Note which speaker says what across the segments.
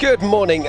Speaker 1: Good morning,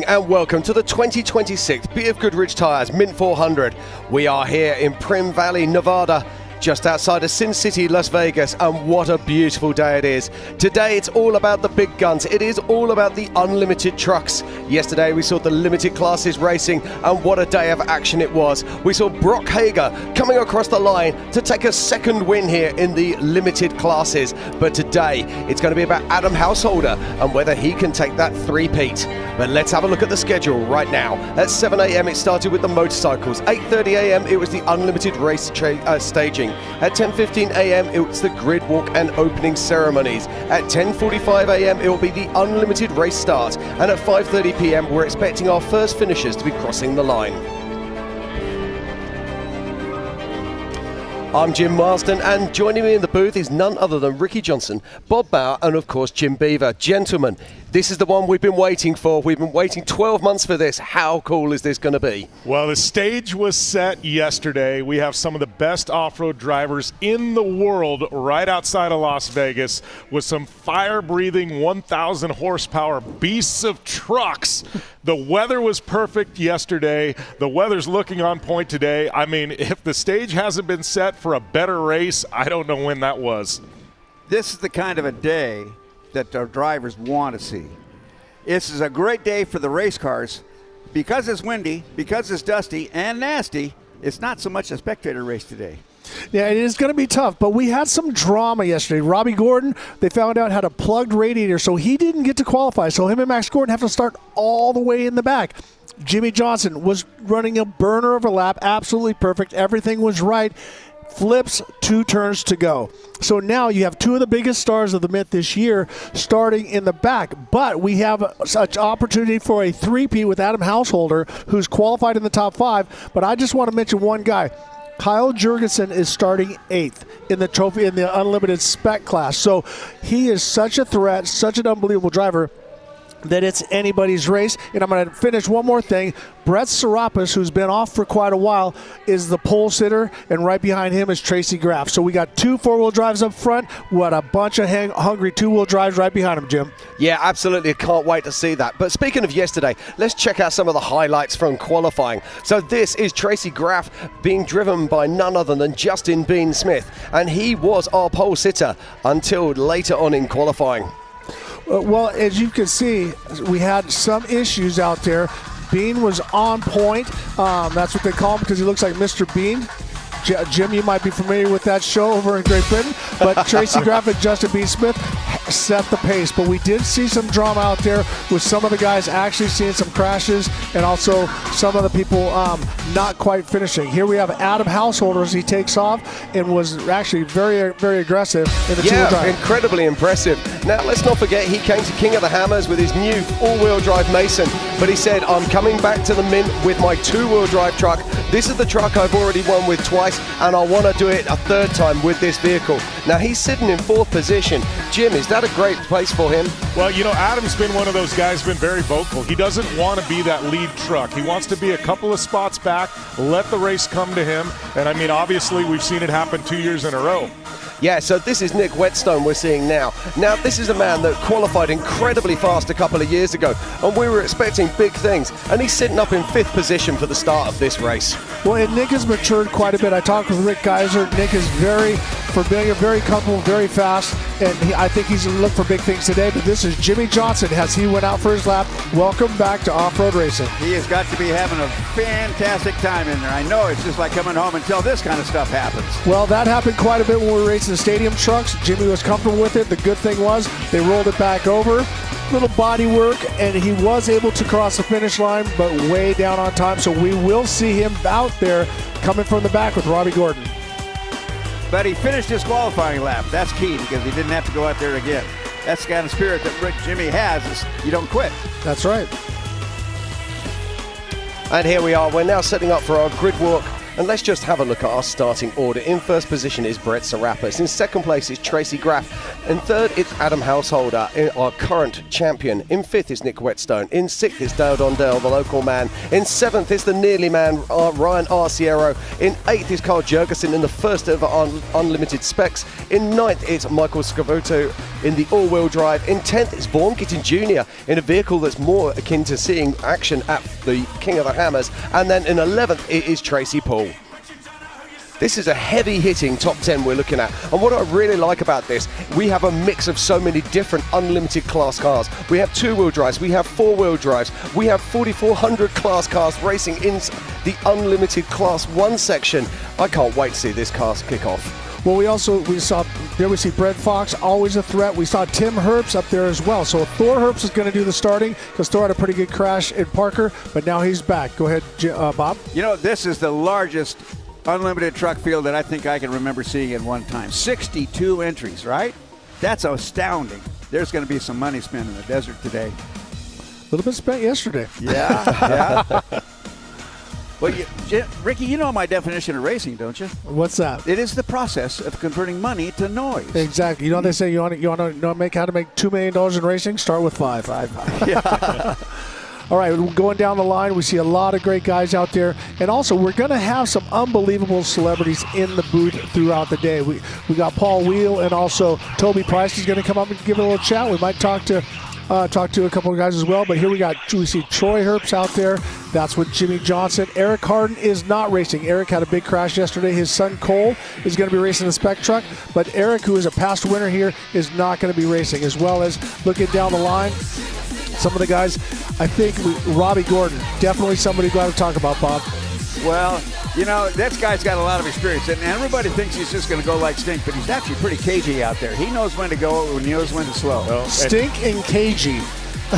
Speaker 1: and welcome to the 2026 BFGoodrich Tires Mint 400. We are here in Prim Valley, Nevada, just outside of Sin City, Las Vegas, and what a beautiful day it is. Today it's all about the big guns. It is all about the unlimited trucks. Yesterday we saw the limited classes racing, and what a day of action it was. We saw Brock Hager coming across the line to take a second win here in the limited classes. But today it's going to be about Adam Householder and whether he can take that three-peat. But let's have a look at the schedule right now. At 7 a.m. it started with the motorcycles. 8:30 a.m. it was the unlimited race staging. At 10:15 a.m. it was the grid walk and opening ceremonies. At 10:45 a.m. it will be the unlimited race start. And at 5:30 p.m. we're expecting our first finishers to be crossing the line. I'm Jim Marsden, and joining me in the booth is none other than Ricky Johnson, Bob Bauer, and of course Jim Beaver. Gentlemen, this is the one we've been waiting for. We've been waiting 12 months for this. How cool is this going to be?
Speaker 2: Well, the stage was set yesterday. We have some of the best off-road drivers in the world right outside of Las Vegas with some fire-breathing 1,000 horsepower beasts of trucks. The weather was perfect yesterday. The weather's looking on point today. I mean, if the stage hasn't been set for a better race, I don't know when that was.
Speaker 3: This is the kind of a day that our drivers want to see. This is a great day for the race cars. Because it's windy, because it's dusty and nasty, it's not so much a spectator race today.
Speaker 4: Yeah, it is going to be tough, but we had some drama yesterday. Robby Gordon, they found out had a plugged radiator, so he didn't get to qualify. So him and Max Gordon have to start all the way in the back. Jimmie Johnson was running a burner of a lap, absolutely perfect. Everything was right. Flips, 2 turns to go. So now you have 2 of the biggest stars of the Mint this year starting in the back. But we have such opportunity for a three-peat with Adam Householder, who's qualified in the top 5. But I just want to mention one guy. Kyle Jurgensen is starting 8th in the trophy in the unlimited spec class. So he is such a threat, such an unbelievable driver that it's anybody's race. And I'm going to finish one more thing. Brett Serapis, who's been off for quite a while, is the pole sitter, and right behind him is Tracy Graph. So we got 2 4-wheel drives up front. What a bunch of hungry 2-wheel drives right behind him, Jim.
Speaker 1: Yeah, absolutely. I can't wait to see that. But speaking of yesterday, let's check out some of the highlights from qualifying. So this is Tracy Graph being driven by none other than Justin Bean Smith, and he was our pole sitter until later on in qualifying.
Speaker 4: Well, as you can see, we had some issues out there. Bean was on point. That's what they call him because he looks like Mr. Bean. Jim, you might be familiar with that show over in Great Britain. But Tracy Graph and Justin Bean Smith set the pace. But we did see some drama out there with some of the guys actually seeing some crashes and also some of the people not quite finishing. Here we have Adam Householder as he takes off and was actually very, very aggressive in the two-wheel drive.
Speaker 1: Incredibly impressive. Now, let's not forget he came to King of the Hammers with his new all-wheel drive Mason. But he said, I'm coming back to the Mint with my 2-wheel drive truck. This is the truck I've already won with twice, and I want to do it a 3rd time with this vehicle. Now, he's sitting in 4th position. Jim, is that a great place for him?
Speaker 2: Well, you know, Adam's been one of those guys, been very vocal. He doesn't want to be that lead truck. He wants to be a couple of spots back, let the race come to him. And, I mean, obviously, we've seen it happen 2 years in a row.
Speaker 1: Yeah, so this is Nick Wetstone we're seeing now. Now, this is a man that qualified incredibly fast a couple of years ago, and we were expecting big things, and he's sitting up in 5th position for the start of this race.
Speaker 4: Well, and Nick has matured quite a bit. I talked with Rick Geiser. Nick is very familiar, very comfortable, very fast, and I think he's going to look for big things today. But this is Jimmie Johnson as he went out for his lap. Welcome back to off-road racing.
Speaker 3: He has got to be having a fantastic time in there. I know it's just like coming home until this kind of stuff happens.
Speaker 4: Well, that happened quite a bit when we were racing the stadium trucks. Jimmie was comfortable with it. The good thing was they rolled it back over. Little body work, and he was able to cross the finish line, but way down on time. So we will see him out there coming from the back with Robby Gordon.
Speaker 3: But he finished his qualifying lap. That's key because he didn't have to go out there again. That's the kind of spirit that Jimmie has, is you don't quit.
Speaker 4: That's right.
Speaker 1: And here we are. We're now setting up for our grid walk. And let's just have a look at our starting order. In 1st position is Brett Serapis. In 2nd place is Tracy Graph. In 3rd, it's Adam Householder, our current champion. In 5th is Nick Wetstone. In 6th is Dale Dondell, the local man. In 7th is the nearly man, Ryan Arciero. In 8th is Kyle Jurgensen in the first ever unlimited specs. In 9th, it's Michael Scavuto in the all-wheel drive. In 10th is Vaughan Gittin Jr. in a vehicle that's more akin to seeing action at the King of the Hammers. And then in 11th, it is Tracy Paul. This is a heavy-hitting top 10 we're looking at. And what I really like about this, we have a mix of so many different unlimited class cars. We have two-wheel drives, we have four-wheel drives, we have 4,400 class cars racing in the unlimited class 1 section. I can't wait to see this car kick off.
Speaker 4: Well, we see Brett Fox, always a threat. We saw Tim Herbst up there as well. So Thor Herbst is going to do the starting because Thor had a pretty good crash in Parker, but now he's back. Go ahead, Bob.
Speaker 3: You know, this is the largest unlimited truck field that I think I can remember seeing at one time. 62 entries, right? That's astounding. There's going to be some money spent in the desert today.
Speaker 4: A little bit spent yesterday.
Speaker 3: Yeah, yeah. Well, Ricky, you know my definition of racing, don't you?
Speaker 4: What's that?
Speaker 3: It is the process of converting money to noise.
Speaker 4: Exactly. You know what they say? You want to make how to make $2 million in racing? Start with five.
Speaker 3: Yeah.
Speaker 4: All right, going down the line, we see a lot of great guys out there. And also, we're going to have some unbelievable celebrities in the booth throughout the day. We got Paul Wheel and also Toby Price is going to come up and give it a little chat. We might talk to a couple of guys as well. But here we see Troy Herbst out there. That's with Jimmie Johnson. Eric Harden is not racing. Eric had a big crash yesterday. His son Cole is going to be racing the Spec truck. But Eric, who is a past winner here, is not going to be racing. As well as looking down the line, some of the guys, I think Robby Gordon, definitely somebody glad to talk about, Bob.
Speaker 3: Well, you know, this guy's got a lot of experience, and everybody thinks he's just going to go like Stink, but he's actually pretty cagey out there. He knows when to go and he knows when to slow.
Speaker 2: Well,
Speaker 4: Stink and cagey.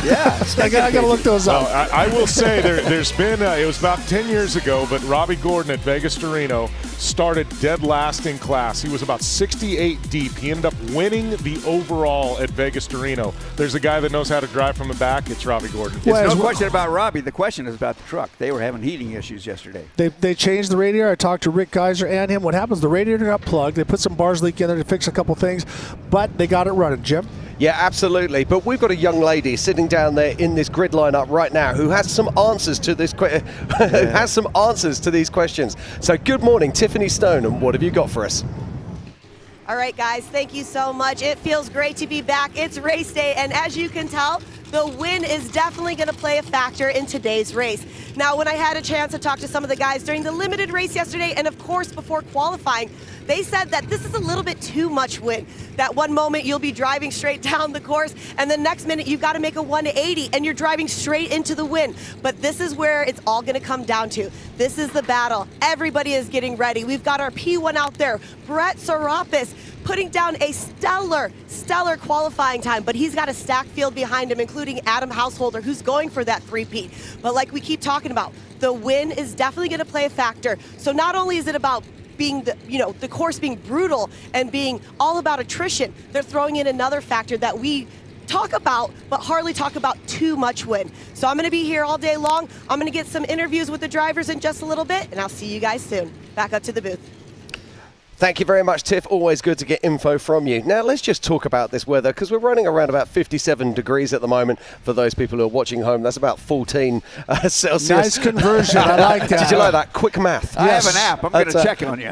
Speaker 3: Yeah,
Speaker 4: I got to look those up.
Speaker 2: Well, I will say there's been, it was about 10 years ago, but Robby Gordon at Vegas to Reno started dead last in class. He was about 68 deep. He ended up winning the overall at Vegas to Reno. There's a guy that knows how to drive from the back. It's Robby Gordon.
Speaker 3: There's no question about Robby. The question is about the truck. They were having heating issues yesterday.
Speaker 4: They changed the radiator. I talked to Rick Geiser and him. What happens, the radiator got plugged. They put some bars leak in there to fix a couple things, but they got it running. Jim?
Speaker 1: Yeah, absolutely. But we've got a young lady sitting down there in this grid lineup right now who has some answers to this has some answers to these questions. So good morning, Tiffany Stone, and what have you got for us?
Speaker 5: All right, guys, thank you so much. It feels great to be back. It's race day, and as you can tell, the win is definitely going to play a factor in today's race. Now, when I had a chance to talk to some of the guys during the limited race yesterday, and of course before qualifying, they said that this is a little bit too much win. That one moment you'll be driving straight down the course, and the next minute you've got to make a 180, and you're driving straight into the win. But this is where it's all going to come down to. This is the battle. Everybody is getting ready. We've got our P1 out there. Brett Serapis putting down a stellar qualifying time, but he's got a stacked field behind him, including Adam Householder, who's going for that three-peat. But like we keep talking about, the win is definitely going to play a factor. So not only is it about being the course being brutal and being all about attrition, they're throwing in another factor that we talk about but hardly talk about too much win. So I'm going to be here all day long. I'm going to get some interviews with the drivers in just a little bit, and I'll see you guys soon. Back up to the booth.
Speaker 1: Thank you very much, Tiff. Always good to get info from you. Now, let's just talk about this weather, because we're running around about 57 degrees at the moment. For those people who are watching home, that's about 14 Celsius.
Speaker 4: Nice conversion. I like that.
Speaker 1: Did you like that? Quick math.
Speaker 3: I have an app. I'm going to check on you.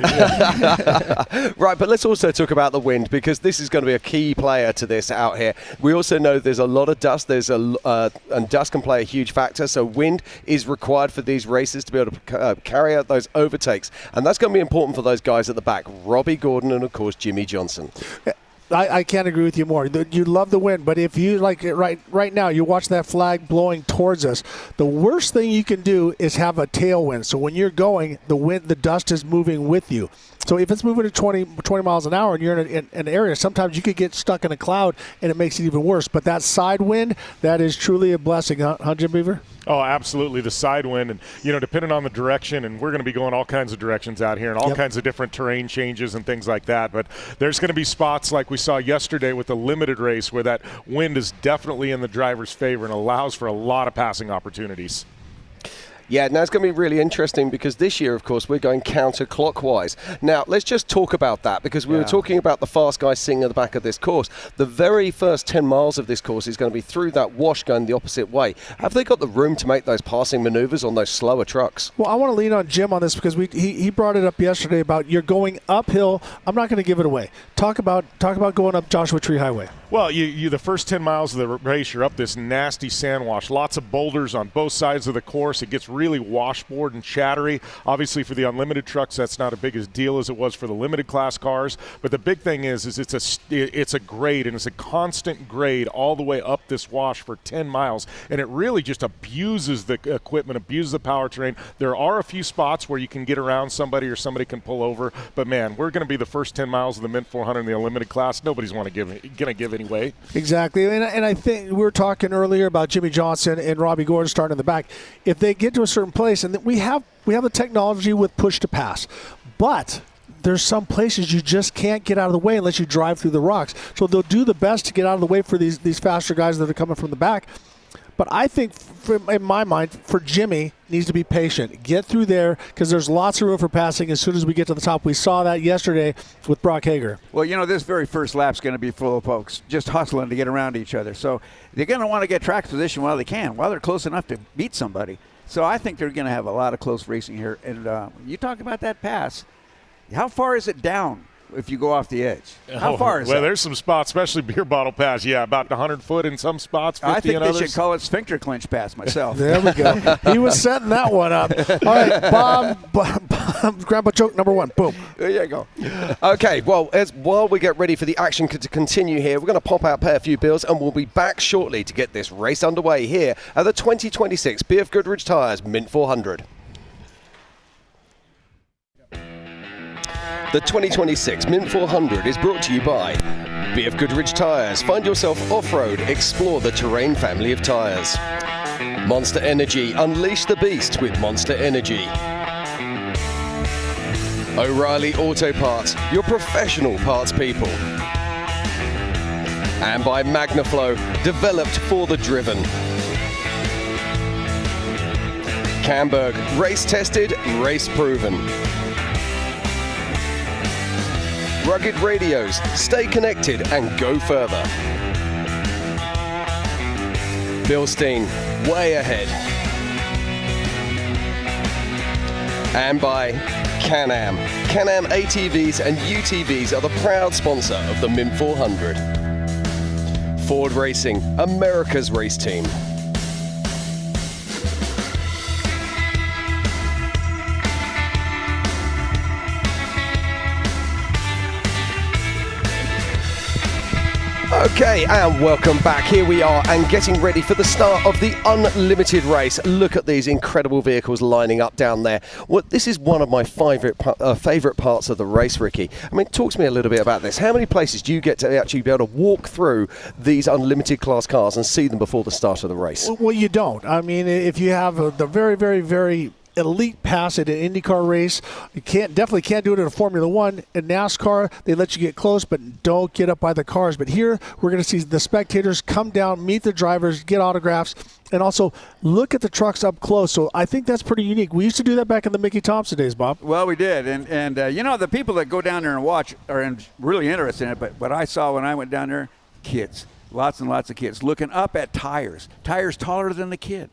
Speaker 1: Right, but let's also talk about the wind, because this is going to be a key player to this out here. We also know there's a lot of dust. And dust can play a huge factor, so wind is required for these races to be able to carry out those overtakes. And that's going to be important for those guys at the back. Robby Gordon and, of course, Jimmie Johnson.
Speaker 4: I can't agree with you more. You love the wind, but if you like it right now, you watch that flag blowing towards us. The worst thing you can do is have a tailwind. So when you're going, the dust is moving with you. So if it's moving at 20 miles an hour and you're in an area, sometimes you could get stuck in a cloud and it makes it even worse. But that side wind, that is truly a blessing, huh, Jim Beaver?
Speaker 2: Oh, absolutely. The side wind, and depending on the direction, and we're going to be going all kinds of directions out here and all kinds of different terrain changes and things like that. But there's going to be spots like we saw yesterday with the limited race where that wind is definitely in the driver's favor and allows for a lot of passing opportunities.
Speaker 1: Yeah, now it's going to be really interesting because this year, of course, we're going counterclockwise. Now, let's just talk about that because we were talking about the fast guys sitting at the back of this course. The very first 10 miles of this course is going to be through that wash going the opposite way. Have they got the room to make those passing maneuvers on those slower trucks?
Speaker 4: Well, I want to lean on Jim on this because he brought it up yesterday about you're going uphill. I'm not going to give it away. Talk about going up Joshua Tree Highway.
Speaker 2: Well, you the first 10 miles of the race, you're up this nasty sand wash. Lots of boulders on both sides of the course. It gets really washboard and chattery. Obviously, for the unlimited trucks, that's not a big as deal as it was for the limited class cars. But the big thing is it's a grade, and it's a constant grade all the way up this wash for 10 miles. And it really just abuses the equipment, abuses the powertrain. There are a few spots where you can get around somebody or somebody can pull over. But, man, we're going to be the first 10 miles of the Mint 400 in the unlimited class. Nobody's going to give anyway.
Speaker 4: Exactly. And I think we were talking earlier about Jimmie Johnson and Robby Gordon starting in the back. If they get to a certain place, and we have the technology with push to pass, but there's some places you just can't get out of the way unless you drive through the rocks. So they'll do the best to get out of the way for these faster guys that are coming from the back. But I think, in my mind, for Jimmie, needs to be patient. Get through there because there's lots of room for passing as soon as we get to the top. We saw that yesterday with Brock Hager.
Speaker 3: Well, this very first lap's going to be full of folks just hustling to get around each other. So they're going to want to get track position while they can, while they're close enough to beat somebody. So I think they're going to have a lot of close racing here. And you talk about that pass. How far is it down if you go off the edge? How far is that?
Speaker 2: Well, there's some spots, especially beer bottle pass. Yeah, about 100 foot in some spots, 50
Speaker 3: I think
Speaker 2: in
Speaker 3: they
Speaker 2: others.
Speaker 3: should call it sphincter clinch pass myself.
Speaker 4: There we go. He was setting that one up. All right, Bob, grab a choke number 1. Boom.
Speaker 3: There you go.
Speaker 1: Okay, well, while we get ready for the action to continue here, we're going to pop out, pay a few bills, and we'll be back shortly to get this race underway here at the 2026 BFGoodrich Tires Mint 400. The 2026 Mint 400 is brought to you by BFGoodrich Tires. Find yourself off-road, explore the Terrain family of tires. Monster Energy, unleash the beast with Monster Energy. O'Reilly Auto Parts, your professional parts people. And by MagnaFlow, developed for the driven. Camberg, race tested, race proven. Rugged Radios, stay connected and go further. Bilstein, way ahead. And by Can-Am. Can-Am ATVs and UTVs are the proud sponsor of the Mint 400. Ford Racing, America's race team. Okay, and welcome back. Here we are and getting ready for the start of the unlimited race. Look at these incredible vehicles lining up down there. Well, this is one of my favourite parts of the race, Ricky. I mean, talk to me a little bit about this. How many places do you get to actually be able to walk through these unlimited class cars and see them before the start of the race?
Speaker 4: Well, you don't. I mean, if you have the very, very, very elite pass at an IndyCar race, you definitely can't do it in a Formula One. In NASCAR, they let you get close, but don't get up by the cars. But here, we're going to see the spectators come down, meet the drivers, get autographs, and also look at the trucks up close. So I think that's pretty unique. We used to do that back in the Mickey Thompson days, Bob.
Speaker 3: Well, we did. And the people that go down there and watch are really interested in it. But what I saw when I went down there, kids, lots and lots of kids, looking up at tires taller than the kid.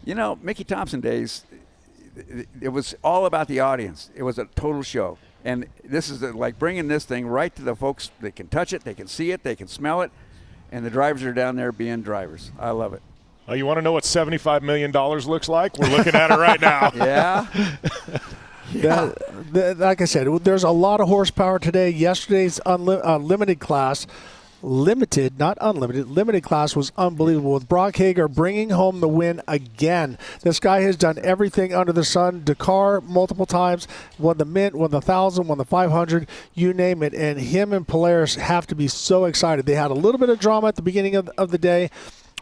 Speaker 3: Mickey Thompson days, it was all about the audience. It was a total show. And this is like bringing this thing right to the folks. They can touch it, they can see it, they can smell it, and the drivers are down there being drivers. I love it.
Speaker 2: Oh, you want to know what $75 million looks like? We're looking at it right now.
Speaker 3: Yeah.
Speaker 4: Like I said, there's a lot of horsepower today. Yesterday's limited class, limited, not unlimited, limited class was unbelievable with Brock Hager bringing home the win again. This guy has done everything under the sun. Dakar multiple times, won the Mint, won the 1,000, won the 500, you name it. And him and Polaris have to be so excited. They had a little bit of drama at the beginning of the day,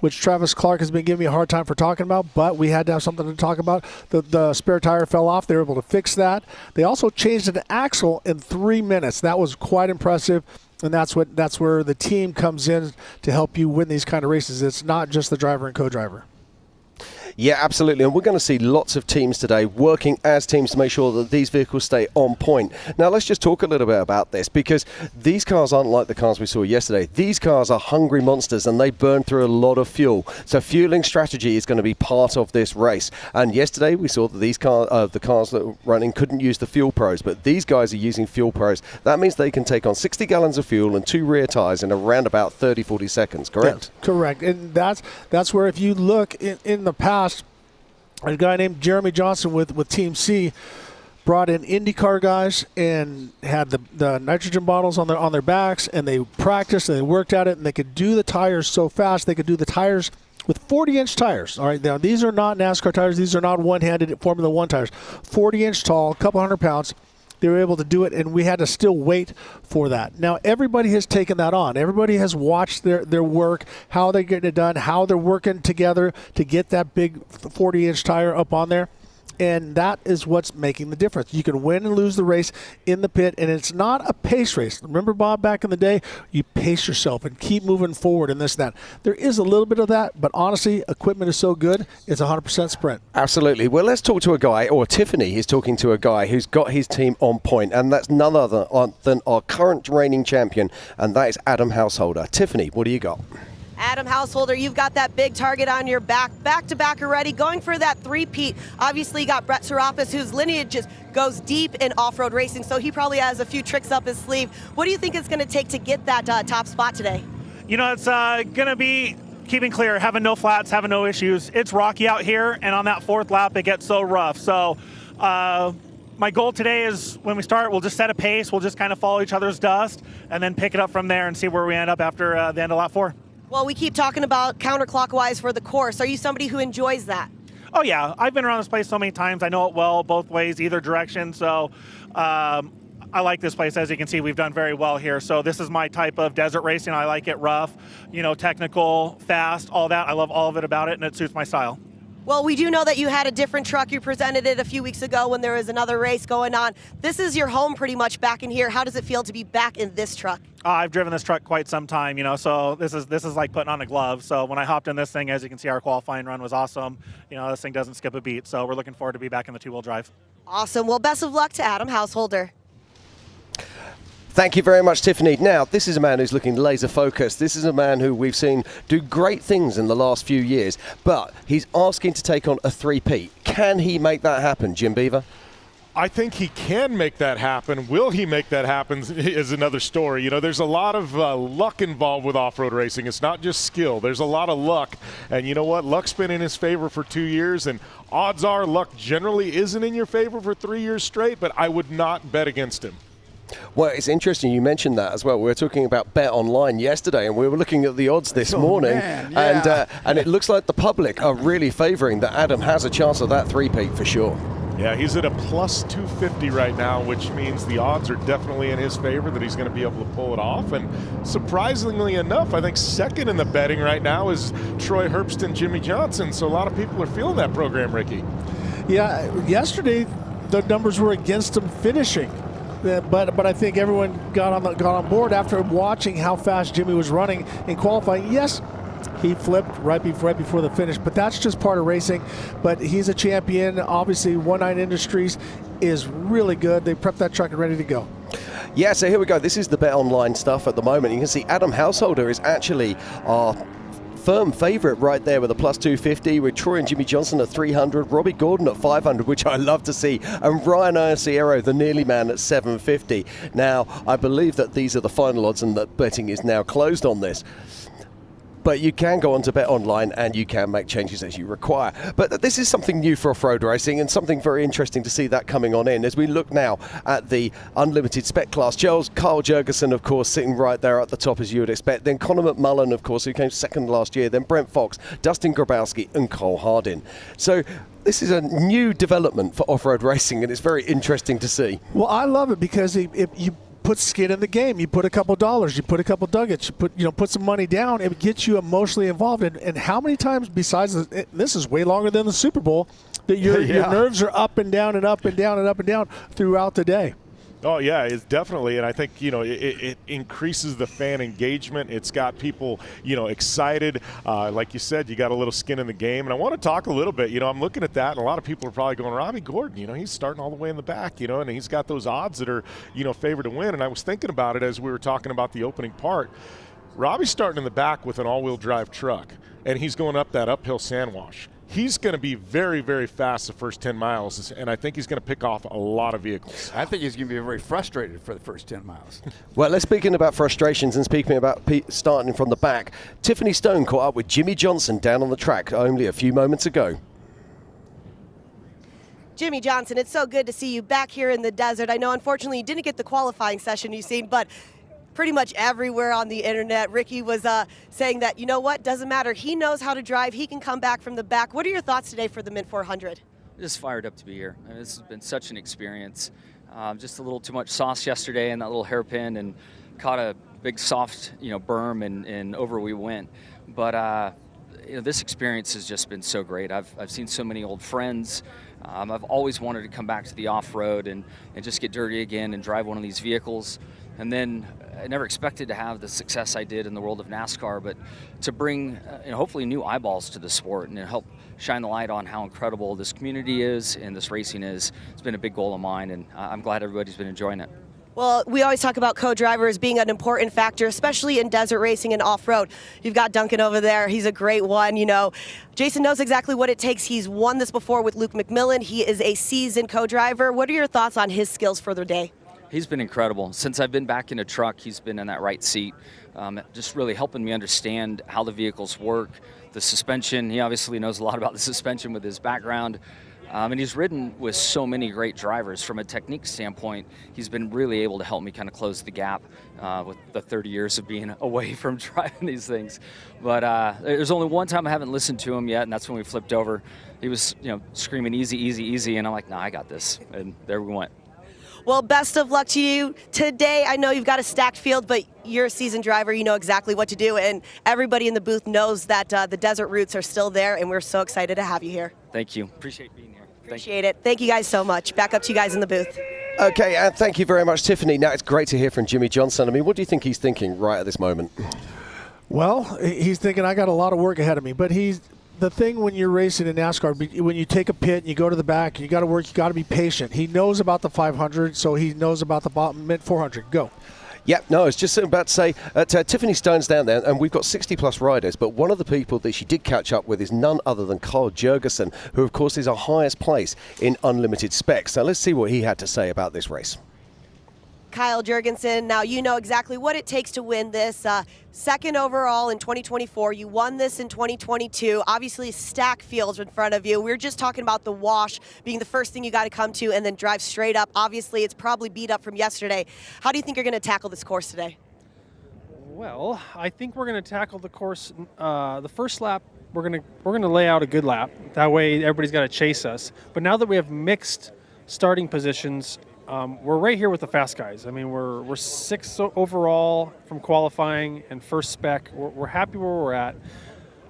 Speaker 4: which Travis Clark has been giving me a hard time for talking about, but we had to have something to talk about. The spare tire fell off. They were able to fix that. They also changed an axle in 3 minutes. That was quite impressive. And that's where the team comes in to help you win these kind of races. It's not just the driver and co-driver.
Speaker 1: Yeah, absolutely. And we're going to see lots of teams today working as teams to make sure that these vehicles stay on point. Now, let's just talk a little bit about this, because these cars aren't like the cars we saw yesterday. These cars are hungry monsters and they burn through a lot of fuel. So fueling strategy is going to be part of this race. And yesterday we saw that these the cars that were running couldn't use the Fuel Pros, but these guys are using Fuel Pros. That means they can take on 60 gallons of fuel and 2 rear tires in around about 30-40 seconds, correct?
Speaker 4: Yeah, correct. And that's where, if you look in the past, a guy named Jimmie Johnson with Team C brought in IndyCar guys and had the nitrogen bottles on their backs, and they practiced and they worked at it, and they could do the tires so fast. They could do the tires with 40-inch tires. All right, now these are not NASCAR tires. These are not one-handed Formula One tires. 40-inch tall, a couple hundred pounds. They were able to do it, and we had to still wait for that. Now, everybody has taken that on. Everybody has watched their work, how they're getting it done, how they're working together to get that big 40-inch tire up on there. And that is what's making the difference. You can win and lose the race in the pit, and it's not a pace race. Remember, Bob, back in the day, you pace yourself and keep moving forward and this and that. There is a little bit of that, but honestly, equipment is so good, it's 100% sprint.
Speaker 1: Absolutely. Well, let's talk to a guy, or Tiffany is talking to a guy who's got his team on point, and that's none other than our current reigning champion, and that is Adam Householder. Tiffany, what do you got?
Speaker 5: Adam Householder, you've got that big target on your back-to-back already, going for that three-peat. Obviously, you got Brett Serapis, whose lineage just goes deep in off-road racing, so he probably has a few tricks up his sleeve. What do you think it's going to take to get that top spot today?
Speaker 6: You know, it's going to be keeping clear, having no flats, having no issues. It's rocky out here, and on that 4th lap, it gets so rough. So my goal today is, when we start, we'll just set a pace. We'll just kind of follow each other's dust and then pick it up from there and see where we end up after the end of lap 4.
Speaker 5: Well, we keep talking about counterclockwise for the course. Are you somebody who enjoys that?
Speaker 6: Oh, yeah. I've been around this place so many times. I know it well, both ways, either direction. So I like this place. As you can see, we've done very well here. So this is my type of desert racing. I like it rough, you know, technical, fast, all that. I love all of it about it, and it suits my style.
Speaker 5: Well, we do know that you had a different truck. You presented it a few weeks ago when there was another race going on. This is your home pretty much back in here. How does it feel to be back in this truck?
Speaker 6: I've driven this truck quite some time, you know, so this is like putting on a glove. So when I hopped in this thing, as you can see, our qualifying run was awesome. You know, this thing doesn't skip a beat. So we're looking forward to be back in the 2-wheel drive.
Speaker 5: Awesome. Well, best of luck to Adam Householder.
Speaker 1: Thank you very much, Tiffany. Now, this is a man who's looking laser focused. This is a man who we've seen do great things in the last few years, but he's asking to take on a 3-peat. Can he make that happen, Jim Beaver?
Speaker 2: I think he can make that happen. Will he make that happen is another story. You know, there's a lot of luck involved with off-road racing. It's not just skill. There's a lot of luck. And you know what? Luck's been in his favor for 2 years, and odds are luck generally isn't in your favor for 3 years straight, but I would not bet against him.
Speaker 1: Well, it's interesting you mentioned that as well. We were talking about Bet Online yesterday, and we were looking at the odds this morning,
Speaker 3: man, yeah.
Speaker 1: and it looks like the public are really favouring that Adam has a chance of that 3-peat for sure.
Speaker 2: Yeah, he's at a plus 250 right now, which means the odds are definitely in his favor that he's going to be able to pull it off. And surprisingly enough, I think second in the betting right now is Troy Herbst and Jimmie Johnson. So a lot of people are feeling that program, Ricky.
Speaker 4: Yeah, yesterday the numbers were against him finishing. But I think everyone got on board after watching how fast Jimmie was running in qualifying. Yes, he flipped right before the finish, but that's just part of racing. But he's a champion. Obviously, 19 Industries is really good. They prepped that truck and ready to go.
Speaker 1: Yeah, so here we go. This is the Bet Online stuff at the moment. You can see Adam Householder is actually our firm favourite right there with a plus 250, with Troy and Jimmie Johnson at 300, Robby Gordon at 500, which I love to see, and Ryan Arciero, the nearly man, at 750. Now, I believe that these are the final odds and that betting is now closed on this. But you can go on to Bet Online and you can make changes as you require. But this is something new for off-road racing and something very interesting to see that coming on in as we look now at the unlimited spec class. Carl Jurgensen, of course, sitting right there at the top as you would expect. Then Conor McMullen, of course, who came second last year. Then Brent Fox, Dustin Grabowski and Cole Hardin. So this is a new development for off-road racing and it's very interesting to see.
Speaker 4: Well, I love it because if you put skin in the game. You put a couple dollars, you put a couple nuggets, you put some money down. It gets you emotionally involved. And how many times besides this is way longer than the Super Bowl that your nerves are up and down and up and down and up and down throughout the day.
Speaker 2: Oh, yeah, it's definitely. And I think, it increases the fan engagement. It's got people, excited. Like you said, you got a little skin in the game. And I want to talk a little bit. I'm looking at that, and a lot of people are probably going, Robby Gordon, he's starting all the way in the back, and he's got those odds that are, favored to win. And I was thinking about it as we were talking about the opening part. Robby's starting in the back with an all-wheel drive truck, and he's going up that uphill sandwash. He's going to be very, very fast the first 10 miles, and I think he's going to pick off a lot of vehicles.
Speaker 3: I think he's going to be very frustrated for the first 10 miles.
Speaker 1: Well, let's speaking about frustrations and speaking about starting from the back. Tiffany Stone caught up with Jimmie Johnson down on the track only a few moments ago.
Speaker 5: Jimmie Johnson, it's so good to see you back here in the desert. I know, unfortunately, you didn't get the qualifying session you've seen, but pretty much everywhere on the internet, Ricky was saying that, doesn't matter. He knows how to drive. He can come back from the back. What are your thoughts today for the Mint 400?
Speaker 7: Just fired up to be here. I mean, this has been such an experience. Just a little too much sauce yesterday and that little hairpin, and caught a big soft, berm, and over we went. But this experience has just been so great. I've seen so many old friends. I've always wanted to come back to the off-road and just get dirty again and drive one of these vehicles. And then I never expected to have the success I did in the world of NASCAR, but to bring hopefully new eyeballs to the sport and help shine the light on how incredible this community is and this racing is, it's been a big goal of mine, and I'm glad everybody's been enjoying it.
Speaker 5: Well, we always talk about co-drivers being an important factor, especially in desert racing and off-road. You've got Duncan over there. He's a great one. Jason knows exactly what it takes. He's won this before with Luke McMullen. He is a seasoned co-driver. What are your thoughts on his skills for the day?
Speaker 7: He's been incredible. Since I've been back in a truck, he's been in that right seat, just really helping me understand how the vehicles work, the suspension. He obviously knows a lot about the suspension with his background. And he's ridden with so many great drivers. From a technique standpoint, he's been really able to help me kind of close the gap with the 30 years of being away from driving these things. But there's only one time I haven't listened to him yet, and that's when we flipped over. He was, screaming easy, easy, easy, and I'm like, nah, I got this. And there we went.
Speaker 5: Well, best of luck to you today. I know you've got a stacked field, but you're a seasoned driver. You know exactly what to do, and everybody in the booth knows that the desert roots are still there, and we're so excited to have you here.
Speaker 7: Thank you. Appreciate being here.
Speaker 5: Appreciate it. Thank you guys so much. Back up to you guys in the booth.
Speaker 1: Okay, and thank you very much, Tiffany. Now, it's great to hear from Jimmie Johnson. I mean, what do you think he's thinking right at this moment?
Speaker 4: Well, he's thinking, I got a lot of work ahead of me, but the thing when you're racing in NASCAR, when you take a pit and you go to the back, you got to work, you got to be patient. He knows about the 500, so he knows about the Mint 400. Go.
Speaker 1: Yeah, no, I was just about to say, Tiffany Stone's down there, and we've got 60-plus riders, but one of the people that she did catch up with is none other than Kyle Jurgensen, who, of course, is our highest place in Unlimited Specs. Now, let's see what he had to say about this race.
Speaker 5: Kyle Jurgensen, now you know exactly what it takes to win this. Second overall in 2024. You won this in 2022. Obviously, stack fields in front of you. We were just talking about the wash being the first thing you got to come to and then drive straight up. Obviously, it's probably beat up from yesterday. How do you think you're going to tackle this course today?
Speaker 8: Well, I think we're going to tackle the course. The first lap, we're going to lay out a good lap. That way, everybody's got to chase us. But now that we have mixed starting positions, we're right here with the fast guys. I mean, we're sixth overall from qualifying and first spec. We're happy where we're at.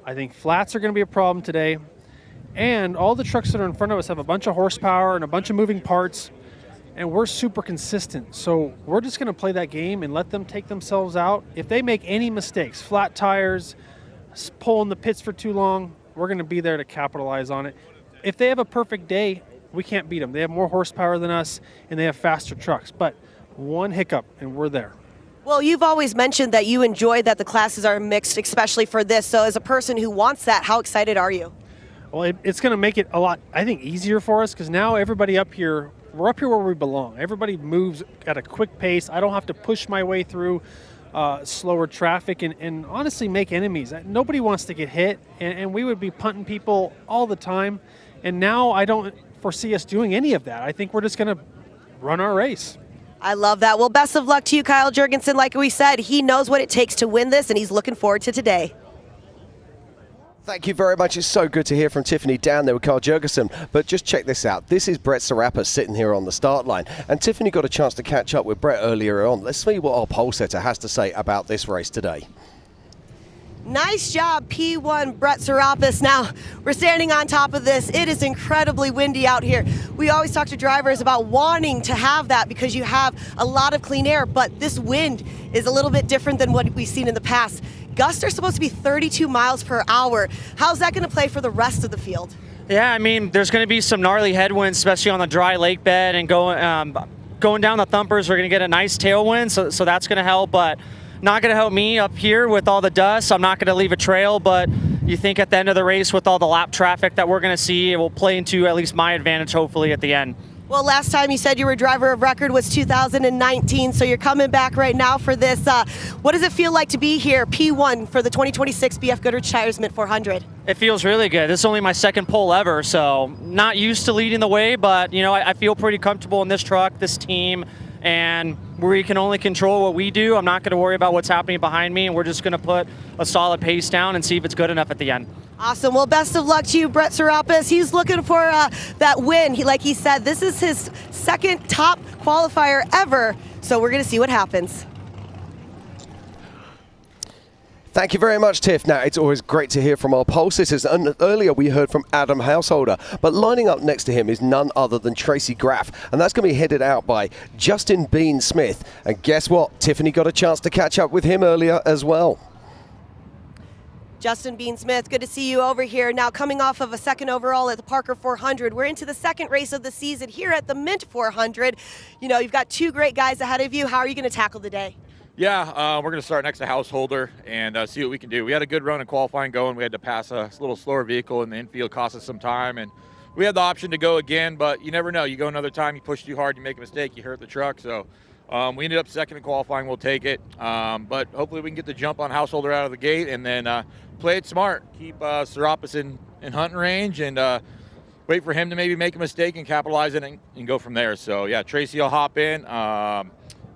Speaker 8: I think flats are going to be a problem today. And all the trucks that are in front of us have a bunch of horsepower and a bunch of moving parts, and we're super consistent. So we're just going to play that game and let them take themselves out. If they make any mistakes, flat tires, pulling the pits for too long, we're going to be there to capitalize on it. If they have a perfect day, we can't beat them. They have more horsepower than us, and they have faster trucks. But one hiccup, and we're there.
Speaker 5: Well, you've always mentioned that you enjoy that the classes are mixed, especially for this. So as a person who wants that, how excited are you?
Speaker 8: Well, it's going to make it a lot, I think, easier for us, because now everybody up here, we're up here where we belong. Everybody moves at a quick pace. I don't have to push my way through slower traffic and honestly make enemies. Nobody wants to get hit, and we would be punting people all the time. And now I don't foresee us doing any of that. I think we're just going to run our race.
Speaker 5: I love that. Well, best of luck to you, Kyle Jurgensen. Like we said, he knows what it takes to win this, and he's looking forward to today.
Speaker 1: Thank you very much. It's so good to hear from Tiffany down there with Kyle Jurgensen. But just check this out. This is Brett Serappa sitting here on the start line. And Tiffany got a chance to catch up with Brett earlier on. Let's see what our pole setter has to say about this race today.
Speaker 5: Nice job, P1 Brett Serapis. Now, we're standing on top of this. It is incredibly windy out here. We always talk to drivers about wanting to have that because you have a lot of clean air, but this wind is a little bit different than what we've seen in the past. Gusts are supposed to be 32 miles per hour. How's that going to play for the rest of the field?
Speaker 9: Yeah, I mean, there's going to be some gnarly headwinds, especially on the dry lake bed, and going down the Thumpers, we're going to get a nice tailwind, so that's going to help, but not going to help me up here with all the dust. I'm not going to leave a trail, but you think at the end of the race with all the lap traffic that we're going to see, it will play into at least my advantage, hopefully, at the end.
Speaker 5: Well, last time you said you were driver of record was 2019, so you're coming back right now for this. What does it feel like to be here, P1, for the 2026 BFGoodrich Tires Mint 400?
Speaker 9: It feels really good. This is only my second pole ever, so not used to leading the way, but you know, I feel pretty comfortable in this truck, this team, and we can only control what we do. I'm not going to worry about what's happening behind me, and we're just going to put a solid pace down and see if it's good enough at the end.
Speaker 5: Awesome. Well, best of luck to you, Brett Serapis. He's looking for that win. Like he said, this is his second top qualifier ever, so we're going to see what happens.
Speaker 1: Thank you very much, Tiff. Now, it's always great to hear from our pole sitters. And earlier we heard from Adam Householder, but lining up next to him is none other than Tracy Graph, and that's going to be headed out by Justin Bean Smith. And guess what? Tiffany got a chance to catch up with him earlier as well.
Speaker 5: Justin Bean Smith, good to see you over here. Now, coming off of a second overall at the Parker 400, we're into the second race of the season here at the Mint 400. You know, you've got two great guys ahead of you. How are you going to tackle the day?
Speaker 10: Yeah, we're going to start next to Householder and see what we can do. We had a good run in qualifying going. We had to pass a little slower vehicle in the infield, cost us some time, and we had the option to go again, but you never know. You go another time, you push too hard, you make a mistake, you hurt the truck. So we ended up second in qualifying. We'll take it, but hopefully we can get the jump on Householder out of the gate and then play it smart. Keep Serapis in hunting range and wait for him to maybe make a mistake and capitalize it and go from there. So, yeah, Tracy will hop in.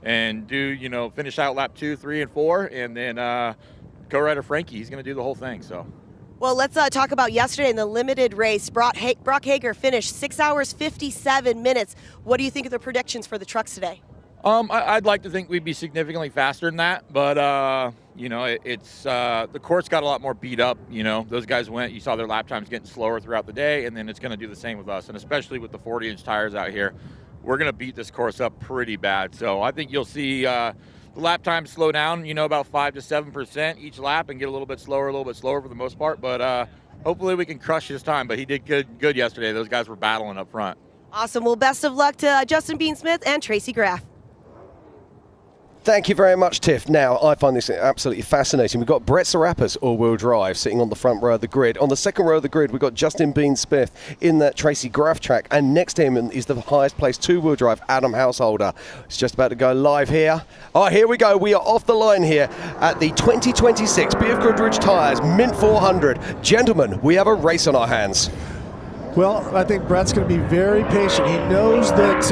Speaker 10: And finish out lap 2, 3, and 4, and then co-rider Frankie, he's going to do the whole thing. So,
Speaker 5: well, let's talk about yesterday in the limited race. Brock Hager finished 6 hours 57 minutes. What do you think of the predictions for the trucks today?
Speaker 10: I'd like to think we'd be significantly faster than that, but it's the course got a lot more beat up. You know, those guys you saw their lap times getting slower throughout the day, and then it's going to do the same with us, and especially with the 40-inch tires out here. We're going to beat this course up pretty bad. So I think you'll see the lap time slow down, about 5 to 7% each lap and get a little bit slower for the most part. But hopefully we can crush his time. But he did good yesterday. Those guys were battling up front.
Speaker 5: Awesome. Well, best of luck to Justin Bean Smith and Tracy Graph.
Speaker 1: Thank you very much, Tiff. Now, I find this absolutely fascinating. We've got Brett Serapis all-wheel drive sitting on the front row of the grid. On the second row of the grid, we've got Justin Bean Smith in that Tracy Graph track. And next to him is the highest placed two-wheel drive, Adam Householder. It's just about to go live here. Oh, here we go. We are off the line here at the 2026 BFGoodrich Tires Mint 400. Gentlemen, we have a race on our hands.
Speaker 4: Well, I think Brett's going to be very patient. He knows that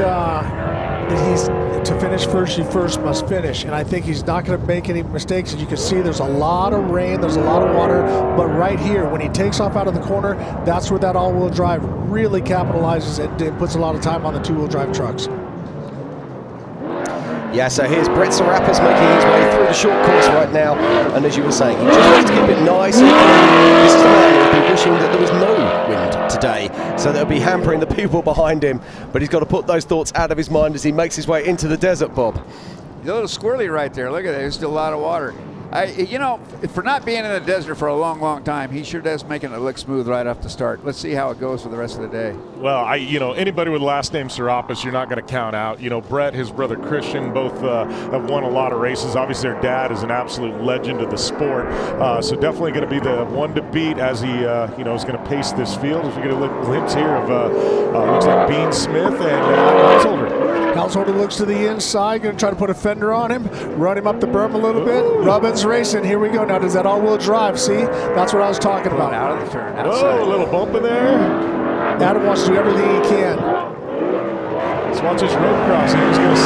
Speaker 4: he's to finish first, you first must finish. And I think he's not going to make any mistakes. As you can see, there's a lot of rain, there's a lot of water. But right here, when he takes off out of the corner, that's where that all-wheel drive really capitalizes and puts a lot of time on the two-wheel drive trucks.
Speaker 1: Yeah, so here's Brett Serapis making his way through the short course right now. And as you were saying, he just wants to keep it nice and clean. This is the man who would be wishing that there was no wind today, so that would be hampering the people behind him. But he's got to put those thoughts out of his mind as he makes his way into the desert, Bob.
Speaker 3: A little squirrely right there. Look at that. There's still a lot of water. For not being in the desert for a long, long time, he sure does making it look smooth right off the start. Let's see how it goes for the rest of the day.
Speaker 2: Well, anybody with the last name Serapis, you're not going to count out. Brett, his brother Christian, both have won a lot of races. Obviously, their dad is an absolute legend of the sport. So definitely going to be the one to beat as he, is going to pace this field. As we get a glimpse here of, looks like Bean Smith and Householder.
Speaker 4: Householder looks to the inside, going to try to put a fender on him, run him up the berm a little bit. Robbins racing. Here we go. Now, does that all-wheel drive? See, that's what I was talking about.
Speaker 3: Out of the turn. Outside.
Speaker 2: Oh, a little bump in there.
Speaker 4: Adam wants to do everything he can.
Speaker 2: Let's watch this road crossing. He's going to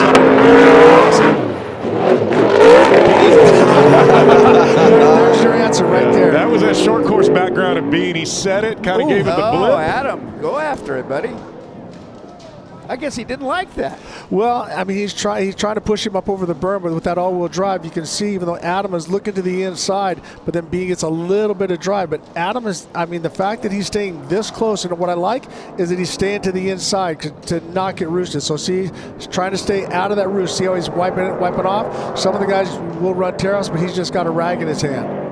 Speaker 4: There's your answer right there.
Speaker 2: That was that short course background of Bean. He said it, kind of gave it the blip.
Speaker 3: Adam, go after it, buddy. I guess he didn't like that.
Speaker 4: Well, I mean, he's trying to push him up over the berm, but with that all-wheel drive, you can see even though Adam is looking to the inside, but then B gets a little bit of drive. But Adam is, I mean, the fact that he's staying this close, and what I like is that he's staying to the inside to not get roosted. So see, he's trying to stay out of that roost. See how he's wiping off? Some of the guys will run tear-offs, but he's just got a rag in his hand.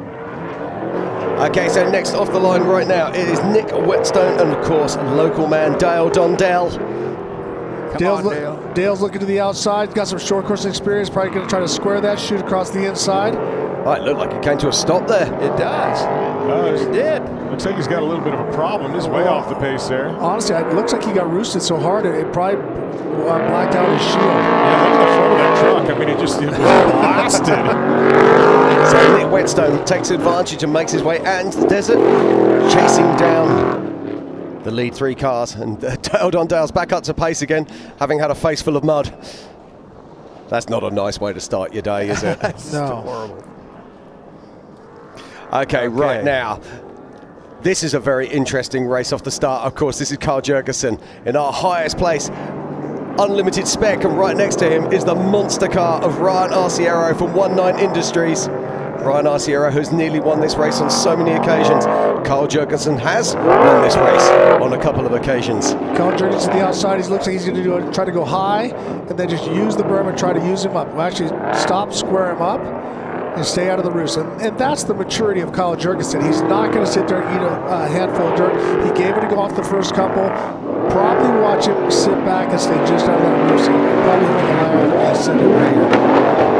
Speaker 1: Okay, so next off the line right now, it is Nick Wetstone and, of course, local man Dale Dondell.
Speaker 4: Dale's looking to the outside, got some short course experience, probably going to try to square that, shoot across the inside.
Speaker 1: Oh, it looked like it came to a stop there.
Speaker 3: It does. It did.
Speaker 2: Looks like he's got a little bit of a problem. He's way off the pace there.
Speaker 4: Honestly, it looks like he got roosted so hard it probably blacked out his shield.
Speaker 2: Yeah, look at the front of that truck. I mean, it was blasted.
Speaker 1: So Nick Wetstone takes advantage and makes his way out into the desert, chasing down the lead 3 cars, and Dale Dondale's back up to pace again, having had a face full of mud. That's not a nice way to start your day, is it?
Speaker 4: No.
Speaker 3: Horrible.
Speaker 1: Okay, right now, this is a very interesting race off the start. Of course, this is Carl Jurgensen in our highest place, Unlimited Spec, and right next to him is the monster car of Ryan Arciero from 19 Industries. Ryan Arciero, who's nearly won this race on so many occasions. Carl Jurgensen has won this race on a couple of occasions.
Speaker 4: Carl Jurgensen to the outside. He looks like he's going to try to go high and then just use the berm and try to use him up. Well, actually, stop, square him up, and stay out of the roost. And that's the maturity of Carl Jurgensen. He's not going to sit there and eat a handful of dirt. He gave it a go off the first couple. Probably watch him sit back and stay just out of that roost. Probably make a line and send it right here.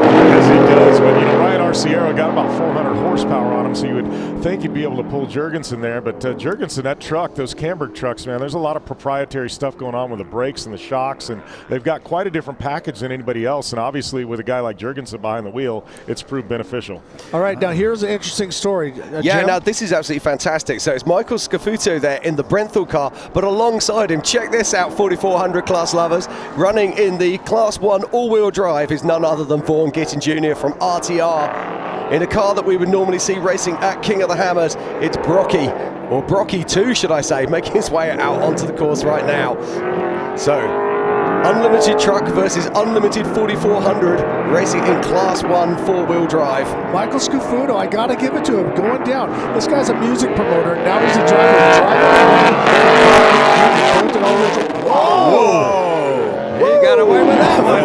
Speaker 2: Yes, he does, but Ryan Arciero got about 400 horsepower on him, so you would think he'd be able to pull Jurgensen there. But Jurgensen, that truck, those Camberg trucks, man, there's a lot of proprietary stuff going on with the brakes and the shocks, and they've got quite a different package than anybody else. And obviously, with a guy like Jurgensen behind the wheel, it's proved beneficial.
Speaker 4: All right, now here's an interesting story.
Speaker 1: Yeah, now this is absolutely fantastic. So it's Michael Scafuto there in the Brenthal car, but alongside him, check this out, 4400 class lovers, running in the Class 1 all-wheel drive is none other than Vaughan Gittin Jr. from RTR. In a car that we would normally see racing at King of the Hammers, it's Brocky, or Brocky 2 should I say, making his way out onto the course right now. So, Unlimited truck versus Unlimited 4400 racing in Class 1 four-wheel drive.
Speaker 4: Michael Scafuto, I got to give it to him, going down. This guy's a music promoter, now he's a driver.
Speaker 3: Whoa! He got away with that one.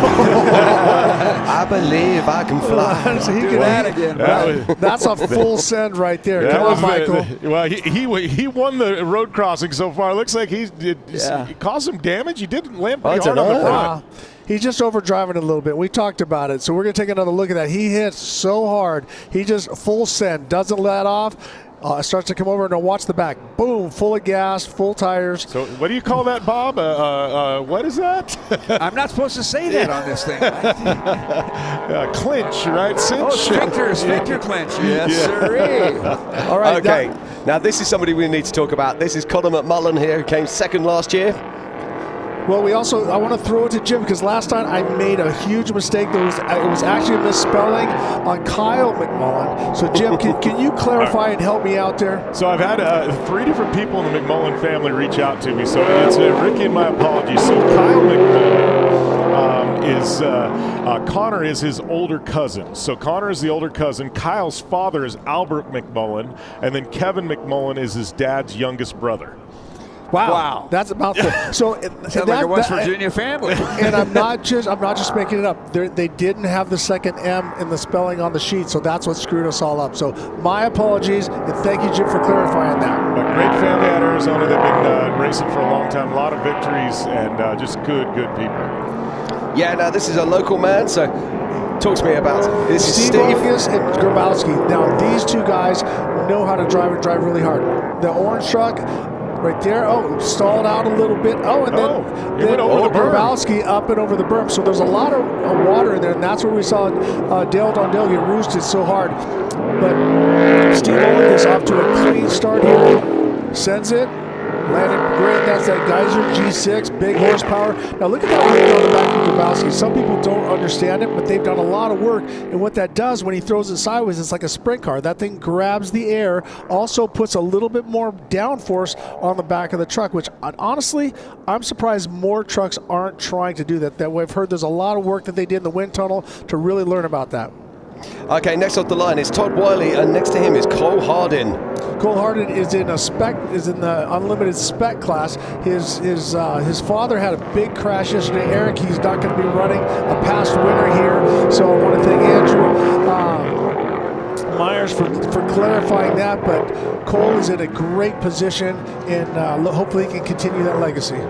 Speaker 1: I believe I can fly.
Speaker 4: So he
Speaker 3: Do
Speaker 4: can
Speaker 3: that again.
Speaker 4: That's a full send right there.
Speaker 2: That
Speaker 4: Come on,
Speaker 2: was
Speaker 4: Michael.
Speaker 2: Well, he won the road crossing so far. Looks like he
Speaker 3: Yeah.
Speaker 2: caused some damage. He did land pretty
Speaker 1: I
Speaker 2: hard
Speaker 1: don't
Speaker 2: on the
Speaker 1: know.
Speaker 2: front.
Speaker 4: He's just overdriving a little bit. We talked about it, so we're going to take another look at that. He hits so hard. He just full send, doesn't let off. Starts to come over and watch the back. Boom, full of gas, full tires.
Speaker 2: So what do you call that, Bob? What is that?
Speaker 3: I'm not supposed to say that on this thing.
Speaker 2: Clinch, right? Cinch.
Speaker 3: Oh, spectator clinch. Yes, sirree.
Speaker 4: All right.
Speaker 1: Okay, now this is somebody we need to talk about. This is Conor McMullen here, who came second last year.
Speaker 4: Well, I want to throw it to Jim because last time I made a huge mistake. It was actually a misspelling on Kyle McMullen. So, Jim, can you clarify and help me out there?
Speaker 2: So I've had 3 different people in the McMullen family reach out to me. So it's Ricky and my apologies. So Kyle McMullen is Conor is his older cousin. So Conor is the older cousin. Kyle's father is Albert McMullen, and then Kevin McMullen is his dad's youngest brother.
Speaker 4: Wow. That's about the so.
Speaker 3: Sounds like a West Virginia family.
Speaker 4: And I'm not just making it up. They didn't have the second M in the spelling on the sheet, so that's what screwed us all up. So my apologies, and thank you, Jim, for clarifying that.
Speaker 2: A great family out of Arizona. They've been racing for a long time. A lot of victories and just good people.
Speaker 1: Yeah, now this is a local man, so talk to me about it. This is
Speaker 4: Steve
Speaker 1: Steve.
Speaker 4: August and Grabowski. Now these two guys know how to drive and drive really hard. The orange truck. Right there. Oh, stalled out a little bit. Oh, and then
Speaker 2: went over the berm.
Speaker 4: Grabowski up and over the berm. So there's a lot of water in there, and that's where we saw Dale Dondell get roosted so hard. But Steve Owen gets off to a clean start here. Sends it. Landed great in that has that Geyser G6, big horsepower. Now look at that wing on the back of Grabowski. Some people don't understand it, but they've done a lot of work. And what that does when he throws it sideways, it's like a sprint car. That thing grabs the air, also puts a little bit more downforce on the back of the truck, which honestly, I'm surprised more trucks aren't trying to do that. That we've heard there's a lot of work that they did in the wind tunnel to really learn about that.
Speaker 1: Okay, next off the line is Todd Wiley, and next to him is Cole Hardin.
Speaker 4: Cole Hardin is in the unlimited spec class. His father had a big crash yesterday. Eric, he's not going to be running, a past winner here. So I want to thank Andrew Myers for clarifying that. But Cole is in a great position, and hopefully he can continue that legacy.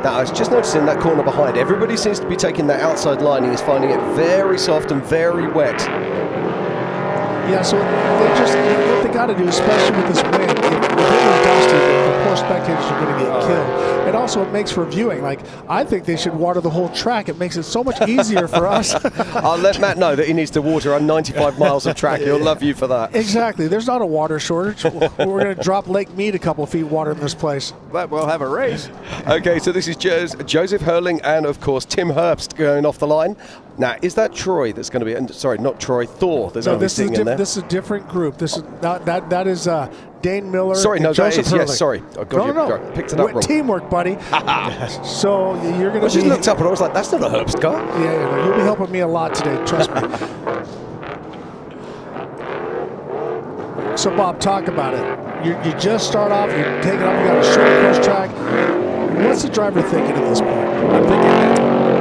Speaker 1: Now, I was just noticing that corner behind. Everybody seems to be taking that outside line. He's finding it very soft and very wet.
Speaker 4: Yeah, so what they got to do, especially with this wind, if it was dusty, the poor spectators are going to get killed. And also it makes for viewing. Like, I think they should water the whole track. It makes it so much easier for us.
Speaker 1: I'll let Matt know that he needs to water on 95 miles of track. He'll love you for that.
Speaker 4: Exactly. There's not a water shortage. We're going to drop Lake Mead a couple of feet water in this place.
Speaker 3: But we'll have a race.
Speaker 1: Okay, so this is Joseph Hurling and, of course, Tim Herbst going off the line. Now, is that Troy that's going to be, sorry, not Troy, Thor that's going to be sitting in there?
Speaker 4: This is a different group. This is that is Dane Miller.
Speaker 1: Sorry, no,
Speaker 4: Joseph
Speaker 1: that is,
Speaker 4: Hurling.
Speaker 1: yes, sorry. I got
Speaker 4: No.
Speaker 1: picked it up wrong.
Speaker 4: Teamwork, buddy. So you're going to
Speaker 1: I just looked up and I was like, that's not a Herbst car.
Speaker 4: Yeah, you'll be helping me a lot today, trust me. So, Bob, talk about it. You just start off, you're taking off, you got a short course track. What's the driver thinking at this point?
Speaker 3: I'm thinking that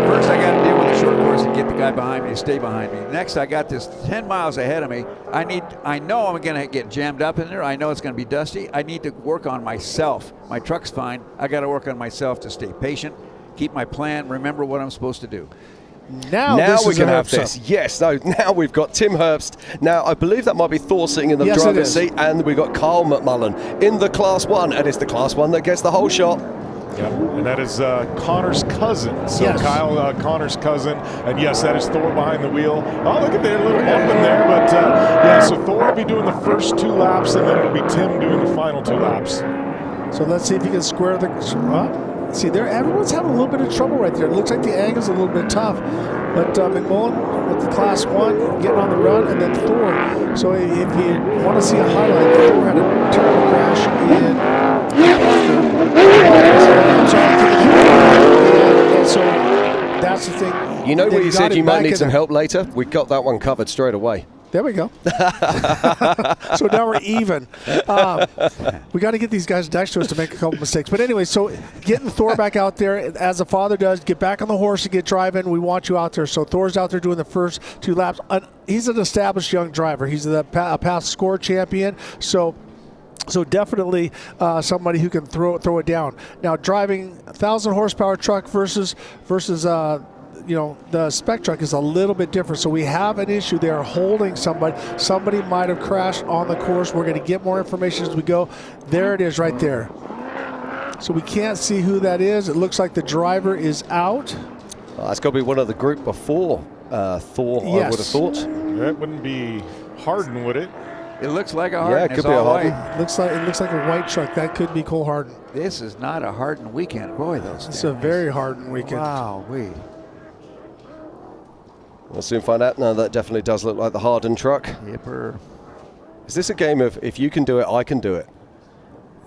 Speaker 3: first I got to deal with the short course and get the guy behind me to stay behind me. Next, I got this 10 miles ahead of me. I know I'm going to get jammed up in there. I know it's going to be dusty. I need to work on myself. My truck's fine. I got to work on myself to stay patient, keep my plan, remember what I'm supposed to do.
Speaker 1: Now we can have this. Yes, now we've got Tim Herbst. Now, I believe that might be Thor sitting in the driver's seat, and we've got Kyle McMullen in the Class 1, and it's the Class 1 that gets the whole shot.
Speaker 2: Yep, and that is Connor's cousin. So
Speaker 4: yes.
Speaker 2: Kyle, Connor's cousin, and yes, that is Thor behind the wheel. Oh, look at that little bump in there, but yeah, so Thor will be doing the first 2 laps, and then it'll be Tim doing the final 2 laps.
Speaker 4: So let's see if he can square the... see, everyone's having a little bit of trouble right there. It looks like the angle's a little bit tough. But McMullen with the Class 1 getting on the run, and then Thor. So if you want to see a highlight, Thor had a terrible crash in Parker. And so that's the thing.
Speaker 1: You know where you said you might need some help later? We got that one covered straight away.
Speaker 4: There we go. So now we're even. We got to get these guys next to us to make a couple mistakes. But anyway, so getting Thor back out there, as the father does, get back on the horse and get driving. We want you out there. So Thor's out there doing the first 2 laps. He's an established young driver. He's a past score champion. So definitely somebody who can throw it down. Now driving 1,000 horsepower truck versus the spec truck is a little bit different. So we have an issue there holding somebody. Somebody might have crashed on the course. We're going to get more information as we go. There it is right there. So we can't see who that is. It looks like the driver is out.
Speaker 1: That's got to be one of the group before Thor,
Speaker 4: yes.
Speaker 1: I would have thought.
Speaker 2: That wouldn't be Hardin, would it?
Speaker 3: It looks like a Hardin.
Speaker 1: Yeah, it could be a Hardin.
Speaker 4: It looks like a white truck. That could be Cole Hardin.
Speaker 3: This is not a Hardin weekend. Boy,
Speaker 4: It's a very Hardin weekend.
Speaker 3: Wow,
Speaker 1: We'll soon find out. No, that definitely does look like the Hardin truck.
Speaker 3: Yipper.
Speaker 1: Is this a game of if you can do it, I can do it?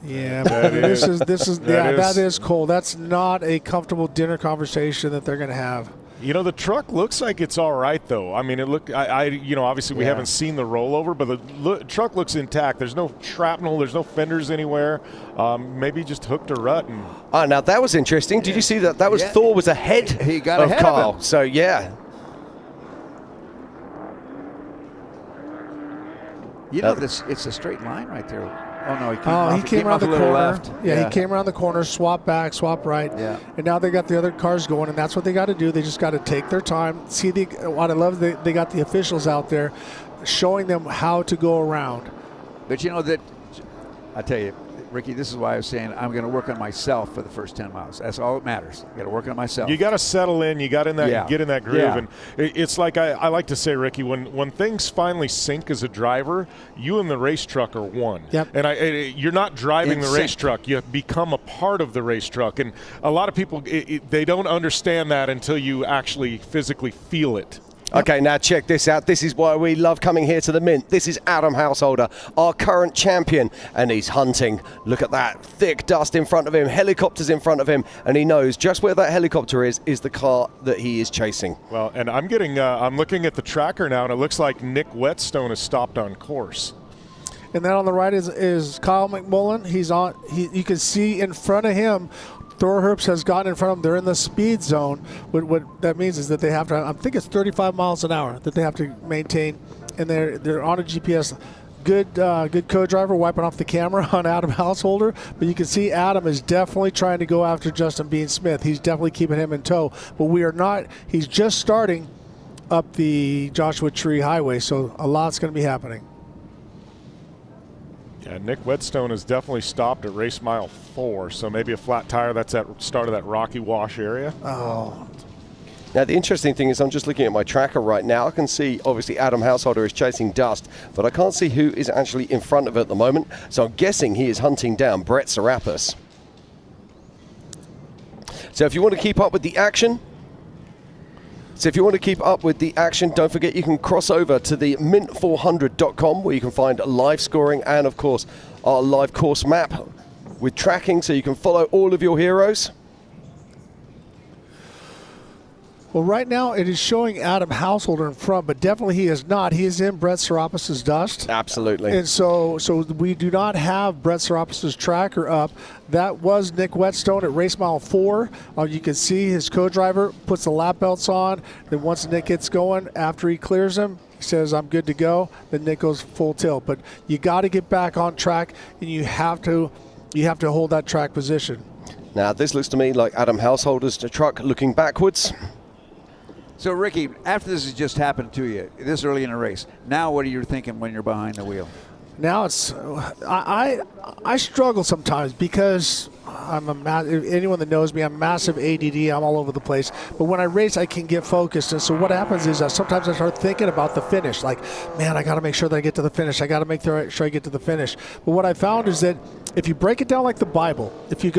Speaker 4: Yeah, this is Cole. That's not a comfortable dinner conversation that they're going to have.
Speaker 2: You know, the truck looks like it's all right, though. I mean, obviously we haven't seen the rollover, but the truck looks intact. There's no shrapnel. There's no fenders anywhere. Maybe just hooked a rut.
Speaker 1: Now that was interesting. Did you see that? That was Thor was ahead
Speaker 3: he got
Speaker 1: of
Speaker 3: ahead
Speaker 1: Kyle.
Speaker 3: of him.
Speaker 1: So, yeah.
Speaker 3: You know, it's a straight line right there. Oh, no,
Speaker 4: he came around the corner.
Speaker 3: Left.
Speaker 4: Yeah, he came around the corner, swap back, swap right.
Speaker 3: Yeah.
Speaker 4: And now they got the other cars going, and that's what they got to do. They just got to take their time. See, what I love, they got the officials out there showing them how to go around.
Speaker 3: But you know that, I tell you, Ricky, this is why I was saying I'm going to work on myself for the first 10 miles. That's all that matters. I got to work on myself.
Speaker 2: You got to settle in. You got in that.
Speaker 3: Yeah.
Speaker 2: Get in that groove.
Speaker 3: Yeah.
Speaker 2: And it's like I like to say, Ricky, when things finally sink as a driver, you and the race truck are one.
Speaker 4: Yep.
Speaker 2: And you're not driving
Speaker 3: In
Speaker 2: the
Speaker 3: sync.
Speaker 2: race truck. You become a part of the race truck. And a lot of people they don't understand that until you actually physically feel it.
Speaker 1: Okay, now check this out. This is why we love coming here to the Mint. This is Adam Householder, our current champion, and he's hunting. Look at that thick dust in front of him, helicopters in front of him, and he knows just where that helicopter is the car that he is chasing.
Speaker 2: Well, and I'm looking at the tracker now, and it looks like Nick Wetstone has stopped on course.
Speaker 4: And then on the right is Kyle McMullen. He's on. You can see in front of him, Thor Herbst has gotten in front of them. They're in the speed zone. What that means is that they have to, I think it's 35 miles an hour that they have to maintain, and they're on a GPS. Good co-driver wiping off the camera on Adam Householder, but you can see Adam is definitely trying to go after Justin Bean Smith. He's definitely keeping him in tow, but we are not. He's just starting up the Joshua Tree Highway, so a lot's going to be happening.
Speaker 2: Yeah, Nick Wetstone has definitely stopped at race mile 4, so maybe a flat tire. That's at start of that Rocky Wash area.
Speaker 4: Oh.
Speaker 1: Now, the interesting thing is I'm just looking at my tracker right now. I can see, obviously, Adam Householder is chasing dust, but I can't see who is actually in front of it at the moment. So I'm guessing he is hunting down Brett Serapis. So if you want to keep up with the action, don't forget you can cross over to the mint400.com where you can find live scoring and, of course, our live course map with tracking so you can follow all of your heroes.
Speaker 4: Well, right now it is showing Adam Householder in front, but definitely he is not. He is in Brett Serapis' dust.
Speaker 1: Absolutely.
Speaker 4: And so we do not have Brett Serapis' tracker up. That was Nick Wetstone at race mile 4. You can see his co-driver puts the lap belts on. Then once Nick gets going, after he clears him, he says, I'm good to go. Then Nick goes full tilt. But you got to get back on track, and you have to hold that track position.
Speaker 1: Now, this looks to me like Adam Householder's truck looking backwards.
Speaker 3: So, Ricky, after this has just happened to you, this early in a race, now what are you thinking when you're behind the wheel?
Speaker 4: Now it's I struggle sometimes because anyone that knows me, I'm massive ADD. I'm all over the place. But when I race, I can get focused. And so what happens is sometimes I start thinking about the finish. Like, man, I got to make sure that I get to the finish. I got to make sure I get to the finish. But what I found is that if you break it down like the Bible, if you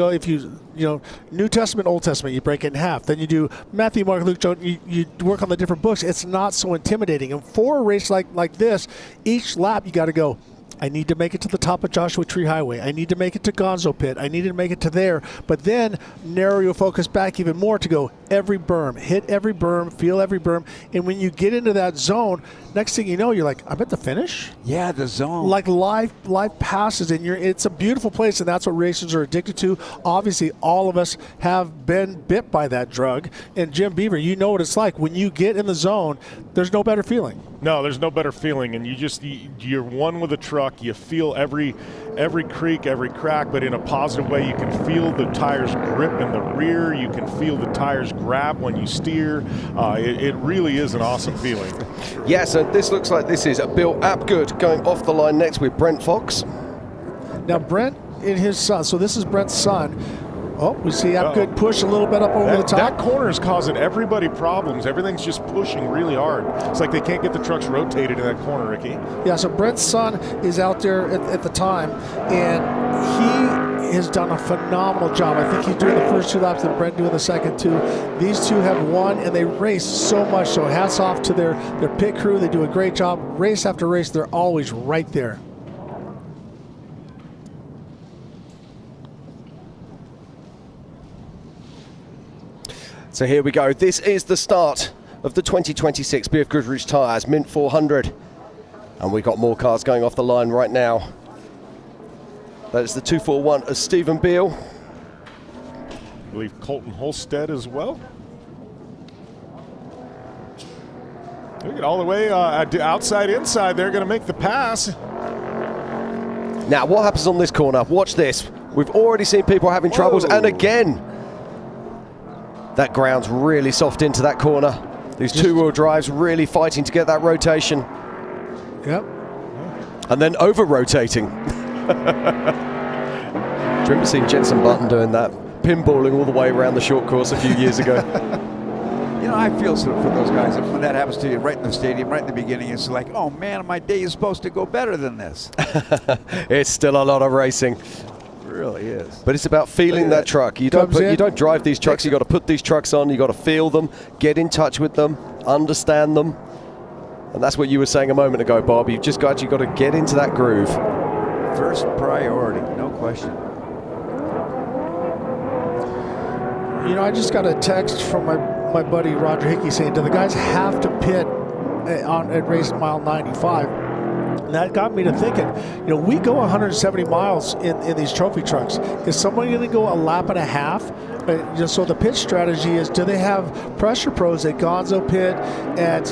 Speaker 4: New Testament, Old Testament, you break it in half. Then you do Matthew, Mark, Luke, John. You work on the different books. It's not so intimidating. And for a race like this, each lap you got to go, I need to make it to the top of Joshua Tree Highway. I need to make it to Gonzo Pit. I need to make it to there. But then narrow your focus back even more to go every berm, hit every berm, feel every berm. And when you get into that zone, next thing you know, you're like, I'm at the finish?
Speaker 3: Yeah, the zone.
Speaker 4: Like life passes, and it's a beautiful place, and that's what racers are addicted to. Obviously, all of us have been bit by that drug. And Jim Beaver, you know what it's like. When you get in the zone, there's no better feeling.
Speaker 2: No, there's no better feeling, and you're one with the truck. You feel every creak, every crack, but in a positive way. You can feel the tires grip in the rear. You can feel the tires grab when you steer. It really is an awesome feeling.
Speaker 1: Yes, and this looks like this is Bill Apgood going off the line next with Brent Fox.
Speaker 4: Now, Brent and his son, so this is Brent's son. Oh, we see Apgood push a little bit up over the top.
Speaker 2: That corner is causing everybody problems. Everything's just pushing really hard. It's like they can't get the trucks rotated in that corner, Ricky.
Speaker 4: Yeah, so Brent's son is out there at the time, and he has done a phenomenal job. I think he's doing the first 2 laps and Brent doing the second 2. These two have won, and they race so much. So hats off to their pit crew. They do a great job. Race after race, they're always right there.
Speaker 1: So here we go. This is the start of the 2026 BFGoodrich Tires Mint 400. And we've got more cars going off the line right now. That is the 241 of Stephen Beal.
Speaker 2: I believe Colton Holstead as well. Look at all the way outside, inside. They're going to make the pass.
Speaker 1: Now, what happens on this corner? Watch this. We've already seen people having troubles. And again, that ground's really soft into that corner. These two-wheel drives really fighting to get that rotation.
Speaker 4: Yep.
Speaker 1: And then over-rotating. you remember seeing Jenson Button doing that? Pinballing all the way around the short course a few years ago.
Speaker 3: You know, I feel so for those guys when that happens to you right in the stadium, right in the beginning. It's like, oh man, my day is supposed to go better than this.
Speaker 1: It's still a lot of racing.
Speaker 3: It really is.
Speaker 1: But it's about feeling that truck. You don't drive these trucks. You got to put these trucks on. You got to feel them, get in touch with them, understand them, and that's what you were saying a moment ago, Bob. You got to get into that groove.
Speaker 3: First priority, no question.
Speaker 4: You know, I just got a text from my buddy Roger Hickey saying, do the guys have to pit at race mile 95? And that got me to thinking, you know, we go 170 miles in these trophy trucks. Is somebody going to go a lap and a half? So the pit strategy is, do they have pressure pros at Gonzo pit, at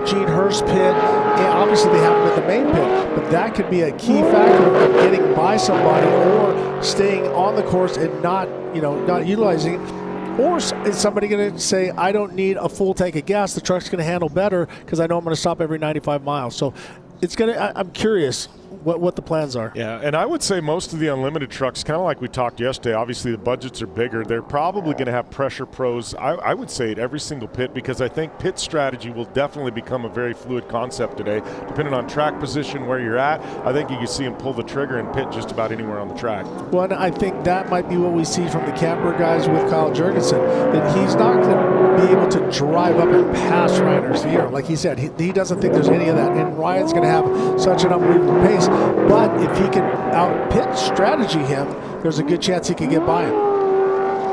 Speaker 4: Gene Herbst pit, and obviously they have them at the main pit, but that could be a key factor of getting by somebody or staying on the course and not utilizing it. Or is somebody going to say, I don't need a full tank of gas, the truck's going to handle better because I know I'm going to stop every 95 miles. So it's going to, I'm curious what the plans are.
Speaker 2: Yeah, and I would say most of the unlimited trucks, kind of like we talked yesterday, obviously the budgets are bigger. They're probably going to have pressure pros, I would say, at every single pit, because I think pit strategy will definitely become a very fluid concept today. Depending on track position, where you're at, I think you can see them pull the trigger and pit just about anywhere on the track.
Speaker 4: Well, and I think that might be what we see from the Camper guys with Kyle Jurgensen, that he's not going to be able to drive up and pass Ryan Arciero. Like he said, he doesn't think there's any of that, and Ryan's going to have such an unbelievable pace. But if he can out-pit strategy him, there's a good chance he can get by him.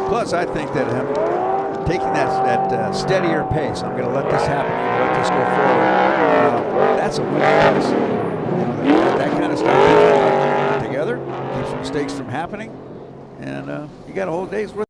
Speaker 3: Plus, I think that him taking that steadier pace, I'm going to let this happen, I'm going to let this go forward. That's a winning pace. That kind of stuff together keeps mistakes from happening, and you got a whole day's worth.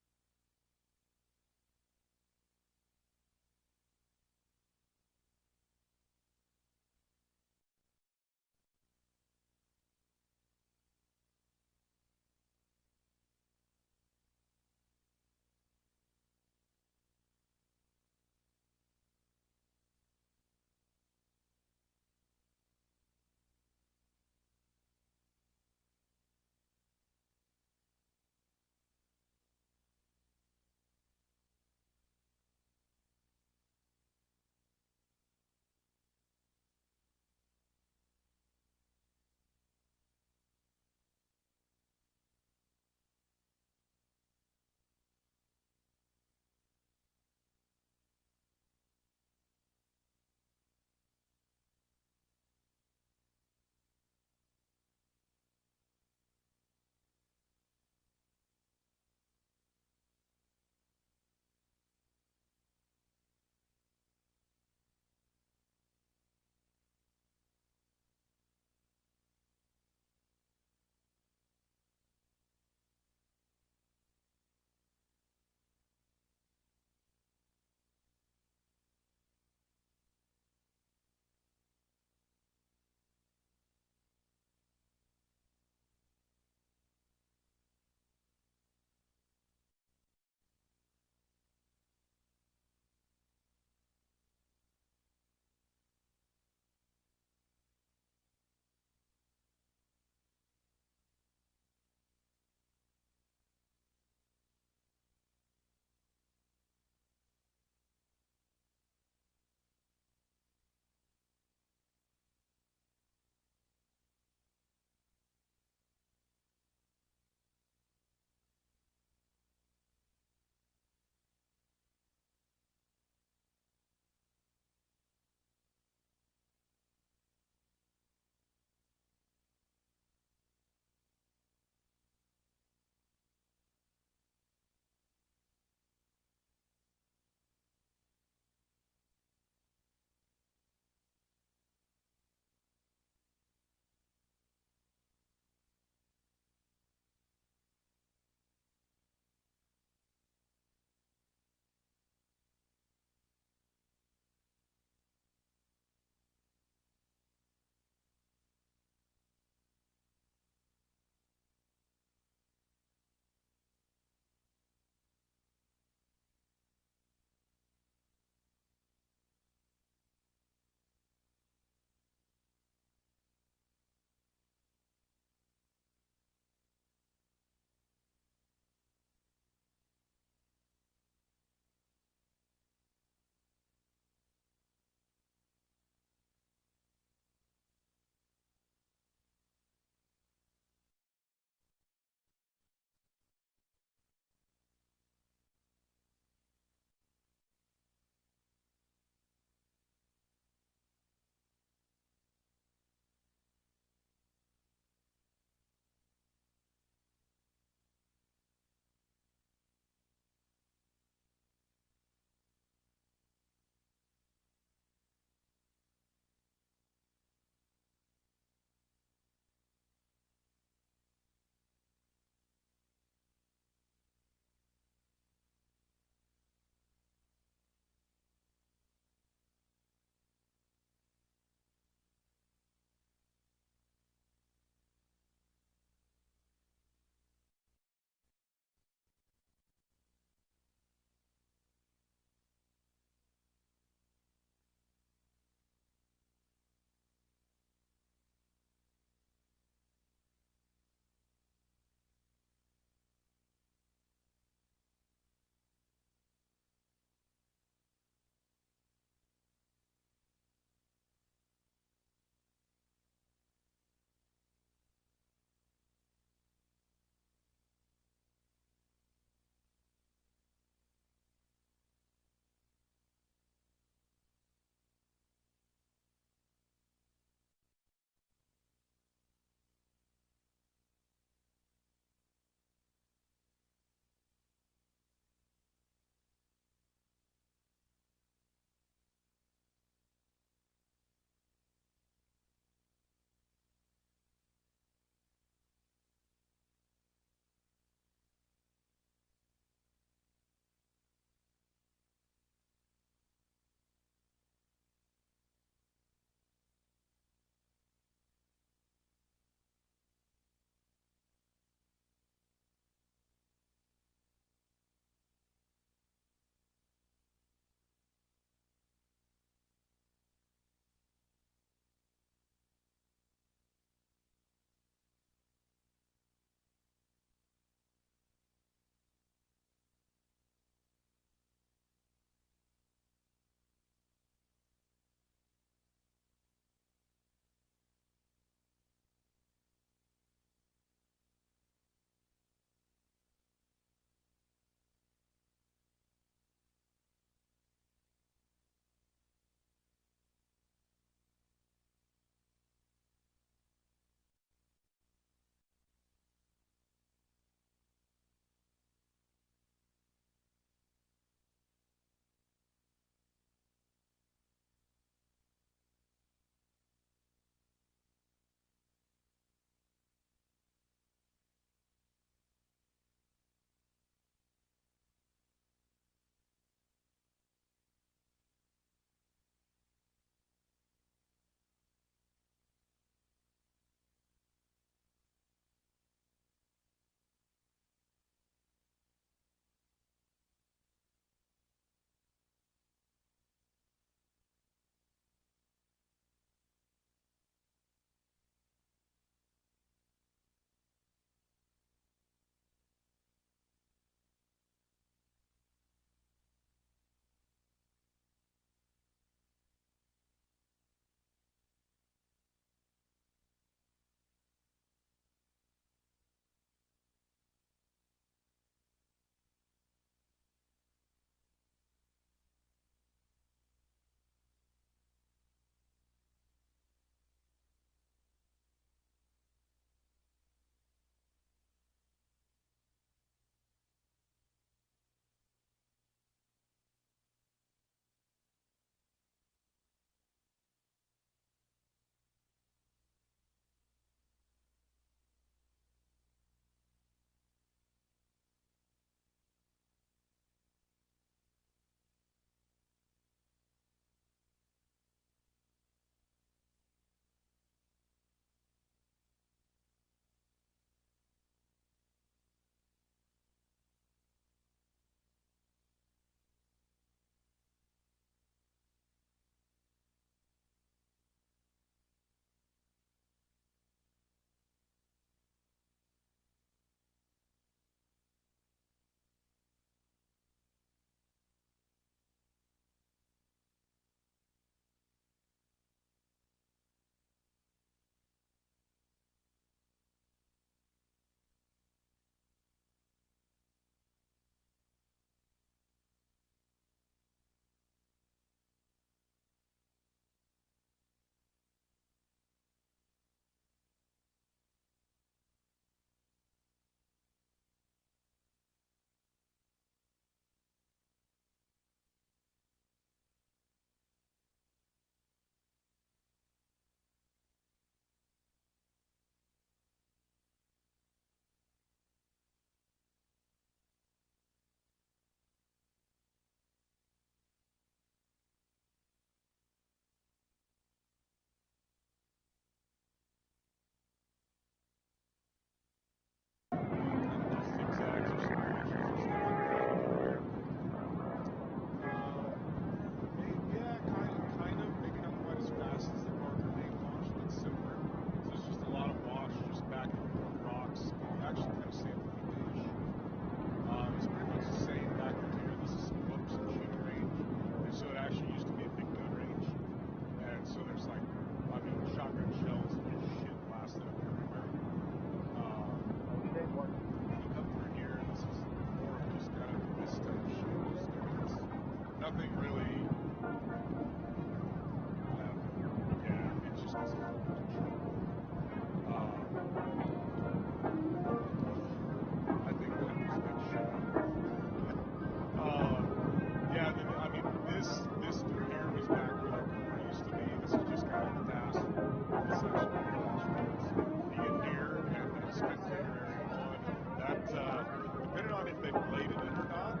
Speaker 2: they bladed it or not.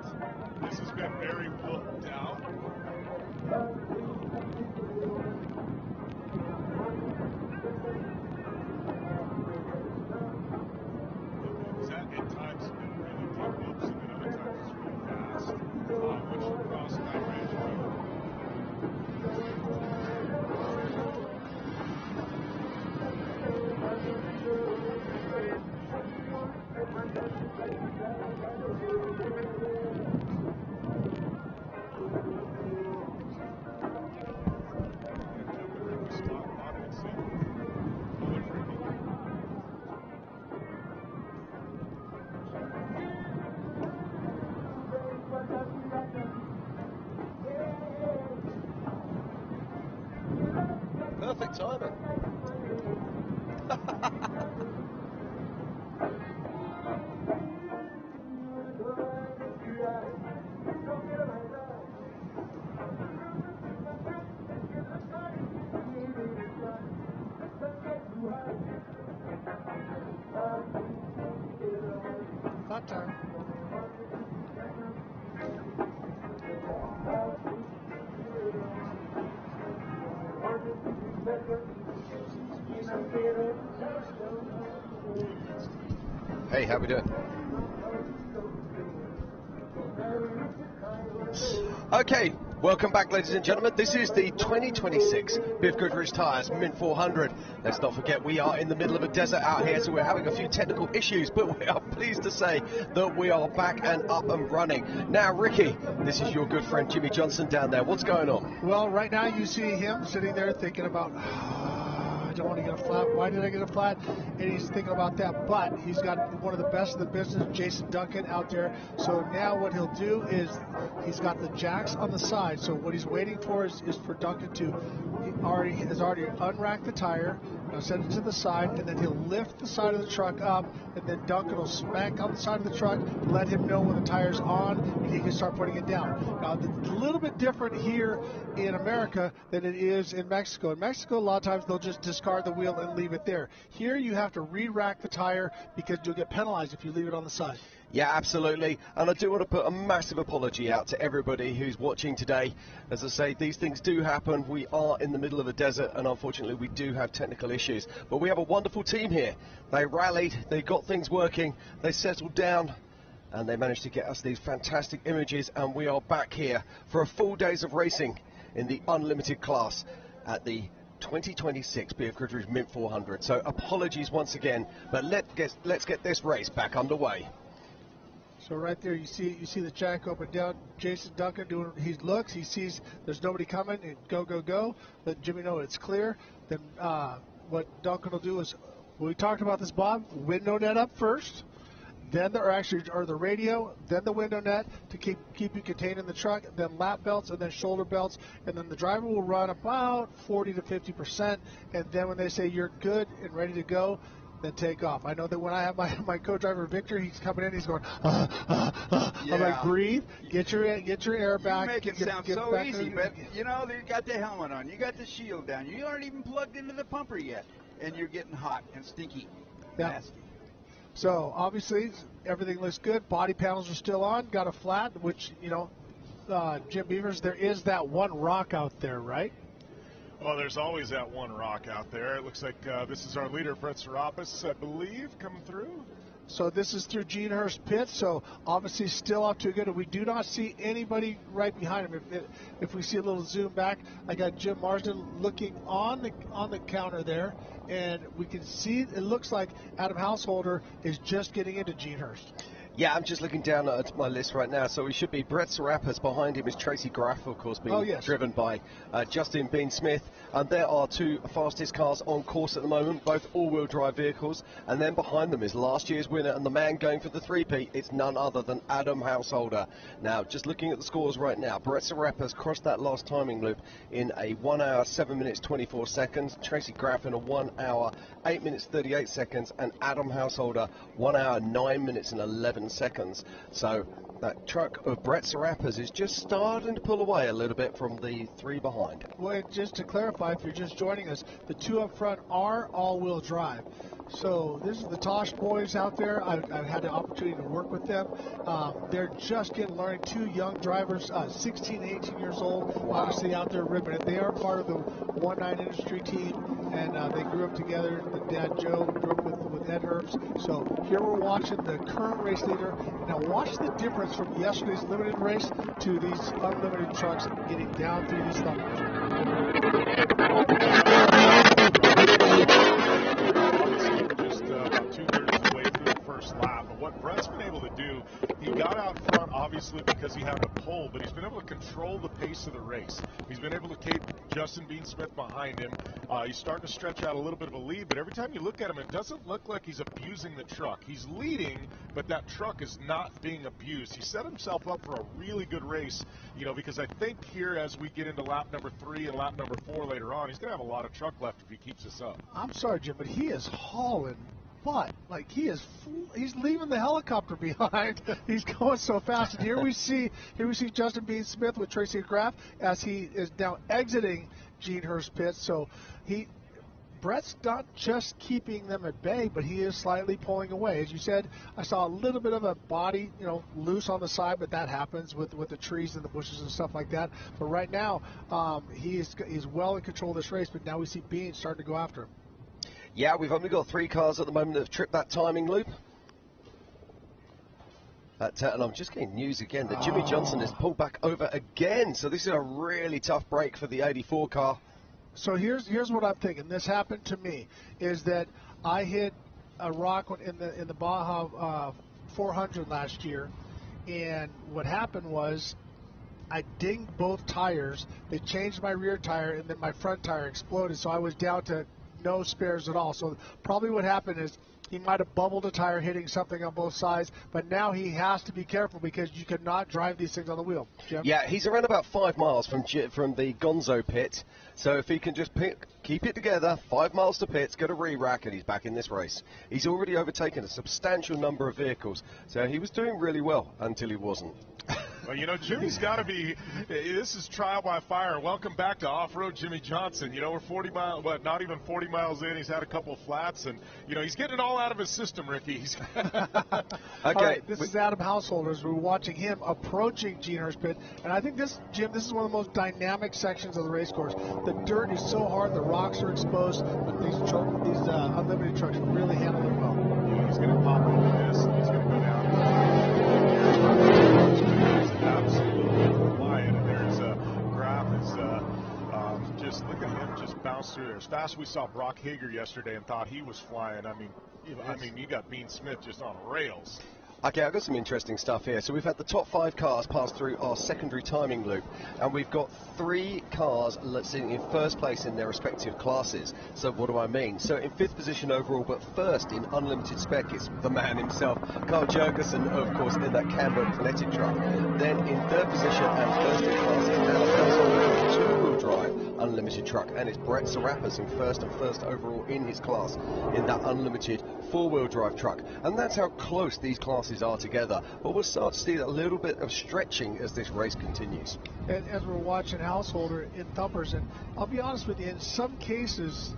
Speaker 2: This has been very booked out. That at times has been really deep loops, and then other times it's really fast. Which across that range.
Speaker 1: Perfect timing.
Speaker 4: That time.
Speaker 1: Hey, how we doing? Okay, welcome back, ladies and gentlemen. This is the 2026 BFGoodrich Tires Mint 400. Let's not forget we are in the middle of a desert out here, so we're having a few technical issues, but we are pleased to say that we are back and up and running. Now, Ricky, this is your good friend Jimmie Johnson down there. What's going on?
Speaker 4: Well, right now you see him sitting there thinking about, I don't want to get a flat. Why did I get a flat? And he's thinking about that. But he's got one of the best in the business, Jason Duncan, out there. So now what he'll do is he's got the jacks on the side. So what he's waiting for is for Duncan to has already unracked the tire. Now send it to the side, and then he'll lift the side of the truck up, and then Duncan will smack on the side of the truck to let him know when the tire's on, and he can start putting it down. Now, it's a little bit different here in America than it is in Mexico. In Mexico, a lot of times they'll just discard the wheel and leave it there. Here, you have to re-rack the tire because you'll get penalized if you leave it on the side.
Speaker 1: Yeah, absolutely. And I do want to put a massive apology out to everybody who's watching today. As I say, these things do happen. We are in the middle of a desert, and unfortunately we do have technical issues. But we have a wonderful team here. They rallied, they got things working, they settled down, and they managed to get us these fantastic images, and we are back here for a full days of racing in the unlimited class at the 2026 BFGoodrich Mint 400. So apologies once again, but let's get this race back underway.
Speaker 4: So right there, you see the jack open down. Jason Duncan doing. He looks. He sees there's nobody coming. And go. Let Jimmie know it's clear. Then what Duncan will do is, we talked about this, Bob. Window net up first. Then the radio. Then the window net to keep you contained in the truck. Then lap belts and then shoulder belts. And then the driver will run about 40 to 50%. And then when they say you're good and ready to go, then take off. I know that when I have my co-driver Victor, he's coming in, he's going, Yeah. I'm like, breathe, get your air back.
Speaker 3: You make it sound so easy, but you know, you got the helmet on, you got the shield down, you aren't even plugged into the pumper yet, and you're getting hot and stinky.
Speaker 4: Yeah.
Speaker 3: Nasty.
Speaker 4: So obviously everything looks good. Body panels are still on. Got a flat, which Jim Beavers, there is that one rock out there, right?
Speaker 2: Well, there's always that one rock out there. It looks like this is our leader, Brett Serapis, I believe, coming through.
Speaker 4: So this is through Gene Herbst pit, so obviously still up to good. We do not see anybody right behind him. If we see a little zoom back, I got Jim Marsden looking on the counter there, and we can see it looks like Adam Householder is just getting into Gene Herbst.
Speaker 1: Yeah, I'm just looking down at my list right now. So we should be Brett Serapis. Behind him is Tracy Graph, of course, being driven by Justin Bean Smith. And there are two fastest cars on course at the moment, both all-wheel drive vehicles. And then behind them is last year's winner and the man going for the three-peat. It's none other than Adam Householder. Now, just looking at the scores right now, Brett Serapis crossed that last timing loop in a 1 hour, 7 minutes, 24 seconds. Tracy Graph in a 1 hour, 8 minutes, 38 seconds. And Adam Householder, 1 hour, 9 minutes and 11 seconds. So that truck of Brett Serapis is just starting to pull away a little bit from the three behind.
Speaker 4: Well, just to clarify, if you're just joining us, the two up front are all-wheel drive. So this is the Tosh boys out there. I've had the opportunity to work with them. They're just getting learning. 2 young drivers, 16 and 18 years old, obviously out there ripping it. They are part of the 1-9 industry team, and they grew up together. The dad, Joe, grew up with Ed Herbst. So here we're watching the current race leader. Now watch the difference from yesterday's limited race to these unlimited trucks getting down through these thumpers.
Speaker 2: Just about 2/3 of the way through the first lap. But what Brett's been able to do, he got out front obviously because he had the pole, but he's been able to control the pace of the race. He's been able to keep Justin Bean Smith behind him. He's starting to stretch out a little bit of a lead, but every time you look at him, it doesn't look like he's abusing the truck. He's leading, but that truck is not being abused. He set himself up for a really good race, you know, because I think here as we get into lap number 3 and lap number 4 later on, he's going to have a lot of truck left if he keeps this up.
Speaker 4: I'm sorry, Jim, but he is hauling butt. Like he's leaving the helicopter behind. He's going so fast. And here we see Justin Bean Smith with Tracy Graph as he is now exiting Gene Herbst's pits. So Brett's not just keeping them at bay, but he is slightly pulling away. As you said, I saw a little bit of a body, loose on the side, but that happens with the trees and the bushes and stuff like that. But right now, he's well in control of this race, but now we see Bean starting to go after him.
Speaker 1: Yeah, we've only got 3 cars at the moment that have tripped that timing loop. And I'm just getting news again that Jimmie Johnson has pulled back over again. So this is a really tough break for the 84 car.
Speaker 4: So here's what I'm thinking. This happened to me, is that I hit a rock in the Baja 400 last year, and what happened was I dinged both tires. They changed my rear tire, and then my front tire exploded. So I was down to no spares at all. So probably what happened is he might have bubbled a tire hitting something on both sides, but now he has to be careful because you cannot drive these things on the wheel. Jim?
Speaker 1: Yeah, he's around about 5 miles from the Gonzo pit. So if he can just keep it together, 5 miles to pits, get a re-rack, and he's back in this race. He's already overtaken a substantial number of vehicles. So he was doing really well until he wasn't.
Speaker 2: Well, Jimmy's got to be, this is trial by fire. Welcome back to off-road Jimmie Johnson. We're 40 miles, not even 40 miles in. He's had a couple of flats, and, he's getting it all out of his system, Ricky.
Speaker 1: Okay.
Speaker 4: All right, this is Adam Householders. We're watching him approaching Gene Herbst pit, and I think this is one of the most dynamic sections of the race course. The dirt is so hard, the rocks are exposed, but these unlimited trucks really handle it well.
Speaker 2: Yeah, he's going to pop over this, and he's going to go down. Absolutely flying, and there's Graph is just look at him just bounce through there as fast as we saw Brock Hager yesterday and thought he was flying. I mean you got Bean Smith just on rails.
Speaker 1: Okay, I've got some interesting stuff here. So we've had the top 5 cars pass through our secondary timing loop, and we've got 3 cars sitting in first place in their respective classes. So what do I mean? So in 5th position overall, but first in unlimited spec, it's the man himself, Carl Jurgensen, of course, in that Cambo kinetic truck. Then in 3rd position and first in class is Adam Householder, two-wheel drive unlimited truck, and it's Brett Sarapas in first overall in his class in that unlimited 4-wheel drive truck. And that's how close these classes are together, but we'll start to see a little bit of stretching as this race continues.
Speaker 4: And as we're watching Householder in Thumpers, and I'll be honest with you, in some cases,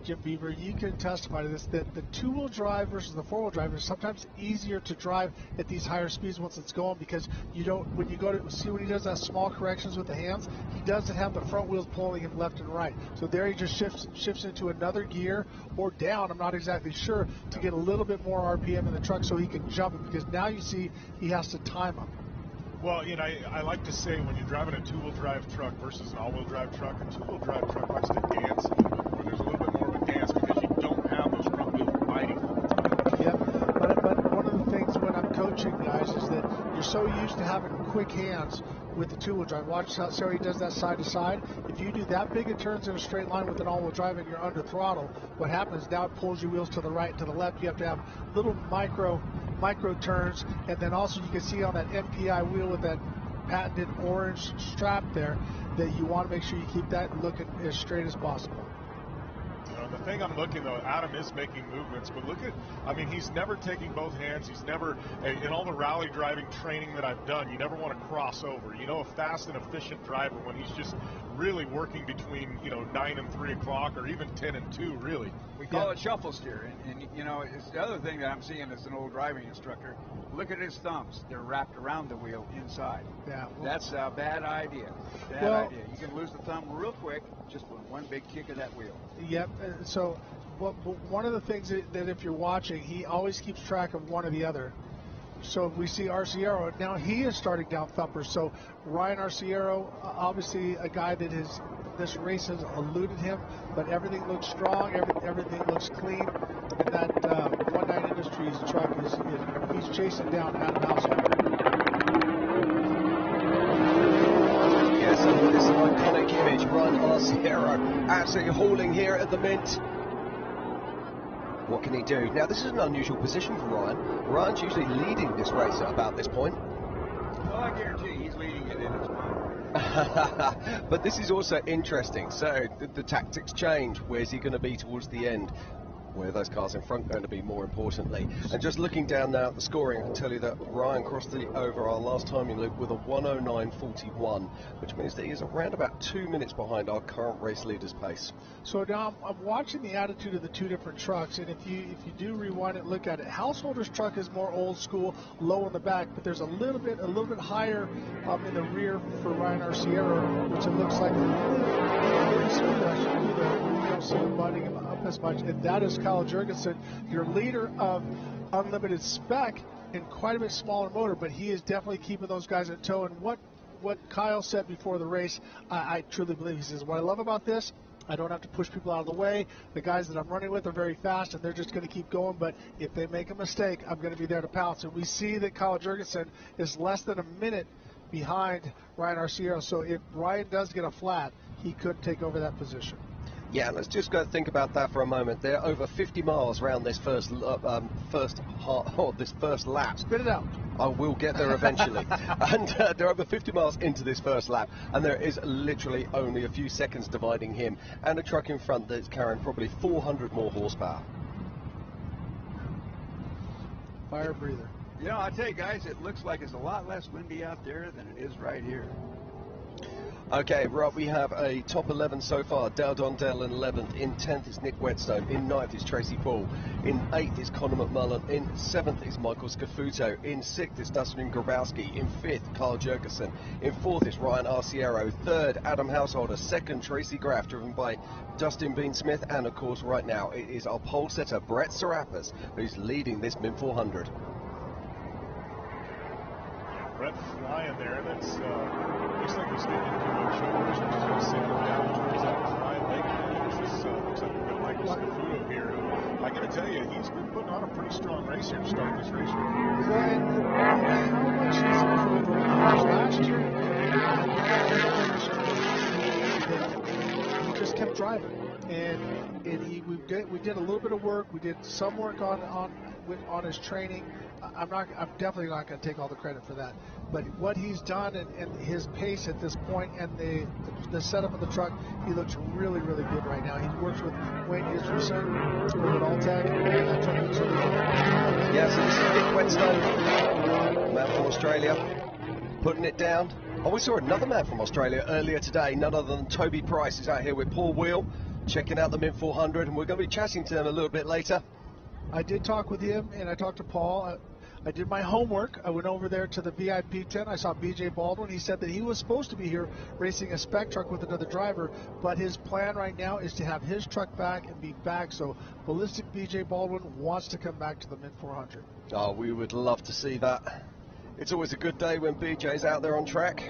Speaker 4: Jim Beaver, you can testify to this, that the 2-wheel drive versus the 4-wheel drive is sometimes easier to drive at these higher speeds once it's going, because when he does that small corrections with the hands, he doesn't have the front wheels pulling him left and right. So there he just shifts into another gear or down, I'm not exactly sure, to get a little bit more RPM in the truck so he can jump it, because now you see he has to time them.
Speaker 2: Well, I like to say when you're driving a 2-wheel drive truck versus an all-wheel drive truck, a 2-wheel drive truck likes to dance a little bit more. There's a little bit more of a dance because you don't have those front wheels biting.
Speaker 4: Yeah, but one of the things when I'm coaching guys is that you're so used to having quick hands with the 2-wheel drive. Watch how he does that side to side. If you do that big of turns in a straight line with an all-wheel drive and you're under throttle, what happens now, it pulls your wheels to the right and to the left. You have to have little micro turns, and then also you can see on that MPI wheel with that patented orange strap there that you want to make sure you keep that looking as straight as possible.
Speaker 2: the thing I'm looking, though, Adam is making movements, but look at, I mean, he's never taking both hands. He's never, in all the rally driving training that I've done, you never want to cross over. You know, a fast and efficient driver when he's just really working between, 9 and 3 o'clock, or even 10 and 2, really.
Speaker 3: We call it shuffle steer, and it's the other thing that I'm seeing as an old driving instructor. Look at his thumbs; they're wrapped around the wheel inside.
Speaker 4: Yeah, well,
Speaker 3: that's a bad idea. Bad idea. You can lose the thumb real quick just with one big kick of that wheel.
Speaker 4: Yep. So, one of the things that if you're watching, he always keeps track of one or the other. So we see Arciero, now he is starting down Thumpers. So Ryan Arciero, obviously a guy that this race has eluded him, but everything looks strong, everything looks clean. And that 19 Industries truck he's chasing down Adam Householder.
Speaker 1: Yes, and this iconic image, Ryan Arciero absolutely hauling here at the Mint. What can he do? Now, this is an unusual position for Ryan. Ryan's usually leading this race at about this point.
Speaker 3: Well, I guarantee he's leading it in his mind.
Speaker 1: But this is also interesting. So the tactics change. Where's he going to be towards the end? Where are those cars in front going to be, more importantly? And just looking down now at the scoring, I can tell you that Ryan crossed the over our last timing loop with a 109.41, which means that he is around about 2 minutes behind our current race leader's pace.
Speaker 4: So now I'm watching the attitude of the two different trucks, and if you do rewind and look at it, Householder's truck is more old school, low in the back, but there's a little bit higher in the rear for Ryan Arciero, which it looks like very smooth actually. You don't see him butting him up as much, and that is Kyle Jurgensen, your leader of Unlimited Spec, in quite a bit smaller motor, but he is definitely keeping those guys in tow. And what Kyle said before the race, I truly believe. He says, what I love about this, I don't have to push people out of the way. The guys that I'm running with are very fast, and they're just going to keep going. But if they make a mistake, I'm going to be there to pounce. And we see that Kyle Jurgensen is less than a minute behind Ryan Arciero. So if Ryan does get a flat, he could take over that position.
Speaker 1: Yeah, let's just go think about that for a moment. They're over 50 miles around this first lap.
Speaker 4: Spit it out.
Speaker 1: I will get there eventually. And they're over 50 miles into this first lap, and there is literally only a few seconds dividing him and a truck in front that's carrying probably 400 more horsepower.
Speaker 4: Fire breather.
Speaker 3: I tell you guys, it looks like it's a lot less windy out there than it is right here.
Speaker 1: Okay, Rob, we have a top 11 so far. Dow Dondell in 11th. In 10th is Nick Wetstone. In 9th is Tracy Paul. In 8th is Conor McMullen. In 7th is Michael Scafuto. In 6th is Dustin Grabowski. In 5th, Kyle Jurgensen. In 4th is Ryan Arciero. 3rd, Adam Householder. 2nd, Tracy Graph, driven by Dustin Bean Smith. And, of course, right now, it is our pole setter, Brett Serapis, who's leading this Mint 400.
Speaker 2: Brett flying there. That's looks like he's getting into a shoulder, which is going to send him down towards that dry lake. This looks like we've got Michael Scafuto here. I got to tell you, he's been putting on a pretty strong race here to start this race.
Speaker 4: Well, how much he's improved over last year? He just kept driving, and we did a little bit of work. We did some work on his training. I'm definitely not going to take all the credit for that. But what he's done and his pace at this point and the setup of the truck, he looks really, really good right now. He works with Wayne Isherson over at Alltech, and that truck looks really good.
Speaker 1: Yes, this is Nick Wetstone, man from Australia, putting it down. Oh, we saw another man from Australia earlier today, none other than Toby Price is out here with Paul Wheel, checking out the Mint 400, and we're going to be chatting to him a little bit later.
Speaker 4: I did talk with him, and I talked to Paul. I did my homework. I went over there to the VIP tent. I saw BJ Baldwin. He said that he was supposed to be here racing a Spec truck with another driver, but his plan right now is to have his truck back and be back. So Ballistic BJ Baldwin wants to come back to the Mint 400.
Speaker 1: Oh, we would love to see that. It's always a good day when BJ's out there on track.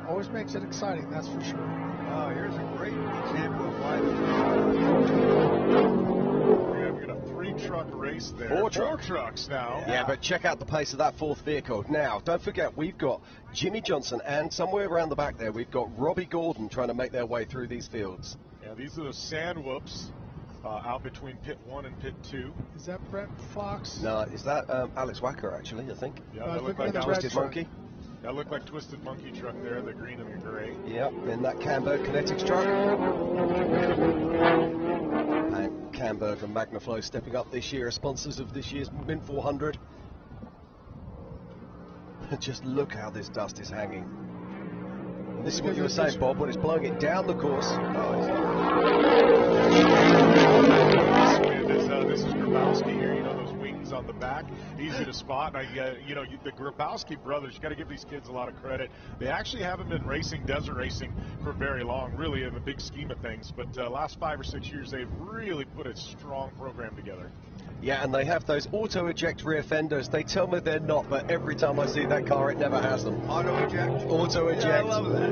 Speaker 4: Always makes it exciting, that's for sure.
Speaker 3: Oh, here's a great example of why
Speaker 2: We've got a 3-truck race there.
Speaker 1: 4
Speaker 2: trucks now.
Speaker 1: Yeah, but check out the pace of that 4th vehicle. Now, don't forget, we've got Jimmie Johnson, and somewhere around the back there, we've got Robby Gordon trying to make their way through these fields.
Speaker 2: Yeah, these are the sand whoops out between pit 1 and pit 2.
Speaker 4: Is that Brent Fox?
Speaker 1: No, is that Alex Wacker, actually, I think?
Speaker 2: Yeah, that looked like
Speaker 1: Twisted Monkey.
Speaker 2: That looked like Twisted Monkey truck there, the green and the gray.
Speaker 1: Yep, in that Camberg Kinetics truck. And Camberg and Magnaflow stepping up this year as sponsors of this year's Mint 400. Just look how this dust is hanging. And this is what you were saying, Bob, when it's blowing it down the course.
Speaker 2: This is Grabowski here. You know those wings on the back, easy to spot. And the Grabowski brothers, you got to give these kids a lot of credit. They actually haven't been racing desert racing for very long, really, in the big scheme of things. But last 5 or 6 years, they've really put a strong program together.
Speaker 1: Yeah, and they have those auto-eject rear fenders. They tell me they're not, but every time I see that car, it never has them.
Speaker 3: Auto-eject?
Speaker 1: Auto-eject.
Speaker 3: Yeah, I love that.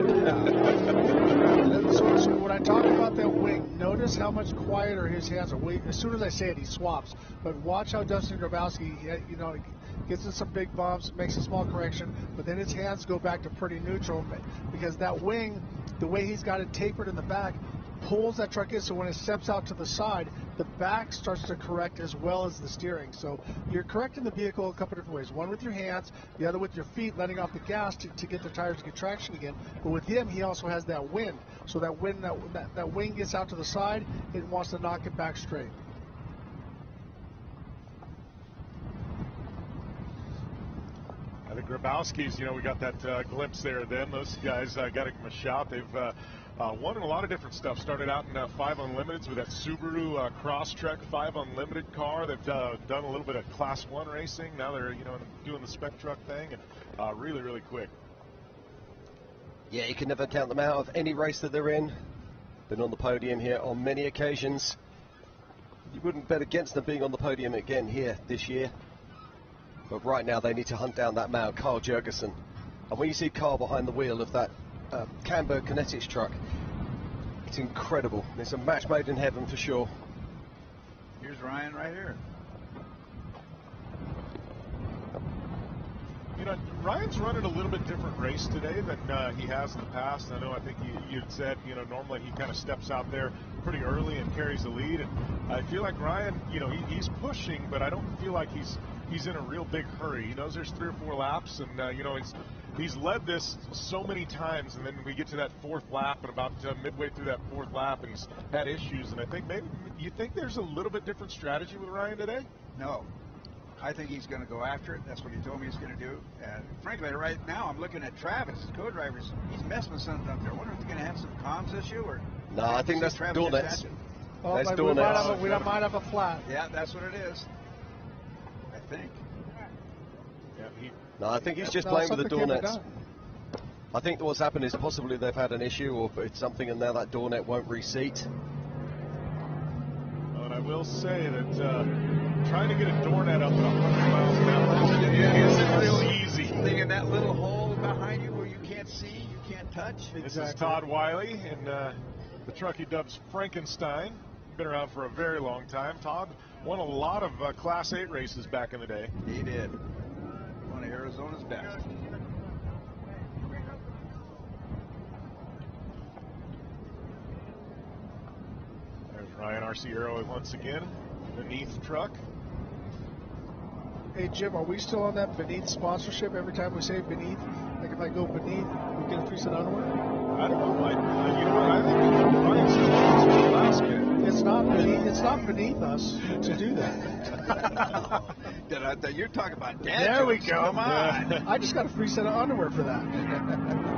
Speaker 4: So when I talk about that wing, notice how much quieter his hands are. As soon as I say it, he swaps. But watch how Dustin Grabowski, gets in some big bumps, makes a small correction, but then his hands go back to pretty neutral because that wing, the way he's got it tapered in the back, pulls that truck in, so when it steps out to the side, the back starts to correct as well as the steering. So you're correcting the vehicle a couple different ways. One with your hands, the other with your feet, letting off the gas to get the tires to get traction again. But with him, he also has that wind. So that wind, that wing gets out to the side, it wants to knock it back straight.
Speaker 2: I think Grabowski's, we got that glimpse there of them. Those guys got to give them a shout. They've won in a lot of different stuff. Started out in 5 Unlimiteds with that Subaru Crosstrek 5 Unlimited car. They've done a little bit of Class 1 racing. Now they're doing the Spec truck thing, and really, really quick.
Speaker 1: Yeah, you can never count them out of any race that they're in. Been on the podium here on many occasions. You wouldn't bet against them being on the podium again here this year. But right now they need to hunt down that male, Carl Jurgensen. And when you see Carl behind the wheel of that Camberg Kinetics truck, it's incredible. It's a match made in heaven for sure.
Speaker 3: Here's Ryan right here.
Speaker 2: Ryan's running a little bit different race today than he has in the past. I think you had said, normally he kind of steps out there pretty early and carries the lead. And I feel like Ryan, he's pushing, but I don't feel like he's in a real big hurry. He knows there's 3 or 4 laps, and he's led this so many times, and then we get to that 4th lap, and about midway through that 4th lap, and he's had issues. And I think maybe you think there's a little bit different strategy with Ryan today?
Speaker 3: No. I think he's going to go after it. That's what he told me he's going to do. And frankly, right now I'm looking at Travis, his co-drivers. He's messing with something up there. I wonder if he's going to have some comms issue or.
Speaker 1: No, I think that's door nets. That's
Speaker 4: we
Speaker 1: door nets.
Speaker 4: We might have a flat.
Speaker 3: Yeah, that's what it is. I think.
Speaker 2: Yeah,
Speaker 1: no, I think he's just playing with the door nets. I think what's happened is possibly they've had an issue or it's something, and now that door net won't reseat.
Speaker 2: Well, and I will say that trying to get a door net up at 100 miles an hour isn't real easy.
Speaker 3: Thinking that little hole behind you where you can't see, you can't touch.
Speaker 2: Exactly. This is Todd Wiley in the truck he dubs Frankenstein. Been around for a very long time. Todd won a lot of Class 8 races back in the day.
Speaker 3: He did. One of Arizona's best.
Speaker 2: There's Ryan Arciero once again, beneath truck.
Speaker 4: Hey, Jim, are we still on that Beneath sponsorship? Every time we say Beneath, like if I go Beneath, we get a free set of underwear?
Speaker 2: I don't know. I think Ryan's still last minute.
Speaker 4: It's not beneath us to do that.
Speaker 3: You're talking about dad
Speaker 4: There we
Speaker 3: jokes.
Speaker 4: go.
Speaker 3: Come on.
Speaker 4: I just got a free set of underwear for that.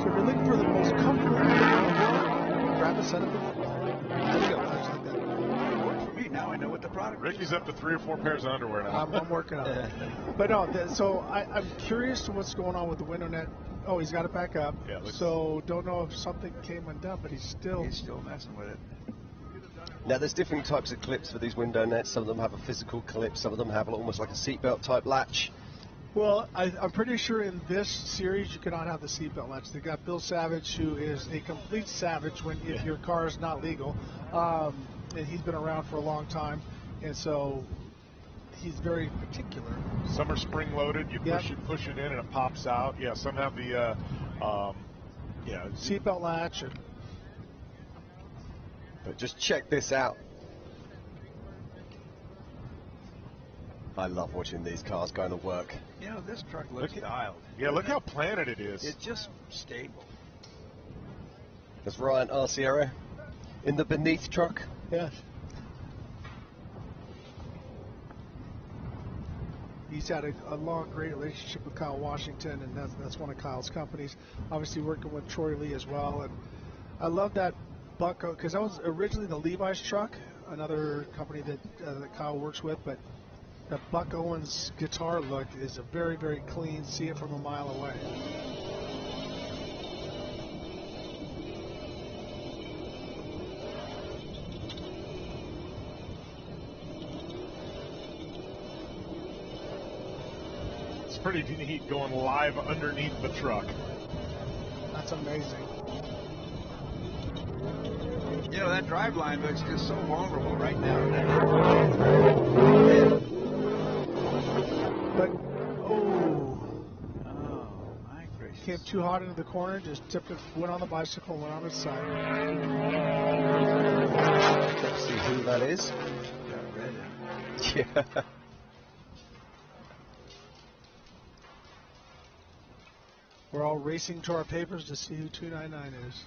Speaker 4: So if you're looking for the most comfortable underwear in the world, grab a set of Beneath. There you go. Just like that.
Speaker 3: Worked for me. Now I know what the product is.
Speaker 2: Ricky's up to 3 or 4 pairs of underwear now.
Speaker 4: I'm working on it. But no, so I'm curious to what's going on with the window net. Oh, he's got it back up.
Speaker 2: Yeah,
Speaker 4: so don't know if something came undone, but he's still
Speaker 3: messing with it.
Speaker 1: Now, there's different types of clips for these window nets. Some of them have a physical clip. Some of them have almost like a seatbelt type latch.
Speaker 4: Well, I'm pretty sure in this series you cannot have the seatbelt latch. They got Bill Savage, who is a complete savage if your car is not legal. And he's been around for a long time, and so he's very particular.
Speaker 2: Some are spring loaded. You push it in and it pops out. Yeah, some have the
Speaker 4: seatbelt latch.
Speaker 1: But just check this out. I love watching these cars going to work.
Speaker 3: You know, this truck looks dialed.
Speaker 2: Yeah, look how planted it is.
Speaker 3: It's just stable.
Speaker 1: There's Ryan Arciero in the Beneath truck.
Speaker 4: Yes. He's had a long, great relationship with Kyle Washington, and that's one of Kyle's companies. Obviously working with Troy Lee as well. And I love that Bucko, because that was originally the Levi's truck, another company that Kyle works with, but that Buck Owens guitar look is a very, very clean, see it from a mile away.
Speaker 2: It's pretty neat going live underneath the truck.
Speaker 4: That's amazing.
Speaker 3: You know, that drive line looks just so vulnerable right now.
Speaker 4: But, oh,
Speaker 3: my gracious.
Speaker 4: Came too hot into the corner, just tipped it, went on the bicycle, went on its side.
Speaker 1: Let's see who that is. Yeah.
Speaker 4: We're all racing to our papers to see who 299 is.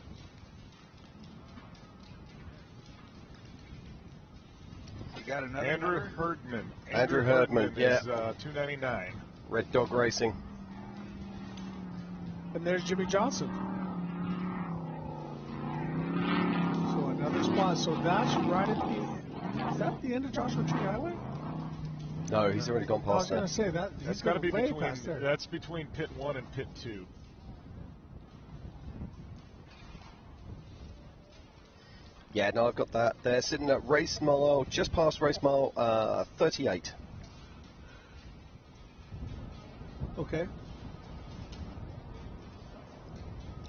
Speaker 3: You got another
Speaker 2: Andrew
Speaker 3: number?
Speaker 2: Herdman.
Speaker 1: Andrew Herdman, yeah.
Speaker 2: Is 299.
Speaker 1: Red Dog Racing.
Speaker 4: And there's Jimmie Johnson. So another spot. So that's right at the, is that the end of Joshua Tree Highway?
Speaker 1: No, he's already gone
Speaker 4: I was
Speaker 1: past
Speaker 4: going
Speaker 1: that.
Speaker 4: to say that.
Speaker 2: That's
Speaker 4: He's
Speaker 2: got to
Speaker 4: going
Speaker 2: be
Speaker 4: way
Speaker 2: between.
Speaker 4: past there.
Speaker 2: That's between pit 1 and pit 2.
Speaker 1: Yeah, no, I've got that. They're sitting at race mile, just past race mile 38.
Speaker 4: Okay.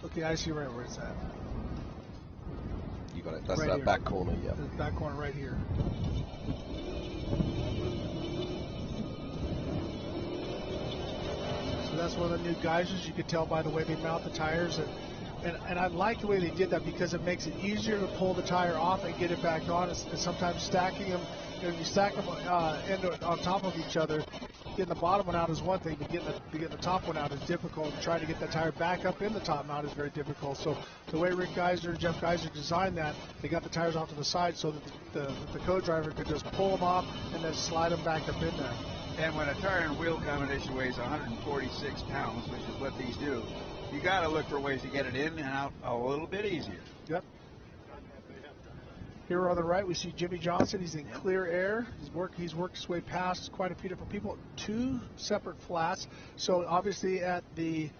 Speaker 4: Okay, I see right where it's at.
Speaker 1: You got it. That's
Speaker 4: Right
Speaker 1: that
Speaker 4: here.
Speaker 1: back corner, yeah.
Speaker 4: The back corner right here. So that's one of the new geysers. You could tell by the way they mount the tires. And I like the way they did that because it makes it easier to pull the tire off and get it back on. And sometimes stacking them, if you stack them on top of each other, getting the bottom one out is one thing, but getting the top one out is difficult. And trying to get the tire back up in the top mount is very difficult. So the way Rick Geiser and Jeff Geiser designed that, they got the tires off to the side so that the co-driver could just pull them off and then slide them back up in there.
Speaker 3: And when a tire and wheel combination weighs 146 pounds, which is what these do, you got to look for ways to get it in and out a little bit easier.
Speaker 4: Yep. Here on the right, we see Jimmie Johnson. He's in clear air. He's worked his way past quite a few different people. 2 separate flats. So obviously at the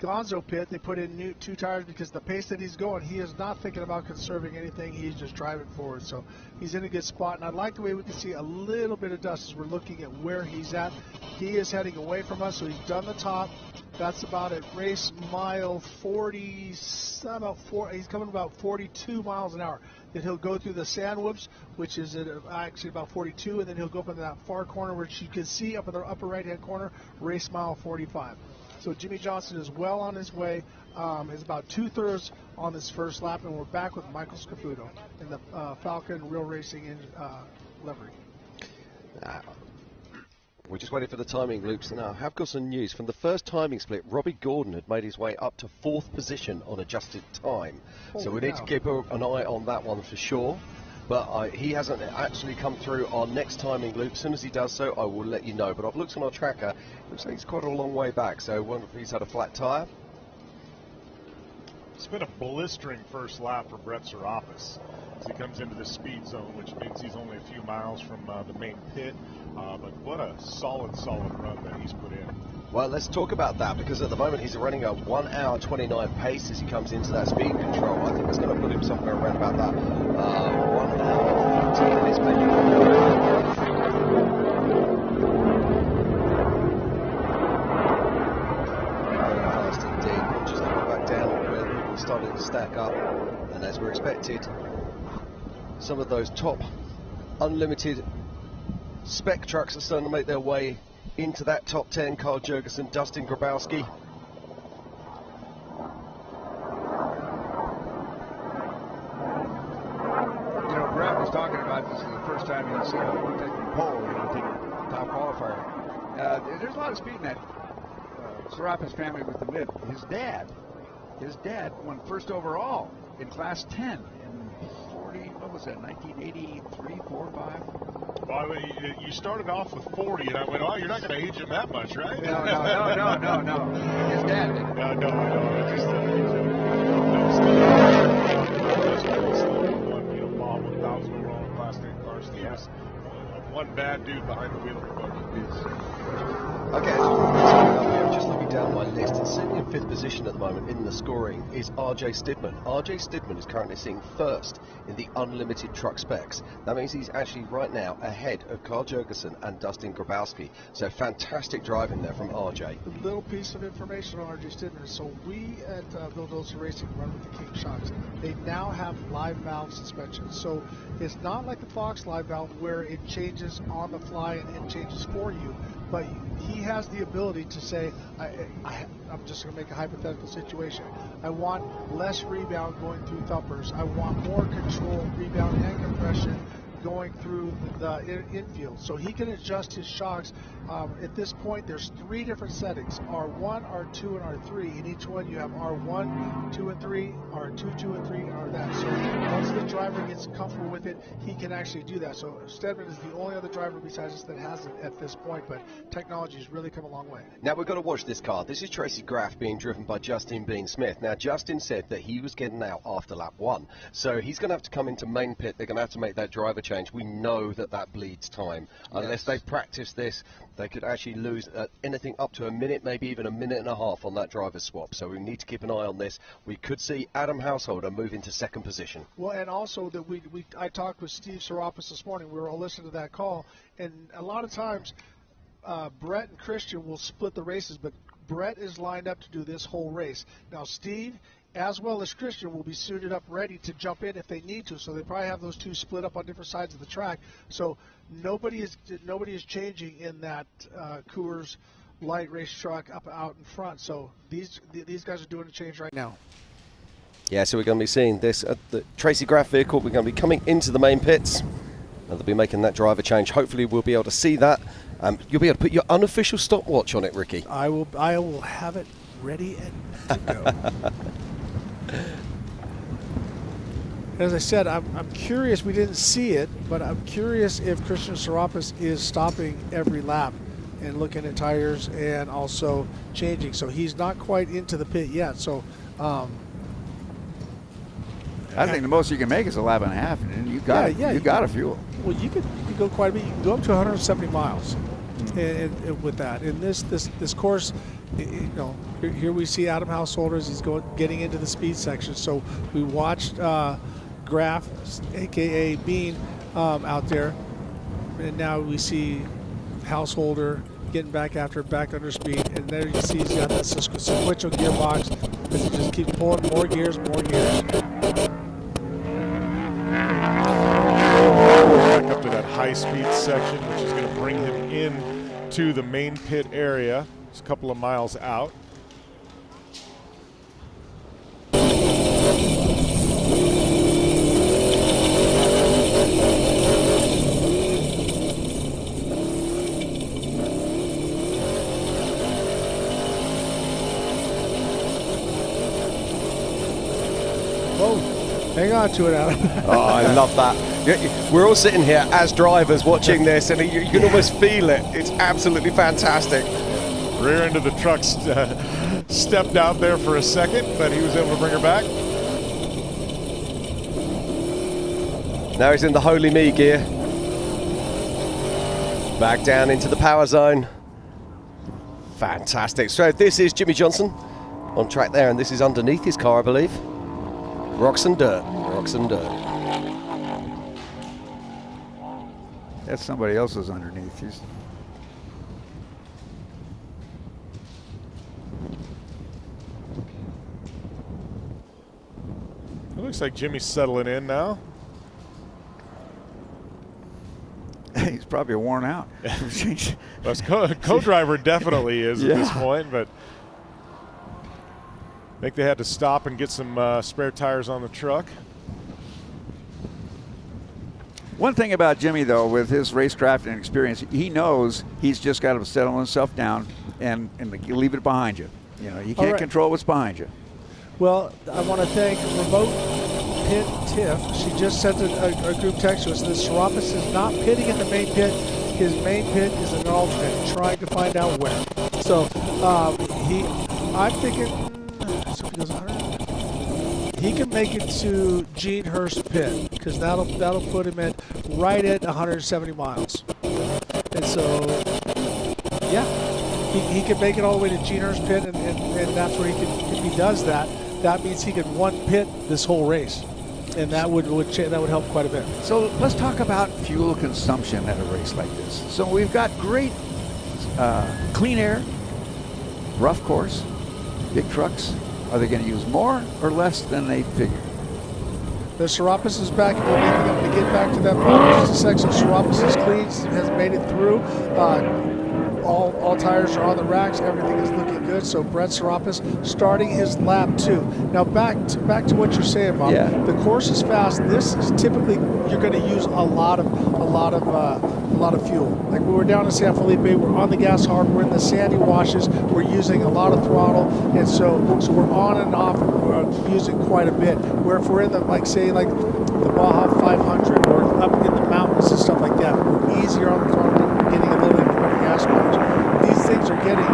Speaker 4: Gonzo pit, they put in 2 tires because the pace that he's going, he is not thinking about conserving anything. He's just driving forward. So he's in a good spot. And I like the way we can see a little bit of dust as we're looking at where he's at. He is heading away from us, so he's done the top. That's about at race mile 40, he's coming about 42 miles an hour. Then he'll go through the sand whoops, which is at actually about 42, and then he'll go up in that far corner, which you can see up in the upper right-hand corner, race mile 45. So Jimmie Johnson is well on his way. Is about 2/3 on this first lap, and we're back with Michael Scafuto in the Falcon Real Racing livery.
Speaker 1: We're just waiting for the timing loops. Now, I have got some news. From the first timing split, Robby Gordon had made his way up to 4th position on adjusted time. So we need to keep an eye on that one for sure. But he hasn't actually come through our next timing loop. As soon as he does so, I will let you know. But I've looked on our tracker. It looks like he's quite a long way back. So I wonder if he's had a flat tyre.
Speaker 2: It's been a blistering first lap for Brett Serapis as he comes into the speed zone, which means he's only a few miles from the main pit. But what a solid run that he's put in.
Speaker 1: Well, let's talk about that, because at the moment he's running a 1 hour 29 pace as he comes into that speed control. I think it's going to put him somewhere around about that 1 hour 15 minutes, maybe 1 hour. Fast indeed. Just coming back down where people started to stack up, and as we're expected, some of those top unlimited spec trucks are starting to make their way into that top 10. Carl Jurgensen, Dustin Grabowski.
Speaker 3: You know, Grab was talking about this is the first time he's taken pole, taking top qualifier. There's a lot of speed in that Serapis family with the mid. His dad won first overall in Class 10 in 40, what was that, 1983, 4, 5?
Speaker 2: Well, you started off with 40, and I went, oh, you're not going to age him that much, right?
Speaker 3: No. His dad did.
Speaker 2: No. Bob 1000 overall in Class 10 cars. He was one bad dude behind the wheel of the buggy.
Speaker 1: Okay, I'm just looking down my list. It's sitting in 5th position at the moment in the scoring is RJ Stidman. RJ Stidman is currently sitting first in the unlimited truck specs. That means he's actually right now ahead of Carl Jurgensen and Dustin Grabowski. So fantastic driving there from RJ.
Speaker 4: A little piece of information on RJ Stidman. So we at Bill Dolce Racing run with the King shocks. They now have live valve suspension. So it's not like the Fox live valve where it changes on the fly and it changes for you. But he has the ability to say, I'm just going to make a hypothetical situation. I want less rebound going through Thumpers. I want more control, rebound, and compression going through the infield. So he can adjust his shocks. At this point, there's 3 different settings, R1, R2, and R3. In each one, you have R1, 2, and 3, R2, 2, and 3, and R that. So once the driver gets comfortable with it, he can actually do that. So Stedman is the only other driver besides us that has it at this point, but technology has really come a long way.
Speaker 1: Now we've got to watch this car. This is Tracy Graph being driven by Justin Bean Smith. Now Justin said that he was getting out after lap 1. So he's going to have to come into main pit. They're going to have to make that driver change. We know that bleeds time. Unless they practice this, they could actually lose anything up to a minute, maybe even a minute and a half on that driver swap. So we need to keep an eye on this. We could see Adam Householder move into 2nd position.
Speaker 4: Well, and also that I talked with Steve Serapis this morning. We were all listening to that call, and a lot of times Brett and Christian will split the races, but Brett is lined up to do this whole race. Now Steve, as well as Christian, will be suited up ready to jump in if they need to. So they probably have those two split up on different sides of the track. So nobody is changing in that Coors Light race truck up out in front. So these guys are doing a change right now.
Speaker 1: Yeah, so we're going to be seeing this the Tracy Graph vehicle. We're going to be coming into the main pits, and they'll be making that driver change. Hopefully we'll be able to see that. You'll be able to put your unofficial stopwatch on it, Ricky.
Speaker 4: I will have it ready and to go. As I said, I'm curious. We didn't see it, but I'm curious if Christian Serapis is stopping every lap and looking at tires and also changing. So he's not quite into the pit yet. So
Speaker 3: I think the most you can make is a lap and a half, and you got you got to fuel.
Speaker 4: Well, you could go quite a bit. You can go up to 170 miles, and with that. In this course, you know, here we see Adam Householder as he's getting into the speed section. So we watched Graph, aka Bean, out there, and now we see Householder getting back under speed, and there you see he's got that sequential gearbox as he just keeps pulling more gears.
Speaker 2: Back up to that high-speed section, which is going to bring him in to the main pit area. It's a couple of miles out.
Speaker 4: Hang on to it, Adam.
Speaker 1: Oh, I love that. We're all sitting here as drivers watching this, and you can almost feel it. It's absolutely fantastic.
Speaker 2: Rear end of the truck stepped out there for a second, but he was able to bring her back.
Speaker 1: Now he's in the Holy Me gear. Back down into the power zone. Fantastic. So this is Jimmie Johnson on track there, and this is underneath his car, I believe. Rocks and dirt.
Speaker 3: That's somebody else's underneath.
Speaker 2: It looks like Jimmy's settling in now.
Speaker 3: He's probably worn out.
Speaker 2: Well, co-driver definitely is at this point, but I think they had to stop and get some spare tires on the truck.
Speaker 3: One thing about Jimmie, though, with his racecraft and experience, he knows he's just got to settle himself down and leave it behind you. You know, you can't control what's behind you.
Speaker 4: Well, I want to thank Remote Pit Tiff. She just sent a group text to us. The Serapis is not pitting in the main pit. His main pit is an alternate, trying to find out where. So I'm thinking, so if he goes 100, he can make it to Gene Herbst pit, because that'll put him right at 170 miles. And so, yeah, he can make it all the way to Gene Herbst pit, and that's where he can. If he does that, that means he could one pit this whole race, and that would help quite a bit.
Speaker 3: So let's talk about fuel consumption at a race like this. So we've got great clean air, rough course, big trucks. Are they going to use more or less than they figured?
Speaker 4: The Serapis is back, and we're making them to get back to that problem. Just a sec, so Serapis is clean, has made it through. All tires are on the racks. Everything is looking good. So Brett Serapis starting his lap 2. Now back to what you're saying, Bob.
Speaker 3: Yeah.
Speaker 4: The course is fast. This is typically you're going to use a lot of fuel. Like we were down in San Felipe, we're on the gas hard. We're in the sandy washes. We're using a lot of throttle, and so we're on and off using quite a bit. Where if we're in the the Baja 500 or up in the mountains and stuff like that, we're easier on the throttle. We're getting a little bit more gas mileage. These things are getting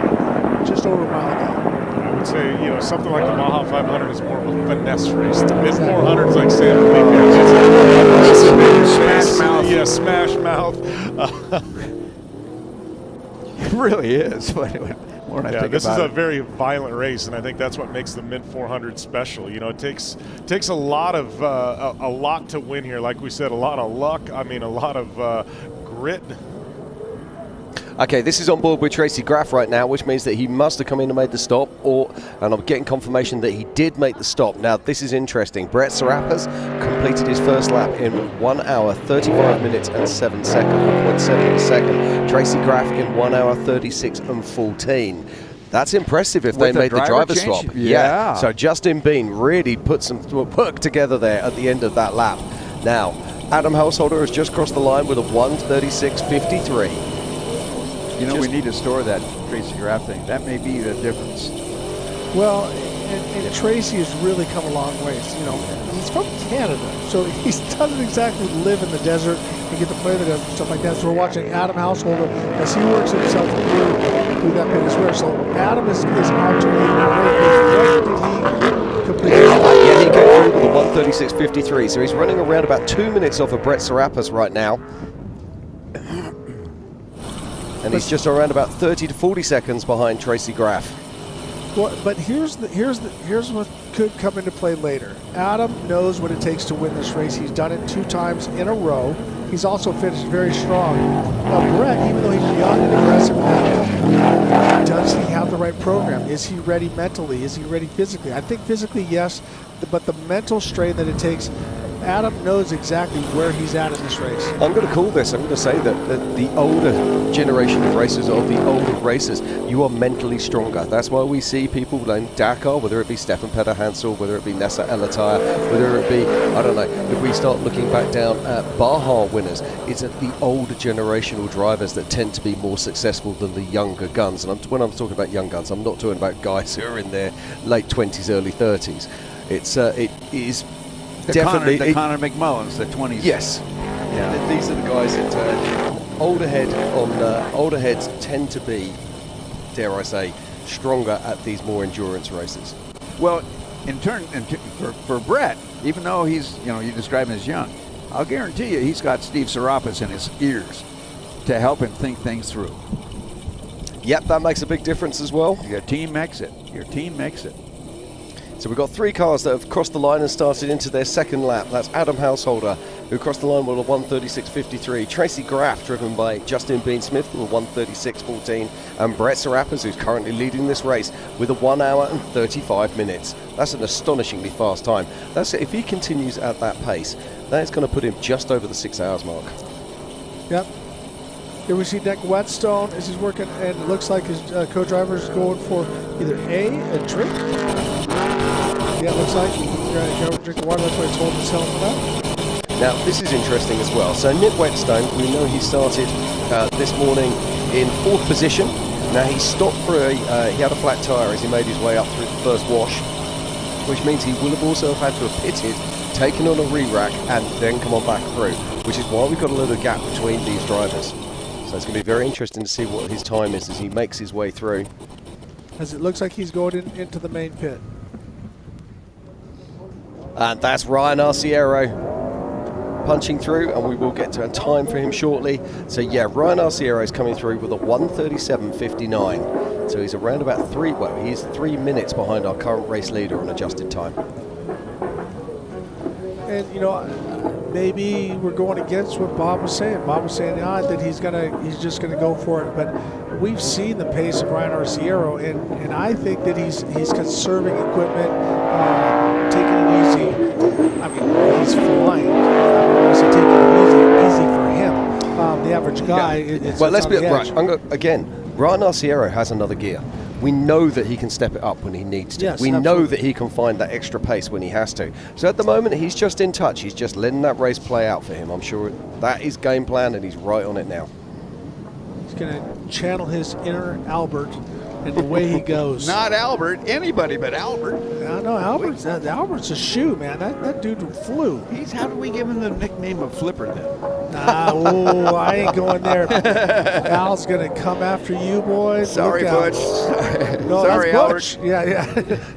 Speaker 4: just over a mile a gallon.
Speaker 2: I would say, something like the Baja 500 is more of a finesse race. The mid 400s, like San Felipe,
Speaker 3: Smash mouth.
Speaker 2: Yeah, smash mouth.
Speaker 3: It really is.
Speaker 2: This is a very violent race, and I think that's what makes the mid 400 special. It takes a lot to win here. Like we said, a lot of luck. I mean, a lot of grit.
Speaker 1: Okay, this is on board with Tracy Graph right now, which means that he must have come in and made the stop, and I'm getting confirmation that he did make the stop. Now, this is interesting. Brett Serapis completed his first lap in 1 hour, 35 minutes and 7 seconds, 1.7 a second. Tracy Graph in 1 hour, 36 and 14. That's impressive if they made the driver swap.
Speaker 3: Yeah.
Speaker 1: So Justin Bean really put some work together there at the end of that lap. Now, Adam Householder has just crossed the line with a 1:36.53.
Speaker 3: We need to store that Tracy Graph thing. That may be the difference.
Speaker 4: Well, and Tracy has really come a long ways. He's from Canada, so he doesn't exactly live in the desert and get to play the desert and stuff like that. So we're watching Adam Householder as he works himself through that pit as well. So Adam is alternating. What did he complete?
Speaker 1: Yeah, he came through with a 1:36.53, so he's running around about 2 minutes off of Brett Serapis right now. And he's just around about 30 to 40 seconds behind Tracy Graph.
Speaker 4: Well, but here's what could come into play later. Adam knows what it takes to win this race. He's done it 2 times in a row. He's also finished very strong. Brett, even though he's young and aggressive now, does he have the right program? Is he ready mentally? Is he ready physically? I think physically, yes, but the mental strain that it takes, Adam knows exactly where he's at in this race.
Speaker 1: I'm going to call this, I'm going to say that the older generation of racers, or the older racers, you are mentally stronger. That's why we see people like Dakar, whether it be Stefan Petter Hansel, whether it be Nessa Elataya, whether it be, I don't know, if we start looking back down at Baja winners, it's at the older generational drivers that tend to be more successful than the younger guns. And when I'm talking about young guns, I'm not talking about guys who are in their late 20s, early 30s. It is definitely
Speaker 3: the Conor McMullens, the 20s.
Speaker 1: Yes. Yeah. These are the guys that older heads tend to be, dare I say, stronger at these more endurance races.
Speaker 3: Well, for Brett, even though he's, you describe him as young, I'll guarantee you he's got Steve Serapis in his ears to help him think things through.
Speaker 1: Yep, that makes a big difference as well.
Speaker 3: Your team makes it.
Speaker 1: So we've got 3 cars that have crossed the line and started into their second lap. That's Adam Householder, who crossed the line with a 1:36.53. Tracy Graph, driven by Justin Bean Smith, with a 1:36.14. And Brett Serapis, who's currently leading this race, with a 1 hour and 35 minutes. That's an astonishingly fast time. If he continues at that pace, that's going to put him just over the 6 hours mark.
Speaker 4: Yep. Here we see Nick Wetstone as he's working, and it looks like his co-driver is going for either a drink. Yeah, it looks like he's going to drink the water. That's why he's holding his helmet up.
Speaker 1: Now, this is interesting as well. So Nick Wetstone, we know he started this morning in 4th position. Now, he stopped for he had a flat tyre as he made his way up through the first wash, which means he will have also had to have pitted, taken on a re-rack, and then come on back through, which is why we've got a little gap between these drivers. So it's going to be very interesting to see what his time is as he makes his way through.
Speaker 4: As it looks like he's going into the main pit.
Speaker 1: And that's Ryan Arciero punching through, and we will get to a time for him shortly. So yeah, Ryan Arciero is coming through with a 1:37.59. So he's around about he's 3 minutes behind our current race leader on adjusted time.
Speaker 4: And you know, maybe we're going against what Bob was saying. Bob was saying that he's just gonna go for it. But we've seen the pace of Ryan Arciero, and I think that he's conserving equipment, taking it easy. I mean, he's flying. So taking it easy for him. The average guy.
Speaker 1: Yeah. Well, let's be right. Again, Ryan Arciero has another gear. We know that he can step it up when he needs to.
Speaker 4: Yes,
Speaker 1: we
Speaker 4: absolutely.
Speaker 1: know that he can find that extra pace when he has to. So at the moment, he's just in touch. He's just letting that race play out for him. I'm sure that is game plan, and he's right on it now.
Speaker 4: He's going to channel his inner Albert in the way he goes.
Speaker 3: Not Albert, anybody but Albert.
Speaker 4: I know Albert's a shoe, man. That dude flew.
Speaker 3: How do we give him the nickname of Flipper then?
Speaker 4: I ain't going there. Al's gonna come after you, boys.
Speaker 3: Sorry, Butch.
Speaker 4: No,
Speaker 3: sorry, Albert.
Speaker 4: Butch. Yeah.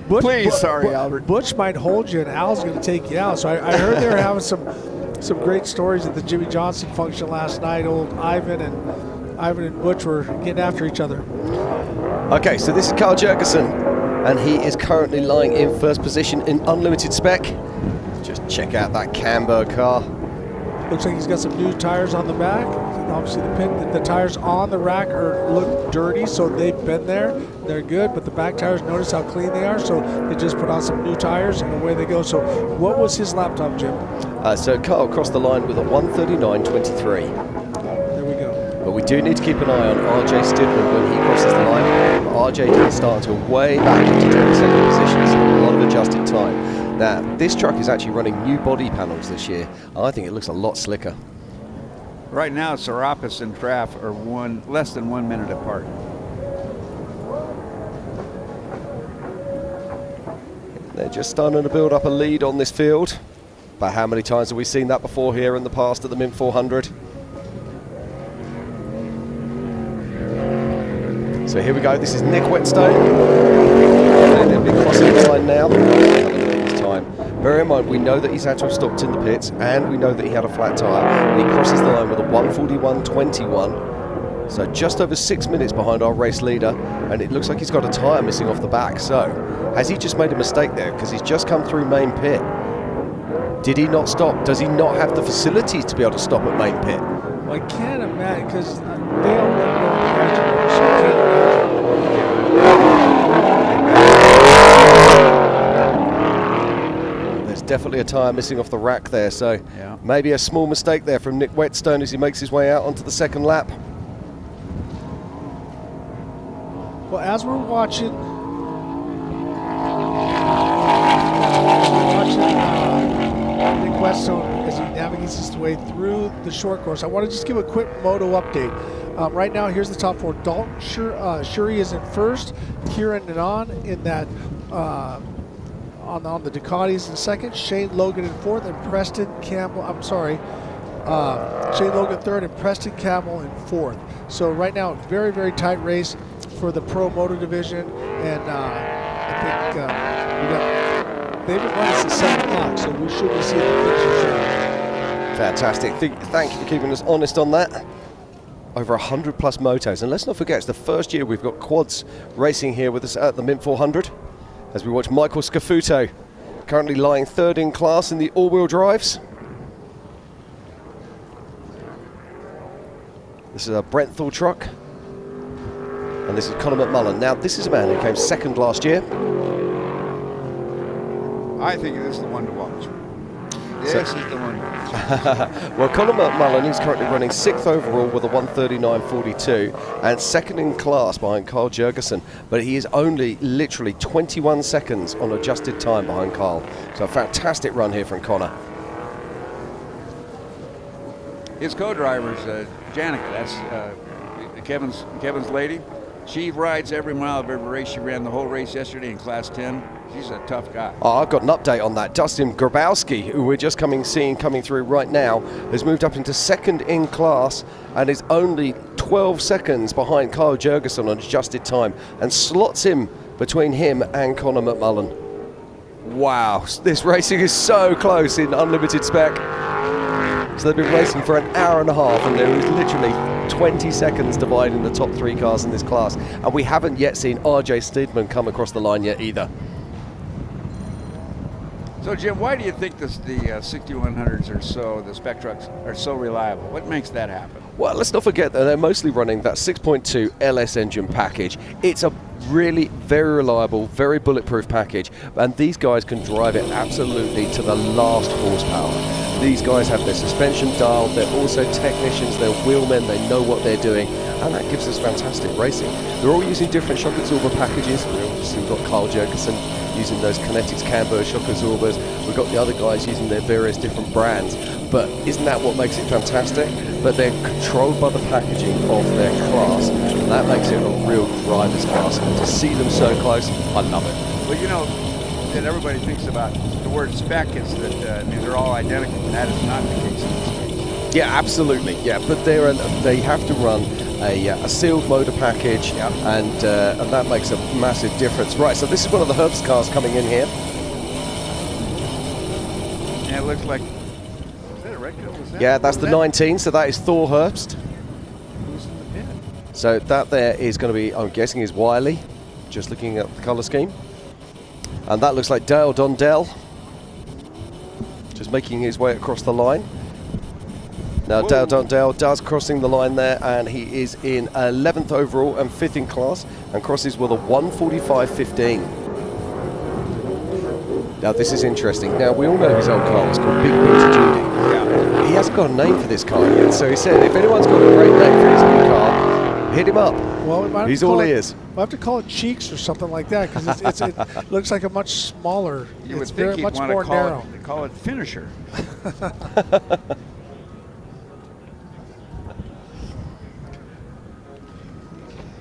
Speaker 3: Please, sorry, Albert.
Speaker 4: Butch might hold you, and Al's gonna take you out. So I heard they were having some great stories at the Jimmie Johnson function last night. Old Ivan and Butch were getting after each other.
Speaker 1: Okay, so this is Carl Jurgensen, and he is currently lying in 1st position in unlimited spec. Just check out that Camber car.
Speaker 4: Looks like he's got some new tires on the back. Obviously, the tires on the rack look dirty, so they've been there. They're good, but the back tires, notice how clean they are. So they just put on some new tires, and away they go. So what was his lap time, Jim?
Speaker 1: So Carl crossed the line with a 1:39.23.
Speaker 4: There we go.
Speaker 1: But we do need to keep an eye on RJ Stidman when he crosses the line. RJ didn't start until way back into 22nd position, so a lot of adjusted time. Now, this truck is actually running new body panels this year. I think it looks a lot slicker.
Speaker 3: Right now, Serapis and Graph are less than 1 minute apart.
Speaker 1: They're just starting to build up a lead on this field. But how many times have we seen that before here in the past at the Mint 400? So here we go. This is Nick Wetstone. They'll be crossing the line now. Time. Bear in mind, we know that he's had to have stopped in the pits, and we know that he had a flat tyre. And he crosses the line with a 1:41.21, so just over 6 minutes behind our race leader, and it looks like he's got a tyre missing off the back. So, has he just made a mistake there? Because he's just come through main pit. Did he not stop? Does he not have the facilities to be able to stop at main pit?
Speaker 4: Well, I can't imagine, because they all look like so I can't imagine.
Speaker 1: Definitely a tyre missing off the rack there, so maybe a small mistake there from Nick Wetstone as he makes his way out onto the 2nd lap.
Speaker 4: Well, as we're watching Nick Wetstone as he navigates his way through the short course, I want to just give a quick moto update. Right now, here's the top 4. Dalton Shuri is in 1st, Kieran Nanan in that on the Ducatis in 2nd, Shane Logan in 4th, and Preston Campbell, Shane Logan 3rd, and Preston Campbell in 4th. So right now, very, very tight race for the Pro Moto Division, and I think they've been running since 7 o'clock, so we should be seeing the pictures soon.
Speaker 1: Fantastic. Thank you for keeping us honest on that. Over 100 plus motos, and let's not forget, it's the first year we've got quads racing here with us at the Mint 400. As we watch Michael Scafuto, currently lying 3rd in class in the all-wheel drives. This is a Brenthal truck. And this is Conor McMullen. Now, this is a man who came 2nd last year.
Speaker 3: I think this is the one to watch. This is the one to watch.
Speaker 1: Well, Conor McMullen is currently running 6th overall with a 1:39.42 and 2nd in class behind Carl Jurgensen, but he is only literally 21 seconds on adjusted time behind Carl. So a fantastic run here from Conor.
Speaker 3: his co-driver's Janica. That's Kevin's lady. She rides every mile of every race. She ran the whole race yesterday in Class 10. She's a tough guy.
Speaker 1: Oh, I've got an update on that. Dustin Grabowski, who we're just coming through right now, has moved up into second in class and is only 12 seconds behind Kyle Jurgensen on adjusted time, and slots him between him and Conor McMullen. Wow, this racing is so close in unlimited spec. So they've been racing for an hour and a half, and there is literally 20 seconds dividing the top 3 cars in this class. And we haven't yet seen RJ Steedman come across the line yet either.
Speaker 3: So, Jim, why do you think the 6100s or so, the spec trucks, are so reliable? What makes that happen?
Speaker 1: Well, let's not forget that they're mostly running that 6.2 LS engine package. It's a really very reliable, very bulletproof package, and these guys can drive it absolutely to the last horsepower. These guys have their suspension dialed, they're also technicians, they're wheelmen, they know what they're doing, and that gives us fantastic racing. They're all using different shock absorber packages. We've got Kyle Jurgensen using those Kinetics Camber shock absorbers. We've got the other guys using their various different brands. But isn't that what makes it fantastic? But they're controlled by the packaging of their class. And that makes it a real driver's class. And to see them so close, I love it.
Speaker 3: Well, you know, that everybody thinks about the word spec is that they're all identical. That is not the case in this case.
Speaker 1: Yeah, absolutely. Yeah, but they have to run a sealed motor package, and that makes a massive difference. Right, so this is one of the Herbst cars coming in here.
Speaker 3: Yeah, it looks like. Is that a red car?
Speaker 1: Yeah, that's the 19, so that is Thor Herbst.
Speaker 3: Who's in the pit?
Speaker 1: So that there is going to be, I'm guessing, is Wiley, just looking at the colour scheme. And that looks like Dale Dondell, just making his way across the line. Now, Dale Dondell does crossing the line there, and he is in 11th overall and 5th in class, and crosses with a 1:45.15. Now, this is interesting. Now, we all know his old car was called Big Booty Judy. Yeah. He hasn't got a name for this car yet, so he said, if anyone's got a great name for his new car, hit him up.
Speaker 4: Well, we might
Speaker 1: he's all ears.
Speaker 4: We'll have to call it Cheeks or something like that, because it looks like a much smaller.
Speaker 3: You
Speaker 4: it's
Speaker 3: would think
Speaker 4: very much more narrow.
Speaker 3: Call it Finisher.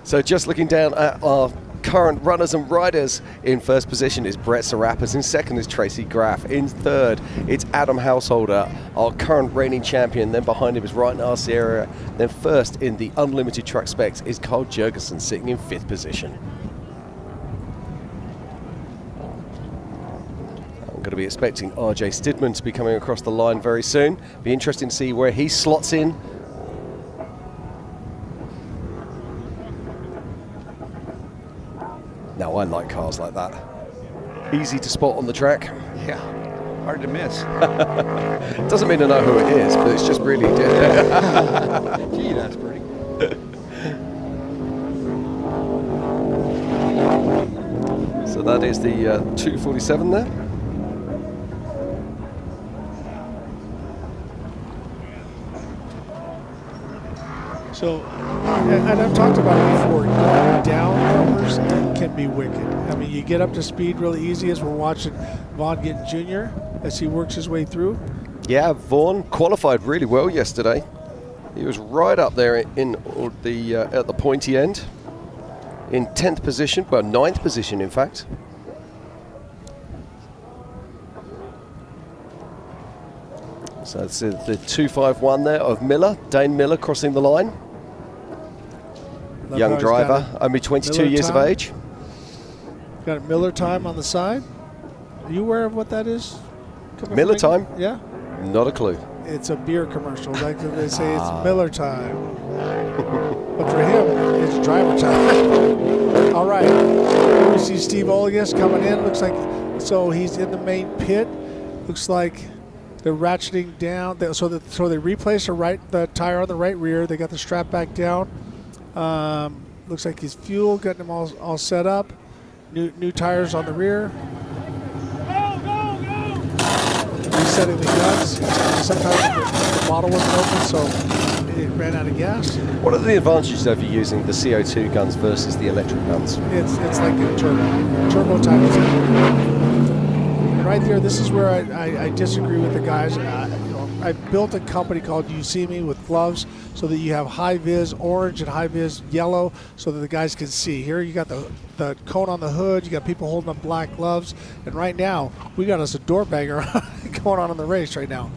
Speaker 1: So just looking down at our current runners and riders, in first position is Brett Serapis, in second is Tracy Graph, in third it's Adam Householder, our current reigning champion, then behind him is Ryan Arciero, then first in the unlimited truck specs is Kyle Jurgensen, sitting in 5th position. I'm going to be expecting RJ Steedman to be coming across the line very soon. Be interesting to see where he slots in. Now, I like cars like that. Easy to spot on the track.
Speaker 3: Yeah, hard to miss.
Speaker 1: Doesn't mean I know who it is, but it's just really different.
Speaker 3: Gee, that's pretty.
Speaker 1: So that is the 247 there.
Speaker 4: So, and I've talked about it before, going down numbers can be wicked. I mean, you get up to speed really easy, as we're watching Vaughn Gittin Jr. as he works his way through.
Speaker 1: Yeah, Vaughn qualified really well yesterday. He was right up there in the at the pointy end, in 10th position, well, 9th position in fact. So it's the 251 there of Miller, Dane Miller crossing the line.
Speaker 4: Love
Speaker 1: Young driver, only 22
Speaker 4: Miller
Speaker 1: years
Speaker 4: time.
Speaker 1: of age.
Speaker 4: Got a Miller time on the side. Are you aware of what that is?
Speaker 1: Miller time?
Speaker 4: Yeah.
Speaker 1: Not a clue.
Speaker 4: It's a beer commercial. Like they say, it's Miller time. But for him, it's driver time. All right. Here we see Steve Olegas coming in. Looks like, so he's in the main pit. Looks like they're ratcheting down. So they replaced the tire on the right rear. They got the strap back down. Looks like his fuel, getting them all set up. New tires on the rear. Resetting the guns. Sometimes the bottle wasn't open, so it ran out of gas.
Speaker 1: What are the advantages of you using the CO2 guns versus the electric guns?
Speaker 4: It's like a turbo type of thing. And right there, this is where I disagree with the guys. I built a company called You See Me with gloves so that you have high-vis orange and high-vis yellow so that the guys can see. Here you got the cone on the hood. You got people holding up black gloves. And right now, we got us a door banger going on in the race right now.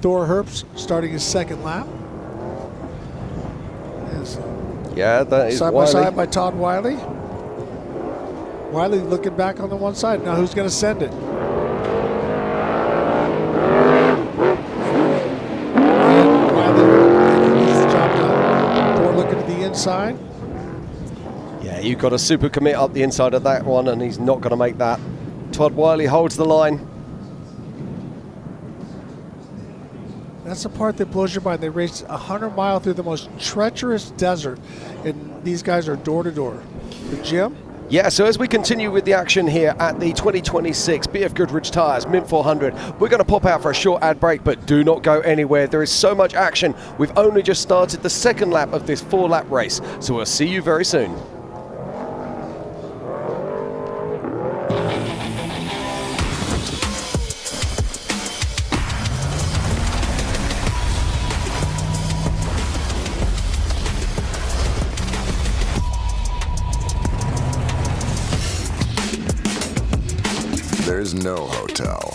Speaker 4: Thor Herbst starting his second lap.
Speaker 1: Yeah, that is
Speaker 4: side
Speaker 1: Wiley.
Speaker 4: by side by Todd Wiley. Wiley looking back on the one side. Now who's going to send it? And Wiley gets the job done. Thor looking to the inside.
Speaker 1: Yeah, you've got a super commit up the inside of that one, and he's not going to make that. Todd Wiley holds the line.
Speaker 4: That's the part that blows your mind. They raced 100 miles through the most treacherous desert, and these guys are door to door. But Jim?
Speaker 1: Yeah, so as we continue with the action here at the 2026 BFGoodrich Tires Mint 400, we're going to pop out for a short ad break, but do not go anywhere. There is so much action. We've only just started the second lap of this 4-lap race, so we'll see you very soon.
Speaker 11: There's no hotel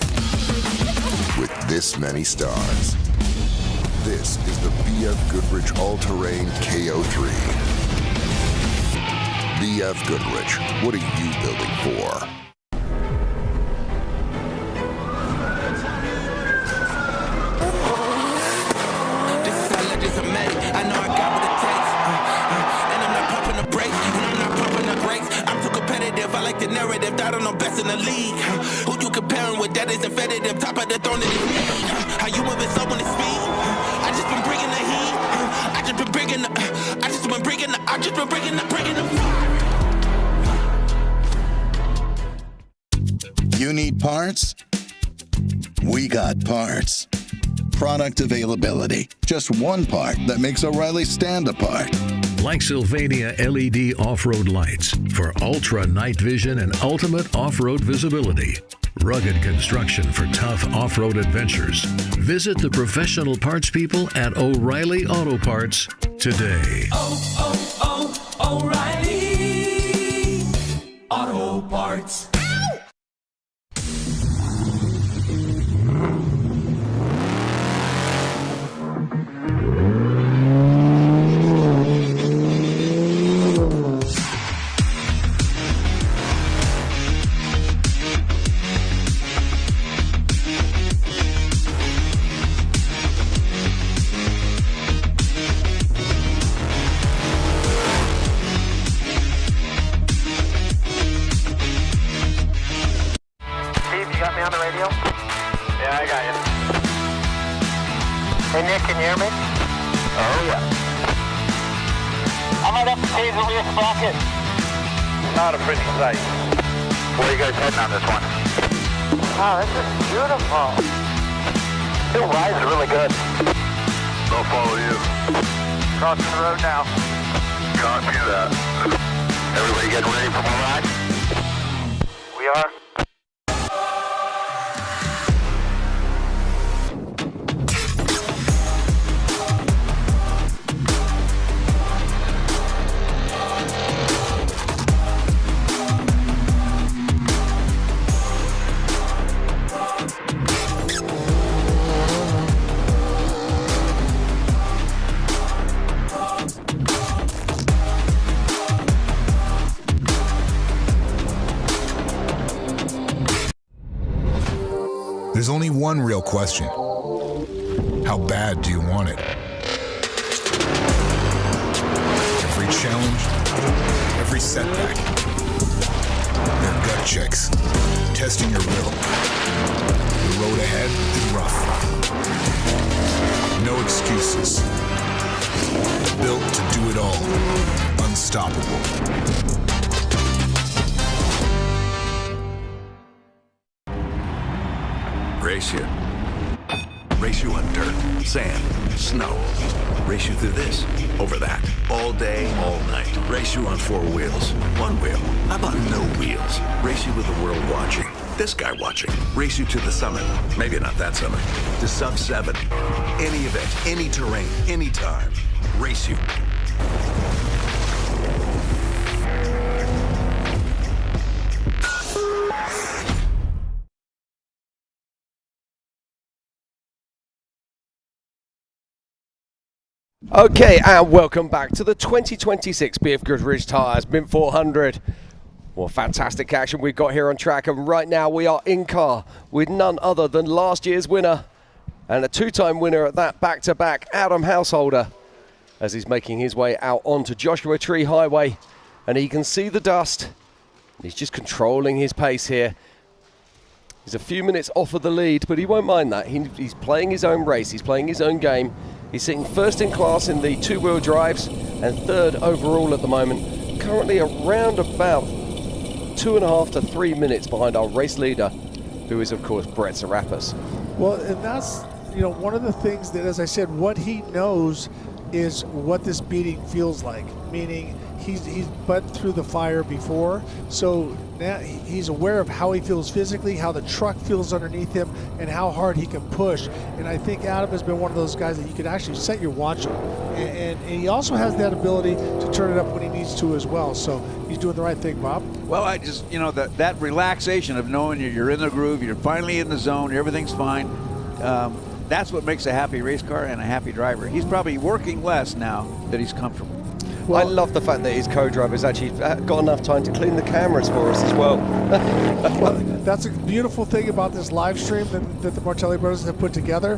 Speaker 11: with this many stars. This is the BFGoodrich All-Terrain KO3. BFGoodrich, what are you building for?
Speaker 12: Narrative that I'm the best in the league. Who you comparing with? That is infinitive. Top of the throne in his knee. How you moving so on his speed? I just been bringing the heat. I just been bringing the fire.
Speaker 13: You need parts? We got parts. Product availability. Just one part that makes O'Reilly stand apart.
Speaker 14: Like Sylvania LED off-road lights for ultra night vision and ultimate off-road visibility. Rugged construction for tough off-road adventures. Visit the professional parts people at O'Reilly Auto Parts today.
Speaker 12: O'Reilly Auto Parts.
Speaker 15: Not a pretty sight. Where are you guys heading on this one? Wow, this is beautiful. Still rides really good. I'll follow you. Crossing the road now. Copy that. Everybody getting ready for more ride? We are.
Speaker 16: There's only one real question. How bad do you want it? Every challenge, every setback. They're gut checks, testing your will. The road ahead is rough. No excuses. Built to do it all. Unstoppable.
Speaker 17: Race you. Race you on dirt, sand, snow. Race you through this, over that, all day, all night. Race you on 4 wheels, 1 wheel. How about no wheels? Race you with the world watching. This guy watching. Race you to the summit. Maybe not that summit. To sub 7. Any event, any terrain, anytime. Race you.
Speaker 1: Okay, and welcome back to the 2026 BFGoodrich Tires Mint 400. Well, fantastic action we've got here on track, and right now we are in car with none other than last year's winner and a two-time winner at that, back-to-back, Adam Householder, as he's making his way out onto Joshua Tree Highway, and he can see the dust. He's just controlling his pace here. He's a few minutes off of the lead, but he won't mind that. He's playing his own race, he's playing his own game. He's sitting first in class in the two-wheel drives and third overall at the moment. Currently around about 2.5 to 3 minutes behind our race leader, who is of course Brett Serapis.
Speaker 4: Well, and that's, you know, one of the things that, as I said, what he knows is what this beating feels like, meaning he's been through the fire before, so now he's aware of how he feels physically, how the truck feels underneath him, and how hard he can push. And I think Adam has been one of those guys that you can actually set your watch on, and he also has that ability to turn it up when he needs to as well. So he's doing the right thing, Bob.
Speaker 3: Well, I just, you know, that relaxation of knowing you're in the groove, you're finally in the zone, everything's fine. That's what makes a happy race car and a happy driver. He's probably working less now that he's comfortable.
Speaker 1: Well, I love the fact that his co-driver's actually got enough time to clean the cameras for us as well.
Speaker 4: Well, that's a beautiful thing about this live stream that the Martelli brothers have put together.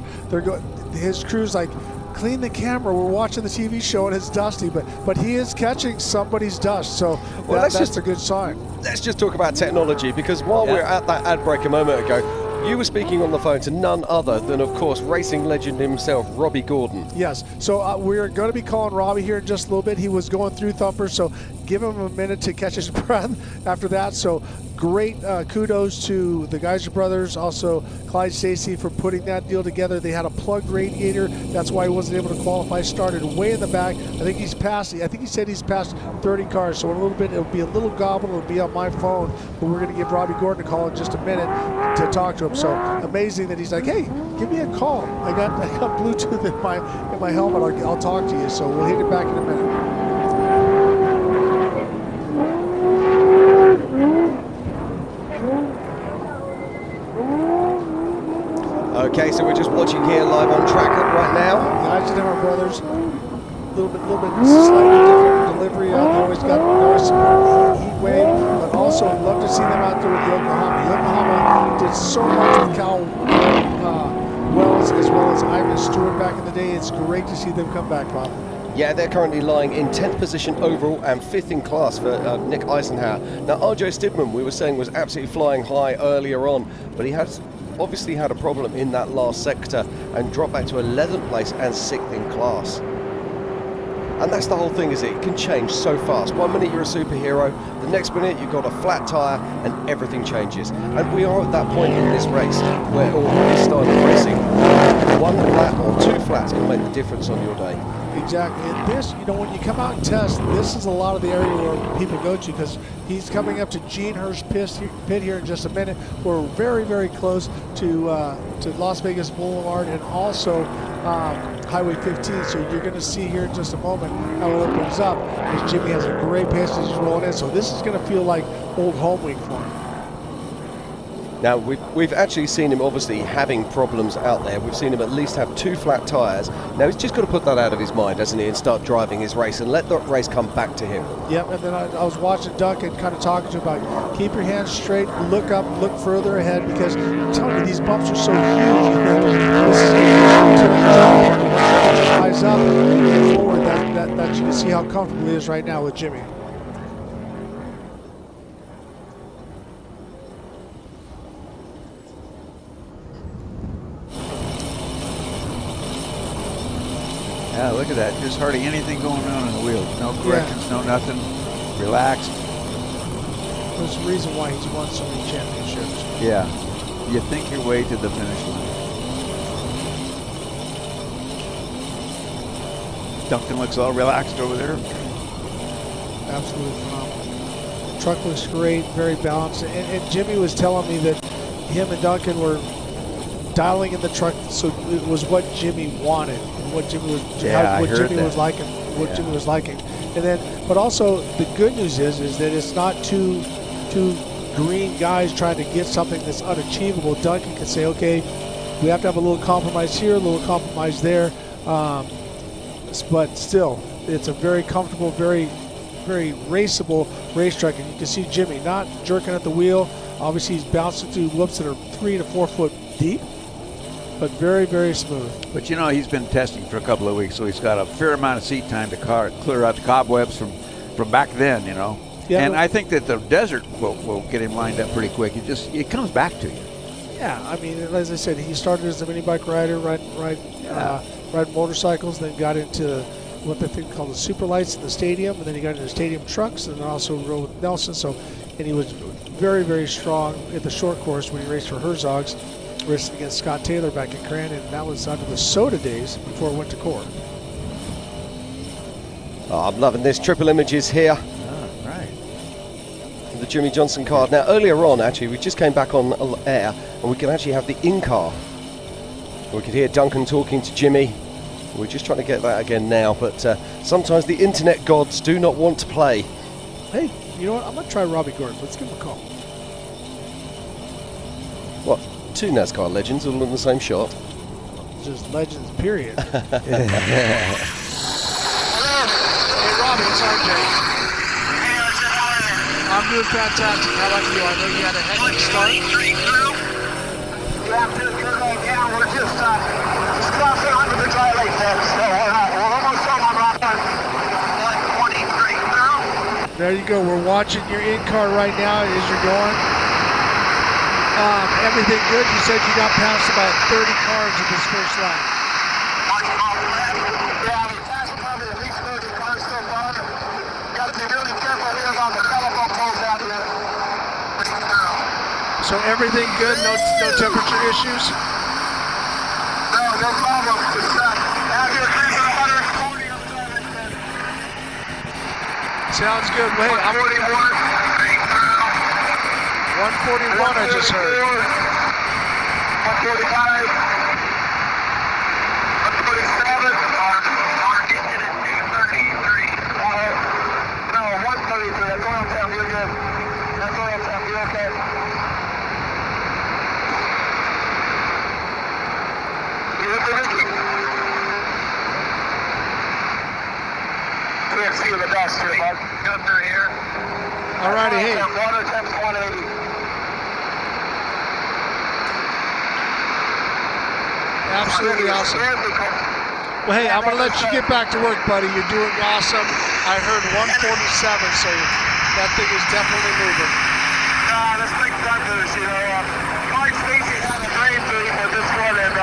Speaker 4: His crew's like, clean the camera. We're watching the TV show and it's dusty, but he is catching somebody's dust, so that's just a good sign.
Speaker 1: Let's just talk about technology, because while we're at that ad break a moment ago, you were speaking on the phone to none other than, of course, racing legend himself, Robby Gordon.
Speaker 4: Yes, so we're going to be calling Robby here in just a little bit. He was going through Thumpers, so give him a minute to catch his breath after that. So great kudos to the Geiser brothers, also Clyde Stacy, for putting that deal together. They had a plugged radiator. That's why he wasn't able to qualify. Started way in the back. I think he said he's passed 30 cars. So in a little bit, it'll be a little gobble. It'll be on my phone. But we're going to give Robby Gordon a call in just a minute to talk to him. So amazing that he's like, hey, give me a call. I got Bluetooth in my helmet. I'll talk to you. So we'll hit it back in a minute.
Speaker 1: Okay, so we're just watching here live on track right now.
Speaker 4: Guys and our brothers, a little bit slightly different delivery. They always got Norris support, heat wave, but also love to see them out there with Yokohama. Yokohama did so much with Cal Wells as well as Ivan Stewart back in the day. It's great to see them come back, Bob.
Speaker 1: Yeah, they're currently lying in 10th position overall and 5th in class for Nick Eisenhower. Now, RJ Stidman, we were saying, was absolutely flying high earlier on, but he has obviously had a problem in that last sector and dropped back to 11th place and 6th in class. And that's the whole thing, is it can change so fast. 1 minute you're a superhero, the next minute you've got a flat tyre and everything changes. And we are at that point in this race where, or this style of racing, one flat or two flats can make the difference on your day.
Speaker 4: Exactly, and this, you know, when you come out and test, this is a lot of the area where people go to, because he's coming up to Gene Herbst pit here in just a minute. We're very, very close to Las Vegas Boulevard and also Highway 15, so you're going to see here in just a moment how it opens up, because Jimmie has a great pace as he's rolling in, so this is going to feel like old home week for him.
Speaker 1: Now, we've actually seen him obviously having problems out there. We've seen him at least have two flat tyres. Now, he's just got to put that out of his mind, hasn't he, and start driving his race and let that race come back to him.
Speaker 4: Yep, and then I was watching Duck and kind of talking to him about keep your hands straight, look up, look further ahead, because I'm telling you, these bumps are so huge. This is going to rise up and get forward. That you can see how comfortable he is right now with Jimmie.
Speaker 3: Yeah, look at that. There's hardly anything going on in the wheels. No corrections, no nothing. Relaxed.
Speaker 4: There's a reason why he's won so many championships.
Speaker 3: Yeah. You think your way to the finish line. Duncan looks all relaxed over there.
Speaker 4: Absolutely phenomenal. Truck looks great, very balanced. And Jimmie was telling me that him and Duncan were dialing in the truck, so it was what Jimmie wanted, and what Jimmie was, Jimmie was liking. And then, but also the good news is that it's not two green guys trying to get something that's unachievable. Duncan can say, okay, we have to have a little compromise here, a little compromise there, but still, it's a very comfortable, very, very raceable racetrack. And you can see Jimmie not jerking at the wheel. Obviously, he's bouncing through loops that are 3 to 4 foot deep, but very, very smooth.
Speaker 3: But you know, he's been testing for a couple of weeks, so he's got a fair amount of seat time to clear out the cobwebs from back then, you know. Yeah, and I think that the desert will get him lined up pretty quick. It comes back to you.
Speaker 4: Yeah, I mean, as I said, he started as a mini bike rider, riding motorcycles, then got into what they think called the super lights in the stadium, and then he got into stadium trucks, and then also rode with Nelson. And he was very, very strong at the short course when he raced for Herzog's, racing against Scott Taylor back in Crandon, and that was under the soda days before it went to Core.
Speaker 1: Oh, I'm loving this. Triple images here. The Jimmie Johnson card. Now, earlier on, actually, we just came back on air, and we can actually have the in-car. We could hear Duncan talking to Jimmie. We're just trying to get that again now, but sometimes the internet gods do not want to play.
Speaker 4: Hey, you know what? I'm going to try Robby Gordon. Let's give him a call.
Speaker 1: What? 2 NASCAR legends all in the same shot?
Speaker 4: Just legends, period.
Speaker 18: Hey, Robby, it's RJ. I'm doing fantastic. How about you? I know you had a hectic start.
Speaker 15: Yeah, I'm doing good right now. We're just crossing under the dry lake there. So we're almost on my run. 123 now.
Speaker 4: There you go. We're watching your in-car right now as you're going. Everything good? You said you got past about 30 cars in this first lap.
Speaker 15: Yeah, we passed probably at least 30 cars so far. Got to be really careful here on the telephone poles out here.
Speaker 4: So everything good? No temperature issues?
Speaker 15: No problem. Just out here 140 or so.
Speaker 4: Sounds good. Wait, I'm 141 I just heard.
Speaker 15: 145. 147. No, 133. That's oil temp. You're good. That's oil temp. You're okay. You hit the Ricky? Can't see the dust here, bud. Got through here.
Speaker 4: All righty, hey.
Speaker 15: Water temp's 180.
Speaker 4: Absolutely awesome. Well, hey, I'm going to let you get back to work, buddy. You're doing awesome. I heard 147, so that thing is definitely moving.
Speaker 15: Let's make Thumpers, you know. Mike Stacy had a dream team with this one, and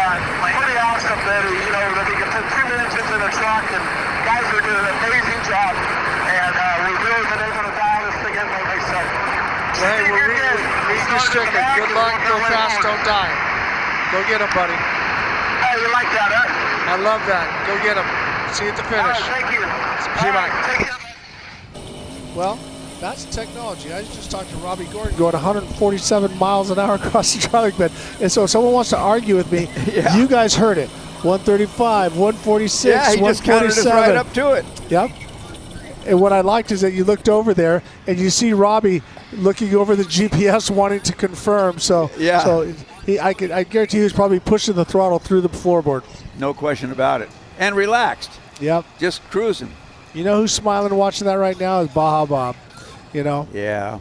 Speaker 15: pretty awesome that, you know, that he can put 2 engines in a truck, and guys are doing an amazing job. And we've really been able to dial this thing in like they said.
Speaker 4: Well, hey, we're reading your sticker. Good luck, go fast, don't die. Go get him, buddy.
Speaker 15: Hey, you like that, huh?
Speaker 4: I love that. Go get him. See you at the finish.
Speaker 15: All right, thank you.
Speaker 4: See you back. Well, that's technology. I just talked to Robby Gordon going 147 miles an hour across the dry lake bed. And so if someone wants to argue with me, you guys heard it. 135, 146,
Speaker 3: yeah, he
Speaker 4: 147.
Speaker 3: just counted us right up to it.
Speaker 4: Yep. And what I liked is that you looked over there and you see Robby looking over the GPS wanting to confirm. So,
Speaker 3: yeah.
Speaker 4: So I guarantee he was probably pushing the throttle through the floorboard.
Speaker 3: No question about it. And relaxed.
Speaker 4: Yep.
Speaker 3: Just cruising.
Speaker 4: You know who's smiling watching that right now is Baja Bob. You know?
Speaker 3: Yeah.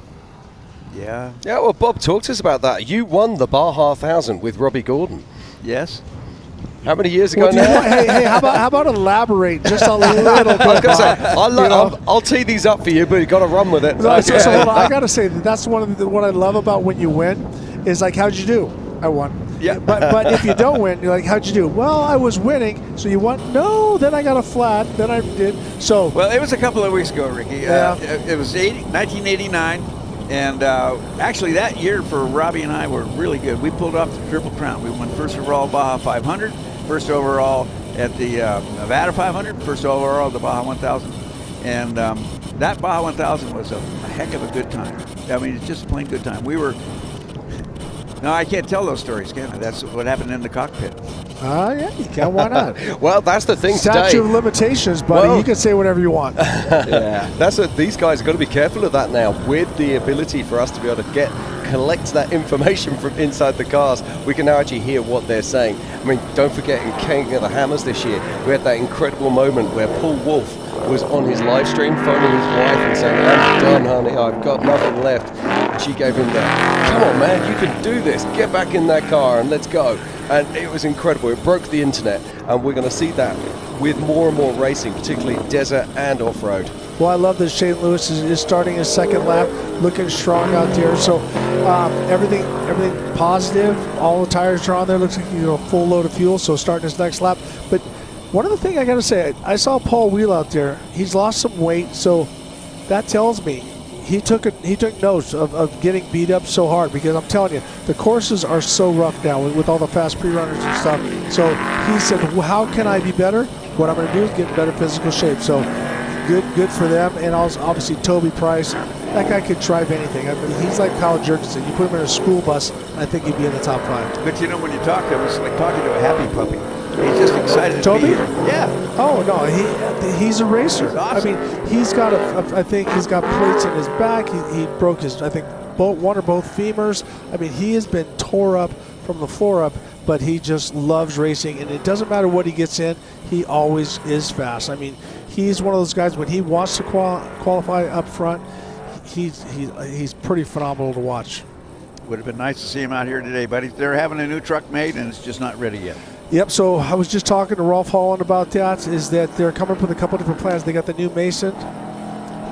Speaker 3: Yeah.
Speaker 1: Yeah, well, Bob, talk to us about that. You won the Baja 1000 with Robby Gordon.
Speaker 3: Yes.
Speaker 1: How many years ago now?
Speaker 4: Hey, how about elaborate just a little bit?
Speaker 1: I was gonna say, I'll tee these up for you, but you got to run with it.
Speaker 4: So hold on, I got to say that's what I love about when you win is like, how'd you do? I won.
Speaker 3: Yeah.
Speaker 4: But if you don't win, you're like, how'd you do? Well, I was winning. So you won? No. Then I got a flat. Then I did. So.
Speaker 3: Well, it was a couple of weeks ago, Ricky.
Speaker 4: Yeah.
Speaker 3: It was 1989. And actually, that year for Robby and I were really good. We pulled off the Triple Crown. We won first overall Baja 500, first overall at the Nevada 500, first overall at the Baja 1000. And that Baja 1000 was a heck of a good time. I mean, it's just a plain good time. We were. No, I can't tell those stories, can I? That's what happened in the cockpit.
Speaker 4: Yeah, you can. Why not?
Speaker 1: Well, that's the thing today.
Speaker 4: Statute of limitations, buddy.
Speaker 1: Well,
Speaker 4: you can say whatever you want.
Speaker 3: Yeah.
Speaker 1: That's what these guys have got to be careful of that now. With the ability for us to be able to collect that information from inside the cars, we can now actually hear what they're saying. I mean, don't forget in King of the Hammers this year, we had that incredible moment where Paul Wolf was on his live stream phoning his wife and saying, "I'm done, honey, I've got nothing left." And she gave him that, "Come on, man, you can do this. Get back in that car and let's go." And it was incredible. It broke the internet, and we're going to see that with more and more racing, particularly desert and off-road.
Speaker 4: Well, I love that Shane Lewis is starting his second lap, looking strong out there. So everything positive. All the tires are on there. Looks like he's got a full load of fuel. So starting his next lap. But one other thing I got to say, I saw Paul Wheel out there. He's lost some weight, so that tells me he took notes of getting beat up so hard, because I'm telling you, the courses are so rough now with all the fast pre-runners and stuff. So he said, well, how can I be better? What I'm going to do is get in better physical shape. So good for them. And also, obviously, Toby Price, that guy could drive anything. I mean, he's like Kyle Jergensen. You put him in a school bus, I think he'd be in the top 5.
Speaker 3: But you know, when you talk to him, it's like talking to a happy puppy. He's just excited
Speaker 4: Toby?
Speaker 3: to be here. Yeah.
Speaker 4: Oh no, he's a racer. Awesome. I mean, he's got I think he's got plates in his back. He broke his, I think, one or both femurs. I mean, he has been tore up from the floor up, but he just loves racing, and it doesn't matter what he gets in. He always is fast. I mean, he's one of those guys when he wants to qualify up front. He's pretty phenomenal to watch.
Speaker 3: Would have been nice to see him out here today, buddy. They're having a new truck made, and it's just not ready yet.
Speaker 4: Yep, so I was just talking to Rolf Holland about that, is that they're coming up with a couple different plans. They got the new Mason.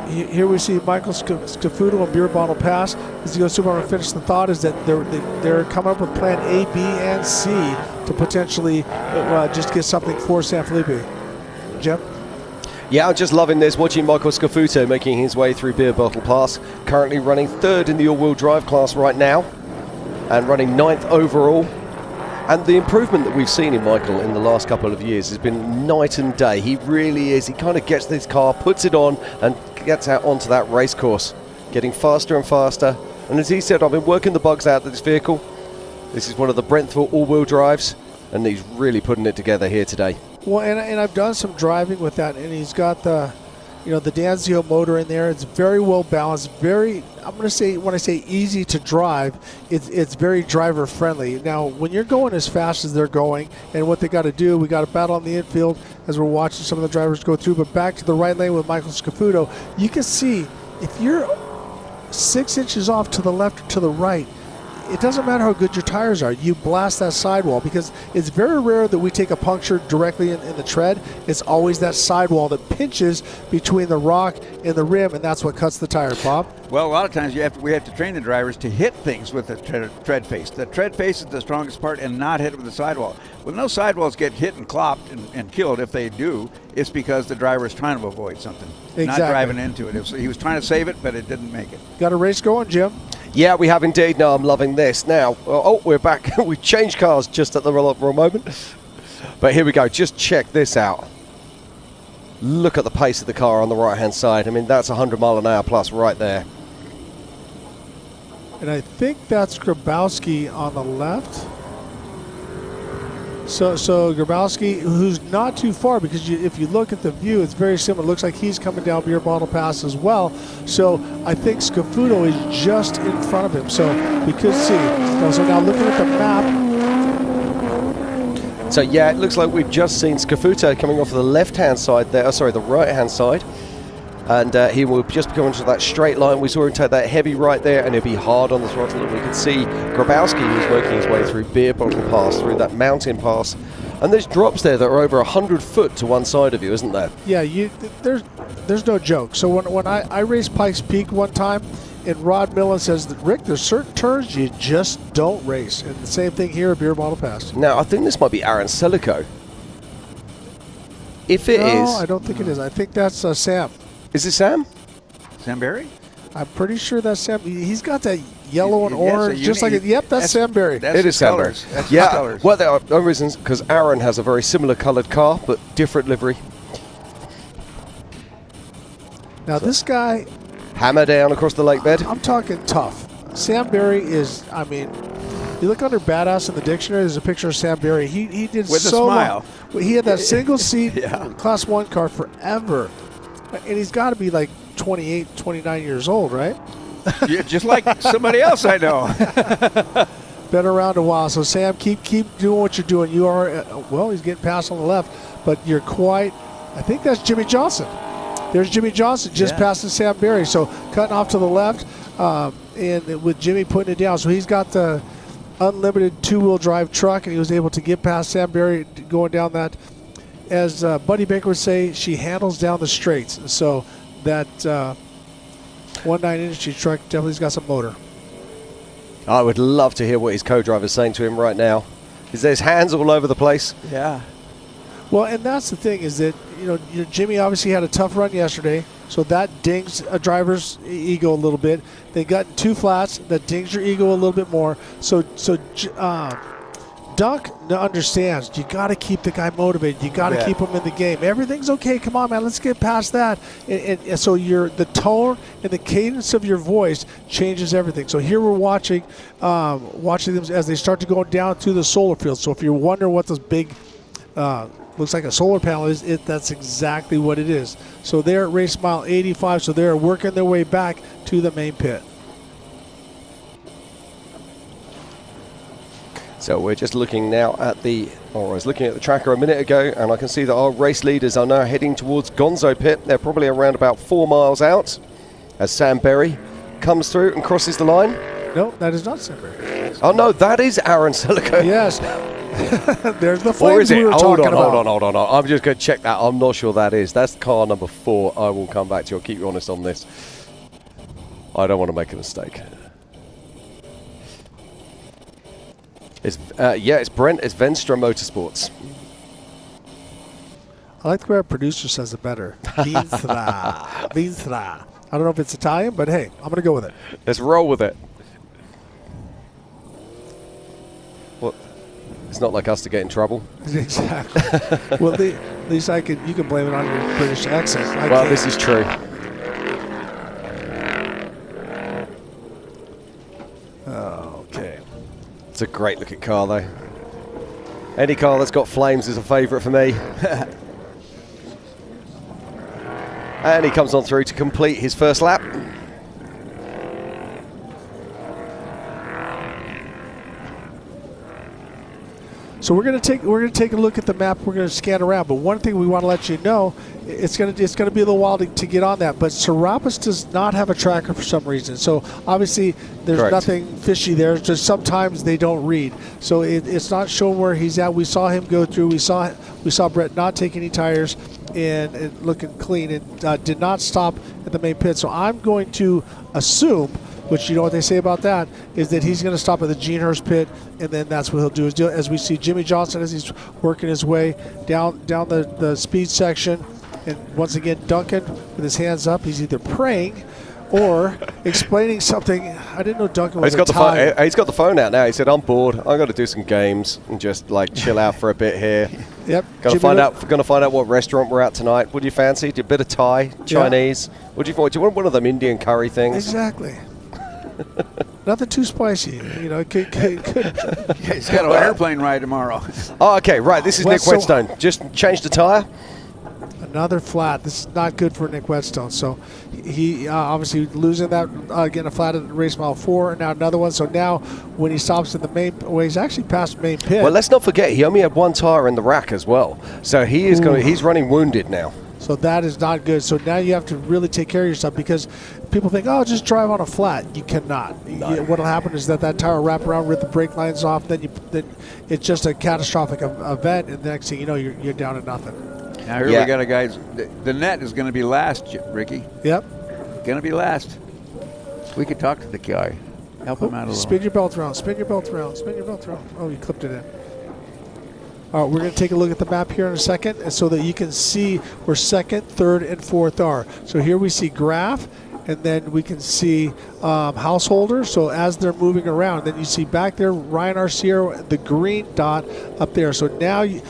Speaker 4: Here we see Michael Scafuto and Beer Bottle Pass. As he goes through and finish the thought is that they're coming up with plan A, B, and C to potentially just get something for San Felipe. Jim?
Speaker 1: Yeah, I'm just loving this, watching Michael Scafuto making his way through Beer Bottle Pass, currently running 3rd in the all-wheel drive class right now, and running 9th overall. And the improvement that we've seen in Michael in the last couple of years has been night and day. He really is. He kind of gets this car, puts it on, and gets out onto that race course, getting faster and faster. And as he said, I've been working the bugs out of this vehicle. This is one of the Brentford all-wheel drives, and he's really putting it together here today.
Speaker 4: Well, and I've done some driving with that, and he's got the Danzio motor in there. It's very well balanced. Very, I'm going to say, when I say easy to drive, it's very driver friendly. Now, when you're going as fast as they're going, and what they got to do, we got to battle on the infield as we're watching some of the drivers go through. But back to the right lane with Michael Scafuto, you can see if you're 6 inches off to the left or to the right, it doesn't matter how good your tires are. You blast that sidewall, because it's very rare that we take a puncture directly in the tread. It's always that sidewall that pinches between the rock and the rim, and that's what cuts the tire, Bob.
Speaker 3: Well, a lot of times we have to train the drivers to hit things with the tread face. The tread face is the strongest part, and not hit it with the sidewall. When those sidewalls get hit and clopped and killed, if they do, it's because the driver is trying to avoid something, not driving into it. He was trying to save it, but it didn't make it.
Speaker 4: Got a race going, Jim?
Speaker 1: Yeah, we have indeed. Now I'm loving this. Now, we're back. We changed cars just at the wrong moment. But here we go. Just check this out. Look at the pace of the car on the right-hand side. I mean, that's 100 mile an hour plus right there.
Speaker 4: And I think that's Grabowski on the left. So Grabowski, who's not too far, because if you look at the view, it's very similar. It looks like he's coming down Beer Bottle Pass as well. So I think Scafuto is just in front of him. So we could see. So now looking at the map.
Speaker 1: So yeah, it looks like we've just seen Scafuto coming off the left-hand side there. The right-hand side. And he will just go into that straight line. We saw him take that heavy right there, and he'll be hard on the throttle. And we can see Grabowski, who's working his way through Beer Bottle Pass, through that mountain pass. And there's drops there that are over 100 foot to one side of you, isn't there?
Speaker 4: Yeah, there's no joke. So when I raced Pikes Peak one time, and Rod Millen says that, Rick, there's certain turns you just don't race. And the same thing here at Beer Bottle Pass.
Speaker 1: Now, I think this might be Aaron Selico. If it is...
Speaker 4: No, I don't think it is. I think that's Sam.
Speaker 1: Is it Sam?
Speaker 3: Sam Berry?
Speaker 4: I'm pretty sure that's Sam. He's got that yellow and orange, just like it. Yep, that's Sam Berry.
Speaker 1: It is Sam Berry. Yeah, well, there are no reasons, because Aaron has a very similar coloured car, but different livery.
Speaker 4: Now this guy,
Speaker 1: hammer down across the lake bed.
Speaker 4: I'm talking tough. Sam Berry is, I mean, you look under badass in the dictionary, there's a picture of Sam Berry. He did
Speaker 3: with
Speaker 4: so
Speaker 3: a smile.
Speaker 4: Long. He had that single seat
Speaker 3: Yeah.
Speaker 4: Class 1 car forever. And he's got to be like 28, 29 years old, right?
Speaker 3: Yeah, just like somebody else I know.
Speaker 4: Been around a while. So, Sam, keep doing what you're doing. You are, well, he's getting past on the left, but you're quite, I think that's Jimmie Johnson. There's Jimmie Johnson just passing Sam Berry. So, cutting off to the left, and with Jimmie putting it down. So, he's got the unlimited two-wheel drive truck, and he was able to get past Sam Berry going down that. As Buddy Baker would say, she handles down the straights. So, that 19 Industry truck definitely's got some motor.
Speaker 1: I would love to hear what his co-driver's saying to him right now. Because there's hands all over the place.
Speaker 3: Yeah.
Speaker 4: Well, and that's the thing is that, Jimmie obviously had a tough run yesterday, so that dings a driver's ego a little bit. They got in 2 flats, that dings your ego a little bit more. So Dunk understands you got to keep the guy motivated. You got to keep him in the game. Everything's okay. Come on, man. Let's get past that. And so the tone and the cadence of your voice changes everything. So here we're watching them as they start to go down through the solar field. So if you're wondering what this big looks like a solar panel is, that's exactly what it is. So they're at race mile 85. So they're working their way back to the main pit.
Speaker 1: So we're just looking now at I was looking at the tracker a minute ago, and I can see that our race leaders are now heading towards Gonzo Pit. They're probably around about 4 miles out as Sam Berry comes through and crosses the line.
Speaker 4: No, that is not Sam Berry.
Speaker 1: Oh, no, that is Aaron Silico.
Speaker 4: Yes. There's the
Speaker 1: Or
Speaker 4: flames
Speaker 1: is it?
Speaker 4: we were
Speaker 1: Hold
Speaker 4: talking about.
Speaker 1: on. I'm just going to check that. I'm not sure that is. That's car number 4. I will come back to you. I'll keep you honest on this. I don't want to make a mistake. It's Brent. It's Venstra Motorsports.
Speaker 4: I like the way our producer says it better. Vinstra. Vinstra. I don't know if it's Italian, but hey, I'm going to go with it.
Speaker 1: Let's roll with it. What? It's not like us to get in trouble.
Speaker 4: Exactly. Well, at least you can blame it on your British accent.
Speaker 1: Well, this is true.
Speaker 4: Okay.
Speaker 1: It's a great looking car though. Any car that's got flames is a favourite for me. And he comes on through to complete his first lap.
Speaker 4: So we're going to take a look at the map. We're going to scan around. But one thing we want to let you know, it's going to be a little while to get on that. But Serapis does not have a tracker for some reason. So obviously there's
Speaker 1: Correct.
Speaker 4: nothing fishy there. It's just sometimes they don't read. So it's not showing where he's at. We saw him go through. We saw Brett not take any tires and looking clean and did not stop at the main pit. So I'm going to assume, which you know what they say about that, is that he's going to stop at the Gene Herbst pit, and then that's what he'll do. As we see Jimmie Johnson as he's working his way down the speed section, and once again Duncan with his hands up, he's either praying or explaining something. I didn't know Duncan was
Speaker 1: He's got the phone out now. He said, "I'm bored. I'm going to do some games and just like chill out for a bit here."
Speaker 4: Yep.
Speaker 1: Going to find out what restaurant we're at tonight. What do you fancy? Do a bit of Thai, Chinese?
Speaker 4: Yeah.
Speaker 1: What do you want? Do you want one of them Indian curry things?
Speaker 4: Exactly. Nothing too spicy, It could.
Speaker 3: Yeah, he's got an airplane ride tomorrow.
Speaker 1: Oh, okay, right. This is Nick Wetstone. Just changed the tire.
Speaker 4: Another flat. This is not good for Nick Wetstone. So he obviously losing that, getting a flat at race mile 4, and now another one. So now when he stops in the main, he's actually past main pit.
Speaker 1: Well, let's not forget he only had one tire in the rack as well. So he's running wounded now.
Speaker 4: So that is not good. So now you have to really take care of yourself because people think, oh, just drive on a flat. You cannot.
Speaker 1: No.
Speaker 4: What will happen is that tire will wrap around, rip the brake lines off. Then it's just a catastrophic event, and the next thing you know, you're down to nothing.
Speaker 3: Now here we got a guy. The net is going to be last, Ricky.
Speaker 4: Yep.
Speaker 3: Going to be last. We could talk to the guy. Help him out a little.
Speaker 4: Spin your belt around. Spin your belt around. Spin your belt around. Oh, you clipped it in. All right, we're going to take a look at the map here in a second so that you can see where 2nd, 3rd, and 4th are. So here we see Graph, and then we can see Householder. So as they're moving around, then you see back there Ryan Arciero, the green dot up there. So now you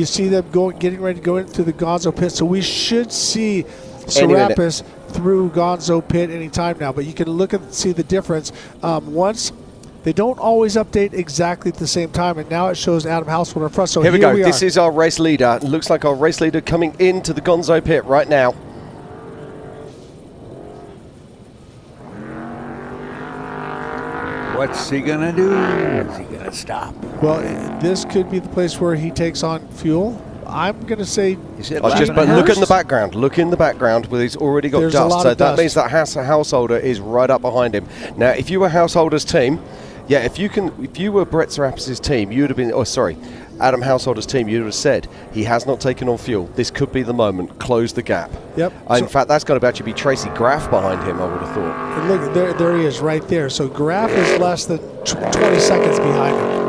Speaker 4: see them getting ready to go into the Gonzo pit. So we should see Serapis through Gonzo pit anytime now, but you can look and see the difference. Once they don't always update exactly at the same time, and now it shows Adam Householder in front. So
Speaker 1: here we go. This
Speaker 4: are.
Speaker 1: is our race leader. Looks like our race leader coming into the Gonzo pit right now.
Speaker 3: What's he going to do? Is he going to stop?
Speaker 4: Well, this could be the place where he takes on fuel. I'm going to say...
Speaker 1: But look in the background. Look in the background where he's already got
Speaker 4: There's
Speaker 1: dust. So that
Speaker 4: dust.
Speaker 1: means that Householder is right up behind him. Now, if you were Householder's team, yeah, if you were Brett Serapis' team, you'd have been... Oh, sorry. Adam Householder's team, you'd have said, he has not taken on fuel. This could be the moment. Close the gap.
Speaker 4: Yep.
Speaker 1: In fact, that's going to actually be Tracy Graph behind him, I would have thought.
Speaker 4: And look, there he is right there. So Graph is less than 20 seconds behind him.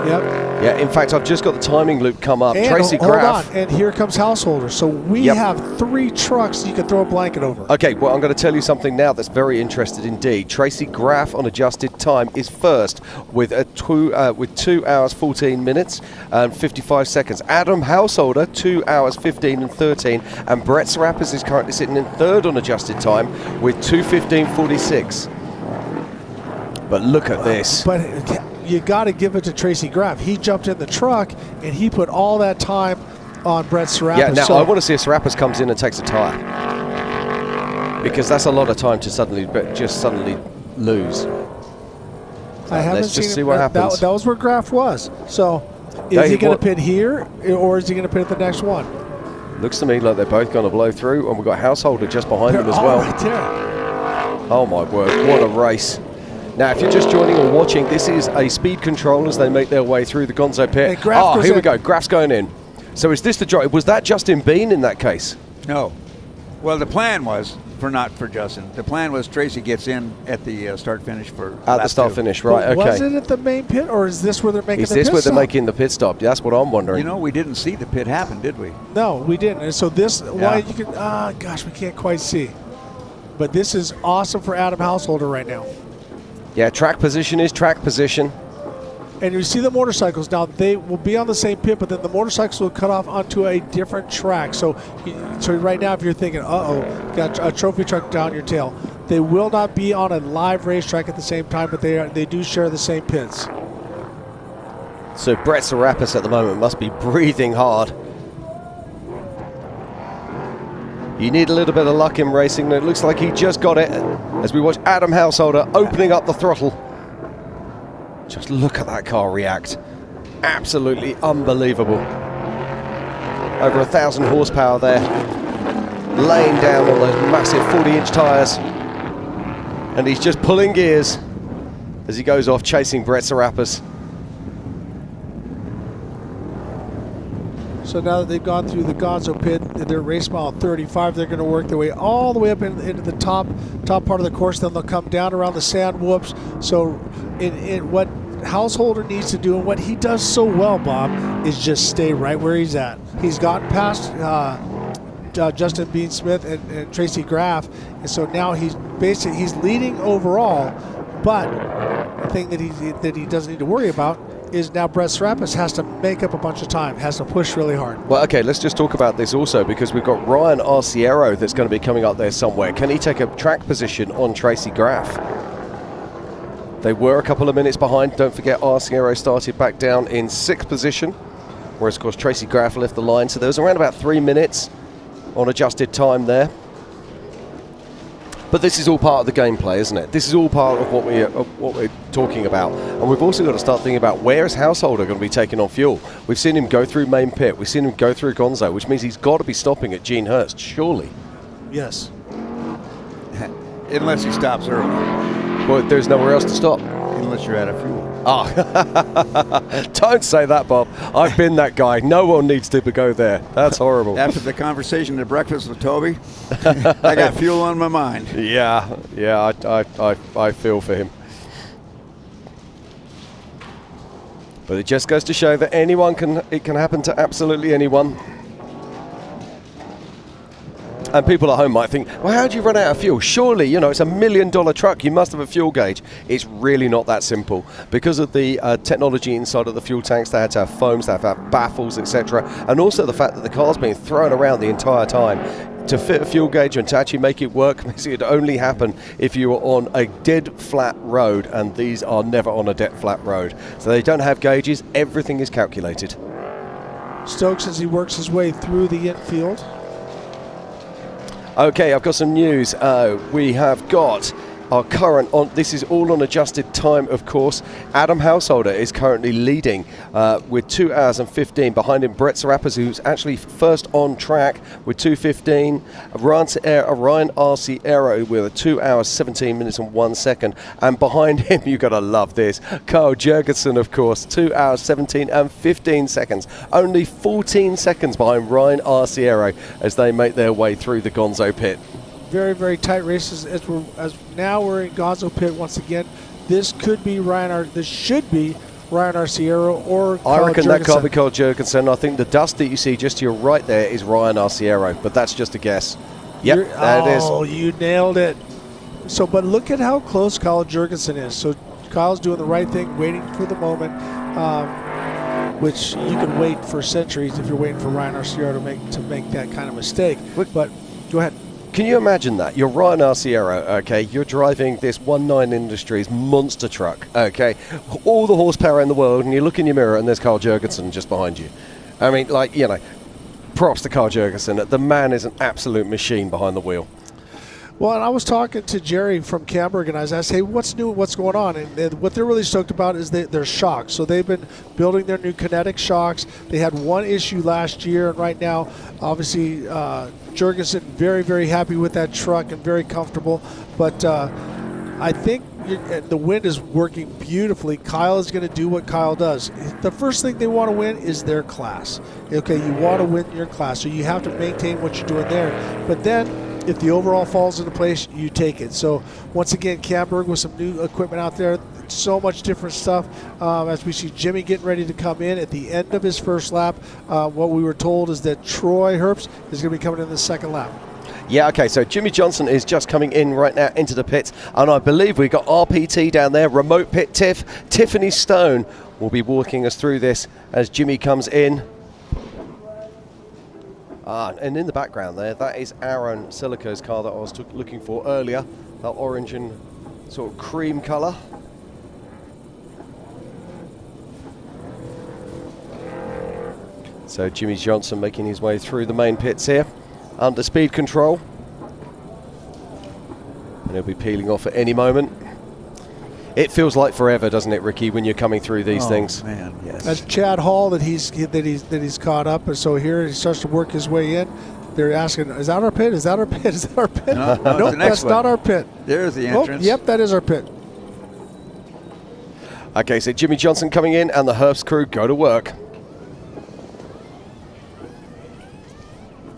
Speaker 4: Yep.
Speaker 1: Yeah, in fact, I've just got the timing loop come up.
Speaker 4: And
Speaker 1: Tracy
Speaker 4: hold
Speaker 1: Graph.
Speaker 4: on, and here comes Householder. So we have 3 trucks you can throw a blanket over.
Speaker 1: Okay, well, I'm going to tell you something now that's very interesting indeed. Tracy Graph on adjusted time is first with 2 hours 14 minutes and 55 seconds. Adam Householder 2 hours 15 and 13, and Brett Serapis is currently sitting in third on adjusted time with 2:15:46. But look at this.
Speaker 4: But you got to give it to Tracy Graph. He jumped in the truck and he put all that time on Brett Serapis.
Speaker 1: Yeah, now I want to see if Serapis comes in and takes a tire, because that's a lot of time to suddenly lose.
Speaker 4: I haven't
Speaker 1: Let's just
Speaker 4: seen
Speaker 1: see what happens.
Speaker 4: That was where Graph was. So is he going to pit here or is he going to pit at the next one?
Speaker 1: Looks to me like they're both going to blow through, and we've got Householder just behind him as well.
Speaker 4: Right there.
Speaker 1: Oh my word, what a race. Now, if you're just joining or watching, this is a speed control as they make their way through the Gonzo pit. Here we go, Graph's going in. So is this the drive? Was that Justin Bean in that case?
Speaker 3: No. Well, the plan was, not for Justin, the plan was Tracy gets in at the start-finish for
Speaker 1: At the start-finish, right, okay.
Speaker 4: Was it at the main pit, or is this where they're making the pit stop?
Speaker 1: Is this where they're making the pit stop? That's what I'm wondering.
Speaker 3: You know, we didn't see the pit happen, did we?
Speaker 4: No, we didn't. And so this, why you can, gosh, we can't quite see. But this is awesome for Adam Householder right now.
Speaker 1: Yeah, track position is track position.
Speaker 4: And you see the motorcycles now, they will be on the same pit, but then the motorcycles will cut off onto a different track. So right now, if you're thinking, got a trophy truck down your tail, they will not be on a live racetrack at the same time, but they do share the same pits.
Speaker 1: So Brett Serapis at the moment must be breathing hard. You need a little bit of luck in racing, and it looks like he just got it as we watch Adam Householder opening up the throttle. Just look at that car react. Absolutely unbelievable. Over 1,000 horsepower there, laying down on those massive 40-inch tyres. And he's just pulling gears as he goes off chasing Brett Serapis.
Speaker 4: So now that they've gone through the Gonzo pit, they're race mile 35. They're going to work their way all the way up into the top part of the course. Then they'll come down around the sand whoops. So in what Householder needs to do, and what he does so well, Bob, is just stay right where he's at. He's gotten past Justin Bean Smith and Tracy Graph, and so now he's leading overall. But the thing that he doesn't need to worry about is now Brett Serapis has to make up a bunch of time, has to push really hard.
Speaker 1: Well, okay, let's just talk about this also, because we've got Ryan Arciero that's going to be coming up there somewhere. Can he take a track position on Tracy Graph? They were a couple of minutes behind. Don't forget, Arciero started back down in 6th position, whereas, of course, Tracy Graph left the line. So there was around about 3 minutes on adjusted time there. But this is all part of the gameplay, isn't it? This is all part of what we're talking about. And we've also got to start thinking about, where is Householder going to be taking on fuel? We've seen him go through main pit. We've seen him go through Gonzo, which means he's got to be stopping at Gene Herbst, surely.
Speaker 4: Yes.
Speaker 3: Unless he stops early.
Speaker 1: Well, there's nowhere else to stop.
Speaker 3: Unless you're out of fuel.
Speaker 1: Oh, don't say that, Bob. I've been that guy. No one needs to go there. That's horrible.
Speaker 3: After the conversation at breakfast with Toby, I got fuel on my mind.
Speaker 1: Yeah, I feel for him. But it just goes to show that it can happen to absolutely anyone. And people at home might think, well, how do you run out of fuel? Surely, it's a $1 million truck. You must have a fuel gauge. It's really not that simple. Because of the technology inside of the fuel tanks, they had to have foams, they had to have baffles, etc. And also the fact that the car's being thrown around the entire time. to fit a fuel gauge and to actually make it work, it would only happen if you were on a dead flat road, and these are never on a dead flat road. So they don't have gauges, everything is calculated.
Speaker 4: Stokes as he works his way through the infield.
Speaker 1: Okay, I've got some news. We have got our current on. This is all on adjusted time, of course. Adam Householder is currently leading with 2 hours and 15. Behind him, Brett Serapis, who's actually first on track with 2:15. Ryan Arciero with a 2 hours 17 minutes and 1 second. And behind him, you got to love this, Carl Jurgensen, of course, 2 hours 17 and 15 seconds. Only 14 seconds behind Ryan Arciero as they make their way through the Gonzo pit.
Speaker 4: Very, very tight races as now we're in Gonzo pit once again. This should be Ryan Arciero or
Speaker 1: I reckon
Speaker 4: Jurgensen.
Speaker 1: that can't be Carl Jurgensen. I think the dust that you see just to your right there is Ryan Arciero, but that's just a guess. Yep, there it is.
Speaker 4: Oh, you nailed it. So, but look at how close Kyle Jurgensen is. So Kyle's doing the right thing, waiting for the moment, which you could wait for centuries if you're waiting for Ryan Arciero to make that kind of mistake. But go ahead.
Speaker 1: Can you imagine that? You're Ryan Arciero, okay? You're driving this 19 Industries monster truck, okay? All the horsepower in the world, and you look in your mirror and there's Carl Jurgensen just behind you. I mean, like, you know, props to Carl Jurgensen. The man is an absolute machine behind the wheel.
Speaker 4: Well, and I was talking to Jerry from Camberg, and I asked, hey, what's new, what's going on? And what they're really stoked about is their shocks. So they've been building their new kinetic shocks. They had one issue last year, and right now, obviously, Jurgensen very, very happy with that truck and very comfortable. But I think the wind is working beautifully. Kyle is going to do what Kyle does. The first thing they want to win is their class. Okay, you want to win your class, so you have to maintain what you're doing there. But then, if the overall falls into place, you take it. So once again, Camberg with some new equipment out there, so much different stuff. As we see Jimmie getting ready to come in at the end of his first lap, what we were told is that Troy Herbst is going to be coming in the second lap.
Speaker 1: Yeah, okay, so Jimmie Johnson is just coming in right now into the pits, and I believe we've got RPT down there, remote pit Tiffany Stone will be walking us through this as Jimmie comes in. And in the background there, that is Aaron Silica's car that I was looking for earlier, that orange and sort of cream colour. So Jimmie Johnson making his way through the main pits here, under speed control. And he'll be peeling off at any moment. It feels like forever, doesn't it, Ricky, when you're coming through these things?
Speaker 3: Oh, man, yes.
Speaker 4: That's Chad Hall that he's caught up, and so here he starts to work his way in. They're asking, is that our pit? Is that our pit? Is that our pit?
Speaker 3: No,
Speaker 4: nope, that's not our pit.
Speaker 3: There's the entrance.
Speaker 4: Oh, yep, that is our pit.
Speaker 1: Okay, so Jimmie Johnson coming in, and the Herbst crew go to work.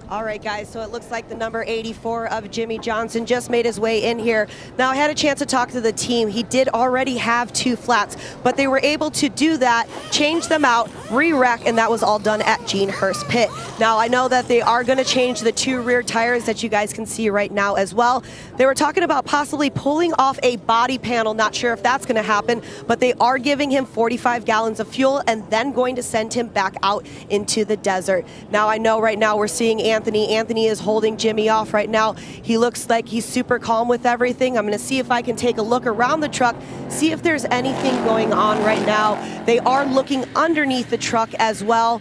Speaker 5: All right, guys, so it looks like the number 84 of Jimmie Johnson just made his way in here. Now, I had a chance to talk to the team. He did already have 2 flats, but they were able to do that, change them out, re-rack, and that was all done at Gene Herbst pit. Now, I know that they are going to change the 2 rear tires that you guys can see right now as well. They were talking about possibly pulling off a body panel. Not sure if that's going to happen, but they are giving him 45 gallons of fuel and then going to send him back out into the desert. Now, I know right now we're seeing Anthony. Anthony is holding Jimmie off right now. He looks like he's super calm with everything. I'm going to see if I can take a look around the truck, see if there's anything going on right now. They are looking underneath the truck as well.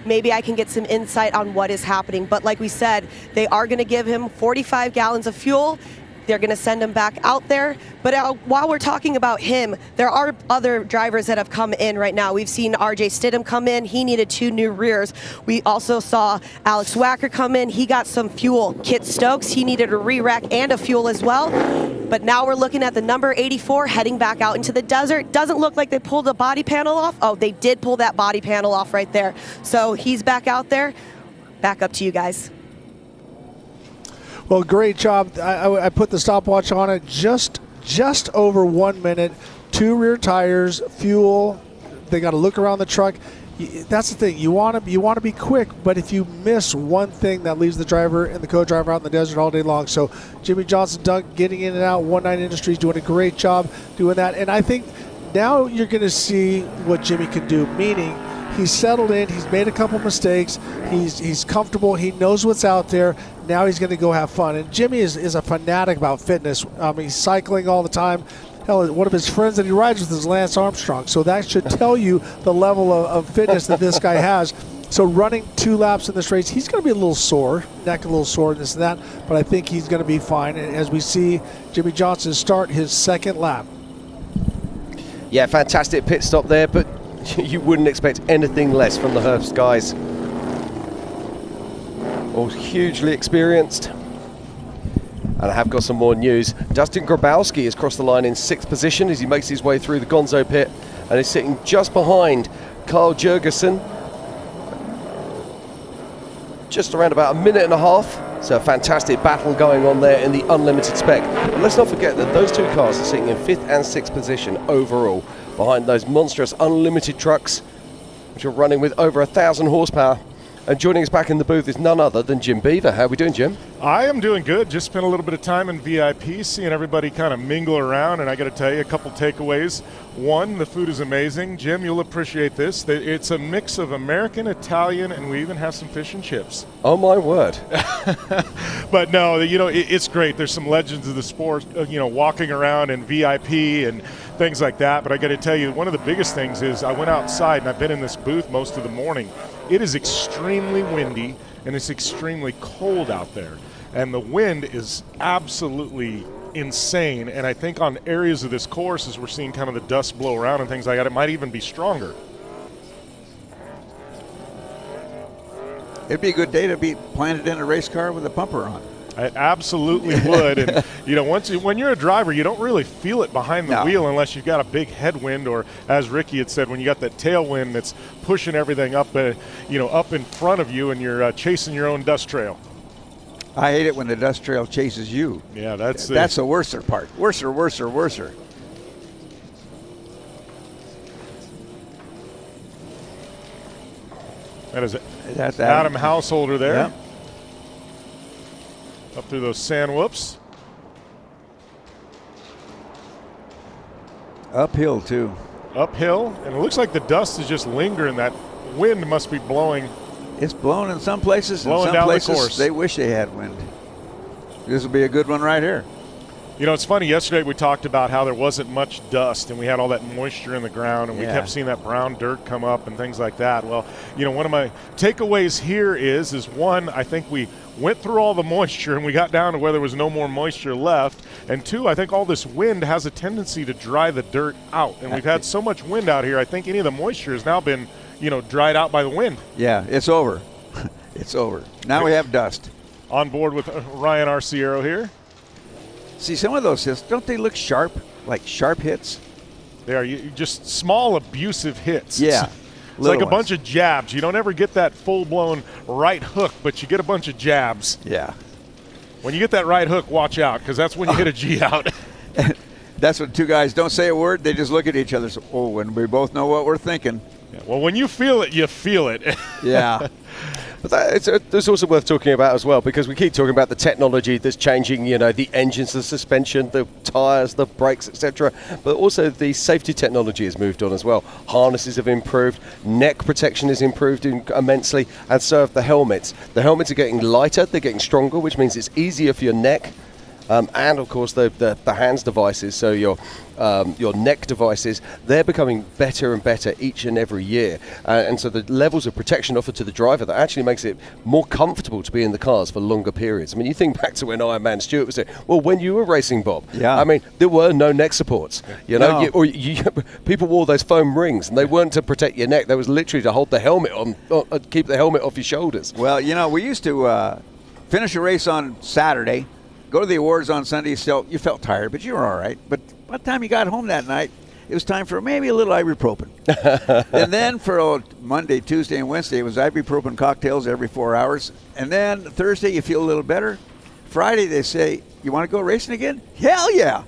Speaker 5: Maybe I can get some insight on what is happening. But like we said, they are going to give him 45 gallons of fuel. They're going to send him back out there. But while we're talking about him, there are other drivers that have come in right now. We've seen RJ Stidham come in. He needed 2 new rears. We also saw Alex Wacker come in. He got some fuel. Kit Stokes, he needed a re-rack and a fuel as well. But now we're looking at the number 84 heading back out into the desert. Doesn't look like they pulled the body panel off. Oh, they did pull that body panel off right there. So he's back out there. Back up to you guys.
Speaker 4: Well, great job. I put the stopwatch on it. Just over 1 minute. 2 rear tires, fuel. They got to look around the truck. That's the thing. You want to be quick, but if you miss one thing, that leaves the driver and the co-driver out in the desert all day long. So Jimmie Johnson, getting in and out. 19 Industries doing a great job doing that. And I think now you're going to see what Jimmie can do. Meaning He's settled in. He's made a couple mistakes. He's comfortable. He knows what's out there. Now he's going to go have fun. And Jimmie is a fanatic about fitness. He's cycling all the time. Hell, one of his friends that he rides with is Lance Armstrong. So that should tell you the level of fitness that this guy has. So running 2 laps in this race, he's going to be a little sore, neck a little sore, and this and that. But I think he's going to be fine. And as we see Jimmie Johnson start his 2nd lap.
Speaker 1: Yeah, fantastic pit stop there, but you wouldn't expect anything less from the Herbst guys. All hugely experienced. And I have got some more news. Dustin Grabowski has crossed the line in 6th position as he makes his way through the Gonzo pit and is sitting just behind Carl Jurgensen. Just around about a minute and a half. So a fantastic battle going on there in the Unlimited Spec. But let's not forget that those 2 cars are sitting in 5th and 6th position overall behind those monstrous Unlimited trucks, which are running with over 1,000 horsepower. And joining us back in the booth is none other than Jim Beaver. How are we doing, Jim?
Speaker 2: I am doing good. Just spent a little bit of time in VIP, seeing everybody kind of mingle around, and I got to tell you a couple takeaways. One, the food is amazing. Jim, you'll appreciate this. It's a mix of American, Italian, and we even have some fish and chips.
Speaker 1: Oh, my word.
Speaker 2: But no, it's great. There's some legends of the sport, walking around in VIP and things like that. But I got to tell you, one of the biggest things is I went outside, and I've been in this booth most of the morning. It is extremely windy, and it's extremely cold out there. And the wind is absolutely insane. And I think on areas of this course, as we're seeing kind of the dust blow around and things like that, it might even be stronger.
Speaker 3: It'd be a good day to be planted in a race car with a bumper on.
Speaker 2: It absolutely would. And, when you're a driver, you don't really feel it behind the wheel unless you've got a big headwind, or as Ricky had said, when you got that tailwind that's pushing everything up, up in front of you, and you're chasing your own dust trail.
Speaker 3: I hate it when the dust trail chases you.
Speaker 2: Yeah, that's
Speaker 3: the worser part. Worser.
Speaker 2: That is
Speaker 3: That's
Speaker 2: Adam Householder there.
Speaker 3: Yeah.
Speaker 2: Up through those sand whoops.
Speaker 3: Uphill, too.
Speaker 2: Uphill, and it looks like the dust is just lingering. That wind must be blowing.
Speaker 3: It's blowing in some places.
Speaker 2: Blowing
Speaker 3: in some
Speaker 2: down
Speaker 3: places,
Speaker 2: the course.
Speaker 3: they wish they had wind. This will be a good one right here.
Speaker 2: It's funny. Yesterday we talked about how there wasn't much dust, and we had all that moisture in the ground, and we kept seeing that brown dirt come up and things like that. Well, one of my takeaways here is one, I think we went through all the moisture and we got down to where there was no more moisture left. And 2, I think all this wind has a tendency to dry the dirt out. And we've had so much wind out here, I think any of the moisture has now been, dried out by the wind.
Speaker 3: Yeah, it's over. It's over. Now we have dust.
Speaker 2: On board with Ryan Arciero here.
Speaker 3: See, some of those hits, don't they look sharp, like sharp hits?
Speaker 2: They are just small, abusive hits.
Speaker 3: Yeah.
Speaker 2: It's like a bunch of jabs. You don't ever get that full-blown right hook, but you get a bunch of jabs.
Speaker 3: Yeah.
Speaker 2: When you get that right hook, watch out, because that's when you hit a G out.
Speaker 3: That's when 2 guys don't say a word. They just look at each other. So, and we both know what we're thinking.
Speaker 2: Yeah, well, when you feel it, you feel it.
Speaker 3: Yeah.
Speaker 1: But it's also worth talking about as well, because we keep talking about the technology that's changing, the engines, the suspension, the tyres, the brakes, etc. But also the safety technology has moved on as well. Harnesses have improved, neck protection is improved immensely, and so have the helmets. The helmets are getting lighter, they're getting stronger, which means it's easier for your neck. And of course the hands devices, so your neck devices, they're becoming better and better each and every year, and so the levels of protection offered to the driver, that actually makes it more comfortable to be in the cars for longer periods. I mean, you think back to when Iron Man Stewart was there. Well, when you were racing, Bob, I mean, there were no neck supports. People wore those foam rings, and they weren't to protect your neck. They was literally to hold the helmet on, keep the helmet off your shoulders.
Speaker 3: Well, we used to finish a race on Saturday, go to the awards on Sunday, so you felt tired, but you were all right. But by the time you got home that night, it was time for maybe a little ibuprofen. And then for Monday, Tuesday, and Wednesday, it was ibuprofen cocktails every 4 hours. And then Thursday, you feel a little better. Friday, they say, you want to go racing again? Hell yeah.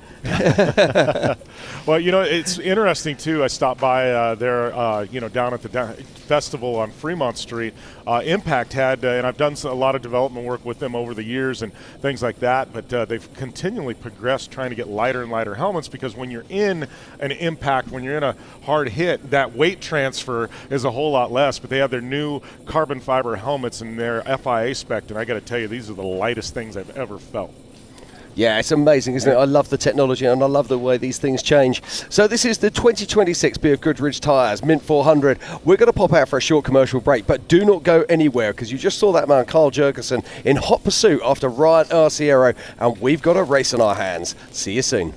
Speaker 2: Well, it's interesting, too. I stopped by there, down at the festival on Fremont Street. Impact had, and I've done a lot of development work with them over the years and things like that, but they've continually progressed trying to get lighter and lighter helmets, because when you're in an impact, when you're in a hard hit, that weight transfer is a whole lot less. But they have their new carbon fiber helmets and their FIA spec, and I got to tell you, these are the lightest things I've ever felt.
Speaker 1: Yeah, it's amazing, isn't it? I love the technology and I love the way these things change. So this is the 2026 BFGoodrich Tires Mint 400. We're going to pop out for a short commercial break, but do not go anywhere, because you just saw that man, Carl Jurgensen, in hot pursuit after Ryan Arciero, and we've got a race in our hands. See you soon.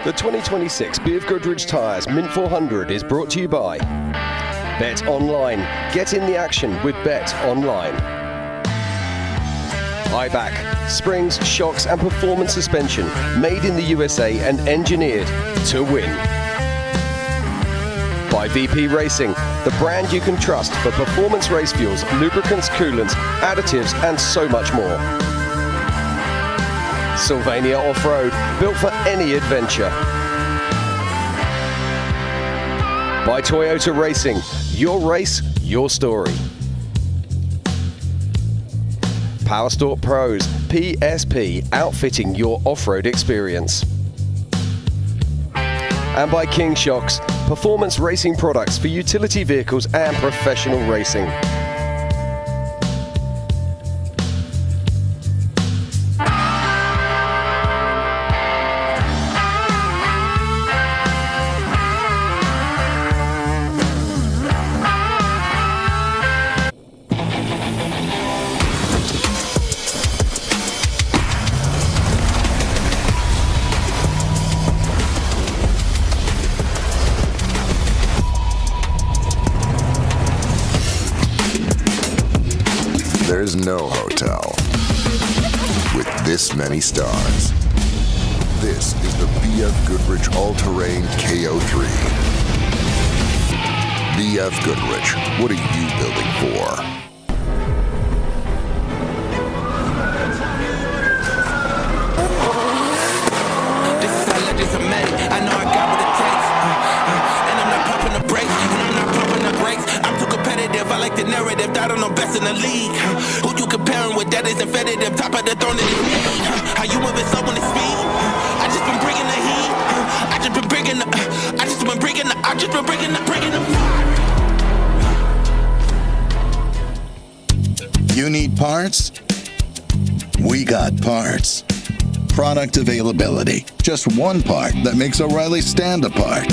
Speaker 1: The 2026 BFGoodrich Tires Mint 400 is brought to you by Bet Online. Get in the action with Bet Online. IBAC, springs, shocks and performance suspension, made in the USA and engineered to win. By VP Racing, the brand you can trust for performance race fuels, lubricants, coolants, additives and so much more. Sylvania Off-Road, built for any adventure. By Toyota Racing, your race, your story. Powerstore Pros, PSP, outfitting your off-road experience. And by King Shocks, performance racing products for utility vehicles and professional racing.
Speaker 11: There's no hotel with this many stars. This is the BFGoodrich All-Terrain KO3. BFGoodrich, what are you building for?
Speaker 12: This is how legends are made. I know I got what it takes. And I'm not pumping the brakes, and I'm not pumping the brakes. I'm too competitive, I like the narrative. I don't know best in the league. Who you comparing with? That isn't competitive. Top of the throne in his knee. How you moving so on his speed? I just been bringing the heat. I just been bringing the
Speaker 13: You need parts? We got parts. Product availability. Just one part that makes O'Reilly stand apart.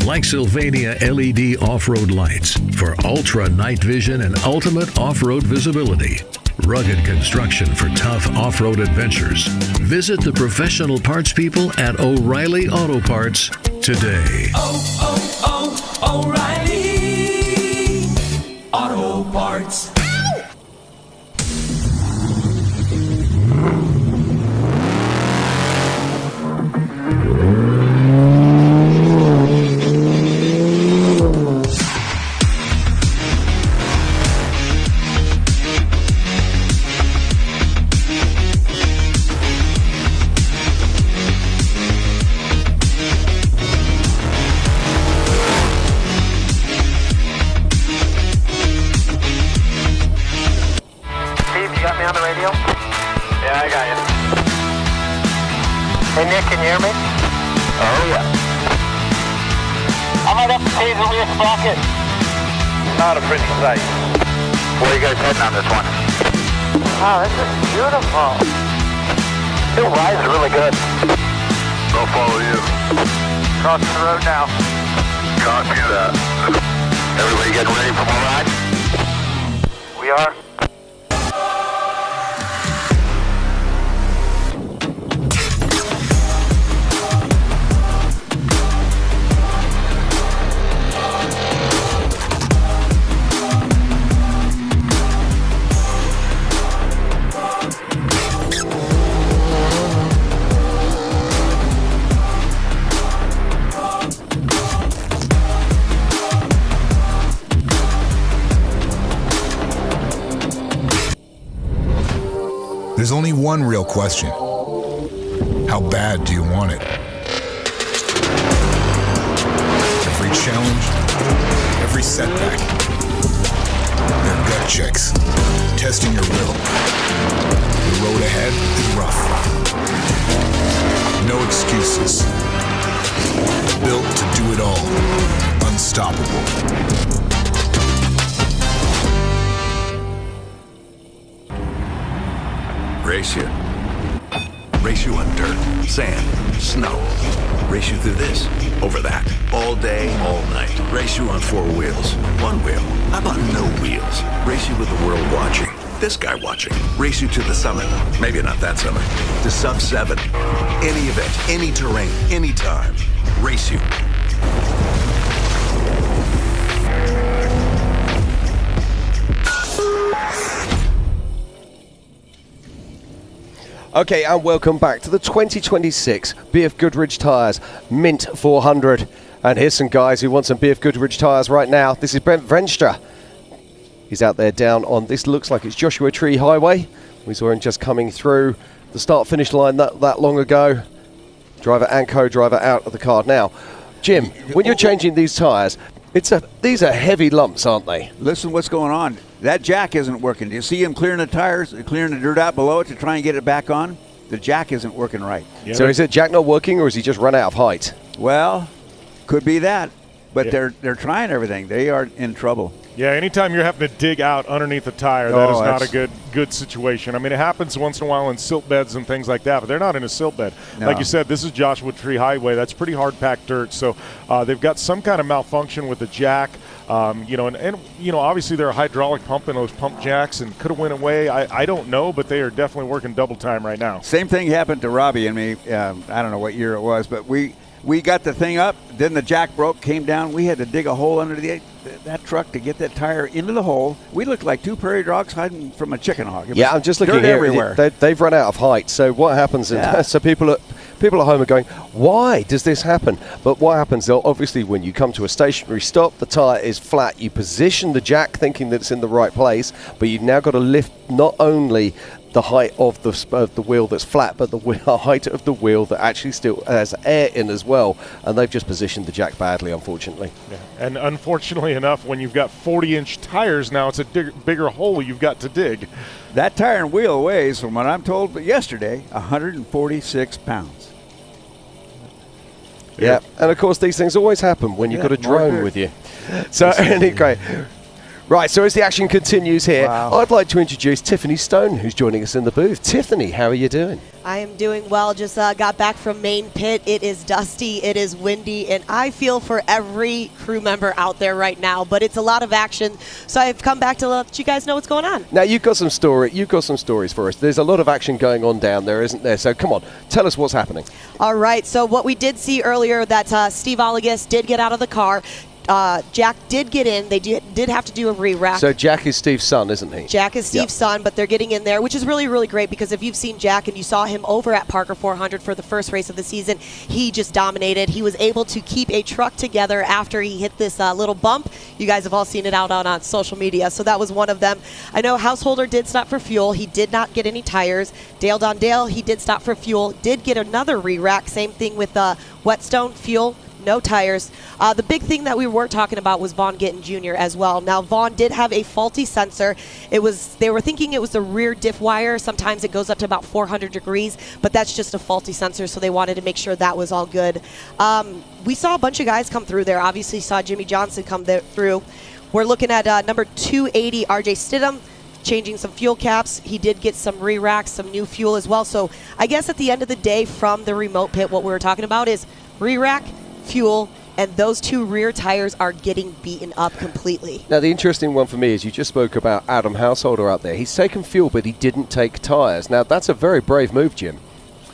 Speaker 14: Like Sylvania LED off-road lights for ultra night vision and ultimate off-road visibility. Rugged construction for tough off-road adventures. Visit the professional parts people at O'Reilly Auto Parts today.
Speaker 12: O'Reilly Auto Parts.
Speaker 15: Hey Nick, can you hear me? Oh yeah. I might have to pay the rear sprocket. Not a pretty sight. Where are you guys heading on this one? Oh, this is beautiful. It rides really good. They'll follow you. Crossing the road now. Copy that. Everybody getting ready for more ride? We are.
Speaker 16: There's only one real question. How bad do you want it? Every challenge, every setback. They're gut checks, testing your will. The road ahead is rough. No excuses. Built to do it all. Unstoppable.
Speaker 17: Race you. Race you on dirt, sand, snow. Race you through this, over that, all day, all night. Race you on 4 wheels, 1 wheel. How about no wheels? Race you with the world watching, this guy watching. Race you to the summit, maybe not that summit, to sub 7. Any event, any terrain, any time. Race you.
Speaker 1: Okay, and welcome back to the 2026 BFGoodrich Tires Mint 400. And here's some guys who want some BFGoodrich Tires right now. This is Brent Venstra. He's out there down on, this looks like it's Joshua Tree Highway. We saw him just coming through the start-finish line that long ago. Driver and co-driver out of the car. Now, Jim, when you're changing these tires, these are heavy lumps, aren't they?
Speaker 3: Listen what's going on. That jack isn't working. Do you see him clearing the tires, clearing the dirt out below it to try and get it back on? The jack isn't working right.
Speaker 1: Yeah, so is it jack not working, or is he just run out of height?
Speaker 3: Well, could be that. But they're trying everything. They are in trouble.
Speaker 2: Yeah, anytime you're having to dig out underneath a tire, that is not a good situation. I mean, it happens once in a while in silt beds and things like that, but they're not in a silt bed. No. Like you said, this is Joshua Tree Highway. That's pretty hard-packed dirt. So they've got some kind of malfunction with the jack. And obviously they're a hydraulic pump in those pump jacks and could have went away. I don't know, but they are definitely working double time right now.
Speaker 3: Same thing happened to Robby and me. I don't know what year it was, but we got the thing up, then the jack broke, came down. We had to dig a hole under that truck to get that tire into the hole. We looked like 2 prairie dogs hiding from a chicken hawk.
Speaker 1: Yeah, I'm just looking here.
Speaker 3: Everywhere.
Speaker 1: They've run out of height. So what happens? So people at home are going, why does this happen? But what happens, obviously, when you come to a stationary stop, the tire is flat. You position the jack thinking that it's in the right place, but you've now got to lift not only the height of the wheel that's flat, but the height of the wheel that actually still has air in as well, and they've just positioned the jack badly, unfortunately.
Speaker 2: Yeah. And unfortunately enough, when you've got 40-inch tires now, it's a bigger hole you've got to dig.
Speaker 3: That tire and wheel weighs, from what I'm told yesterday, 146 pounds.
Speaker 1: Yeah, and of course these things always happen when you've got a drone with you. So anyway. Right, so as the action continues here, I'd like to introduce Tiffany Stone, who's joining us in the booth. Tiffany, how are you doing?
Speaker 5: I am doing well. Just got back from main pit. It is dusty, it is windy, and I feel for every crew member out there right now, but it's a lot of action, so I've come back to let you guys know what's going on.
Speaker 1: Now, you've got some stories for us. There's a lot of action going on down there, isn't there? So come on, tell us what's happening.
Speaker 5: All right, so what we did see earlier, that Steve Oligas did get out of the car. Jack did get in. They did have to do a re-rack.
Speaker 1: So Jack is Steve's son, isn't he?
Speaker 5: Jack is Steve's son, but they're getting in there, which is really, really great, because if you've seen Jack and you saw him over at Parker 400 for the first race of the season, he just dominated. He was able to keep a truck together after he hit this little bump. You guys have all seen it out on social media, so that was one of them. I know Householder did stop for fuel. He did not get any tires. Dale Dondale, he did stop for fuel, did get another re-rack. Same thing with Wetstone, fuel, no tires. The big thing that we were talking about was Vaughn Gittin Jr. as well. Now, Vaughn did have a faulty sensor. They were thinking it was the rear diff wire. Sometimes it goes up to about 400 degrees, but that's just a faulty sensor, so they wanted to make sure that was all good. We saw a bunch of guys come through there. Obviously saw Jimmie Johnson come through. We're looking at number 280, RJ Stidham, changing some fuel caps. He did get some re-racks, some new fuel as well. So I guess at the end of the day, from the remote pit, what we were talking about is re-rack, fuel, and those 2 rear tires are getting beaten up completely.
Speaker 1: Now, the interesting one for me is you just spoke about Adam Householder out there. He's taken fuel, but he didn't take tires. Now, that's a very brave move, Jim.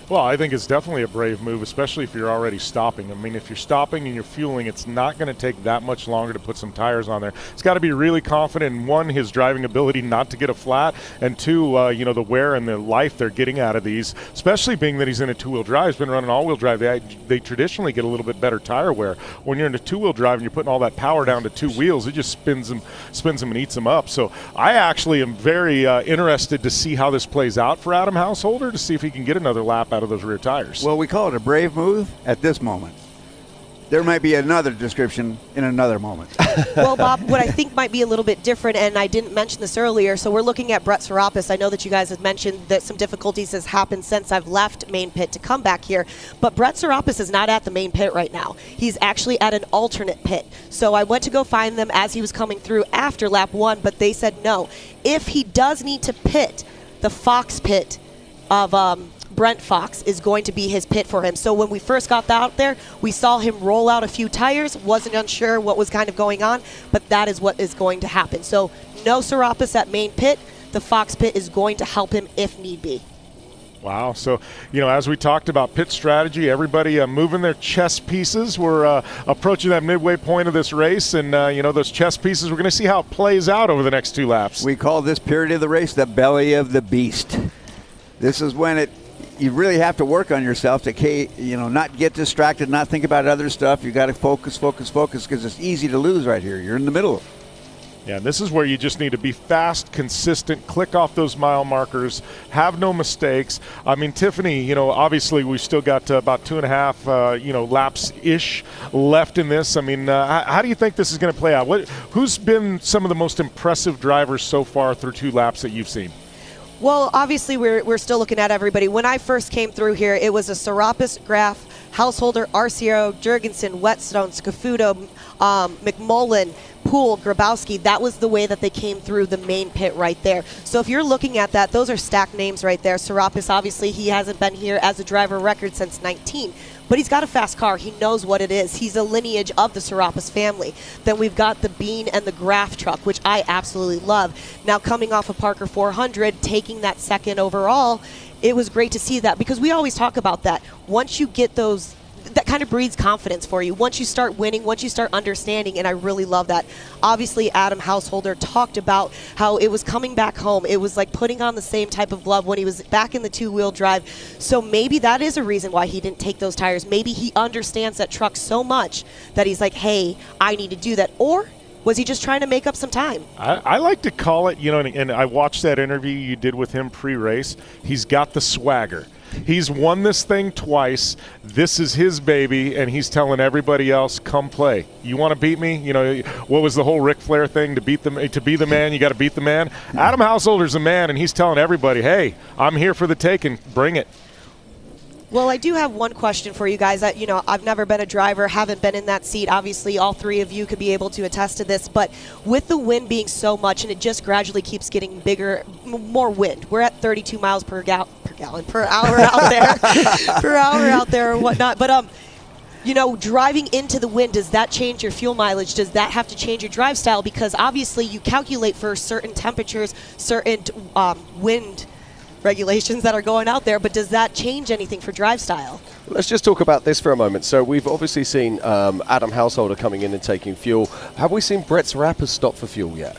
Speaker 2: Well, I think it's definitely a brave move, especially if you're already stopping. I mean, if you're stopping and you're fueling, it's not going to take that much longer to put some tires on there. He's got to be really confident in, one, his driving ability not to get a flat, and two, the wear and the life they're getting out of these, especially being that he's in a two-wheel drive. He's been running all-wheel drive. They traditionally get a little bit better tire wear. When you're in a two-wheel drive and you're putting all that power down to two wheels, it just spins them and eats them up. So I actually am very interested to see how this plays out for Adam Householder, to see if he can get another lap out of those rear tires.
Speaker 3: Well, we call it a brave move at this moment. There might be another description in another moment.
Speaker 5: Well, Bob, what I think might be a little bit different, and I didn't mention this earlier, so we're looking at Brett Serapis. I know that you guys have mentioned that some difficulties has happened since I've left main pit to come back here, but Brett Serapis is not at the main pit right now. He's actually at an alternate pit. So I went to go find them as he was coming through after lap 1, but they said no. If he does need to pit, the Fox pit of Brent Fox is going to be his pit for him. So when we first got out there, we saw him roll out a few tires, wasn't unsure what was kind of going on, but that is what is going to happen. So no Serapis at main pit. The Fox pit is going to help him if need be.
Speaker 2: Wow. So, as we talked about pit strategy, everybody moving their chess pieces. We're approaching that midway point of this race, and, those chess pieces, we're going to see how it plays out over the next 2 laps.
Speaker 3: We call this period of the race the belly of the beast. This is when you really have to work on yourself to, not get distracted, not think about other stuff. You got to focus, because it's easy to lose right here. You're in the middle.
Speaker 2: Yeah, and this is where you just need to be fast, consistent, click off those mile markers, have no mistakes. I mean, Tiffany, obviously we've still got about 2.5, laps-ish left in this. I mean, how do you think this is going to play out? Who's been some of the most impressive drivers so far through 2 laps that you've seen?
Speaker 5: Well, obviously, we're still looking at everybody. When I first came through here, it was a Serapis, Graph, Householder, Arciero, Jurgensen, Wetstone, Scafuto, McMullen, Poole, Grabowski. That was the way that they came through the main pit right there. So if you're looking at that, those are stacked names right there. Serapis, obviously, he hasn't been here as a driver record since 19. But he's got a fast car. He knows what it is. He's a lineage of the Serapis family. Then we've got the Bean and the Graph truck, which I absolutely love. Now coming off of Parker 400, taking that second overall, it was great to see that, because we always talk about that. Once you get those, that kind of breeds confidence for you. Once you start winning, once you start understanding, and I really love that. Obviously, Adam Householder talked about how it was coming back home. It was like putting on the same type of glove when he was back in the two-wheel drive. So maybe that is a reason why he didn't take those tires. Maybe he understands that truck so much that he's like, hey, I need to do that. Or was he just trying to make up some time?
Speaker 2: I like to call it, and I watched that interview you did with him pre-race. He's got the swagger. He's won this thing twice. This is his baby, and he's telling everybody else, come play. You want to beat me? What was the whole Ric Flair thing? To be the man, you got to beat the man. Adam Householder's a man, and he's telling everybody, hey, I'm here for the taking. Bring it.
Speaker 5: Well, I do have one question for you guys. I've never been a driver, haven't been in that seat. Obviously, all 3 of you could be able to attest to this. But with the wind being so much, and it just gradually keeps getting bigger, more wind. We're at 32 miles per hour out there, per hour out there or whatnot. But driving into the wind, does that change your fuel mileage? Does that have to change your drive style? Because obviously, you calculate for certain temperatures, certain wind regulations that are going out there, but does that change anything for drive style?
Speaker 1: Let's just talk about this for a moment. So we've obviously seen Adam Householder coming in and taking fuel. Have we seen Brett Serapis stop for fuel yet?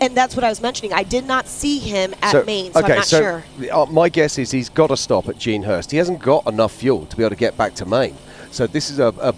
Speaker 5: And that's what I was mentioning. I did not see him at Maine, so I'm not sure.
Speaker 1: My guess is he's got to stop at Gene Herbst. He hasn't got enough fuel to be able to get back to Maine. So this is a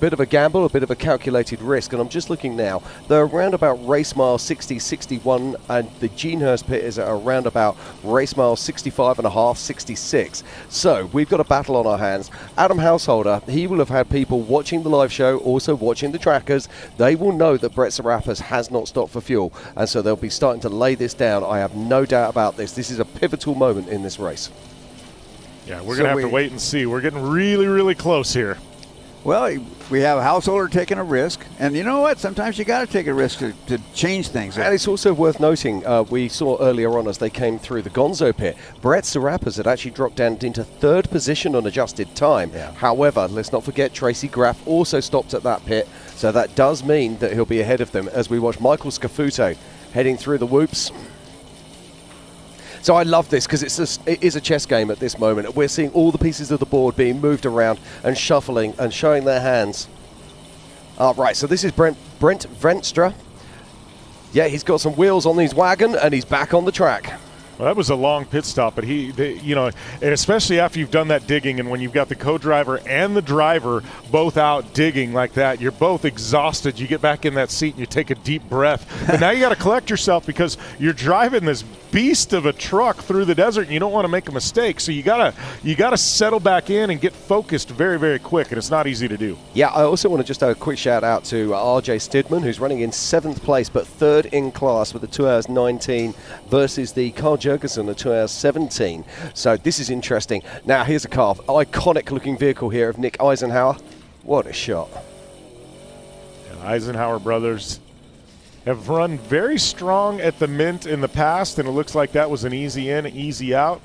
Speaker 1: bit of a gamble, a bit of a calculated risk. And I'm just looking now. They're around about race mile 60, 61, and the Gene Herbst pit is at around about race mile 65 and a half, 66. So we've got a battle on our hands. Adam Householder, he will have had people watching the live show, also watching the trackers. They will know that Brett Serapis has not stopped for fuel, and so they'll be starting to lay this down. I have no doubt about this. This is a pivotal moment in this race.
Speaker 2: Yeah, we're going to have to wait and see. We're getting really, really close here.
Speaker 3: Well, we have a Householder taking a risk. And you know what? Sometimes you got to take a risk to change things.
Speaker 1: And it's also worth noting, we saw earlier on as they came through the Gonzo pit, Brett Serapis had actually dropped down into 3rd position on adjusted time. Yeah. However, let's not forget Tracy Graph also stopped at that pit. So that does mean that he'll be ahead of them as we watch Michael Scafuto heading through the whoops. So I love this because it is a chess game at this moment. We're seeing all the pieces of the board being moved around and shuffling and showing their hands. Right, so this is Brent Venstra. Yeah, he's got some wheels on his wagon and he's back on the track.
Speaker 2: Well, that was a long pit stop, but and especially after you've done that digging, and when you've got the co-driver and the driver both out digging like that, you're both exhausted. You get back in that seat and you take a deep breath. But now you got to collect yourself because you're driving this beast of a truck through the desert, and you don't want to make a mistake. So you gotta settle back in and get focused very, very quick, and it's not easy to do.
Speaker 1: Yeah, I also want to just have a quick shout out to RJ Stidman, who's running in 7th place, but 3rd in class with the 2 hours 19 versus the Carl Jurgensen, the 2 hours 17. So this is interesting. Now here's a car, iconic looking vehicle here of Nick Eisenhower. What a shot.
Speaker 2: And Eisenhower brothers have run very strong at the Mint in the past, and it looks like that was an easy in, easy out.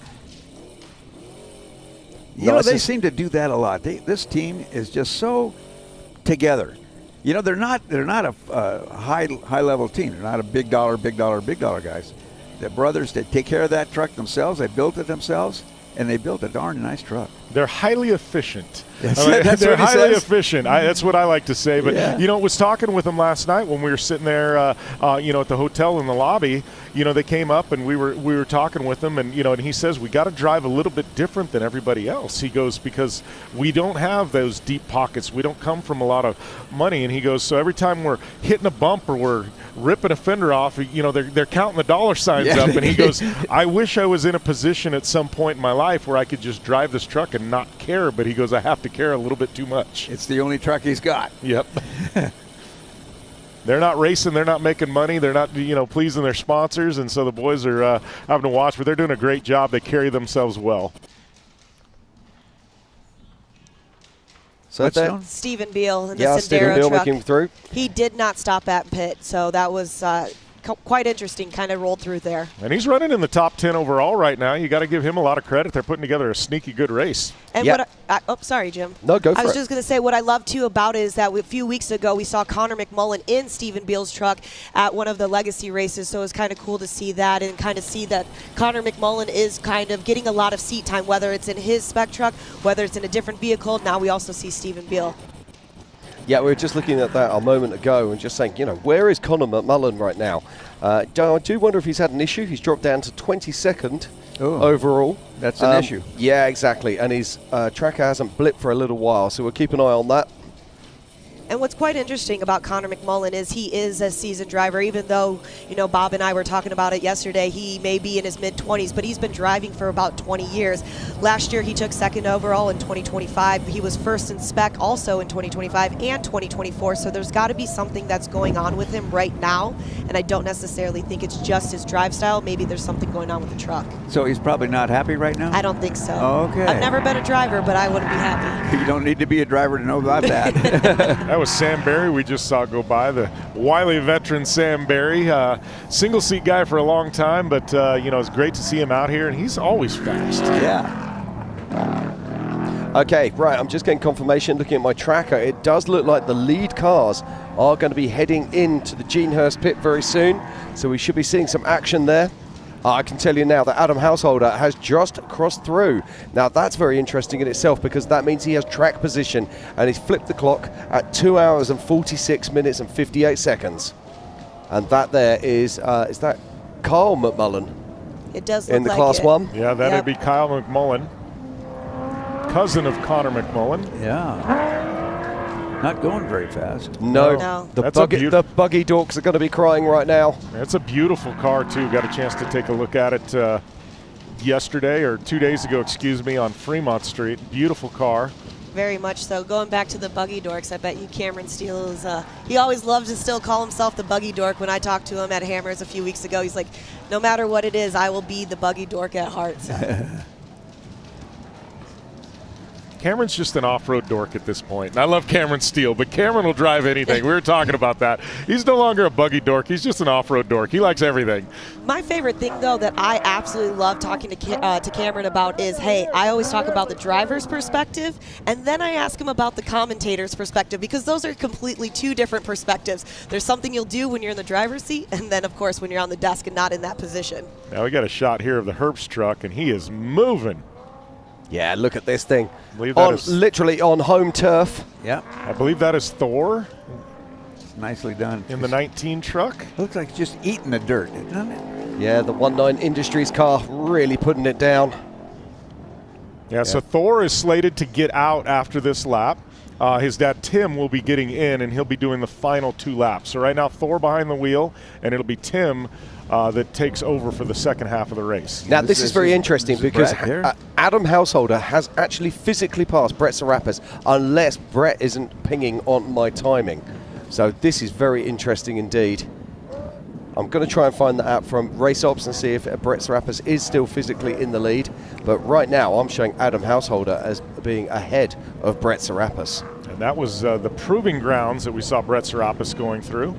Speaker 3: They seem to do that a lot. This team is just so together. They're not a high level team. They're not a big dollar guys. They're brothers that take care of that truck themselves. They built it themselves, and they built a darn nice truck.
Speaker 2: They're highly efficient.
Speaker 3: They're
Speaker 2: highly efficient. That's what I like to say. But,
Speaker 3: yeah.
Speaker 2: Was talking with them last night when we were sitting there, at the hotel in the lobby. They came up and we were talking with them, and, and he says, we got to drive a little bit different than everybody else. He goes, because we don't have those deep pockets. We don't come from a lot of money. And he goes, so every time we're hitting a bump or we're ripping a fender off, they're counting the dollar signs up. And he goes, I wish I was in a position at some point in my life where I could just drive this truck and not care. But he goes, I have to care a little bit too much.
Speaker 3: It's the only truck he's got.
Speaker 2: Yep. They're not racing. They're not making money. They're not, pleasing their sponsors. And so the boys are having to watch, but they're doing a great job. They carry themselves well.
Speaker 1: So
Speaker 5: that's Stephen Beal in the
Speaker 1: Stephen
Speaker 5: Sendero
Speaker 1: Beal
Speaker 5: truck.
Speaker 1: making through.
Speaker 5: He did not stop at pit, so that was quite interesting, kind of rolled through there.
Speaker 2: And he's running in the top 10 overall right now. You got to give him a lot of credit. They're putting together a sneaky good race.
Speaker 5: And sorry, Jim.
Speaker 1: No, go for it.
Speaker 5: I was just going to say what I love, too, about it is that a few weeks ago we saw Conor McMullen in Stephen Beal's truck at one of the Legacy races, so it was kind of cool to see that and kind of see that Conor McMullen is kind of getting a lot of seat time, whether it's in his Spec truck, whether it's in a different vehicle. Now we also see Stephen Beal.
Speaker 1: Yeah, we were just looking at that a moment ago and just saying, where is Conor McMullen right now? I do wonder if he's had an issue. He's dropped down to 22nd overall.
Speaker 3: That's an issue.
Speaker 1: Yeah, exactly. And his tracker hasn't blipped for a little while, so we'll keep an eye on that.
Speaker 5: And what's quite interesting about Conor McMullen is he is a seasoned driver, even though, Bob and I were talking about it yesterday. He may be in his mid-20s, but he's been driving for about 20 years. Last year, he took 2nd overall in 2025. He was 1st in Spec also in 2025 and 2024. So there's got to be something that's going on with him right now. And I don't necessarily think it's just his drive style. Maybe there's something going on with the truck.
Speaker 3: So he's probably not happy right now?
Speaker 5: I don't think so.
Speaker 3: Okay.
Speaker 5: I've never been a driver, but I wouldn't be happy.
Speaker 3: You don't need to be a driver to know about that.
Speaker 2: That was Sam Barry we just saw go by, the wily veteran Sam Barry. Single seat guy for a long time, but it's great to see him out here, and he's always fast.
Speaker 3: Yeah.
Speaker 1: Okay, right, I'm just getting confirmation looking at my tracker. It does look like the lead cars are going to be heading into the Gene Herbst pit very soon, so we should be seeing some action there. I can tell you now that Adam Householder has just crossed through. Now that's very interesting in itself because that means he has track position and he's flipped the clock at 2 hours and 46 minutes and 58 seconds. And that there is that Kyle McMullen?
Speaker 5: It does look
Speaker 1: in the
Speaker 5: like
Speaker 1: Class
Speaker 5: it.
Speaker 1: 1?
Speaker 2: Yeah, that'd be Kyle McMullen, cousin of Conor McMullen.
Speaker 3: Yeah. Not going very fast.
Speaker 5: No.
Speaker 1: The buggy dorks are going to be crying right now.
Speaker 2: That's a beautiful car, too. Got a chance to take a look at it yesterday, or 2 days ago, on Fremont Street. Beautiful car.
Speaker 5: Very much so. Going back to the buggy dorks, I bet you Cameron Steele is, he always loved to still call himself the buggy dork. When I talked to him at Hammers a few weeks ago, he's like, no matter what it is, I will be the buggy dork at heart. So.
Speaker 2: Cameron's just an off-road dork at this point. And I love Cameron Steele, but Cameron will drive anything. We were talking about that. He's no longer a buggy dork. He's just an off-road dork. He likes everything.
Speaker 5: My favorite thing, though, that I absolutely love talking to Cameron about is, hey, I always talk about the driver's perspective, and then I ask him about the commentator's perspective, because those are completely two different perspectives. There's something you'll do when you're in the driver's seat, and then, of course, when you're on the desk and not in that position.
Speaker 2: Now we got a shot here of the Herbst truck, and he is moving.
Speaker 1: Yeah, look at this thing.
Speaker 2: I believe that is
Speaker 1: literally on home turf.
Speaker 3: Yeah.
Speaker 2: I believe that is Thor.
Speaker 3: It's nicely done.
Speaker 2: In the 19 truck.
Speaker 3: Looks like it's just eating the dirt, doesn't it?
Speaker 1: Yeah, the 19 Industries car really putting it down.
Speaker 2: Yeah, so Thor is slated to get out after this lap. His dad, Tim, will be getting in, and he'll be doing the final 2 laps. So right now, Thor behind the wheel, and it'll be Tim that takes over for the second half of the race.
Speaker 1: Now, this is very interesting because Adam Householder has actually physically passed Brett Serapis unless Brett isn't pinging on my timing. So this is very interesting indeed. I'm going to try and find that out from Race Ops and see if Brett Serapis is still physically in the lead. But right now, I'm showing Adam Householder as being ahead of Brett Serapis.
Speaker 2: And that was the proving grounds that we saw Brett Serapis going through.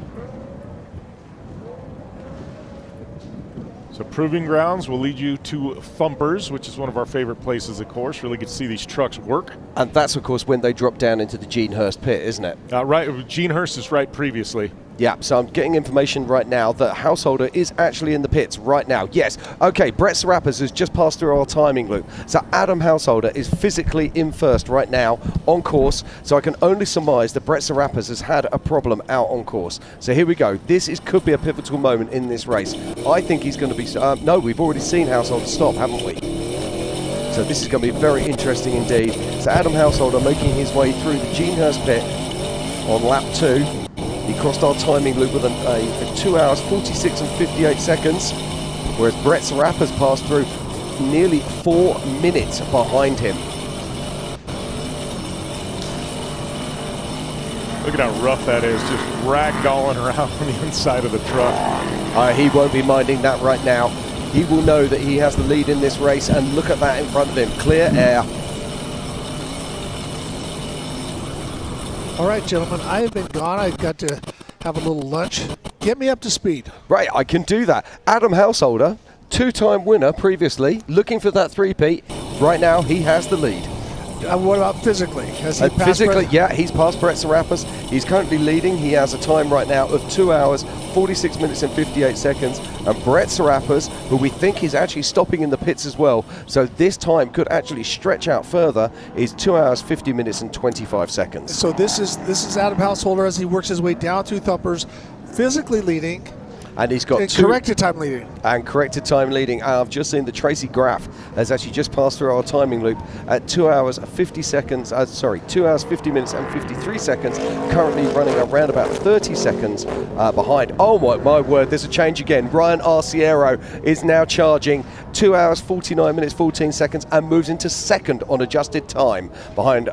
Speaker 2: So proving grounds will lead you to Thumpers, which is one of our favorite places, of course. Really get to see these trucks work.
Speaker 1: And that's, of course, when they drop down into the Gene Herbst pit, isn't it?
Speaker 2: Right. Gene Herbst is right previously.
Speaker 1: Yeah, so I'm getting information right now that Householder is actually in the pits right now. Yes, okay, Brett Serapis has just passed through our timing loop. So Adam Householder is physically in first right now on course. So I can only surmise that Brett Serapis has had a problem out on course. So here we go. This could be a pivotal moment in this race. I think he's going to be... no, we've already seen Householder stop, haven't we? So this is going to be very interesting indeed. So Adam Householder making his way through the Gene Herbst pit on lap 2. He crossed our timing loop with a 2 hours, 46 and 58 seconds, whereas Brett Serapis passed through nearly 4 minutes behind him.
Speaker 2: Look at how rough that is, just ragdolling around on the inside of the truck.
Speaker 1: He won't be minding that right now. He will know that he has the lead in this race, and look at that in front of him, clear air.
Speaker 4: All right, gentlemen, I have been gone. I've got to have a little lunch. Get me up to speed.
Speaker 1: Right, I can do that. Adam Householder, 2-time winner previously, looking for that 3-peat. Right now, he has the lead.
Speaker 4: What about physically? Has he passed
Speaker 1: physically,
Speaker 4: Brett?
Speaker 1: yeah, he's passed Brett Serapis. He's currently leading. He has a time right now of 2 hours, 46 minutes and 58 seconds. And Brett Serapis, who we think is actually stopping in the pits as well, so this time could actually stretch out further, is 2 hours, 50 minutes and 25 seconds.
Speaker 4: So this is Adam Householder as he works his way down through Thumpers, physically leading.
Speaker 1: And he's got
Speaker 4: corrected time leading.
Speaker 1: And corrected time leading. I've just seen the Tracy Graph has actually just passed through our timing loop at 2 hours 50 seconds. 2 hours 50 minutes and 53 seconds. Currently running around about 30 seconds behind. Oh my word! There's a change again. Ryan Arciero is now charging 2 hours 49 minutes 14 seconds and moves into second on adjusted time behind.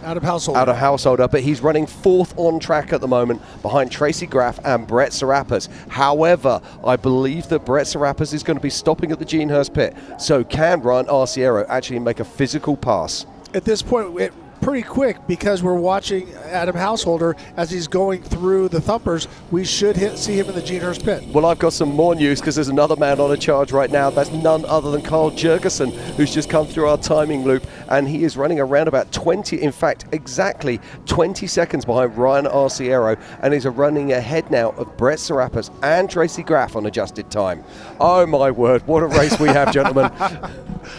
Speaker 4: Adam
Speaker 1: Householder, but he's running 4th on track at the moment behind Tracy Graph and Brett Serapis. However, I believe that Brett Serapis is going to be stopping at the Gene Herbst pit. So can Ryan Arciero actually make a physical pass?
Speaker 4: At this point, pretty quick, because we're watching Adam Householder as he's going through the Thumpers. We should see him in the Gene Herbst pit.
Speaker 1: Well, I've got some more news because there's another man on a charge right now. That's none other than Carl Jurgensen, who's just come through our timing loop, and he is running around about 20, in fact, exactly 20 seconds behind Ryan Arciero, and he's running ahead now of Brett Serapis and Tracy Graph on adjusted time. Oh my word, what a race we have, gentlemen.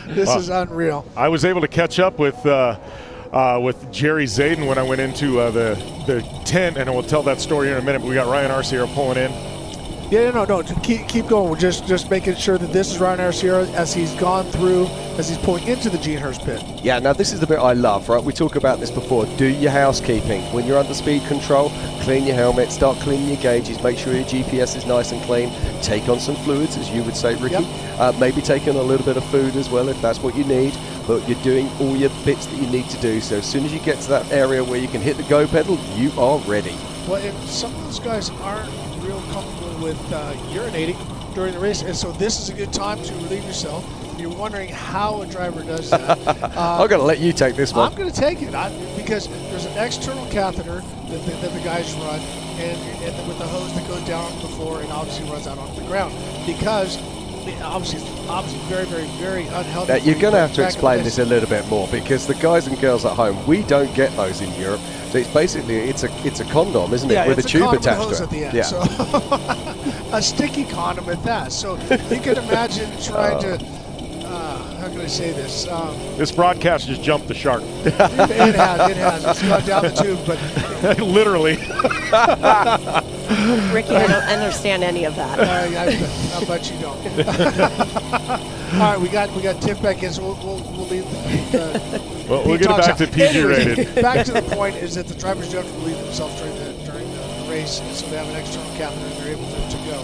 Speaker 4: This is unreal.
Speaker 2: I was able to catch up with Jerry Zayden when I went into the tent, and we'll tell that story here in a minute, but we got Ryan Arciero pulling in.
Speaker 4: Yeah, no, keep going. We're just making sure that this is Ryan Arciero as he's gone through, as he's pulling into the Gene Herbst pit.
Speaker 1: Yeah, now this is the bit I love, right? We talk about this before. Do your housekeeping. When you're under speed control, clean your helmet, start cleaning your gauges, make sure your GPS is nice and clean, take on some fluids, as you would say, Ricky. Yep. Maybe take on a little bit of food as well, if that's what you need. But you're doing all your bits that you need to do. So as soon as you get to that area where you can hit the go pedal, you are ready.
Speaker 4: Well, if some of those guys aren't real comfortable with urinating during the race, and so this is a good time to relieve yourself. you're wondering how a driver does that,
Speaker 1: I'm going to let you take this one.
Speaker 4: I'm going to take it because there's an external catheter that the guys run, and with the hose that goes down on the floor and obviously runs out onto the ground. Because obviously very, very, very unhealthy.
Speaker 1: Now, you're going to have to explain this a little bit more, because the guys and girls at home, we don't get those in Europe. So it's basically it's a condom, isn't it, with a tube attached to it?
Speaker 4: At the end,
Speaker 1: yeah.
Speaker 4: So a sticky condom at that. So you can imagine trying to. How can I say this?
Speaker 2: This broadcast just jumped the shark.
Speaker 4: It has. It's gone down the tube, but
Speaker 2: literally.
Speaker 5: Ricky, I don't understand any of that.
Speaker 4: I bet you don't. All right, we got Tiff back in, so we'll leave.
Speaker 2: We'll get it back to PG rated.
Speaker 4: Back to the point is that the drivers do have to relieve themselves during the race, and so they have an external catheter and they're able to go.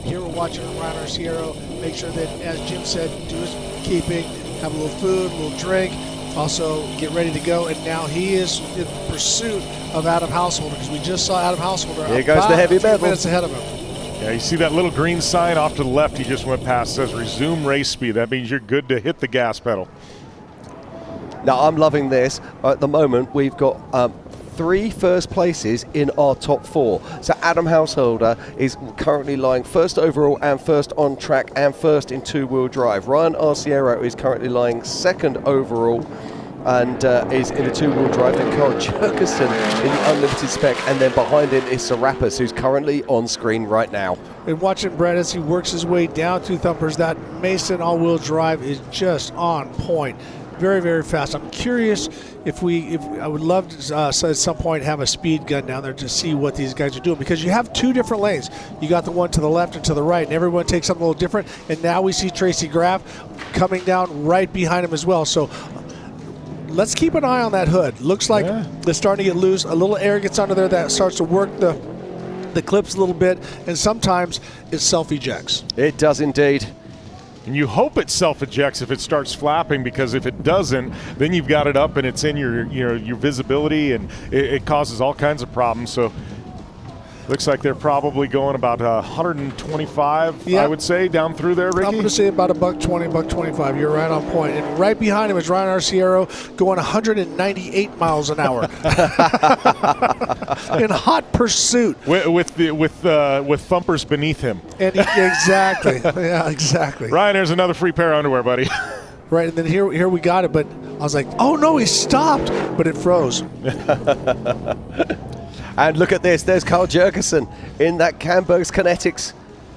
Speaker 4: Here we're watching Ryan Arciero. Make sure that, as Jim said, do his keeping, have a little food, a little drink, also get ready to go. And now he is in pursuit of Adam Householder, because we just saw Adam Householder.
Speaker 1: Here goes the heavy metal.
Speaker 4: Minutes ahead of him.
Speaker 2: Yeah, you see that little green sign off to the left he just went past. It says resume race speed. That means you're good to hit the gas pedal.
Speaker 1: Now, I'm loving this. At the moment, we've got 3 first places in our top 4. So Adam Householder is currently lying first overall and first on track and first in 2-wheel drive. Ryan Arciero is currently lying second overall and is in a 2-wheel drive. Then Carl Jurgensen in the unlimited spec, and then behind him is Serapis, who's currently on screen right now.
Speaker 4: And watching Brett as he works his way down to Thumpers, that Mason all-wheel drive is just on point. Very, very fast. I'm curious if I would love to at some point have a speed gun down there to see what these guys are doing, because you have 2 different lanes. You got the one to the left and to the right, and everyone takes something a little different. And now we see Tracy Graph coming down right behind him as well. So let's keep an eye on that hood. Looks like they're starting to get loose. A little air gets under there that starts to work the clips a little bit, and sometimes it self-ejects.
Speaker 1: It does indeed.
Speaker 2: And you hope it self-ejects if it starts flapping, because if it doesn't, then you've got it up and it's in your visibility, and it causes all kinds of problems. So looks like they're probably going about 125, I would say, down through there, Ricky.
Speaker 4: I'm going to say about $120, $125. You're right on point. And right behind him is Ryan Arciero going 198 miles an hour in hot pursuit
Speaker 2: with Thumpers beneath him.
Speaker 4: And exactly, yeah, exactly.
Speaker 2: Ryan, there's another free pair of underwear, buddy.
Speaker 4: Right, and then here we got it, but I was like, oh no, he stopped, but it froze.
Speaker 1: And look at this, there's Carl Jurgensen in that Camberg's Kinetics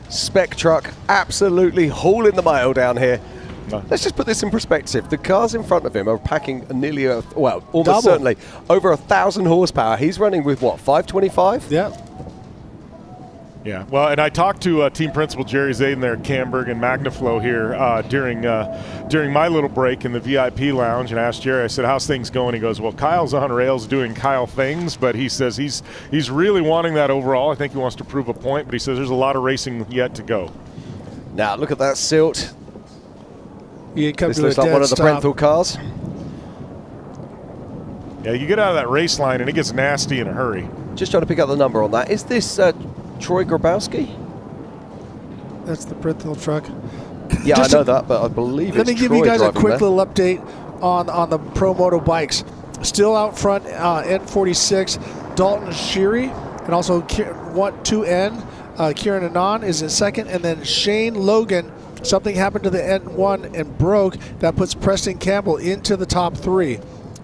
Speaker 1: spec truck, absolutely hauling the mail down here. Let's just put this in perspective. The cars in front of him are packing nearly, almost certainly, over 1,000 horsepower. He's running with what, 525?
Speaker 4: Yeah.
Speaker 2: Yeah, well, and I talked to team principal Jerry Zayden there at Camberg and Magnaflow here during my little break in the VIP lounge, and I asked Jerry, I said, how's things going? He goes, well, Kyle's on rails doing Kyle things, but he says he's really wanting that overall. I think he wants to prove a point, but he says there's a lot of racing yet to go.
Speaker 1: Now, look at that silt.
Speaker 4: This
Speaker 1: looks like one of the Brentford cars.
Speaker 2: Yeah, you get out of that race line and it gets nasty in a hurry.
Speaker 1: Just trying to pick up the number on that. Is this Troy Grabowski?
Speaker 4: That's the Brentford truck.
Speaker 1: Yeah, I know that, but I believe
Speaker 4: Let
Speaker 1: it's
Speaker 4: me give
Speaker 1: Troy
Speaker 4: you guys a
Speaker 1: driving
Speaker 4: quick
Speaker 1: there.
Speaker 4: little update on the Pro Moto bikes. Still out front, N46, Dalton Sheary, and also 2N, Kieran Anand is in second, and then Shane Logan. Something happened to the N1 and broke. That puts Preston Campbell into the top 3.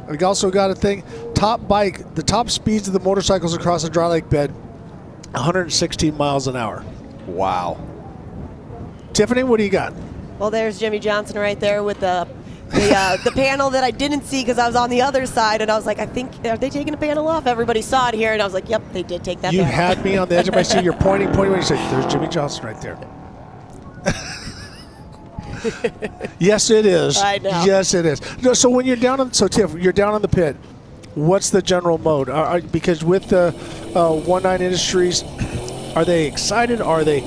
Speaker 4: We also got a thing, top bike, the top speeds of the motorcycles across the dry lake bed, 116 miles an hour.
Speaker 1: Wow.
Speaker 4: Tiffany, what do you got?
Speaker 5: Well, there's Jimmie Johnson right there with the panel that I didn't see because I was on the other side, and I was like, I think, are they taking the panel off? Everybody saw it here, and I was like, yep, they did take that
Speaker 4: You
Speaker 5: panel.
Speaker 4: had me on the edge of my seat. You're pointing, when you said, there's Jimmie Johnson right there. Yes, it is.
Speaker 5: I know.
Speaker 4: Yes, it is. No, so when you're down on, Tiff, you're down on the pit. What's the general mode? Because with the 19 Industries, are they excited? Are they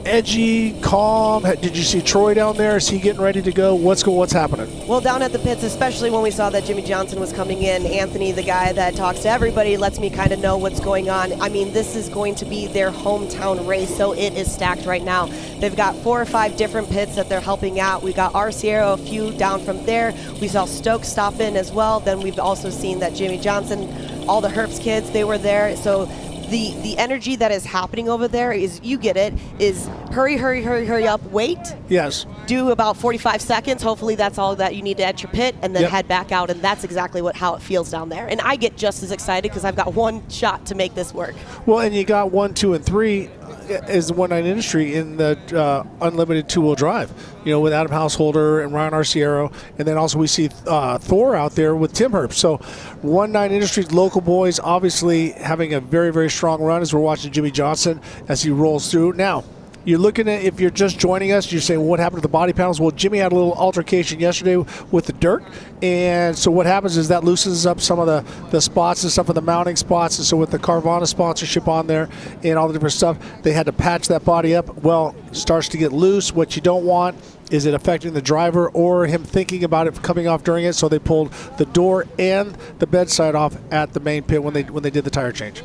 Speaker 4: edgy, calm? Did you see Troy down there? Is he getting ready to go? What's happening?
Speaker 5: Well, down at the pits, especially when we saw that Jimmie Johnson was coming in, Anthony, the guy that talks to everybody, lets me kind of know what's going on. I mean, this is going to be their hometown race, so it is stacked right now. They've got 4 or 5 different pits that they're helping out. We got Arciero, a few down from there. We saw Stokes stop in as well. Then we've also seen that Jimmie Johnson, all the Herbst kids, they were there. So the energy that is happening over there is, you get it, is hurry up, wait.
Speaker 4: Yes.
Speaker 5: Do about 45 seconds. Hopefully that's all that you need to at your pit, and then
Speaker 4: Yep.
Speaker 5: head back out, and that's exactly how it feels down there. And I get just as excited because I've got one shot to make this work.
Speaker 4: Well, and you got 1, 2, and 3 is the 1-9 industry in the unlimited 2-wheel drive, with Adam Householder and Ryan Arciero. And then also we see Thor out there with Tim Herbst. So 1-9 Industries, local boys, obviously having a very, very strong run as we're watching Jimmie Johnson as he rolls through. Now, you're looking at, if you're just joining us, you're saying, what happened to the body panels? Well, Jimmie had a little altercation yesterday with the dirt. And so what happens is that loosens up some of the spots and stuff of the mounting spots. And so with the Carvana sponsorship on there and all the different stuff, they had to patch that body up. Well, it starts to get loose. What you don't want is it affecting the driver or him thinking about it coming off during it. So they pulled the door and the bedside off at the main pit when they did the tire change.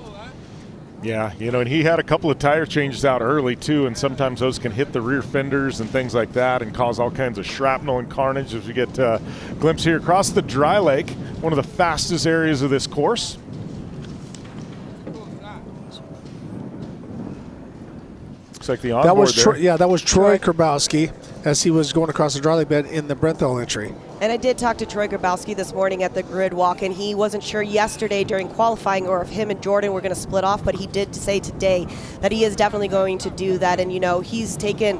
Speaker 2: Yeah, and he had a couple of tire changes out early too, and sometimes those can hit the rear fenders and things like that and cause all kinds of shrapnel and carnage. As we get a glimpse here across the dry lake, one of the fastest areas of this course. Looks like the onboard
Speaker 4: that was Troy Grabowski as he was going across the dry lake bed in the Brenthal entry.
Speaker 5: And I did talk to Troy Grabowski this morning at the grid walk, and he wasn't sure yesterday during qualifying or if him and Jordan were going to split off, but he did say today that he is definitely going to do that. And, he's taken,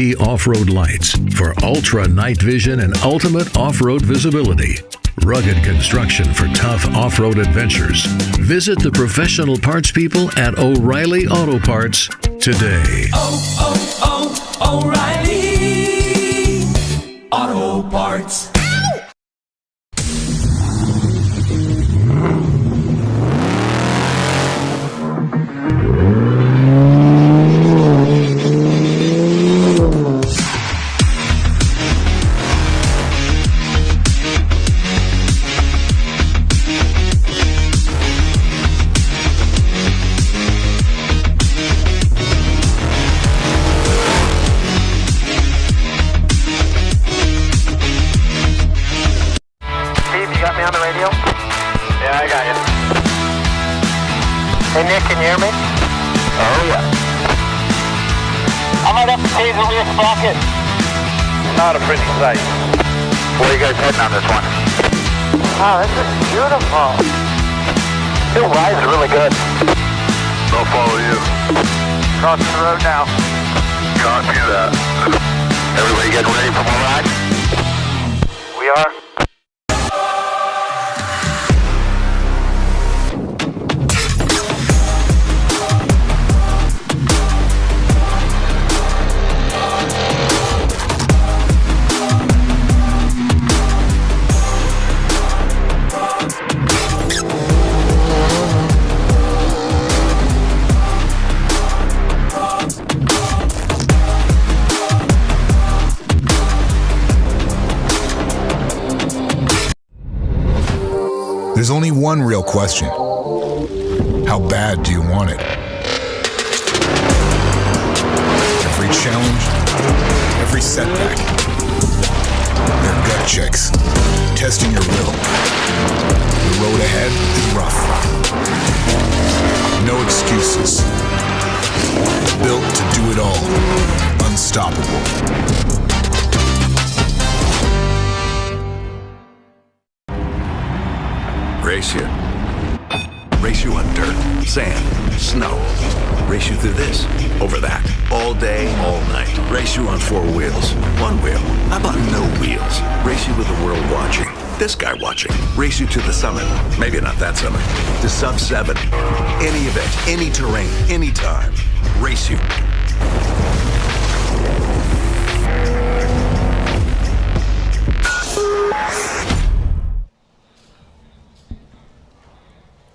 Speaker 14: LED off-road lights for ultra night vision and ultimate off-road visibility. Rugged construction for tough off-road adventures. Visit the professional parts people at O'Reilly Auto Parts today.
Speaker 12: O'Reilly Auto Parts.
Speaker 15: Hey Nick, can you hear me? Oh yeah. I might have to pay the rear sprocket. Not a pretty sight. Where are you guys heading on this one? Oh, this is beautiful. It rides really good. I'll follow you. Crossing the road now. Copy that. Everybody getting ready for more ride? We are.
Speaker 16: There's only one real question. How bad do you want it? Every challenge, every setback, they're gut checks, testing your will. The road ahead is rough. No excuses. Built to do it all. Unstoppable.
Speaker 17: Race you. Race you on dirt, sand, snow. Race you through this, over that, all day, all night. Race you on 4 wheels, 1 wheel. How about no wheels? Race you with the world watching, this guy watching. Race you to the summit, maybe not that summit, to sub 7. Any event, any terrain, any time. Race you.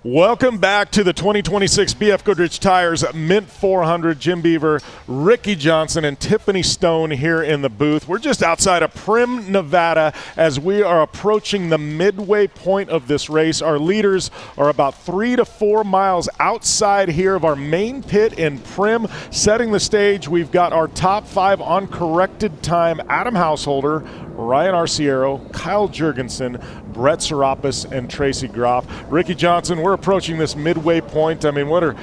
Speaker 2: Welcome back to the 2026 BFGoodrich Tires Mint 400. Jim Beaver, Ricky Johnson, and Tiffany Stone here in the booth. We're just outside of Primm, Nevada, as we are approaching the midway point of this race. Our leaders are about 3 to 4 miles outside here of our main pit in Primm. Setting the stage, we've got our top 5 on corrected time: Adam Householder, Ryan Arciero, Kyle Jurgensen, Brett Serapis, and Tracy Graph. Ricky Johnson, we're approaching this midway point. I mean, what are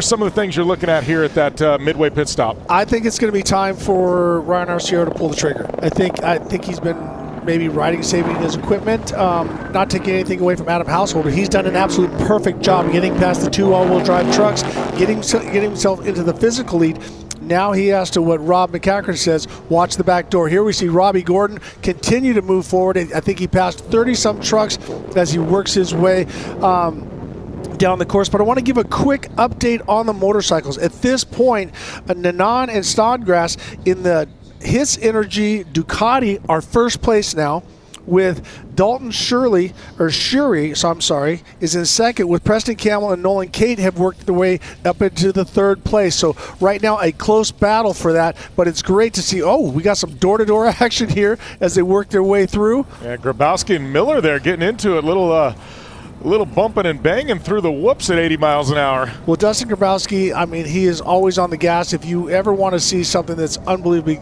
Speaker 2: some of the things you're looking at here at that midway pit stop?
Speaker 4: I think it's going to be time for Ryan Arciero to pull the trigger. I think he's been maybe riding, saving his equipment, not taking anything away from Adam Householder. He's done an absolute perfect job getting past the 2 all-wheel drive trucks, getting himself into the physical lead. Now he has to, what Rob McCackern says, watch the back door. Here we see Robby Gordon continue to move forward. I think he passed 30-some trucks as he works his way down the course. But I want to give a quick update on the motorcycles. At this point, Nanan and Snodgrass in the Hits Energy Ducati are first place now, with Dalton Shirley is in second, with Preston Campbell and Nolan Cate have worked their way up into the 3rd place. So right now a close battle for that, but it's great to see, we got some door-to-door action here as they work their way through.
Speaker 2: Yeah, Grabowski and Miller there getting into it, little bumping and banging through the whoops at 80 miles an hour.
Speaker 4: Well, Dustin Grabowski, I mean, he is always on the gas. If you ever want to see something that's unbelievably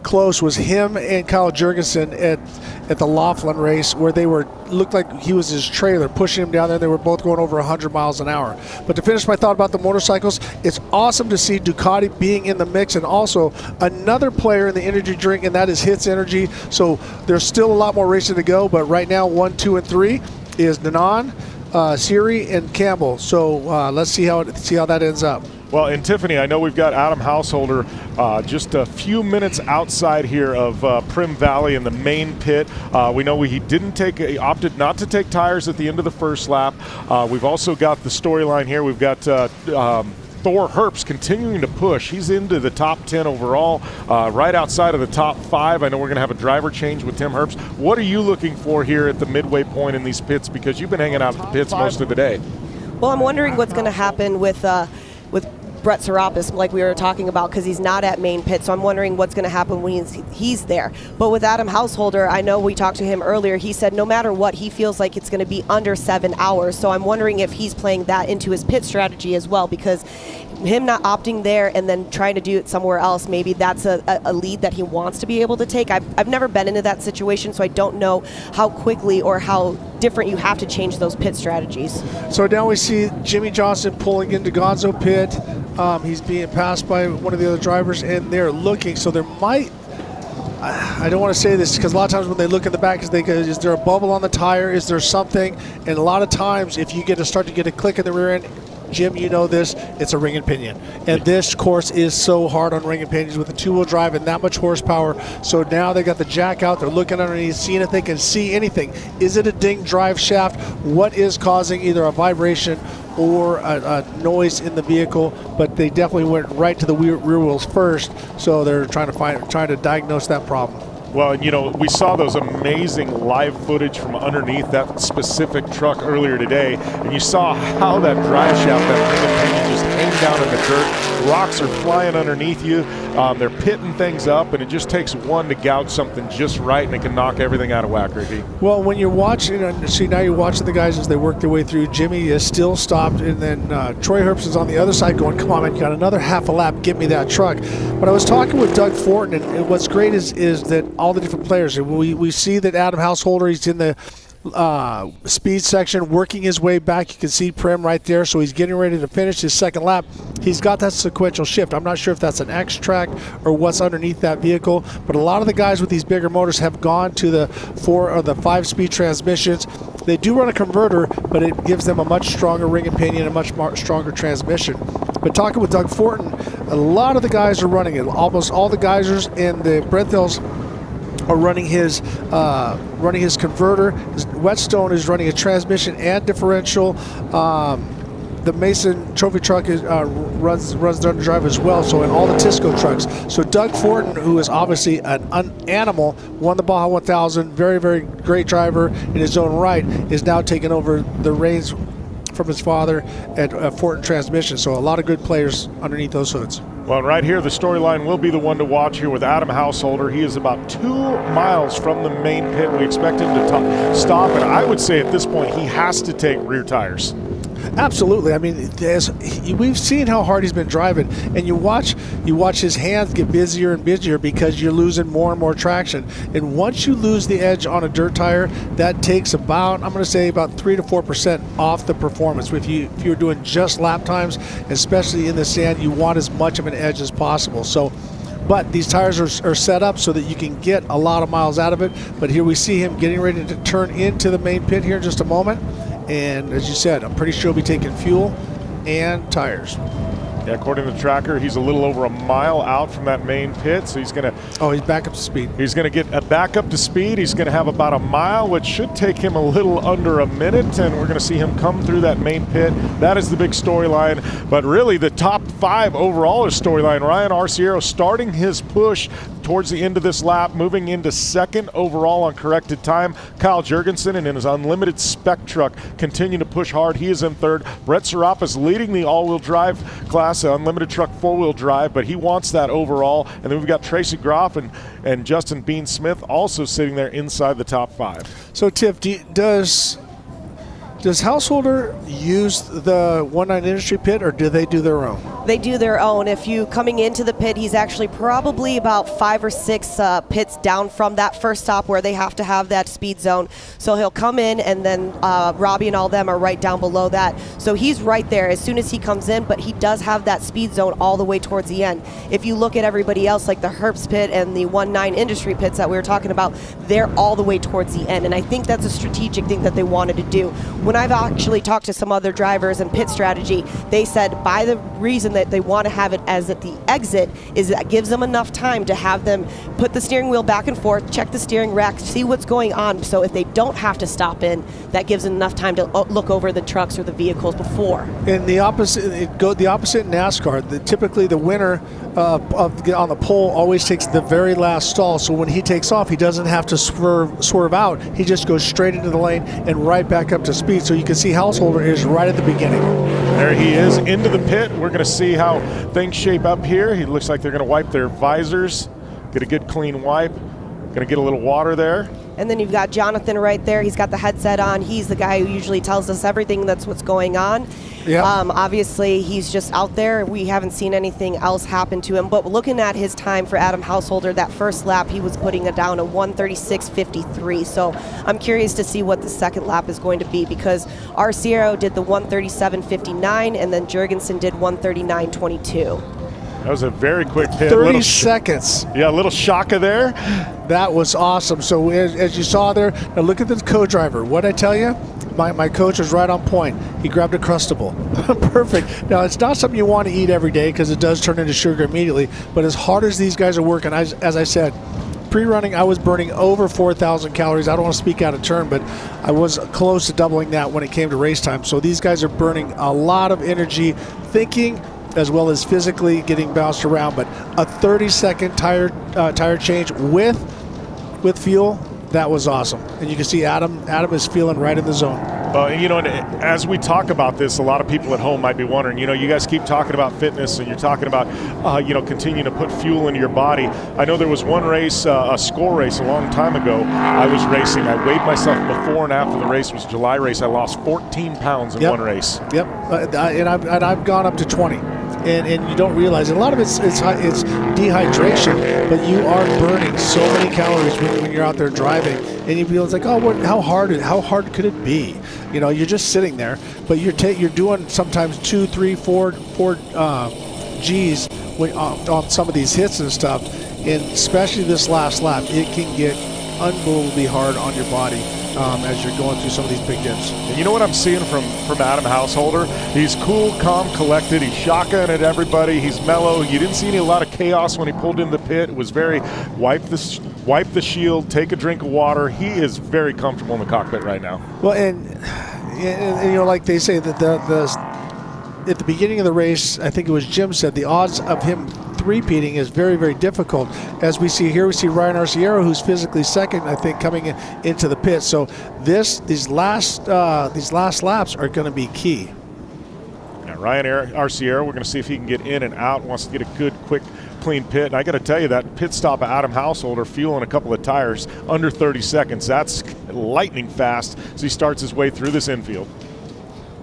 Speaker 4: close, was him and Kyle Jurgensen at the Laughlin race, where they looked like he was his trailer pushing him down there. They were both going over 100 miles an hour. But to finish my thought about the motorcycles, it's awesome to see Ducati being in the mix, and also another player in the energy drink, and that is Hits Energy. So there's still a lot more racing to go, but right now 1, 2, and 3 is Nanan, Siri, and Campbell. So let's see how that ends up.
Speaker 2: Well, and Tiffany, I know we've got Adam Householder just a few minutes outside here of Prim Valley in the main pit. We know he opted not to take tires at the end of the first lap. We've also got the storyline here. We've got Thor Herbst continuing to push. He's into the top 10 overall, right outside of the top 5. I know we're going to have a driver change with Tim Herbst. What are you looking for here at the midway point in these pits? Because you've been hanging out at the pits most of the day.
Speaker 5: Well, I'm wondering what's going to happen with Brett Serapis, like we were talking about, because he's not at main pit, so I'm wondering what's going to happen when he's there. But with Adam Householder, I know we talked to him earlier. He said no matter what, he feels like it's going to be under 7 hours. So I'm wondering if he's playing that into his pit strategy as well, because him not opting there and then trying to do it somewhere else, maybe that's a lead that he wants to be able to take. I've never been into that situation, so I don't know how quickly or how different you have to change those pit strategies.
Speaker 4: So now we see Jimmie Johnson pulling into Gonzo pit. He's being passed by one of the other drivers, and they're looking. So there might, I don't want to say this because a lot of times when they look in the back, is there a bubble on the tire? Is there something? And a lot of times if you start to get a click in the rear end, Jim, you know this, it's a ring and pinion. And this course is so hard on ring and pinions with a two-wheel drive and that much horsepower. So now they got the jack out, they're looking underneath, seeing if they can see anything. Is it a ding drive shaft? What is causing either a vibration or a noise in the vehicle? But they definitely went right to the rear wheels first, so they're trying to diagnose that problem.
Speaker 2: Well, you know, we saw those amazing live footage from underneath that specific truck earlier today, and you saw how that drive shaft, that ring and pinion just hang down in the dirt. Rocks are flying underneath you. They're pitting things up, and it just takes one to gouge something just right, and it can knock everything out of whack, Ricky. Well,
Speaker 4: when you're watching, now you're watching the guys as they work their way through. Jimmie is still stopped, and then Troy Herbst is on the other side going, come on, man, you got another half a lap, get me that truck. But I was talking with Doug Fortin, and what's great is that all the different players, we see that Adam Householder, he's in the speed section working his way back. You can see Prim right there, so he's getting ready to finish his second lap. He's got that sequential shift. I'm not sure if that's an X track or what's underneath that vehicle, but a lot of the guys with these bigger motors have gone to the 4 or the 5-speed transmissions. They do run a converter, but it gives them a much stronger ring and pinion, a much stronger transmission. But talking with Doug Fortin, a lot of the guys are running it. Almost all the geysers and the Brenthels are running his converter. His Wetstone is running a transmission and differential. The Mason trophy truck runs the underdrive as well, so in all the Tisco trucks. So Doug Fortin, who is obviously an animal, won the Baja 1000, very, very great driver in his own right, is now taking over the reins from his father at Fortin Transmission. So a lot of good players underneath those hoods.
Speaker 2: Well, right here, the storyline will be the one to watch here with Adam Householder. He is about 2 miles from the main pit. We expect him to stop, and I would say at this point he has to take rear tires.
Speaker 4: Absolutely. I mean, we've seen how hard he's been driving, and you watch his hands get busier and busier because you're losing more and more traction. And once you lose the edge on a dirt tire, that takes about, I'm going to say, about 3 to 4% off the performance. If you're doing just lap times, especially in the sand, you want as much of an edge as possible. So, but these tires are set up so that you can get a lot of miles out of it. But here we see him getting ready to turn into the main pit here in just a moment. And as you said, I'm pretty sure he'll be taking fuel and tires.
Speaker 2: Yeah, according to the tracker, he's a little over a mile out from that main pit, so he's going to...
Speaker 4: Oh, he's back up to speed.
Speaker 2: He's going to get back up to speed. He's going to have about a mile, which should take him a little under a minute, and we're going to see him come through that main pit. That is the big storyline. But really, the top 5 overall is storyline. Ryan Arciero starting his push towards the end of this lap, moving into 2nd overall on corrected time. Kyle Jurgensen and in his unlimited Spec truck continue to push hard. He is in 3rd. Brett Serapis leading the all-wheel drive class, unlimited truck 4-wheel drive, but he wants that overall. And then we've got Tracy Graph and Justin Bean Smith also sitting there inside the top 5.
Speaker 4: So Tiff, does Householder use the 19 Industry pit, or do they do their own?
Speaker 5: They do their own. If you coming into the pit, he's actually probably about 5 or 6 pits down from that first stop where they have to have that speed zone. So he'll come in, and then Robby and all them are right down below that. So he's right there as soon as he comes in, but he does have that speed zone all the way towards the end. If you look at everybody else, like the Herbst pit and the 19 Industry pits that we were talking about, they're all the way towards the end. And I think that's a strategic thing that they wanted to do. When I've actually talked to some other drivers and pit strategy, they said by the reason that they want to have it as at the exit is that gives them enough time to have them put the steering wheel back and forth, check the steering rack, see what's going on. So if they don't have to stop in, that gives them enough time to look over the trucks or the vehicles before.
Speaker 4: And the opposite in NASCAR. Typically the winner on the pole always takes the very last stall. So when he takes off, he doesn't have to swerve out. He just goes straight into the lane and right back up to speed. So you can see Householder is right at the beginning.
Speaker 2: There he is into the pit. We're going to see how things shape up here. He looks like they're going to wipe their visors, get a good clean wipe. Going to get a little water there.
Speaker 5: And then you've got Jonathan right there. He's got the headset on. He's the guy who usually tells us everything that's what's going on.
Speaker 4: Yep.
Speaker 5: Obviously, he's just out there. We haven't seen anything else happen to him. But looking at his time for Adam Householder, that first lap, he was putting it down a 1:36.53. So I'm curious to see what the second lap is going to be, because Arciero did the 1:37.59, and then Jurgensen did 1:39.22.
Speaker 2: That was a very quick pit.
Speaker 4: 30 seconds.
Speaker 2: Yeah, a little shaka there.
Speaker 4: That was awesome. So as you saw there, now look at the co-driver. What I tell you, my coach was right on point. He grabbed a Crustable. Perfect. Now, it's not something you want to eat every day because it does turn into sugar immediately, but as hard as these guys are working, as I said, pre-running, I was burning over 4,000 calories. I don't want to speak out of turn, but I was close to doubling that when it came to race time. So these guys are burning a lot of energy, thinking as well as physically getting bounced around. But a 30-second tire change with fuel, that was awesome. And you can see Adam is feeling right in the zone.
Speaker 2: And you know, as we talk about this, a lot of people at home might be wondering, you know, you guys keep talking about fitness and you're talking about, you know, continuing to put fuel into your body. I know there was one race, a score race a long time ago. I was racing. I weighed myself before and after the race. It was a July race. I lost 14 pounds in one race.
Speaker 4: Yep, and I've gone up to 20. And you don't realize it. A lot of it's dehydration, but you are burning so many calories when you're out there driving, and you feel it's like, oh, how hard could it be? You know, you're just sitting there, but you're doing sometimes 2, 3, 4 G's on some of these hits and stuff, and especially this last lap, it can get unbelievably hard on your body as you're going through some of these big dips.
Speaker 2: And you know what I'm seeing from Adam Householder? He's cool, calm, collected. He's shotgun at everybody. He's mellow. You didn't see a lot of chaos when he pulled in the pit. It was very wipe the shield, take a drink of water. He is very comfortable in the cockpit right now.
Speaker 4: Well, and you know, like they say that at the beginning of the race, I think it was Jim said the odds of him repeating is very, very difficult. As we see here, we see Ryan Arciero, who's physically second, I think, coming into the pit. So these last laps are going to be key.
Speaker 2: Now Ryan Arciero, we're going to see if he can get in and out. Wants to get a good, quick, clean pit. And I got to tell you, that pit stop of Adam Householder, fueling a couple of tires under 30 seconds. That's lightning fast as he starts his way through this infield.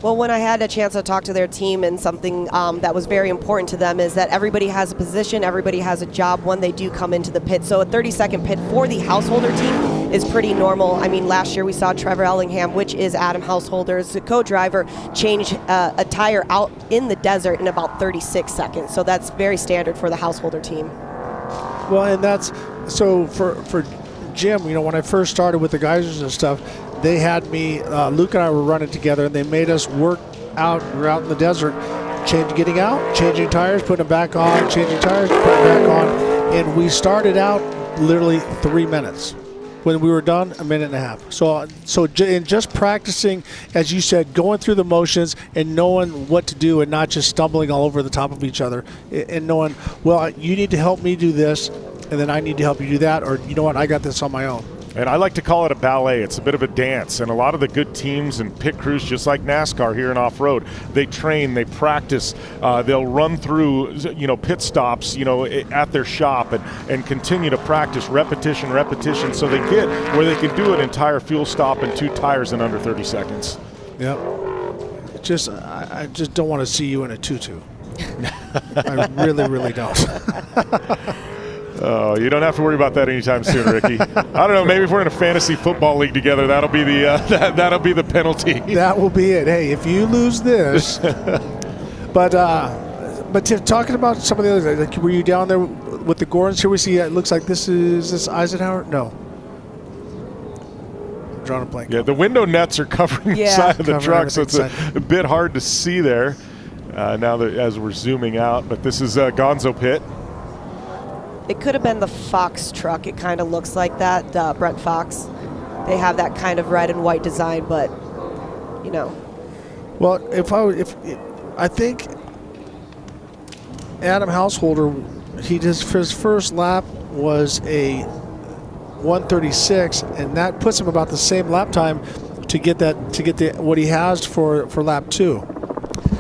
Speaker 5: Well, when I had a chance to talk to their team, and something that was very important to them is that everybody has a position, everybody has a job when they do come into the pit. So a 30-second pit for the Householder team is pretty normal. I mean, last year we saw Trevor Ellingham, which is Adam Householder's co-driver, change a tire out in the desert in about 36 seconds. So that's very standard for the Householder team.
Speaker 4: Well, and that's so for Jim, you know, when I first started with the geysers and stuff, they had me, Luke and I were running together, and they made us work out. We're out in the desert, getting out, changing tires, putting them back on, changing tires, putting them back on. And we started out literally 3 minutes. When we were done, a minute and a half. So in just practicing, as you said, going through the motions and knowing what to do and not just stumbling all over the top of each other, and knowing, well, you need to help me do this, and then I need to help you do that, or you know what, I got this on my own.
Speaker 2: And I like to call it a ballet. It's a bit of a dance. And a lot of the good teams and pit crews, just like NASCAR here in off-road, they train, they practice. They'll run through, you know, pit stops, you know, at their shop and continue to practice repetition, so they get where they can do an entire fuel stop and 2 tires in under 30 seconds.
Speaker 4: Yep. I just don't want to see you in a tutu. I really, really don't.
Speaker 2: Oh, you don't have to worry about that anytime soon, Ricky. I don't know. Maybe if we're in a fantasy football league together, that'll be the that'll be the penalty.
Speaker 4: That will be it. Hey, if you lose this, but talking about some of the others, like, were you down there with the Gordons? Here we see. It looks like this Eisenhower. No, I'm drawing a blank.
Speaker 2: Yeah, the window nets are covering the side of the truck, so it's a bit hard to see there. now that as we're zooming out. But this is Gonzo Pit.
Speaker 5: It could have been the Fox truck. It kind of looks like that, Brent Fox. They have that kind of red and white design, but, you know.
Speaker 4: Well, I think Adam Householder, his first lap was a 1:36, and that puts him about the same lap time to get what he has for lap 2.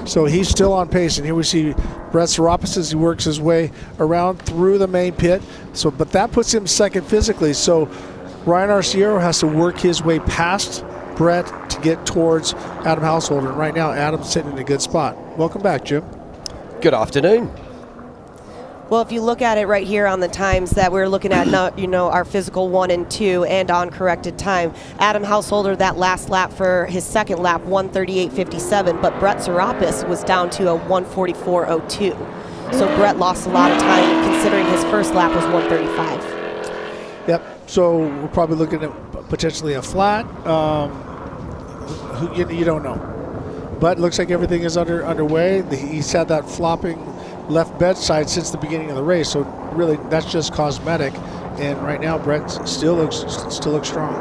Speaker 4: So he's still on pace, and here we see Brett Serapis as he works his way around through the main pit. So, but that puts him second physically. So Ryan Arciero has to work his way past Brett to get towards Adam Householder. And right now, Adam's sitting in a good spot. Welcome back, Jim.
Speaker 1: Good afternoon.
Speaker 5: Well, if you look at it right here on the times that we're looking at, our physical 1 and 2 and on corrected time, Adam Householder, that last lap for his second lap, 1:38.57, but Brett Serapis was down to a 1:44.02. So Brett lost a lot of time considering his first lap was 1:35.
Speaker 4: Yep, so we're probably looking at potentially a flat. You don't know. But it looks like everything is underway. He's had that flopping left bedside since the beginning of the race, so really that's just cosmetic. And right now, Brett still looks strong.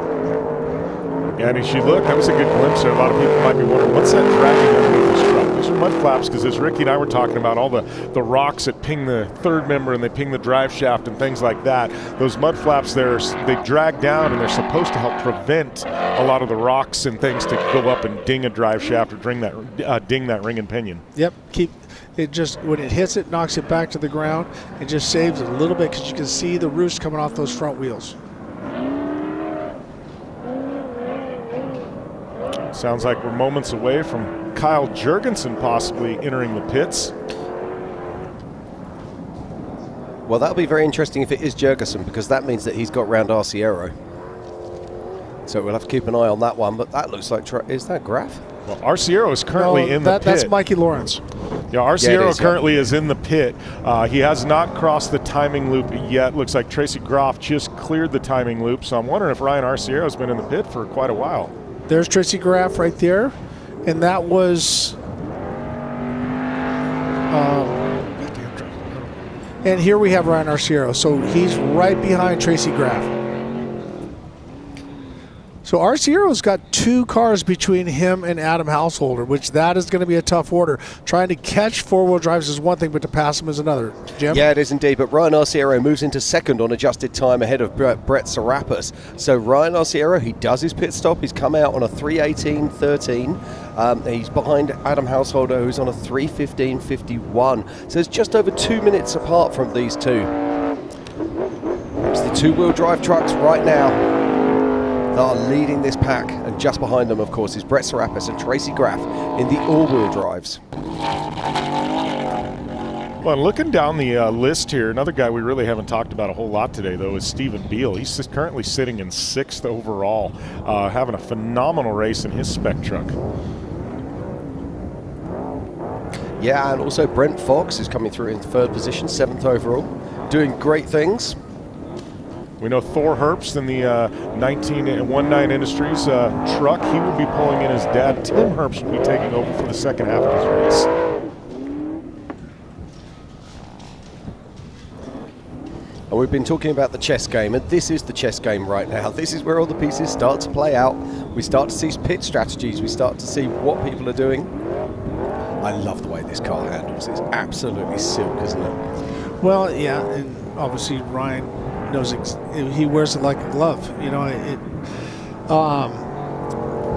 Speaker 2: Yeah, and as you look, that was a good glimpse there. A lot of people might be wondering, what's that dragging underneath this truck? Those are mud flaps, because as Ricky and I were talking about, all the rocks that ping the third member and they ping the drive shaft and things like that, those mud flaps there, they drag down, and they're supposed to help prevent a lot of the rocks and things to go up and ding a drive shaft or ding that ring and pinion.
Speaker 4: Yep, when it hits it, knocks it back to the ground, and just saves it a little bit because you can see the roost coming off those front wheels.
Speaker 2: Sounds like we're moments away from Kyle Jurgensen possibly entering the pits.
Speaker 1: Well, that'll be very interesting if it is Jurgensen, because that means that he's got round Arciero. So we'll have to keep an eye on that one, but that looks like, is that Graph?
Speaker 2: Well, Arciero is currently in the pit.
Speaker 4: That's Mikey Lawrence.
Speaker 2: Yeah, Arciero currently is in the pit. He has not crossed the timing loop yet. Looks like Tracy Graph just cleared the timing loop, so I'm wondering if Ryan Arciero has been in the pit for quite a while.
Speaker 4: There's Tracy Graph right there, and that was and here we have Ryan Arciero, so he's right behind Tracy Graph. So Arciero's got 2 cars between him and Adam Householder, which that is going to be a tough order. Trying to catch four-wheel drives is one thing, but to pass them is another. Jim?
Speaker 1: Yeah, it is indeed. But Ryan Arciero moves into second on adjusted time ahead of Brett Serapis. So Ryan Arciero, he does his pit stop. He's come out on a 3:18.13. He's behind Adam Householder, who's on a 3:15.51. So it's just over 2 minutes apart from these two. It's the two-wheel drive trucks right now that are leading this pack, and just behind them, of course, is Brett Serapis and Tracy Graph in the all-wheel drives.
Speaker 2: Well, looking down the list here, another guy we really haven't talked about a whole lot today, though, is Stephen Beal. He's currently sitting in 6th overall, having a phenomenal race in his Spec truck.
Speaker 1: Yeah, and also Brent Fox is coming through in 3rd position, 7th overall, doing great things.
Speaker 2: We know Thor Herbst in the 1919 Industries truck. He will be pulling in his dad. Tim Herbst will be taking over for the second half of his race.
Speaker 1: And we've been talking about the chess game, and this is the chess game right now. This is where all the pieces start to play out. We start to see pit strategies. We start to see what people are doing. I love the way this car handles. It's absolutely silk, isn't it?
Speaker 4: Well, yeah, and obviously Ryan knows he wears it like a glove. You know,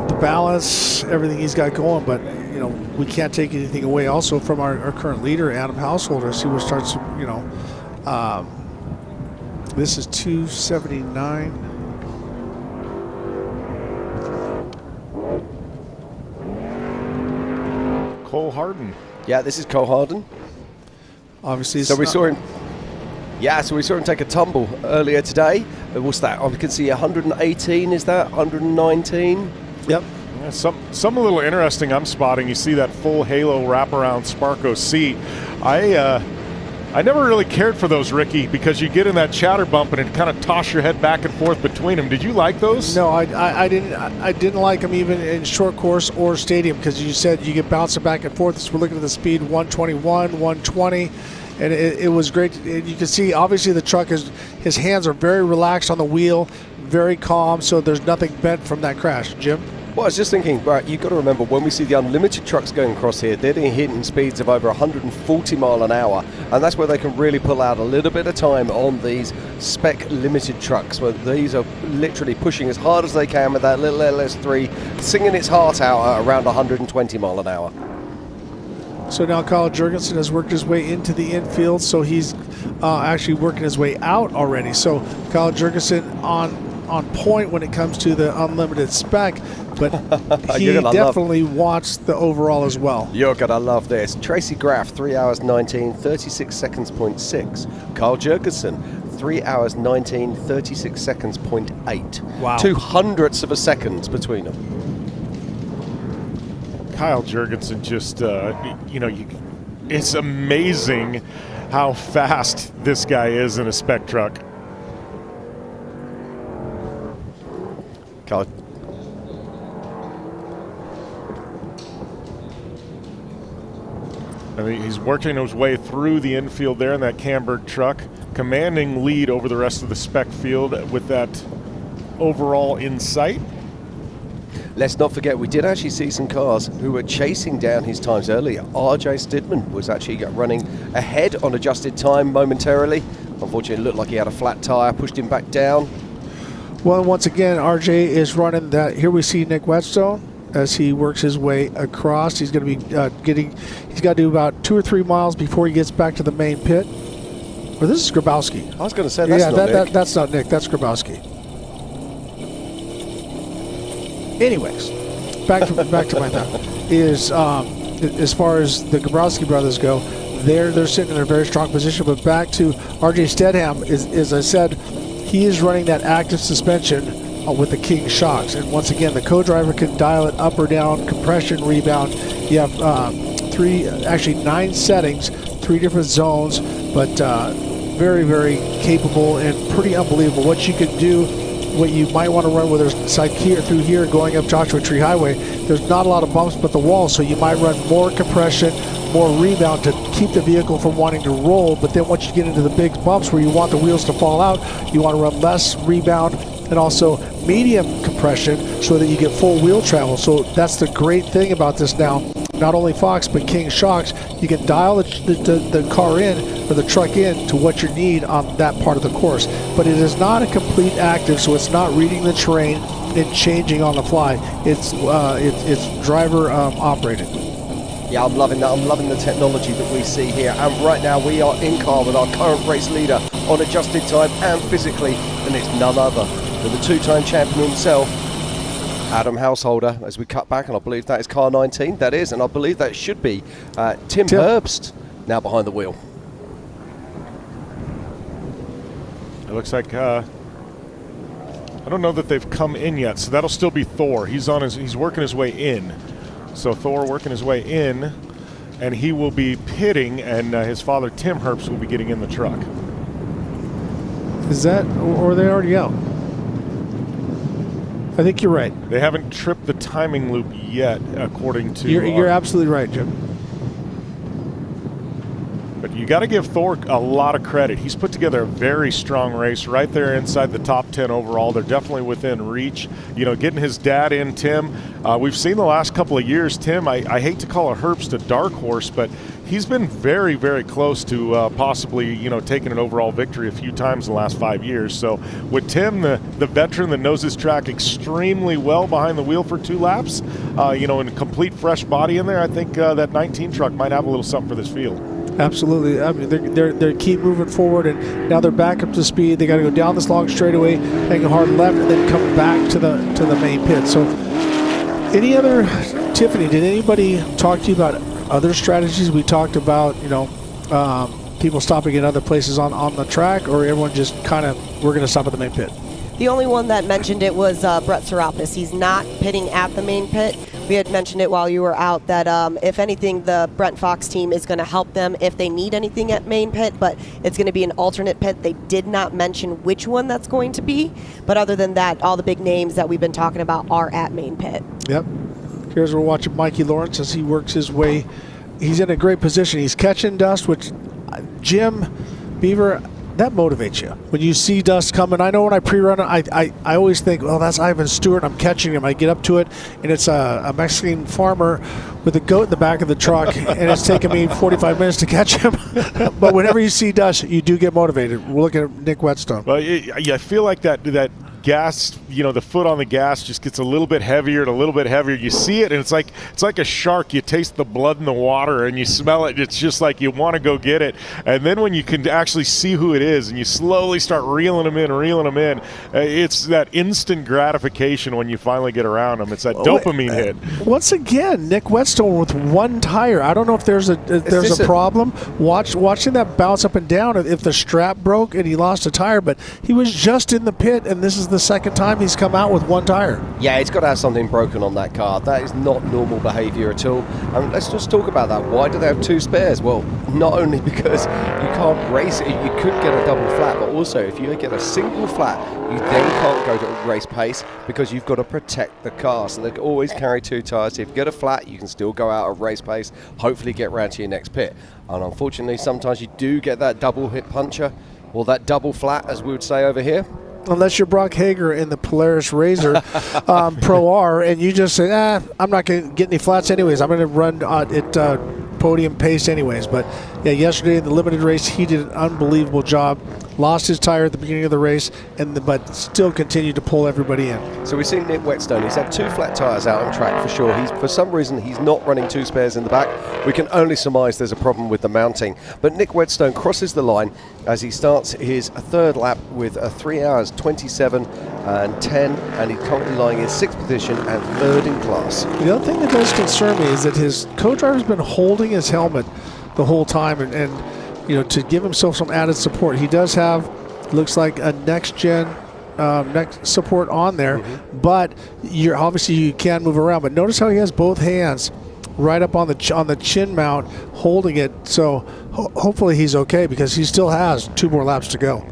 Speaker 4: the balance, everything he's got going, but you know, we can't take anything away also from our current leader, Adam Householder. See what starts, you know, this is 279.
Speaker 2: Cole Harden.
Speaker 1: Yeah, this is Cole Harden.
Speaker 4: Obviously,
Speaker 1: so we saw him. Yeah, so we saw him take a tumble earlier today. What's that? I can see 118. Is that 119?
Speaker 4: Yep.
Speaker 2: Yeah, some a little interesting I'm spotting. You see that full halo wraparound Sparco seat. I never really cared for those, Ricky, because you get in that chatter bump and it kind of toss your head back and forth between them. Did you like those?
Speaker 4: No, I didn't like them even in short course or stadium, because you said you get bouncing back and forth. So we're looking at the speed 121, 120, and it was great. You can see obviously the truck his hands are very relaxed on the wheel, very calm, so there's nothing bent from that crash. Jim?
Speaker 1: Well, I was just thinking, right, you've got to remember, when we see the unlimited trucks going across here, they're hitting speeds of over 140 mile an hour, and that's where they can really pull out a little bit of time on these spec limited trucks, where these are literally pushing as hard as they can with that little LS3, singing its heart out at around 120 mile an hour.
Speaker 4: So now Kyle Jurgensen has worked his way into the infield, so he's actually working his way out already. So Kyle Jurgensen on point when it comes to the unlimited spec, but he definitely wants the overall as well.
Speaker 1: You're going to love this. Tracy Graph, 3 hours 19, 36 seconds, 0.6. Kyle Jurgensen, 3 hours 19, 36 seconds, 0.8.
Speaker 4: Wow.
Speaker 1: 0.02 of a second between them.
Speaker 2: Kyle Jurgensen just, it's amazing how fast this guy is in a spec truck.
Speaker 1: Kyle.
Speaker 2: I mean, he's working his way through the infield there in that Camberg truck, commanding lead over the rest of the spec field with that overall in sight.
Speaker 1: Let's not forget, we did actually see some cars who were chasing down his times earlier. RJ Stidman was actually running ahead on adjusted time momentarily. Unfortunately, it looked like he had a flat tire, pushed him back down.
Speaker 4: Well, once again, RJ is running that. Here we see Nick Wetstone as he works his way across. He's going to be he's got to do about 2 or 3 miles before he gets back to the main pit. Well, this is Grabowski.
Speaker 1: I was going to say, that's not Nick.
Speaker 4: That's not Nick. That's Grabowski. Anyways, back to my thought is as far as the Grabowski brothers go, they're sitting in a very strong position. But back to RJ Stedham, as I said, he is running that active suspension with the King shocks, and once again, the co-driver can dial it up or down, compression, rebound. You have 9 settings, 3 different zones, but very, very capable and pretty unbelievable. What you can do, what you might want to run, whether it's like here through here going up Joshua Tree Highway, there's not a lot of bumps but the wall, so you might run more compression, more rebound to keep the vehicle from wanting to roll. But then once you get into the big bumps where you want the wheels to fall out, you want to run less rebound and also medium compression so that you get full wheel travel. So that's the great thing about this now. Not only Fox, but King shocks, you can dial the car in or the truck in to what you need on that part of the course. But it is not a complete active, so it's not reading the terrain and changing on the fly. It's driver operated.
Speaker 1: Yeah, I'm loving that. I'm loving the technology that we see here. And right now we are in car with our current race leader on adjusted time and physically, and it's none other than the 2-time champion himself, Adam Householder, as we cut back, and I believe that is car 19. That is, and I believe that should be Tim Herbst now behind the wheel.
Speaker 2: It looks like I don't know that they've come in yet, so that'll still be Thor. He's working his way in. So Thor working his way in, and he will be pitting, and his father Tim Herbst will be getting in the truck.
Speaker 4: Is that, or are they already out? I think you're right.
Speaker 2: They haven't tripped the timing loop yet, according to...
Speaker 4: You're absolutely right, Jim.
Speaker 2: But you got to give Thor a lot of credit. He's put together a very strong race right there inside the top 10 overall. They're definitely within reach. You know, getting his dad in, Tim. We've seen the last couple of years, Tim, I hate to call a Herbst a dark horse, but he's been very, very close to possibly, taking an overall victory a few times in the last 5 years. So with Tim, the veteran that knows his track extremely well behind the wheel for 2 laps, and a complete fresh body in there, I think that 19 truck might have a little something for this field.
Speaker 4: Absolutely. I mean, they keep moving forward, and now they're back up to speed. They got to go down this long straightaway, hang a hard left, and then come back to the main pit. So, Tiffany, did anybody talk to you about other strategies? We talked about, people stopping at other places on the track, or everyone just kind of, we're going to stop at the main pit?
Speaker 5: The only one that mentioned it was Brett Serapis. He's not pitting at the main pit. We had mentioned it while you were out that if anything, the Brent Fox team is going to help them if they need anything at main pit, but it's going to be an alternate pit. They did not mention which one that's going to be, but other than that, all the big names that we've been talking about are at main pit.
Speaker 4: Yep. Here's we're watching Mikey Lawrence as he works his way. He's in a great position. He's catching dust, which Jim Beaver, that motivates you. When you see dust coming, I know when I pre-run it, I always think, well, that's Ivan Stewart. I'm catching him. I get up to it, and it's a Mexican farmer with a goat in the back of the truck, and it's taken me 45 minutes to catch him. But whenever you see dust, you do get motivated. We're looking at Nick Wetstone.
Speaker 2: Well, I feel like that gas, the foot on the gas just gets a little bit heavier and a little bit heavier. You see it, and it's like a shark. You taste the blood in the water, and you smell it. It's just like you want to go get it. And then when you can actually see who it is, and you slowly start reeling them in, it's that instant gratification when you finally get around them. It's that dopamine hit.
Speaker 4: Once again, Nick Wetstone with one tire. I don't know if there's a problem. Watching that bounce up and down. If the strap broke and he lost a tire, but he was just in the pit, and this is the second time he's come out with one tire.
Speaker 1: Yeah, he's got to have something broken on that car. That is not normal behavior at all. Let's just talk about that. Why do they have two spares? Well, not only because you can't race it, you could get a double flat, but also if you get a single flat, you then can't go to race pace because you've got to protect the car. So they always carry two tires. If you get a flat, you can still go out at race pace, hopefully get round to your next pit. And unfortunately, sometimes you do get that double hit puncher, or that double flat, as we would say over here.
Speaker 4: Unless you're Brock Hager in the Polaris Razor Pro R, and you just say, I'm not going to get any flats anyways. I'm going to run at podium pace anyways. But, yeah, yesterday in the limited race, he did an unbelievable job. Lost his tire at the beginning of the race, but still continued to pull everybody in.
Speaker 1: So we've seen Nick Wetstone. He's had two flat tires out on track for sure. For some reason, he's not running two spares in the back. We can only surmise there's a problem with the mounting. But Nick Wetstone crosses the line as he starts his third lap with 3 hours, 27 and 10, and he's currently lying in sixth position and third in class.
Speaker 4: The other thing that does concern me is that his co-driver's been holding his helmet the whole time, and to give himself some added support. He does have, looks like, a next-gen neck support on there, but obviously you can move around. But notice how he has both hands right up on the chin mount holding it. So hopefully he's okay, because he still has 2 more laps to go.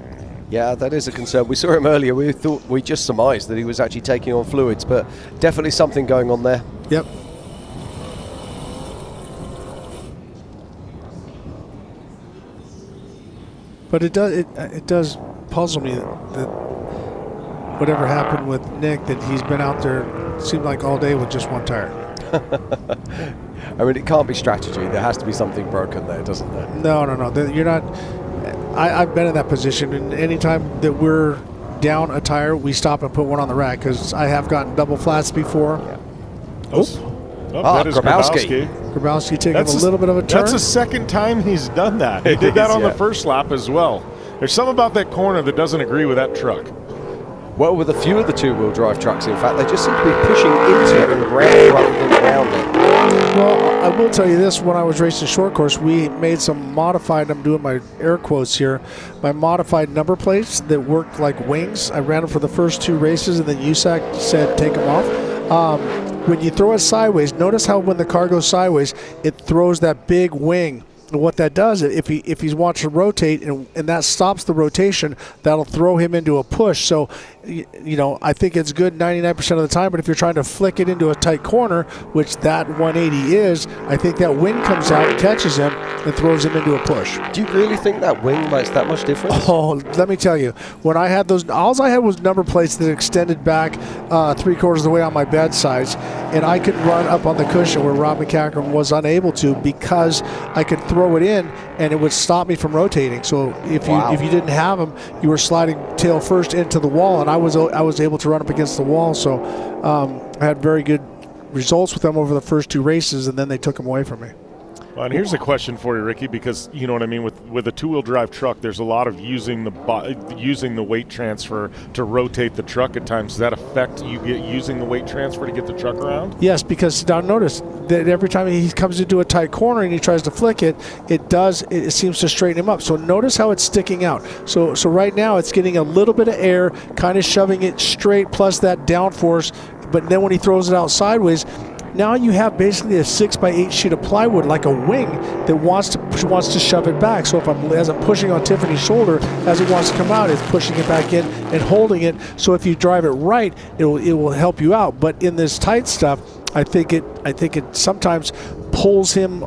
Speaker 1: Yeah, that is a concern. We saw him earlier. We just surmised that he was actually taking on fluids, but definitely something going on there.
Speaker 4: Yep. But it does puzzle me that whatever happened with Nick, that he's been out there, seemed like all day with just one tire.
Speaker 1: I mean, it can't be strategy. There has to be something broken there, doesn't there?
Speaker 4: No. You're not. I've been in that position, and anytime that we're down a tire, we stop and put one on the rack, because I have gotten double flats before. Yeah.
Speaker 2: That is
Speaker 1: Grabowski.
Speaker 4: Grabowski taking a little bit of a turn.
Speaker 2: That's the second time he's done that. He did that on the first lap as well. There's something about that corner that doesn't agree with that truck.
Speaker 1: Well, with a few of the two-wheel drive trucks, in fact, they just seem to be pushing into it and around rather than around it.
Speaker 4: Well, I will tell you this. When I was racing short course, we made some modified, I'm doing my air quotes here, my modified number plates that worked like wings. I ran them for the first 2 races, and then USAC said take them off. When you throw it sideways, notice how when the car goes sideways, it throws that big wing. And what that does, if he's wanting to rotate and that stops the rotation, that'll throw him into a push. So, I think it's good 99% of the time, but if you're trying to flick it into a tight corner, which that 180 is, I think that wing comes out, catches him, and throws him into a push.
Speaker 1: Do you really think that wing makes that much difference?
Speaker 4: Oh, let me tell you, when I had those, all I had was number plates that extended back 3/4 of the way on my bedsides, and I could run up on the cushion where Rob McCacken was unable to, because I could throw it in and it would stop me from rotating. So if you didn't have them, you were sliding tail first into the wall, and I was able to run up against the wall. So I had very good results with them over the first 2 races, and then they took them away from me.
Speaker 2: Well, and here's a question for you, Ricky, because you know what I mean. With a two-wheel drive truck, there's a lot of using the weight transfer to rotate the truck at times. Does that affect you using the weight transfer to get the truck around?
Speaker 4: Yes, because now notice that every time he comes into a tight corner and he tries to flick it, it seems to straighten him up. So notice how it's sticking out. So right now it's getting a little bit of air, kind of shoving it straight, plus that downforce. But then when he throws it out sideways, now you have basically a 6x8 sheet of plywood, like a wing, that wants to shove it back. So as I'm pushing on Tiffany's shoulder, as it wants to come out, it's pushing it back in and holding it. So if you drive it right, it will help you out. But in this tight stuff, I think it sometimes pulls him,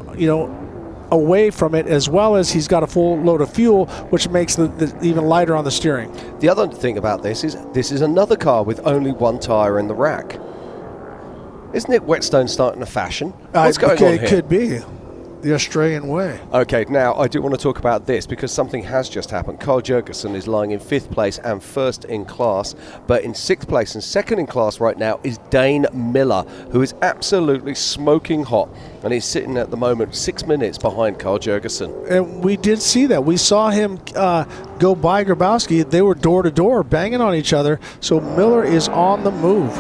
Speaker 4: away from it, as well as he's got a full load of fuel, which makes the even lighter on the steering.
Speaker 1: The other thing about this is another car with only one tire in the rack. Isn't it Wetstone starting a fashion? What's going on here?
Speaker 4: It could be the Australian way.
Speaker 1: Okay, now I do want to talk about this because something has just happened. Carl Jurgensen is lying in 5th place and 1st in class, but in 6th place and 2nd in class right now is Dane Miller, who is absolutely smoking hot, and he's sitting at the moment 6 minutes behind Carl Jurgensen.
Speaker 4: And we did see that. We saw him go by Grabowski. They were door to door, banging on each other. So Miller is on the move.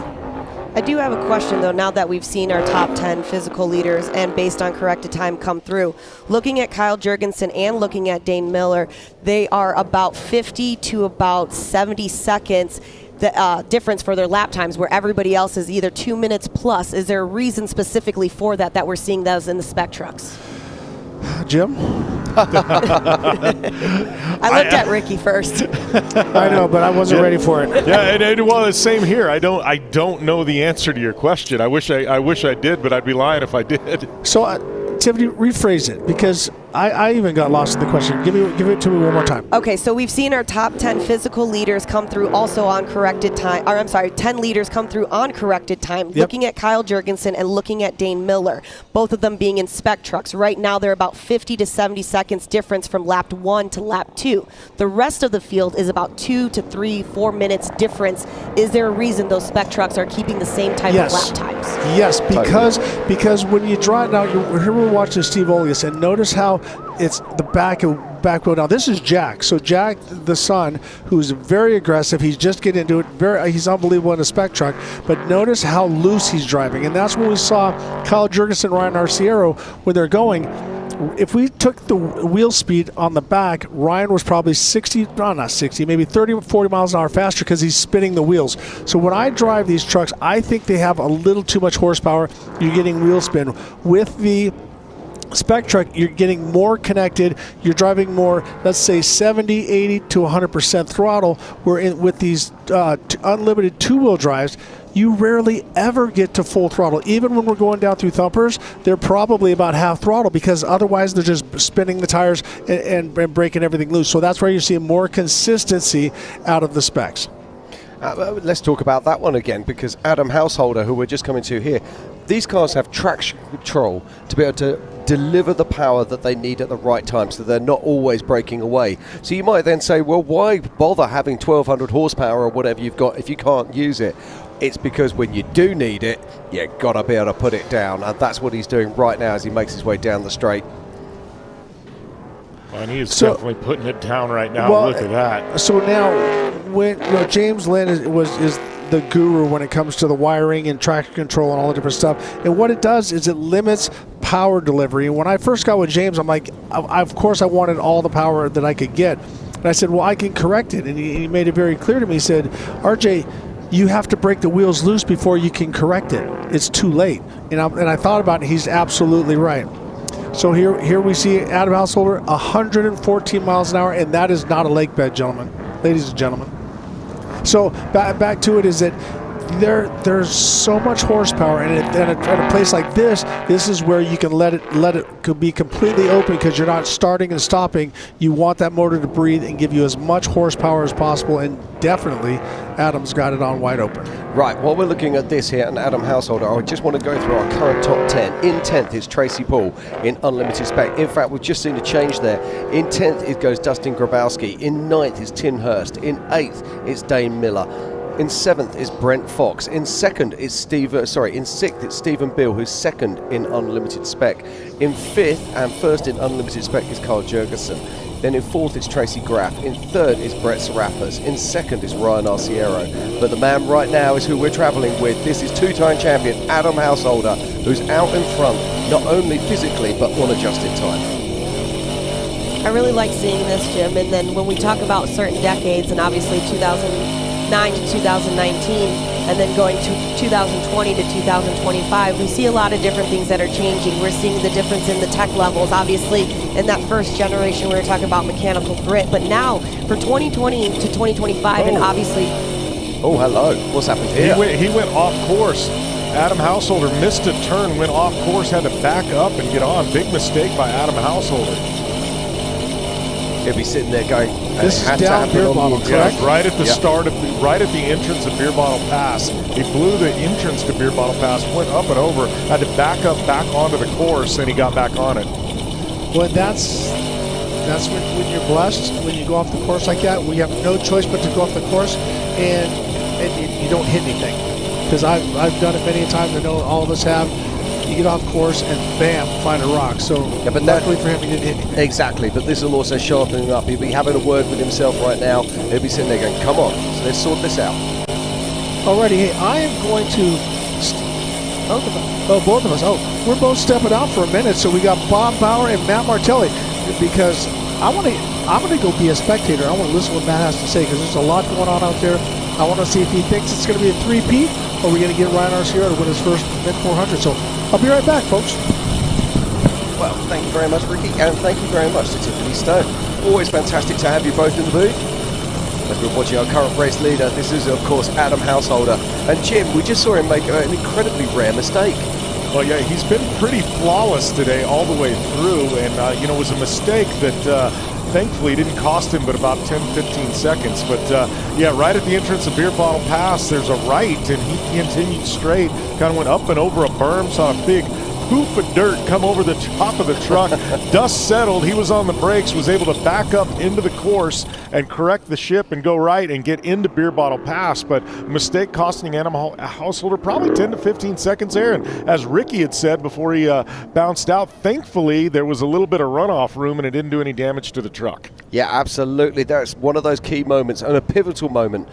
Speaker 5: I do have a question, though, now that we've seen our top 10 physical leaders and based on corrected time come through. Looking at Kyle Jurgensen and looking at Dane Miller, they are about 50 to about 70 seconds the difference for their lap times, where everybody else is either 2 minutes plus. Is there a reason specifically for that we're seeing those in the spec trucks?
Speaker 4: Jim?
Speaker 5: I looked at Ricky first.
Speaker 4: I know, but I wasn't ready for it.
Speaker 2: Yeah, well, it's same here. I don't know the answer to your question. I wish I did, but I'd be lying if I did.
Speaker 4: So, Tiffany, rephrase it, because I even got lost in the question. Give it to me one more time.
Speaker 5: Okay, so we've seen our top 10 physical leaders come through also on corrected time. Or I'm sorry, 10 leaders come through on corrected time. Yep. Looking at Kyle Jurgensen and looking at Dane Miller, both of them being in spec trucks. Right now, they're about 50 to 70 seconds difference from lap 1 to lap 2. The rest of the field is about 2 to 3, 4 minutes difference. Is there a reason those spec trucks are keeping the same type of lap times?
Speaker 4: Yes, because when you drive now, here we're watching Steve Olias, and notice how it's the back wheel down. This is Jack. So Jack, the son, who's very aggressive. He's just getting into it. He's unbelievable in a spec truck. But notice how loose he's driving, and that's when we saw Kyle Jurgensen, Ryan Arciero, when they're going. If we took the wheel speed on the back, Ryan was probably maybe 30 or 40 miles an hour faster because he's spinning the wheels. So when I drive these trucks, I think they have a little too much horsepower. You're getting wheel spin. With the spec truck, you're getting more connected. You're driving more, let's say 70, 80 to 100% throttle. With these unlimited two-wheel drives, you rarely ever get to full throttle. Even when we're going down through Thumpers, they're probably about half throttle because otherwise they're just spinning the tires and breaking everything loose. So that's where you're seeing more consistency out of the specs.
Speaker 1: Let's talk about that one again, because Adam Householder, who we're just coming to here, these cars have traction control to be able to deliver the power that they need at the right time, so they're not always breaking away. So you might then say, well, why bother having 1,200 horsepower or whatever you've got if you can't use it? It's because when you do need it, you've got to be able to put it down, and that's what he's doing right now as he makes his way down the straight.
Speaker 2: And he's definitely putting it down right now. Well, look at that.
Speaker 4: So now, when James Lynn is the guru when it comes to the wiring and traction control and all the different stuff, and what it does is it limits power delivery. And when I first got with James, I'm like, of course I wanted all the power that I could get. And I said, well, I can correct it. And he made it very clear to me. He said, RJ, you have to break the wheels loose before you can correct it. It's too late. And I thought about it. He's absolutely right. So here we see Adam Householder, 114 miles an hour, and that is not a lake bed, ladies and gentlemen. So back to it is that there's so much horsepower, and at a place like this is where you can let it be completely open because you're not starting and stopping. You want that motor to breathe and give you as much horsepower as possible, and definitely Adam's got it on wide open.
Speaker 1: Right, while we're looking at this here, and Adam Householder, I just want to go through our current top 10. In 10th is Tracy Paul in Unlimited Spec. In fact, we've just seen a change there. In 10th, it goes Dustin Grabowski. In 9th is Tim Herbst. In 8th, it's Dane Miller. In 7th is Brent Fox. In 2nd is in 6th it's Stephen Beale, who's 2nd in Unlimited Spec. In 5th and 1st in Unlimited Spec is Carl Jurgensen. Then in 4th it's Tracy Graph. In 3rd is Brett Serapis. In 2nd is Ryan Arciero. But the man right now is who we're travelling with. This is two-time champion Adam Householder, who's out in front, not only physically, but on adjusted time.
Speaker 5: I really like seeing this, Jim. And then when we talk about certain decades, and obviously 2009 to 2019, and then going to 2020 to 2025, we see a lot of different things that are changing. We're seeing the difference in the tech levels. Obviously, in that first generation, we were talking about mechanical grit, but now for 2020 to 2025, and obviously...
Speaker 1: Oh, hello. What's happened here?
Speaker 2: He went off course. Adam Householder missed a turn, went off course, had to back up and get on. Big mistake by Adam Householder.
Speaker 1: He'll be sitting there going,
Speaker 4: this is down Beer Bottle, correct?
Speaker 2: Yeah, right at the start of right at the entrance of Beer Bottle Pass. He blew the entrance to Beer Bottle Pass, went up and over, had to back up back onto the course, and he got back on it.
Speaker 4: Well, that's when you're blessed, when you go off the course like that. We have no choice but to go off the course, and you don't hit anything. Because I've done it many times. I know all of us have. You get off course and bam, find a rock. So but luckily for him, he didn't hit anything.
Speaker 1: Exactly, but this will also sharpen him up. He'll be having a word with himself right now. He'll be sitting there going, come on, so let's sort this out.
Speaker 4: Alrighty, hey, I am going to... both of us. Oh, we're both stepping out for a minute. So we got Bob Bauer and Matt Martelli, because I'm gonna go be a spectator. I want to listen to what Matt has to say, because there's a lot going on out there. I want to see if he thinks it's going to be a three-peat, or we're going to get Ryan Arciero to win his first Mint 400. So I'll be right back, folks.
Speaker 1: Well, thank you very much, Ricky, and thank you very much to Tiffany Stone. Always fantastic to have you both in the booth. As we're watching our current race leader, this is, of course, Adam Householder. And Jim, we just saw him make an incredibly rare mistake.
Speaker 2: Well, yeah, he's been pretty flawless today all the way through, and, it was a mistake that thankfully didn't cost him but about 10-15 seconds. But, yeah, right at the entrance of Beer Bottle Pass, there's a right, and he continued straight, kind of went up and over a berm, saw a big hoop of dirt come over the top of the truck. Dust settled. He was on the brakes, was able to back up into the course and correct the ship and go right and get into Beer Bottle Pass. But mistake costing Adam Householder probably 10 to 15 seconds there. And as Ricky had said before he bounced out, thankfully there was a little bit of runoff room and it didn't do any damage to the truck.
Speaker 1: Yeah, absolutely. That's one of those key moments and a pivotal moment.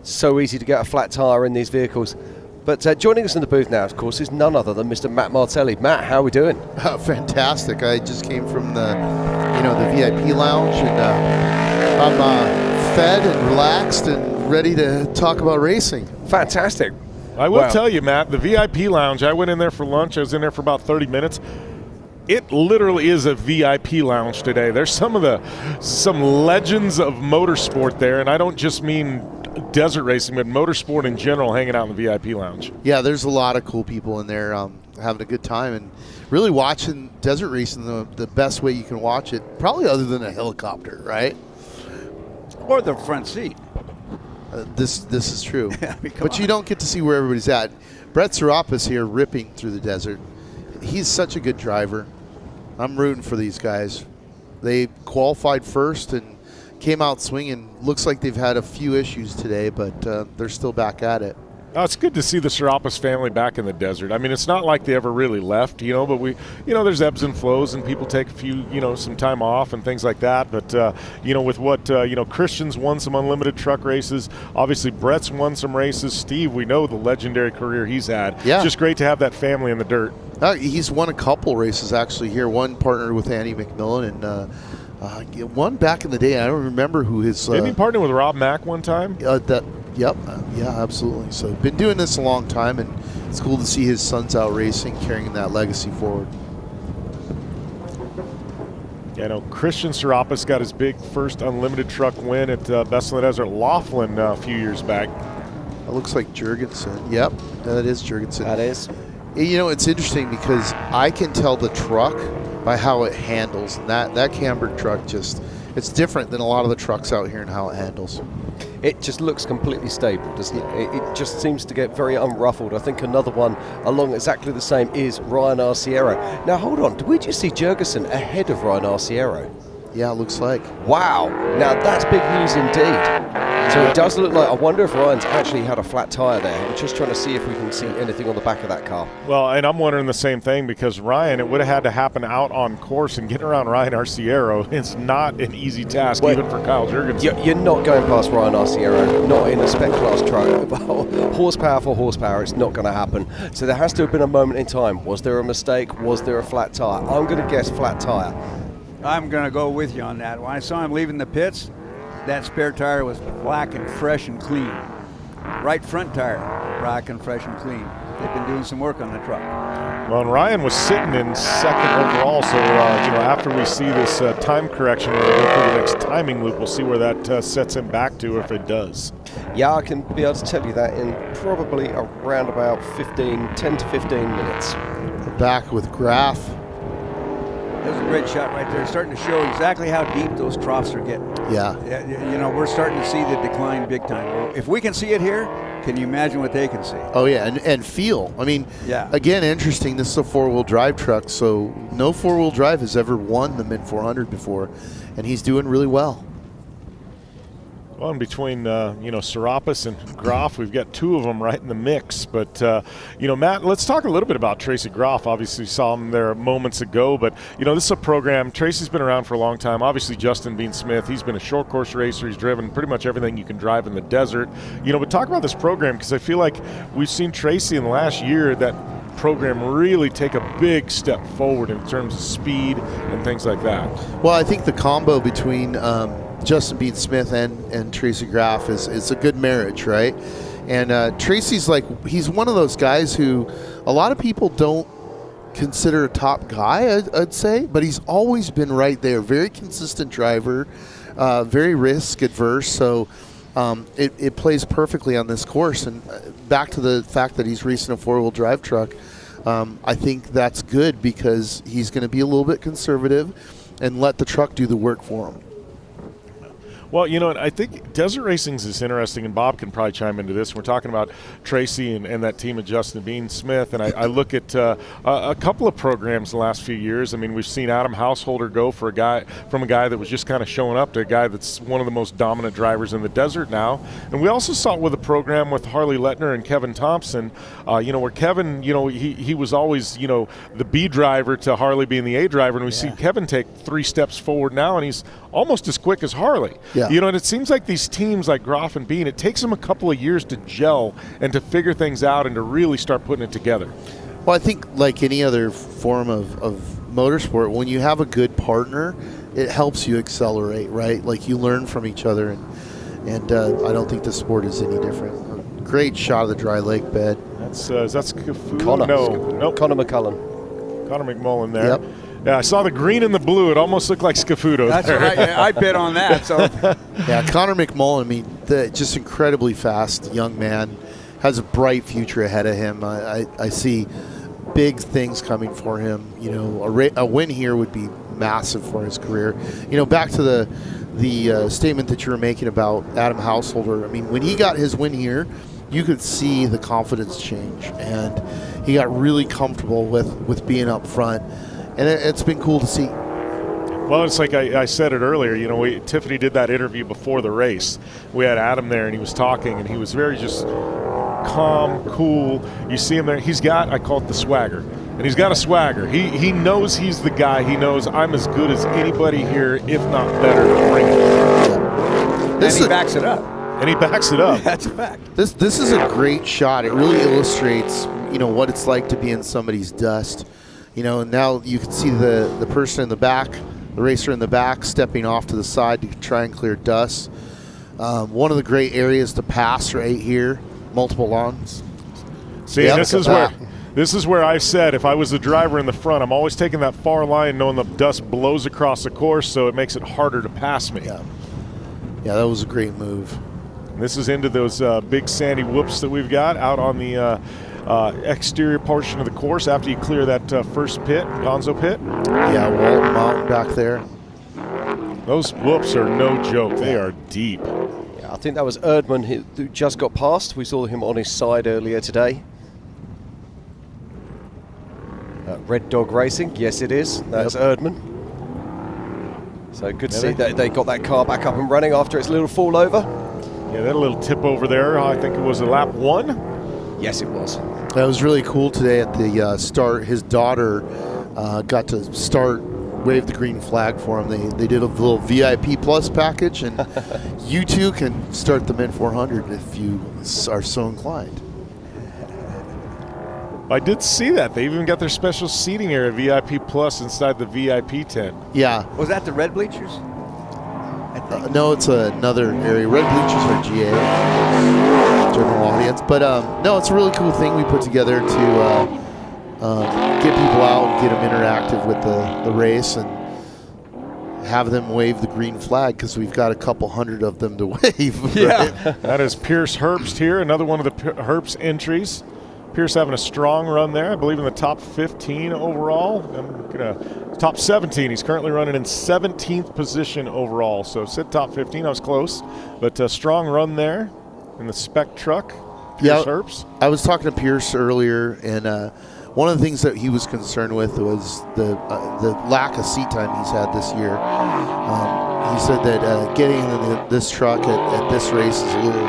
Speaker 1: So easy to get a flat tire in these vehicles. But joining us in the booth now, of course, is none other than Mr. Matt Martelli. Matt, how are we doing?
Speaker 19: Fantastic. I just came from the VIP lounge, and I'm fed and relaxed and ready to talk about racing.
Speaker 1: Fantastic.
Speaker 2: I will tell you, Matt, the VIP lounge, I went in there for lunch. I was in there for about 30 minutes. It literally is a VIP lounge today. There's some legends of motorsport there, and I don't just mean desert racing, but motorsport in general hanging out in the VIP lounge.
Speaker 19: Yeah, there's a lot of cool people in there having a good time and really watching desert racing the best way you can watch it, probably other than a helicopter, right?
Speaker 3: Or the front seat.
Speaker 19: This is true.
Speaker 3: But
Speaker 19: you don't get to see where everybody's at. Brett Serapis here ripping through the desert. He's such a good driver. I'm rooting for these guys. They qualified first and came out swinging. Looks like they've had a few issues today, but they're still back at it.
Speaker 2: It's good to see the Serapis family back in the desert. I mean, it's not like they ever really left, but there's ebbs and flows and people take a few, some time off and things like that. But, with what, Christian's won some unlimited truck races. Obviously, Brett's won some races. Steve, we know the legendary career he's had.
Speaker 19: Yeah.
Speaker 2: It's just great to have that family in the dirt.
Speaker 19: He's won a couple races actually here. One partnered with Andy McMullen and one back in the day. I don't remember who his.
Speaker 2: Didn't he partner with Rob Mack one time?
Speaker 19: Yep. Yeah, absolutely. So been doing this a long time, and it's cool to see his sons out racing, carrying that legacy forward.
Speaker 2: Yeah, Christian Serapis got his big first unlimited truck win at Best in the Desert Laughlin a few years back.
Speaker 19: That looks like Jurgensen. Yep, that is Jurgensen.
Speaker 1: That is.
Speaker 19: It's interesting because I can tell the truck by how it handles. And that Camberg truck it's different than a lot of the trucks out here and how it handles.
Speaker 1: It just looks completely stable, doesn't it? It just seems to get very unruffled. I think another one along exactly the same is Ryan Arciero. Now, hold on. Did we just see Jurgensen ahead of Ryan Arciero?
Speaker 19: Yeah, it looks like.
Speaker 1: Wow. Now, that's big news indeed. So it does look like, I wonder if Ryan's actually had a flat tyre there. I'm just trying to see if we can see anything on the back of that car.
Speaker 2: Well, and I'm wondering the same thing, because Ryan, it would have had to happen out on course, and getting around Ryan Arciero, it's not an easy task, even for Kyle Jurgensen.
Speaker 1: You're not going past Ryan Arciero, not in a spec class truck. Horsepower for horsepower, it's not going to happen. So there has to have been a moment in time. Was there a mistake? Was there a flat tyre? I'm going to guess flat tyre.
Speaker 3: I'm going to go with you on that. When I saw him leaving the pits, that spare tire was black and fresh and clean. Right front tire, black and fresh and clean. They've been doing some work on the truck.
Speaker 2: Well, and Ryan was sitting in second overall, so after we see this time correction, when we go through the next timing loop, we'll see where that sets him back to, if it does.
Speaker 1: Yeah, I can be able to tell you that in probably around about 10 to 15 minutes.
Speaker 19: We're back with Graph.
Speaker 3: That was a great shot right there. Starting to show exactly how deep those troughs are getting.
Speaker 19: Yeah.
Speaker 3: We're starting to see the decline big time. If we can see it here, can you imagine what they can see?
Speaker 19: Oh, yeah, and feel. I mean, again, interesting, this is a four-wheel drive truck, so no four-wheel drive has ever won the Mint 400 before, and he's doing really well.
Speaker 2: Well, in between, Serapis and Graph, we've got two of them right in the mix. But, Matt, let's talk a little bit about Tracy Graph. Obviously, saw him there moments ago. But, this is a program. Tracy's been around for a long time. Obviously, Justin Bean Smith, he's been a short course racer. He's driven pretty much everything you can drive in the desert. But talk about this program, because I feel like we've seen Tracy in the last year, that program really take a big step forward in terms of speed and things like that.
Speaker 19: Well, I think the combo between Justin Bean Smith and Tracy Graph is a good marriage, right? And Tracy's he's one of those guys who a lot of people don't consider a top guy, I'd say, but he's always been right there. Very consistent driver, very risk adverse, so it plays perfectly on this course. And back to the fact that he's racing a four-wheel drive truck, I think that's good, because he's going to be a little bit conservative and let the truck do the work for him.
Speaker 2: Well, I think desert racing is interesting, and Bob can probably chime into this. We're talking about Tracy and that team of Justin Bean Smith, and I look at a couple of programs the last few years. I mean, we've seen Adam Householder go from a guy that was just kind of showing up to a guy that's one of the most dominant drivers in the desert now. And we also saw it with a program with Harley Lettner and Kevin Thompson, where Kevin, he was always, the B driver to Harley being the A driver, and we see Kevin take 3 steps forward now, and he's almost as quick as Harley.
Speaker 19: Yeah.
Speaker 2: And it seems like these teams like Graph and Bean, it takes them a couple of years to gel and to figure things out and to really start putting it together.
Speaker 19: Well, I think like any other form of motorsport, when you have a good partner, it helps you accelerate, right? Like you learn from each other, and I don't think the sport is any different. A great shot of the dry lake bed.
Speaker 2: That's Skafu?
Speaker 1: Conor.
Speaker 2: No.
Speaker 1: Conor McMullen.
Speaker 2: Conor McMullen there.
Speaker 19: Yep.
Speaker 2: Yeah, I saw the green and the blue. It almost looked like Scafuto.
Speaker 3: That's right. I bet on that. So,
Speaker 19: yeah, Conor McMullen. Just incredibly fast young man, has a bright future ahead of him. I see big things coming for him. A win here would be massive for his career. Back to the statement that you were making about Adam Householder. I mean, when he got his win here, you could see the confidence change, and he got really comfortable with being up front. And it's been cool to see.
Speaker 2: Well, it's like I said it earlier. Tiffany did that interview before the race. We had Adam there, and he was talking, and he was very just calm, cool. You see him there. I call it the swagger. And he's got a swagger. He knows he's the guy. He knows I'm as good as anybody here, if not better, to bring it.
Speaker 3: And he backs it up.
Speaker 2: And he backs it up.
Speaker 3: That's a fact.
Speaker 19: This is a great shot. It really illustrates, what it's like to be in somebody's dust. And now you can see the person in the back, the racer in the back, stepping off to the side to try and clear dust. One of the great areas to pass right here, multiple lawns.
Speaker 2: See, this is where I said if I was the driver in the front, I'm always taking that far line, knowing the dust blows across the course, so it makes it harder to pass me.
Speaker 19: Yeah, that was a great move.
Speaker 2: And this is into those big sandy whoops that we've got out on the exterior portion of the course after you clear that first pit, Gonzo pit.
Speaker 19: Yeah, Walton Mountain back there.
Speaker 2: Those whoops are no joke. They are deep.
Speaker 1: Yeah, I think that was Erdman who just got past. We saw him on his side earlier today. Red Dog Racing, yes it is. That's Erdman. So good to see that they got that car back up and running after its little fall over.
Speaker 2: Yeah, that little tip over there, I think it was a lap 1.
Speaker 1: Yes, it was.
Speaker 19: That was really cool today at the start. His daughter got to start, wave the green flag for him. They did a little VIP plus package, and you too can start the Mint 400 if you are so inclined.
Speaker 2: I did see that. They even got their special seating area, VIP plus, inside the VIP tent.
Speaker 19: Yeah.
Speaker 3: Was that the red bleachers?
Speaker 19: No, it's another area. Red bleachers are GA, general audience. But no, it's a really cool thing we put together to get people out and get them interactive with the race and have them wave the green flag, because we've got a couple hundred of them to wave.
Speaker 2: Yeah.
Speaker 19: Right?
Speaker 2: That is Pierce Herbst here, another one of the Herbst entries. Pierce having a strong run there, I believe in the top 15 overall. Top 17. He's currently running in 17th position overall. So said top 15, I was close. But a strong run there in the Spec truck. Pierce Herbst.
Speaker 19: I was talking to Pierce earlier, and one of the things that he was concerned with was the lack of seat time he's had this year. He said that getting in this truck at this race is a little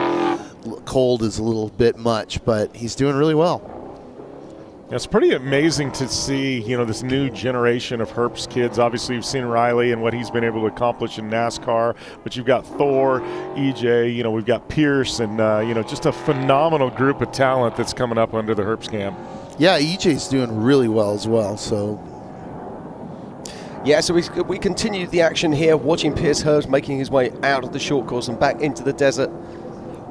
Speaker 19: cold, is a little bit much, but he's doing really well.
Speaker 2: It's pretty amazing to see, this new generation of Herbst kids. Obviously, you've seen Riley and what he's been able to accomplish in NASCAR, but you've got Thor, EJ, we've got Pierce, and, just a phenomenal group of talent that's coming up under the Herbst cam.
Speaker 19: Yeah, EJ's doing really well as well, so.
Speaker 1: Yeah, so we continued the action here, watching Pierce Herbst making his way out of the short course and back into the desert.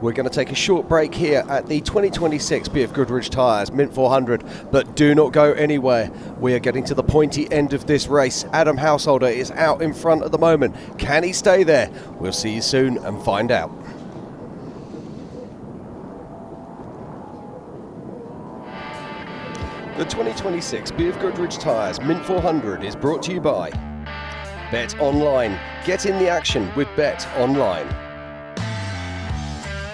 Speaker 1: We're going to take a short break here at the 2026 BFGoodrich Tires Mint 400, but do not go anywhere. We are getting to the pointy end of this race. Adam Householder is out in front at the moment. Can he stay there? We'll see you soon and find out. The 2026 BFGoodrich Tires Mint 400 is brought to you by Bet Online. Get in the action with Bet Online.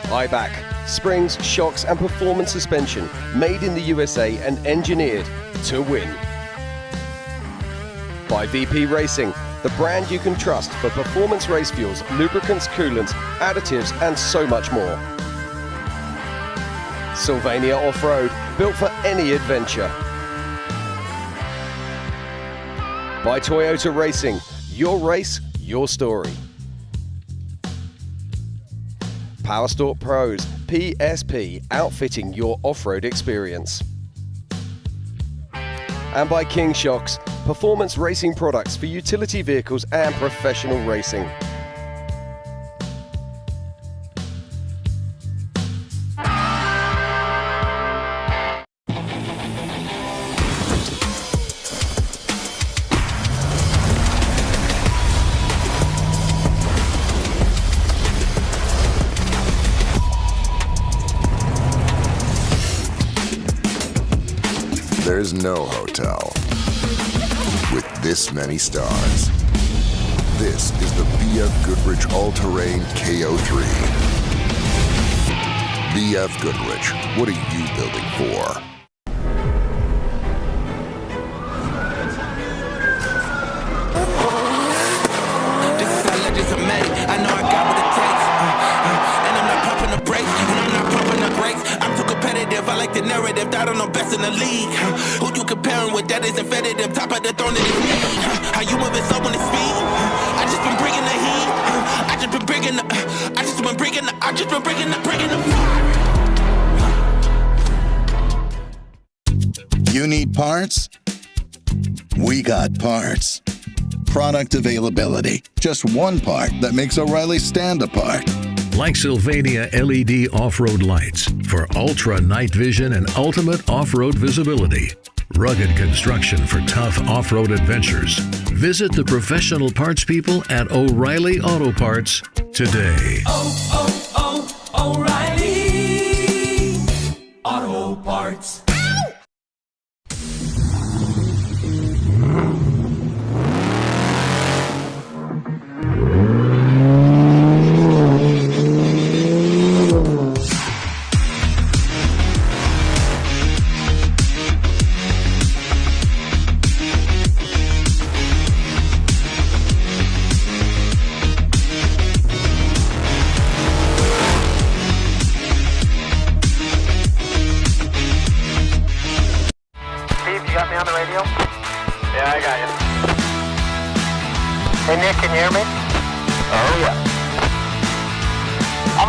Speaker 1: IBAC, springs, shocks and performance suspension, made in the USA and engineered to win. By VP Racing, the brand you can trust for performance race fuels, lubricants, coolants, additives and so much more. Sylvania Off-Road, built for any adventure. By Toyota Racing, your race, your story. Powerstalk Pros, PSP, outfitting your off-road experience. And by King Shocks, performance racing products for utility vehicles and professional racing.
Speaker 11: There's no hotel with this many stars. This is the BFGoodrich All-Terrain KO3. BFGoodrich, what are you building for?
Speaker 12: This is how legends are made. I know I got what it takes. And I'm not pumping the brakes, and I'm not pumping the brakes. I'm too competitive, I like the narrative, that I'm the best in the league. Who you comparing with, that isn't competitive, top of the throne in his league. How you moving so on the speed? I just been bringing the heat. I just been bringing the fire.
Speaker 13: You need parts? We got parts. Product availability. Just one part that makes O'Reilly stand apart.
Speaker 14: Like Sylvania LED off-road lights for ultra night vision and ultimate off-road visibility. Rugged construction for tough off-road adventures. Visit the professional parts people at O'Reilly Auto Parts today.
Speaker 12: O'Reilly Auto Parts.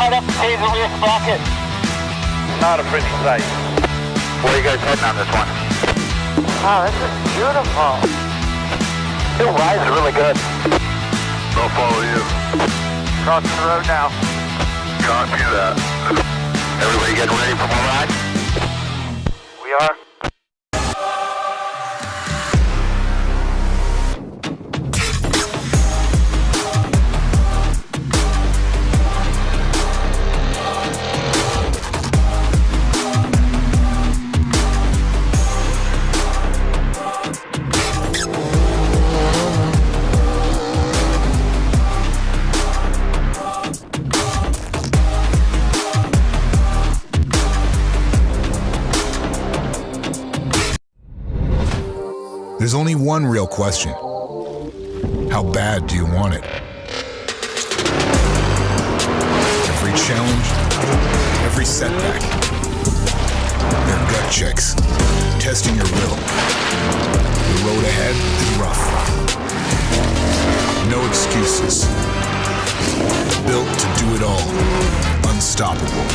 Speaker 15: right up the table here, bucket.
Speaker 10: Not a pretty sight.
Speaker 15: Where are you guys heading on this one? Oh, this is beautiful. It rides really good.
Speaker 11: I'll follow you.
Speaker 15: Crossing the road now.
Speaker 11: Copy that. Everybody getting ready for more ride?
Speaker 15: We are.
Speaker 16: There's only one real question. How bad do you want it? Every challenge, every setback. They're gut checks, testing your will. The road ahead is rough. No excuses. Built to do it all. Unstoppable.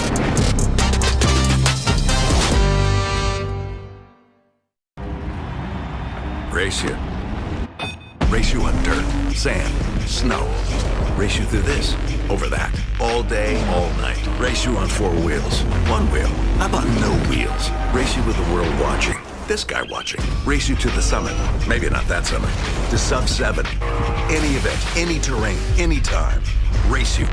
Speaker 17: Race you. Race you on dirt, sand, snow. Race you through this, over that, all day, all night. Race you on 4 wheels, 1 wheel. How about no wheels? Race you with the world watching, this guy watching. Race you to the summit, maybe not that summit, to sub 7. Any event, any terrain, anytime. Race you.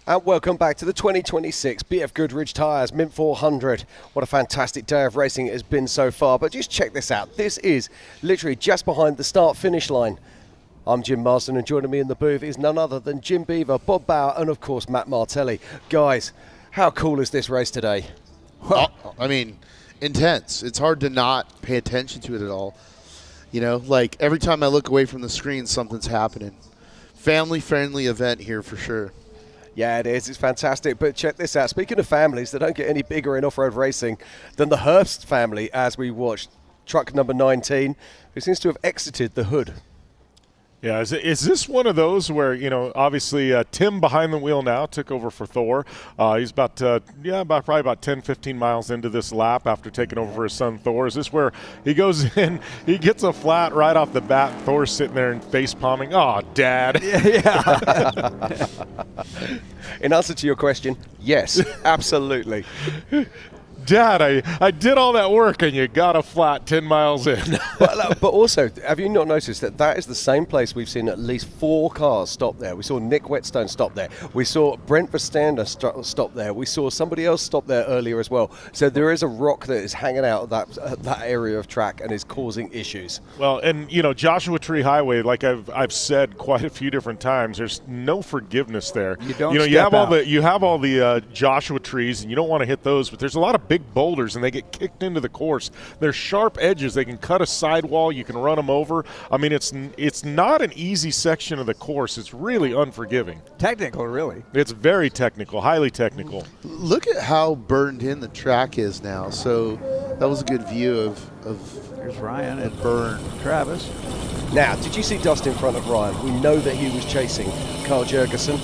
Speaker 1: And welcome back to the 2026 BFGoodrich Tires Mint 400. What a fantastic day of racing it has been so far. But just check this out. This is literally just behind the start-finish line. I'm Jim Marsden, and joining me in the booth is none other than Jim Beaver, Bob Bauer, and of course Matt Martelli. Guys, how cool is this race today?
Speaker 19: Well, I mean, intense. It's hard to not pay attention to it at all. You know, like every time I look away from the screen, something's happening. Family-friendly event here for sure.
Speaker 1: Yeah, it is. It's fantastic. But check this out. Speaking of families, they don't get any bigger in off-road racing than the Herbst family, as we watched truck number 19, who seems to have exited the hood.
Speaker 2: Yeah, is this one of those where, you know, obviously Tim behind the wheel now took over for Thor. He's probably about 10, 15 miles into this lap after taking over for his son Thor. Is this where he goes in, he gets a flat right off the bat, Thor's sitting there and face palming, "Oh, Dad."
Speaker 1: Yeah. In answer to your question, yes, absolutely.
Speaker 2: Dad, I did all that work and you got a flat 10 miles in.
Speaker 1: But also, have you not noticed that that is the same place we've seen at least 4 cars stop there? We saw Nick Wetstone stop there. We saw Brent Verstander stop there. We saw somebody else stop there earlier as well. So there is a rock that is hanging out of that area of track and is causing issues.
Speaker 2: Well, and, you know, Joshua Tree Highway, like I've said quite a few different times, there's no forgiveness there. You have all the Joshua trees, and you don't want to hit those, but there's a lot of big boulders and they get kicked into the course. They're sharp edges. They can cut a sidewall. You can run them over. I mean, it's not an easy section of the course. It's really unforgiving.
Speaker 3: Technical, really.
Speaker 2: It's very technical, highly technical.
Speaker 19: Look at how burned in the track is now. So that was a good view of
Speaker 3: There's Ryan and
Speaker 19: burn.
Speaker 3: Travis.
Speaker 1: Now, did you see dust in front of Ryan? We know that he was chasing Carl Jurgensen.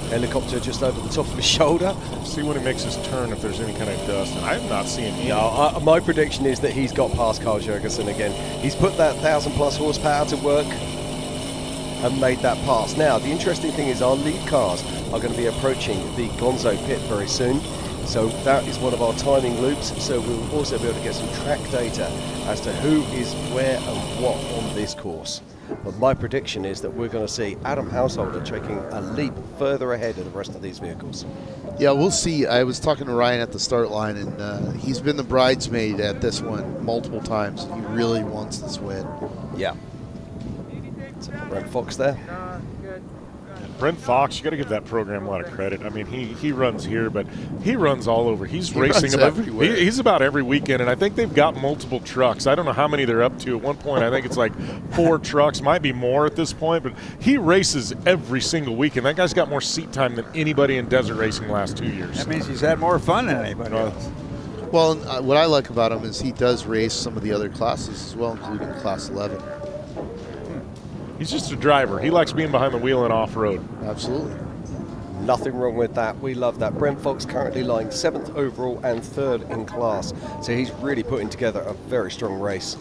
Speaker 1: Helicopter just over the top of his shoulder.
Speaker 2: See when he makes his turn if there's any kind of dust. And I'm not seeing any.
Speaker 1: No, my prediction is that he's got past Carl Jurgensen again. He's put that 1,000+ horsepower to work and made that pass. Now, the interesting thing is our lead cars are going to be approaching the Gonzo pit very soon. So that is one of our timing loops. So we'll also be able to get some track data as to who is where and what on this course. But my prediction is that we're going to see Adam Householder taking a leap further ahead of the rest of these vehicles.
Speaker 19: Yeah, we'll see. I was talking to Ryan at the start line, and he's been the bridesmaid at this one multiple times. He really wants this win.
Speaker 1: Yeah. So Brent Fox there.
Speaker 2: Brent Fox, you got to give that program a lot of credit. I mean, he runs here, but he runs all over. He's racing
Speaker 19: everywhere.
Speaker 2: He's about every weekend, and I think they've got multiple trucks. I don't know how many they're up to. At one point, I think it's like 4 trucks, might be more at this point, but he races every single weekend. That guy's got more seat time than anybody in desert racing the last 2 years.
Speaker 3: That means he's had more fun than anybody else.
Speaker 19: Well, what I like about him is he does race some of the other classes as well, including Class 11.
Speaker 2: He's just a driver. He likes being behind the wheel and off-road.
Speaker 19: Absolutely.
Speaker 1: Nothing wrong with that. We love that. Brent Fox currently lying 7th overall and 3rd in class. So he's really putting together a very strong race.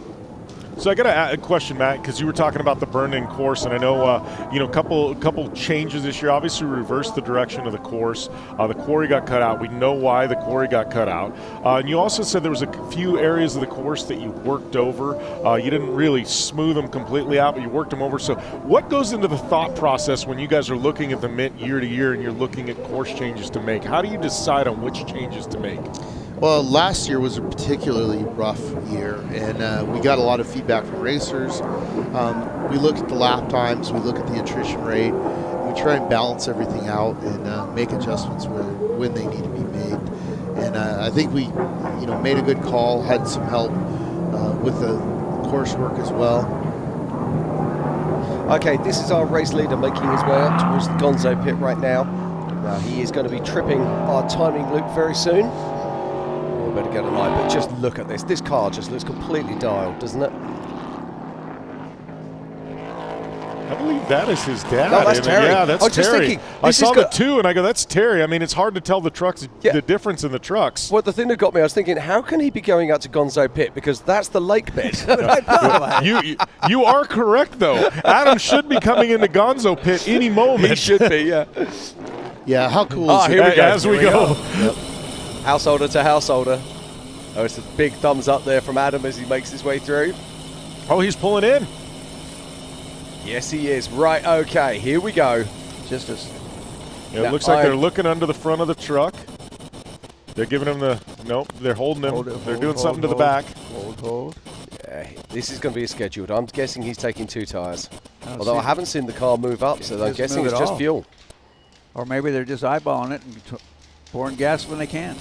Speaker 2: So I got a question, Matt, because you were talking about the burn-in course, and I know a couple changes this year. Obviously, we reversed the direction of the course. The quarry got cut out. We know why the quarry got cut out. And you also said there was a few areas of the course that you worked over. You didn't really smooth them completely out, but you worked them over. So what goes into the thought process when you guys are looking at the Mint year to year and you're looking at course changes to make? How do you decide on which changes to make?
Speaker 19: Well, last year was a particularly rough year, and we got a lot of feedback from racers. We look at the lap times, we look at the attrition rate, and we try and balance everything out and make adjustments when they need to be made. And I think we, made a good call, had some help with the coursework as well.
Speaker 1: Okay, this is our race leader making his way up towards the Gonzo pit right now. Now he is going to be tripping our timing loop very soon. Better get an eye, but just look at this. This car just looks completely dialed, doesn't it?
Speaker 2: I believe that is his dad.
Speaker 1: No, that's Terry.
Speaker 2: Yeah, that's
Speaker 1: I was
Speaker 2: Terry.
Speaker 1: just thinking,
Speaker 2: I saw the two, and I go, that's Terry. I mean, it's hard to tell the trucks, the difference in the trucks.
Speaker 1: Well, the thing that got me, I was thinking, how can he be going out to Gonzo Pit? Because that's the lake bed.
Speaker 2: You are correct, though. Adam should be coming into Gonzo Pit any moment.
Speaker 1: He should be, yeah.
Speaker 19: Yeah, how cool is it?
Speaker 2: Here we go. As we go.
Speaker 19: Yep.
Speaker 1: Householder to householder. Oh, it's a big thumbs up there from Adam as he makes his way through.
Speaker 2: Oh, he's pulling in.
Speaker 1: Yes, he is. Right, okay, here we go.
Speaker 3: Just as
Speaker 2: it looks like they're looking under the front of the truck. They're giving him they're holding him. They're doing something to the back.
Speaker 3: Hold.
Speaker 1: Yeah, this is going to be scheduled. I'm guessing he's taking 2 tires. Although I haven't seen the car move up, so I'm guessing it's just fuel.
Speaker 3: Or maybe they're just eyeballing it and pouring gas when they can.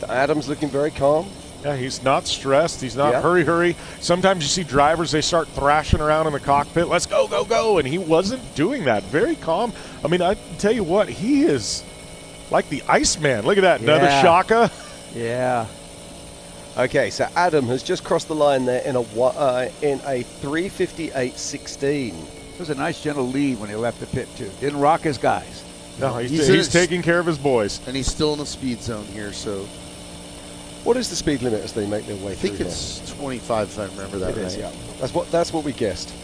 Speaker 1: Adam's looking very calm.
Speaker 2: Yeah, he's not stressed. He's not hurry. Sometimes you see drivers, they start thrashing around in the cockpit. Let's go, go, go. And he wasn't doing that. Very calm. I mean, I tell you what, he is like the Iceman. Look at that. Another Shaka.
Speaker 3: Yeah.
Speaker 1: Okay, so Adam has just crossed the line there in a 3:58.16.
Speaker 3: It was a nice gentle lead when he left the pit, too. Didn't rock his guys.
Speaker 2: No, he's taking care of his boys.
Speaker 19: And he's still in the speed zone here, so.
Speaker 1: What is the speed limit as they make their way through?
Speaker 19: I think it's 25, if I remember that right.
Speaker 1: Is, yeah. That's what we guessed.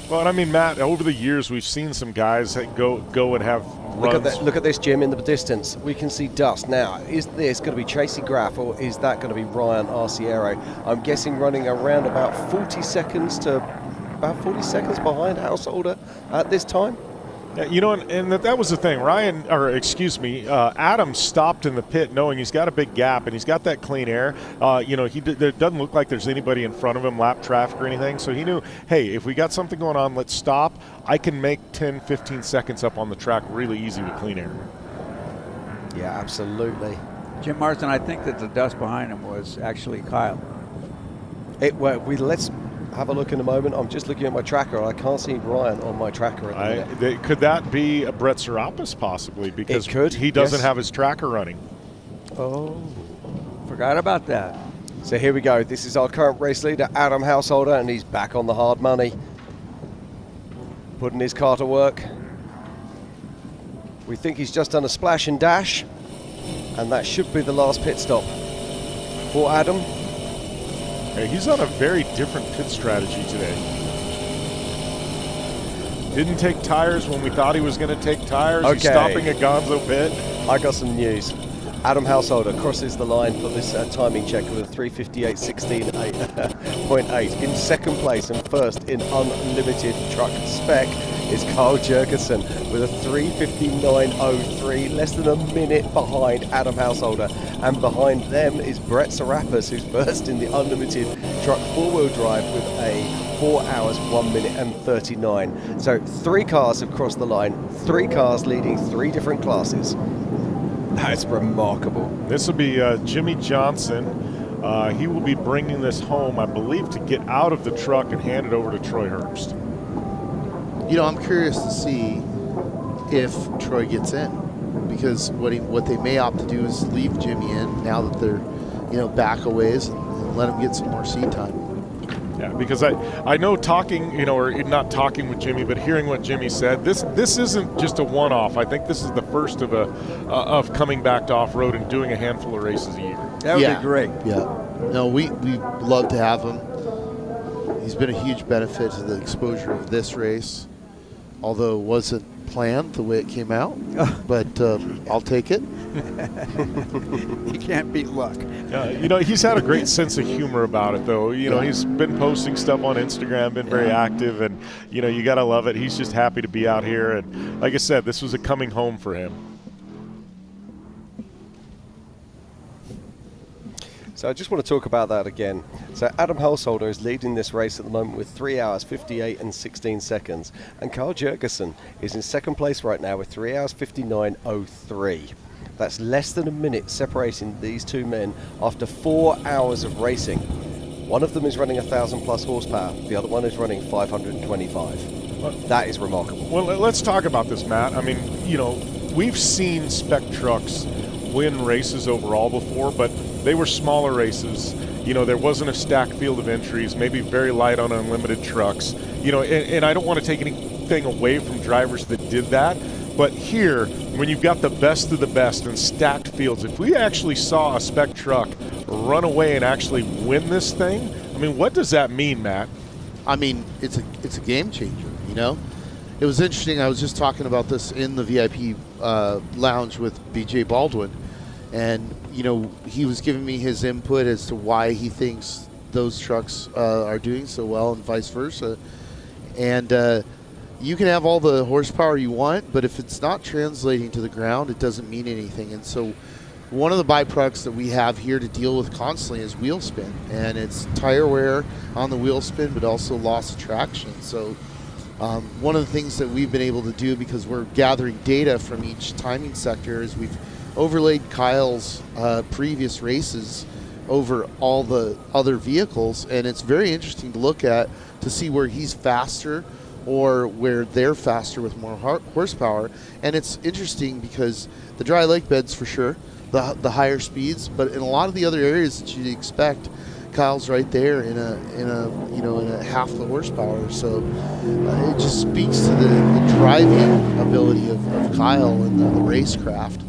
Speaker 2: Well, and I mean, Matt, over the years, we've seen some guys go and have runs.
Speaker 1: Look at this, Jim, in the distance. We can see dust. Now, is this going to be Tracy Graph or is that going to be Ryan Arciero? I'm guessing running around about 40 seconds behind Householder at this time.
Speaker 2: Yeah, and that was the thing. Adam stopped in the pit knowing he's got a big gap and he's got that clean air. It doesn't look like there's anybody in front of him, lap traffic or anything. So he knew, hey, if we got something going on, let's stop. I can make 10, 15 seconds up on the track really easy with clean air.
Speaker 1: Yeah, absolutely.
Speaker 3: Jim Marsden, I think that the dust behind him was actually Kyle.
Speaker 1: Let's have a look in a moment. I'm just looking at my tracker. I can't see Ryan on my tracker at the minute.
Speaker 2: Could that be a Brett Serapis possibly? Because he doesn't have his tracker running.
Speaker 3: Oh, forgot about that.
Speaker 1: So here we go. This is our current race leader, Adam Householder, and he's back on the hard money. Putting his car to work. We think he's just done a splash and dash, and that should be the last pit stop for Adam.
Speaker 2: Hey, he's on a very different pit strategy today. Didn't take tires when we thought he was going to take tires.
Speaker 1: Okay.
Speaker 2: He's stopping at Gonzo Pit.
Speaker 1: I got some news. Adam Householder crosses the line for this timing check with a 3:58.16.8. In second place and first in unlimited truck spec is Carl Jurgensen with a 3:59.03, less than a minute behind Adam Householder. And behind them is Brett Serapis, who's first in the unlimited truck four-wheel drive with a 4 hours, 1 minute and 39. So 3 cars have crossed the line, 3 cars leading 3 different classes. That's remarkable.
Speaker 2: This will be Jimmie Johnson. He will be bringing this home, I believe, to get out of the truck and hand it over to Troy Herbst.
Speaker 19: I'm curious to see if Troy gets in. because what they may opt to do is leave Jimmie in now that they're, back a ways and let him get some more seat time.
Speaker 2: Yeah, because I know talking, or not talking with Jimmie, but hearing what Jimmie said, this isn't just a one-off. I think this is the first of coming back to off-road and doing a handful of races a year.
Speaker 3: That would be great.
Speaker 19: Yeah. No, we love to have him. He's been a huge benefit to the exposure of this race, although it wasn't planned the way it came out, but I'll take it.
Speaker 3: You can't beat luck.
Speaker 2: He's had a great sense of humor about it, though. He's been posting stuff on Instagram, been very active, and, you got to love it. He's just happy to be out here, and like I said, this was a coming home for him.
Speaker 1: So I just want to talk about that again. So Adam Householder is leading this race at the moment with 3 hours, 58 and 16 seconds. And Carl Jurgensen is in second place right now with 3 hours, 59.03. That's less than a minute separating these two men after 4 hours of racing. One of them is running 1,000 plus horsepower. The other one is running 525. That is remarkable.
Speaker 2: Well, let's talk about this, Matt. I mean, we've seen spec trucks win races overall before, but they were smaller races. There wasn't a stacked field of entries, maybe very light on unlimited trucks. And I don't want to take anything away from drivers that did that. But here, when you've got the best of the best and stacked fields, if we actually saw a spec truck run away and actually win this thing, I mean, what does that mean, Matt?
Speaker 19: I mean, it's a game changer, It was interesting. I was just talking about this in the VIP lounge with BJ Baldwin. And, he was giving me his input as to why he thinks those trucks are doing so well and vice versa. And you can have all the horsepower you want, but if it's not translating to the ground, it doesn't mean anything. And so one of the byproducts that we have here to deal with constantly is wheel spin. And it's tire wear on the wheel spin, but also loss of traction. So one of the things that we've been able to do, because we're gathering data from each timing sector, is we've overlaid Kyle's previous races over all the other vehicles, and it's very interesting to look at to see where he's faster or where they're faster with more horsepower. And it's interesting because the dry lake beds, for sure, the higher speeds, but in a lot of the other areas that you'd expect, Kyle's right there in a half the horsepower. So it just speaks to the driving ability of Kyle and the racecraft.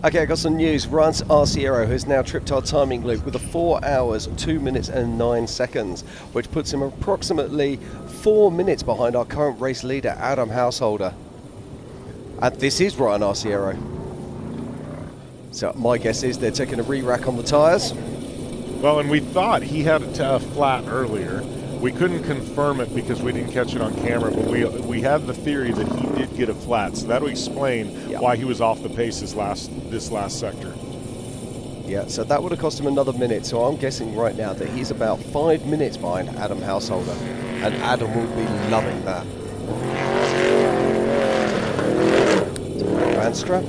Speaker 1: Okay, I got some news. Rance Arciero has now tripped our timing loop with a 4 hours, 2 minutes and 9 seconds, which puts him approximately 4 minutes behind our current race leader, Adam Householder. And this is Ryan Arciero. So my guess is they're taking a re-rack on the tyres.
Speaker 2: Well, and we thought he had a flat earlier. We couldn't confirm it because we didn't catch it on camera, but we had the theory that he did get a flat, so that'll explain why he was off the pace this last sector.
Speaker 1: Yeah, so that would have cost him another minute, so I'm guessing right now that he's about 5 minutes behind Adam Householder, and Adam will be loving that. Vanstra.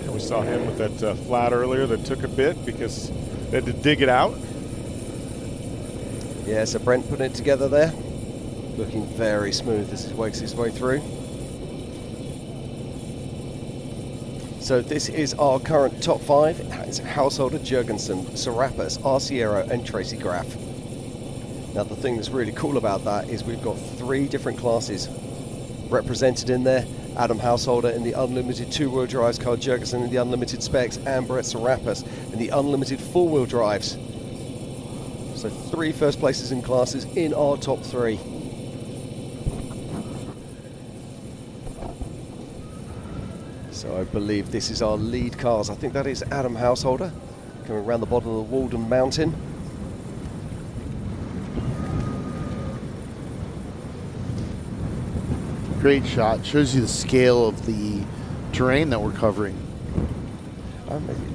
Speaker 2: Yeah, we saw him with that flat earlier that took a bit because they had to dig it out.
Speaker 1: Yeah, so Brent putting it together there. Looking very smooth as he works his way through. So this is our current top 5. It's Householder, Jurgensen, Serapis, Arciero and Tracy Graph. Now the thing that's really cool about that is we've got 3 different classes represented in there. Adam Householder in the unlimited 2-wheel drives, Carl Jurgensen in the unlimited specs, and Brett Serapis in the unlimited 4-wheel drives. So 3 first places in classes in our top 3. So I believe this is our lead cars. I think that is Adam Householder coming around the bottom of the Walden Mountain.
Speaker 19: Great shot. Shows you the scale of the terrain that we're covering.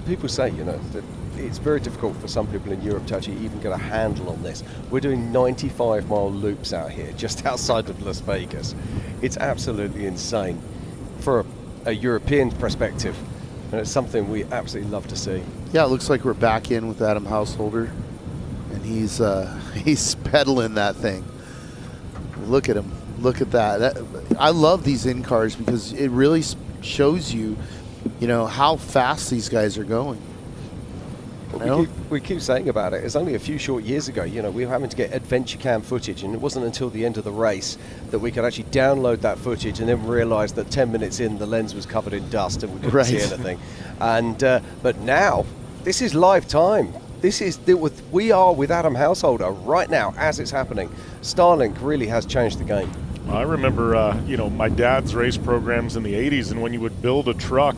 Speaker 1: People say, that it's very difficult for some people in Europe to actually even get a handle on this. We're doing 95-mile loops out here, just outside of Las Vegas. It's absolutely insane for a European perspective, and it's something we absolutely love to see.
Speaker 19: Yeah, it looks like we're back in with Adam Householder, and he's pedaling that thing. Look at him. Look at that. I love these in cars because it really shows you, how fast these guys are going.
Speaker 1: We keep saying about it. It's only a few short years ago, we were having to get adventure cam footage, and it wasn't until the end of the race that we could actually download that footage and then realize that 10 minutes in, the lens was covered in dust and we couldn't see anything. And but now, this is live time. We are with Adam Householder right now as it's happening. Starlink really has changed the game.
Speaker 2: I remember, my dad's race programs in the 80s, and when you would build a truck,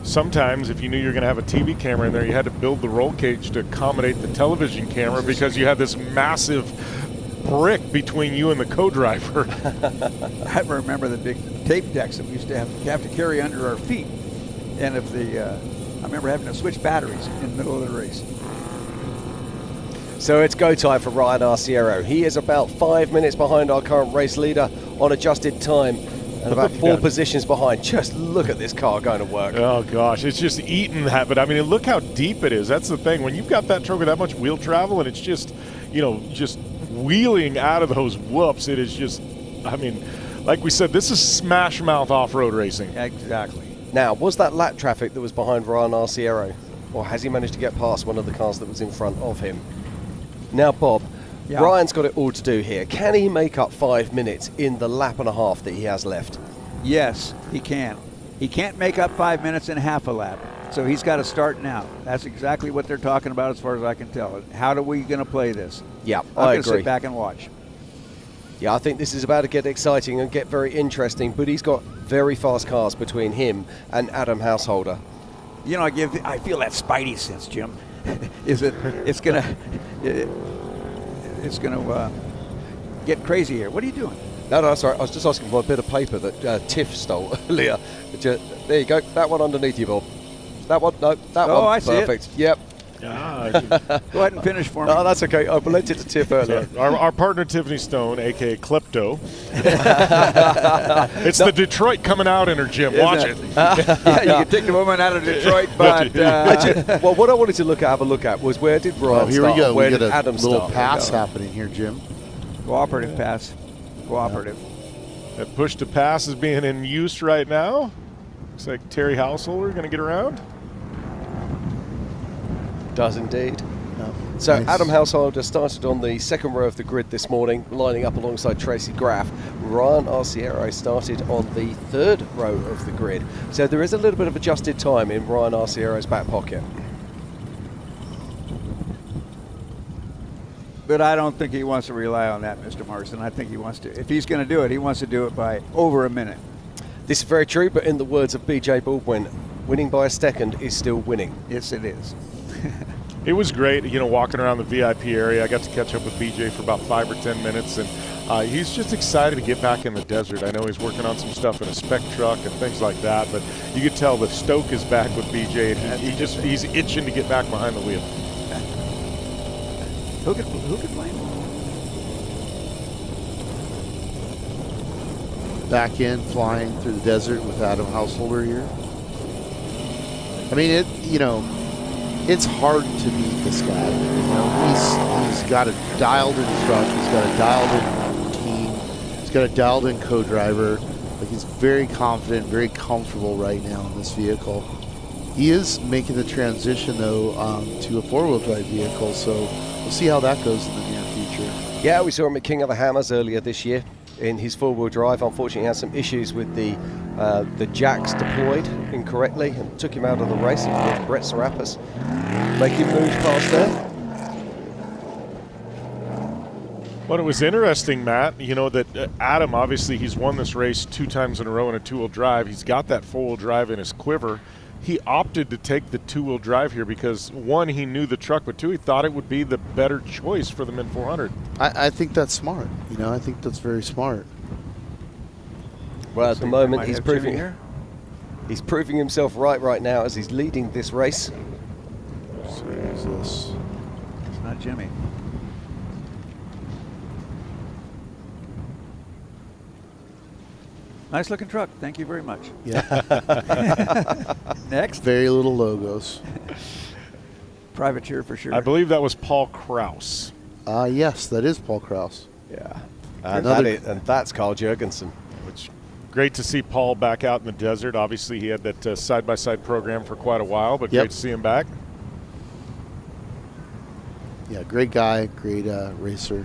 Speaker 2: sometimes if you knew you were going to have a TV camera in there, you had to build the roll cage to accommodate the television camera because you had this massive brick between you and the co-driver.
Speaker 3: I remember the big tape decks that we used to have to carry under our feet. And I remember having to switch batteries in the middle of the race.
Speaker 1: So it's go time for Ryan Arciero. He is about 5 minutes behind our current race leader on adjusted time and about 4 positions behind. Just look at this car going to work.
Speaker 2: Oh, gosh. It's just eating that. But, I mean, look how deep it is. That's the thing. When you've got that truck with that much wheel travel and it's just, just wheeling out of those whoops, it is just, like we said, this is smash mouth off-road racing.
Speaker 3: Exactly.
Speaker 1: Now, was that lap traffic that was behind Ryan Arciero? Or has he managed to get past one of the cars that was in front of him? Now, Bob, Ryan's got it all to do here. Can he make up 5 minutes in the lap and a half that he has left?
Speaker 3: Yes, he can. He can't make up 5 minutes in half a lap, so he's got to start now. That's exactly what they're talking about as far as I can tell. How are we going to play this?
Speaker 1: Yeah,
Speaker 3: I agree. Sit back and watch.
Speaker 1: Yeah, I think this is about to get exciting and get very interesting, but he's got very fast cars between him and Adam Householder.
Speaker 3: I feel that spidey sense, Jim. It's gonna get crazy here. What are you doing?
Speaker 1: No, sorry. I was just asking for a bit of paper that Tiff stole earlier. There you go. That one underneath you, Bob. That one. No, that one.
Speaker 3: Oh, I see it.
Speaker 1: Perfect. Yep.
Speaker 3: Go ahead and finish for me.
Speaker 1: No, that's okay. I lent it to Tiff earlier.
Speaker 2: Our partner Tiffany Stone, a.k.a. Klepto. It's the Detroit coming out in her, Jim. Watch it.
Speaker 3: Yeah, you can take the woman out of Detroit, but...
Speaker 1: well, what I wanted to have a look at was where did Ryan
Speaker 19: here
Speaker 1: start?
Speaker 19: We go.
Speaker 1: Where
Speaker 19: we
Speaker 1: did
Speaker 19: got a
Speaker 1: Adam
Speaker 19: little
Speaker 1: start?
Speaker 19: pass happening here, Jim.
Speaker 3: Cooperative pass. Cooperative.
Speaker 2: That push to pass is being in use right now. Looks like Terry Householder going to get around.
Speaker 1: Does indeed.
Speaker 19: No.
Speaker 1: So
Speaker 19: Nice.
Speaker 1: Adam Householder started on the second row of the grid this morning, lining up alongside Tracy Graph. Ryan Arciero started on the third row of the grid. So there is a little bit of adjusted time in Ryan Arciero's back pocket.
Speaker 3: But I don't think he wants to rely on that, Mr. Marston. I think he wants to. If he's going to do it, he wants to do it by over a minute.
Speaker 1: This is very true, but in the words of BJ Baldwin, winning by a second is still winning.
Speaker 3: Yes, it is.
Speaker 2: It was great, walking around the VIP area. I got to catch up with BJ for about 5 or 10 minutes, and he's just excited to get back in the desert. I know he's working on some stuff in a Spec truck and things like that, but you could tell the stoke is back with BJ, and he's itching to get back behind the wheel.
Speaker 3: Who could blame him?
Speaker 19: Back in, flying through the desert with Adam Householder here. I mean, it's hard to beat this guy. He's got a dialed-in truck. He's got a dialed-in team. He's got a dialed-in co-driver. He's very confident, very comfortable right now in this vehicle. He is making the transition, though, to a four-wheel drive vehicle, so we'll see how that goes in the near future.
Speaker 1: Yeah, we saw him at King of the Hammers earlier this year in his four-wheel drive. Unfortunately, he had some issues with the jacks deployed incorrectly and took him out of the race. With Brett Serapis making moves past there.
Speaker 2: Well, it was interesting, Matt, that Adam, obviously, he's won this race 2 times in a row in a two-wheel drive. He's got that four-wheel drive in his quiver. He opted to take the two-wheel drive here because, 1, he knew the truck, but 2, he thought it would be the better choice for the Mint 400.
Speaker 19: I think that's smart. I think that's very smart.
Speaker 1: Well, at the moment, he's proving himself right now as he's leading this race.
Speaker 19: So who's this?
Speaker 3: It's not Jimmie. Nice looking truck. Thank you very much.
Speaker 19: Yeah.
Speaker 3: Next.
Speaker 19: Very little logos.
Speaker 3: Privateer for sure.
Speaker 2: I believe that was Paul Kraus.
Speaker 19: Yes, that is Paul Kraus.
Speaker 1: Yeah. And that's Carl Jurgensen.
Speaker 2: Which Great to see Paul back out in the desert. Obviously, he had that side-by-side program for quite a while, but great to see him back.
Speaker 19: Yeah, great guy, great racer.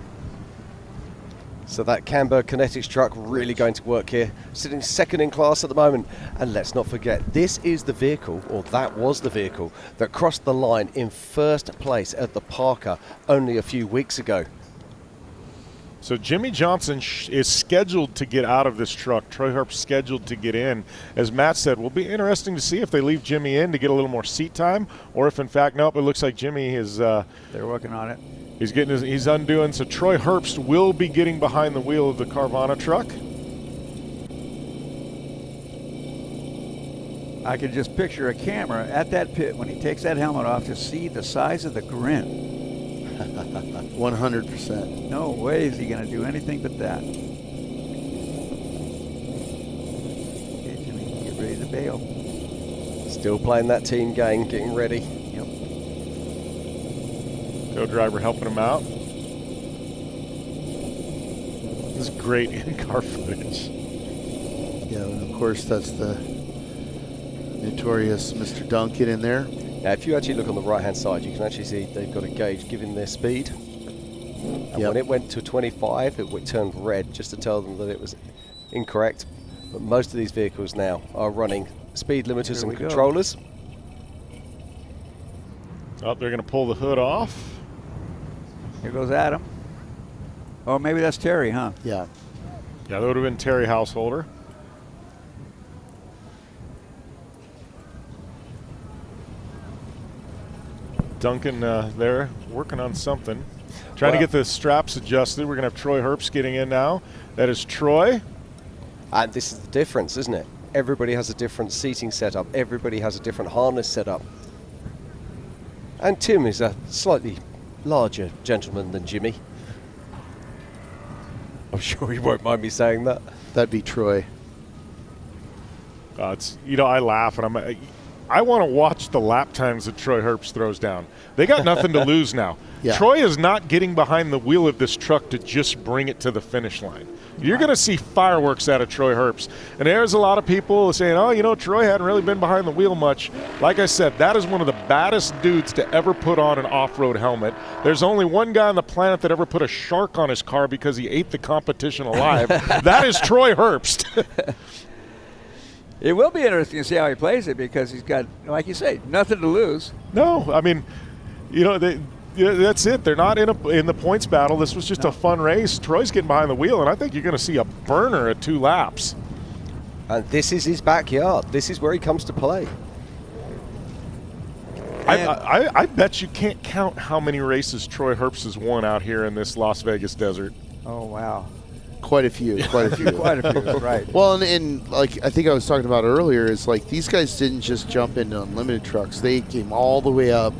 Speaker 1: So that Camber Kinetics truck really going to work here, sitting second in class at the moment. And let's not forget, this is the vehicle, or that was the vehicle, that crossed the line in first place at the Parker only a few weeks ago.
Speaker 2: So Jimmie Johnson is scheduled to get out of this truck. Troy Herbst scheduled to get in. As Matt said, will be interesting to see if they leave Jimmie in to get a little more seat time, or if in fact, nope, it looks like Jimmie is...
Speaker 3: They're working on it.
Speaker 2: He's undoing. So Troy Herbst will be getting behind the wheel of the Carvana truck.
Speaker 3: I can just picture a camera at that pit when he takes that helmet off to see the size of the grin.
Speaker 19: 100%.
Speaker 3: No way is he going to do anything but that. Okay, Jimmie, get ready to bail.
Speaker 1: Still playing that team game, getting ready.
Speaker 3: Yep.
Speaker 2: Co-driver helping him out. This is great in-car footage.
Speaker 19: Yeah, and of course that's the notorious Mr. Duncan in there.
Speaker 1: Now, if you actually look on the right-hand side, you can actually see they've got a gauge giving their speed. And when it went to 25, it turned red just to tell them that it was incorrect. But most of these vehicles now are running speed limiters and controllers.
Speaker 2: Oh, they're going to pull the hood off.
Speaker 3: Here goes Adam. Oh, maybe that's Terry, huh?
Speaker 19: Yeah.
Speaker 2: Yeah, that would have been Terry Householder. Duncan there working on something. Trying to get the straps adjusted. We're going to have Troy Herbst getting in now. That is Troy.
Speaker 1: And this is the difference, isn't it? Everybody has a different seating setup. Everybody has a different harness setup. And Tim is a slightly larger gentleman than Jimmie. I'm sure he won't mind me saying that.
Speaker 19: That'd be Troy.
Speaker 2: I laugh and I want to watch the lap times that Troy Herbst throws down. They got nothing to lose now.
Speaker 19: Yeah.
Speaker 2: Troy is not getting behind the wheel of this truck to just bring it to the finish line. You're going to see fireworks out of Troy Herbst. And there's a lot of people saying, oh, Troy hadn't really been behind the wheel much. Like I said, that is one of the baddest dudes to ever put on an off-road helmet. There's only one guy on the planet that ever put a shark on his car because he ate the competition alive. That is Troy Herbst.
Speaker 3: It will be interesting to see how he plays it because he's got, like you say, nothing to lose.
Speaker 2: No, I mean, that's it. They're not in the points battle. This was just a fun race. Troy's getting behind the wheel, and I think you're going to see a burner at 2 laps.
Speaker 1: And this is his backyard. This is where he comes to play.
Speaker 2: I bet you can't count how many races Troy Herbst has won out here in this Las Vegas desert.
Speaker 3: Oh, wow.
Speaker 19: Quite a few.
Speaker 3: Quite a few, right.
Speaker 19: Well, and like I think I was talking about earlier, is like these guys didn't just jump into unlimited trucks. They came all the way up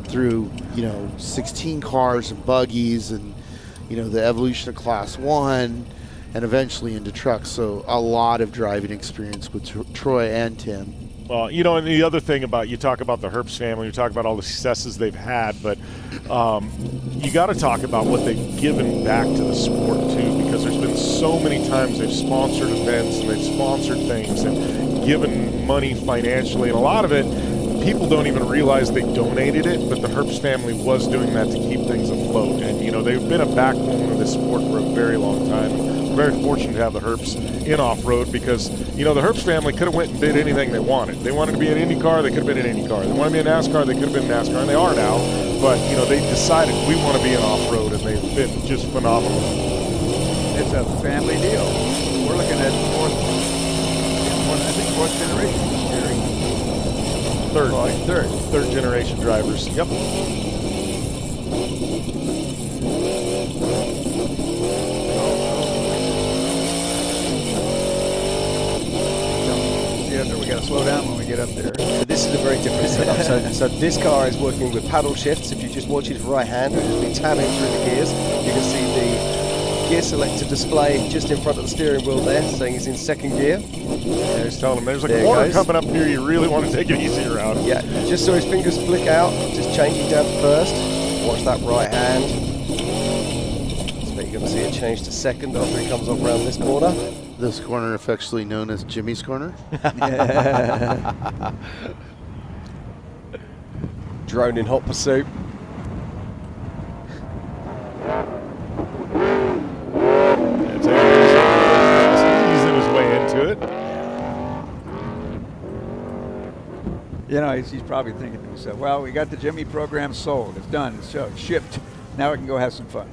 Speaker 19: through, 16 cars and buggies and, the evolution of Class 1 and eventually into trucks. So a lot of driving experience with Troy and Tim.
Speaker 2: Well, and the other thing about, you talk about the Herbst family, you talk about all the successes they've had, but you got to talk about what they've given back to the sport, too, because there's been so many times they've sponsored events and they've sponsored things and given money financially, and a lot of it, people don't even realize they donated it, but the Herbst family was doing that to keep things afloat, and, they've been a backbone of this sport for a very long time. Very fortunate to have the Herbst in off-road because, the Herbst family could have went and bid anything they wanted. They wanted to be an IndyCar, they could have been an IndyCar. They wanted to be a NASCAR, they could have been NASCAR, and they are now. But, they decided we want to be an off-road, and they've been just phenomenal.
Speaker 3: It's a family deal. We're looking at fourth generation.
Speaker 2: Third generation drivers. Yep.
Speaker 3: We got to slow down when we get up there.
Speaker 1: This is a very different setup. So this car is working with paddle shifts. If you just watch his right hand, it'll be tabbing through the gears. You can see the gear selector display just in front of the steering wheel there, saying he's in second gear.
Speaker 2: Yeah, he's telling him there's a corner coming up here. You really want to take it easy around.
Speaker 1: Yeah, just so his fingers flick out, just changing down to first. Watch that right hand. So you're going to see it change to second after he comes off around this corner.
Speaker 19: This corner affectionately known as Jimmie's corner.
Speaker 1: Drone in hot pursuit.
Speaker 2: Easing his way into it.
Speaker 3: You know, he's probably thinking to himself, well, we got the Jimmie program sold. It's done. It's shipped. Now we can go have some fun.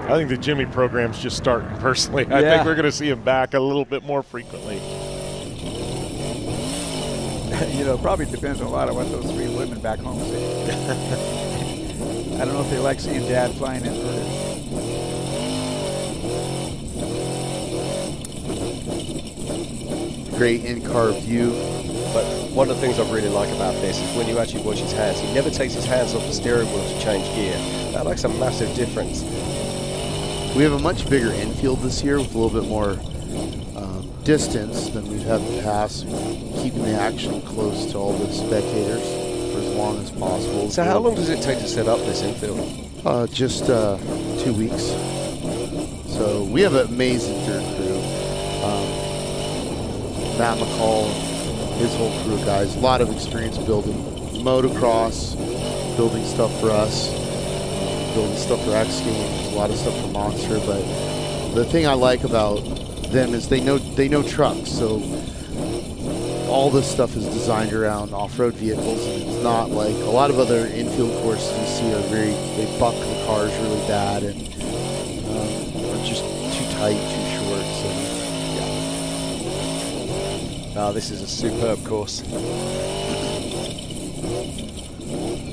Speaker 2: I think the Jimmie program's just starting, personally. I think we're going to see him back a little bit more frequently.
Speaker 3: You know, probably depends on a lot of what those 3 women back home say. I don't know if they like seeing Dad flying inverted.
Speaker 19: Great in-car view.
Speaker 1: But one of the things I really like about this is when you actually watch his hands, he never takes his hands off the steering wheel to change gear. That makes a massive difference.
Speaker 19: We have a much bigger infield this year with a little bit more distance than we've had in the past, keeping the action close to all the spectators for as long as possible.
Speaker 1: So how long does it take to set up this infield?
Speaker 19: Just 2 weeks. So we have an amazing dirt crew. Matt McCall, his whole crew of guys, a lot of experience building motocross, building stuff for us, building stuff for X Games, a lot of stuff for Monster. But the thing I like about them is they know trucks, so all this stuff is designed around off-road vehicles, and it's not like a lot of other infield courses you see are they buck the cars really bad and are just too tight, too short. So
Speaker 1: yeah. This is a superb course.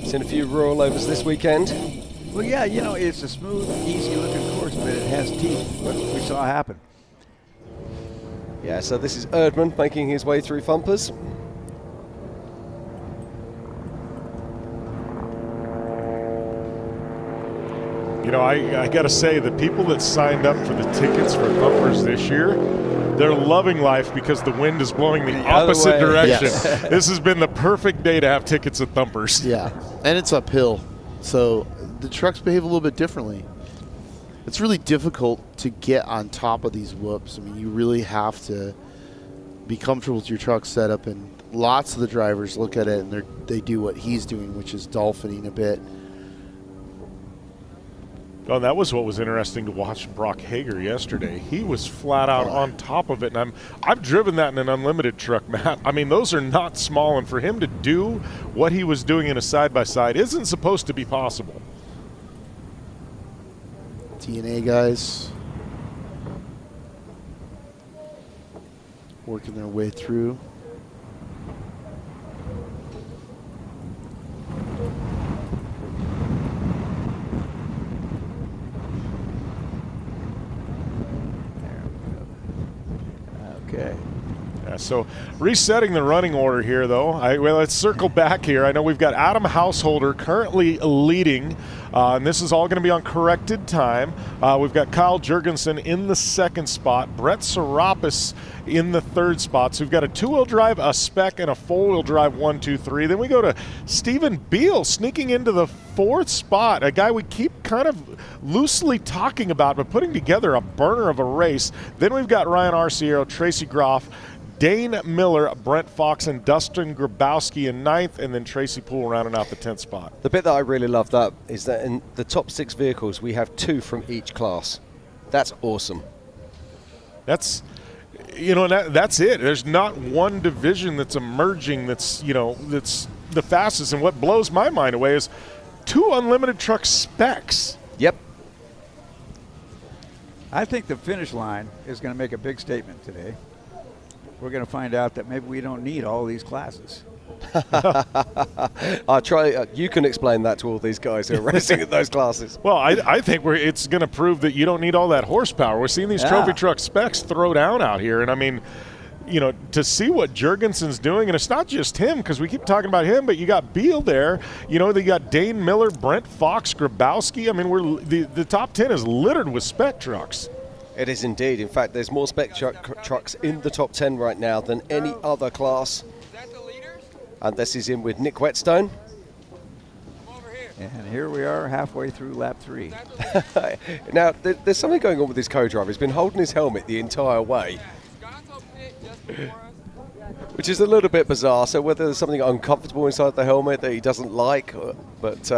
Speaker 1: Seen a few rollovers this weekend.
Speaker 3: Well, yeah, you know, it's a smooth, easy-looking course, but it has teeth. What we saw happen.
Speaker 1: Yeah, so this is Erdman making his way through Thumpers.
Speaker 2: You know, I got to say, the people that signed up for the tickets for Thumpers this year, they're loving life because the wind is blowing the opposite direction.
Speaker 19: Yes.
Speaker 2: This has been the perfect day to have tickets at Thumpers.
Speaker 19: Yeah, and it's uphill, so the trucks behave a little bit differently. It's really difficult to get on top of these whoops. I mean, you really have to be comfortable with your truck setup, and lots of the drivers look at it and they do what he's doing, which is dolphining a bit.
Speaker 2: Oh, that was what was interesting to watch Brock Hager yesterday. He was flat out on top of it, and I've driven that in an unlimited truck, Matt. I mean, those are not small, and for him to do what he was doing in a side-by-side isn't supposed to be possible.
Speaker 19: TNA guys working their way through.
Speaker 3: Okay.
Speaker 2: Yeah, so resetting the running order here, though. Well, let's circle back here. I know we've got Adam Householder currently leading, and this is all going to be on corrected time. We've got Kyle Jurgensen in the 2nd spot, Brett Serapis in the 3rd spot. So we've got a 2-wheel drive, a Spec, and a 4-wheel drive 1, 2, 3. Then we go to Stephen Beal sneaking into the 4th spot, a guy we keep kind of loosely talking about, but putting together a burner of a race. Then we've got Ryan Arciero, Tracy Graph, Dane Miller, Brent Fox, and Dustin Grabowski in 9th, and then Tracy Poole rounding out the 10th spot.
Speaker 1: The bit that I really love that is that in the top 6 vehicles, we have 2 from each class. That's awesome.
Speaker 2: That's, you know, that's it. There's not one division that's emerging that's, you know, that's the fastest. And what blows my mind away is 2 unlimited truck specs.
Speaker 1: Yep.
Speaker 3: I think the finish line is going to make a big statement today. We're going to find out that maybe we don't need all these classes.
Speaker 1: I'll try. You can explain that to all these guys who are racing at those classes.
Speaker 2: Well, I think it's going to prove that you don't need all that horsepower. We're seeing these trophy truck specs throw down out here. And, I mean, you know, to see what Jurgensen's doing, and it's not just him because we keep talking about him, but you got Beal there. You know, you got Dane Miller, Brent Fox, Grabowski. I mean, the top 10 is littered with spec trucks.
Speaker 1: It is indeed. In fact, there's more spec trucks in the top 10 right now than any other class. And this is in with Nick Wetstone.
Speaker 3: And here we are halfway through lap 3.
Speaker 1: Now, there's something going on with this co-driver. He's been holding his helmet the entire way, which is a little bit bizarre. So whether there's something uncomfortable inside the helmet that he doesn't like, but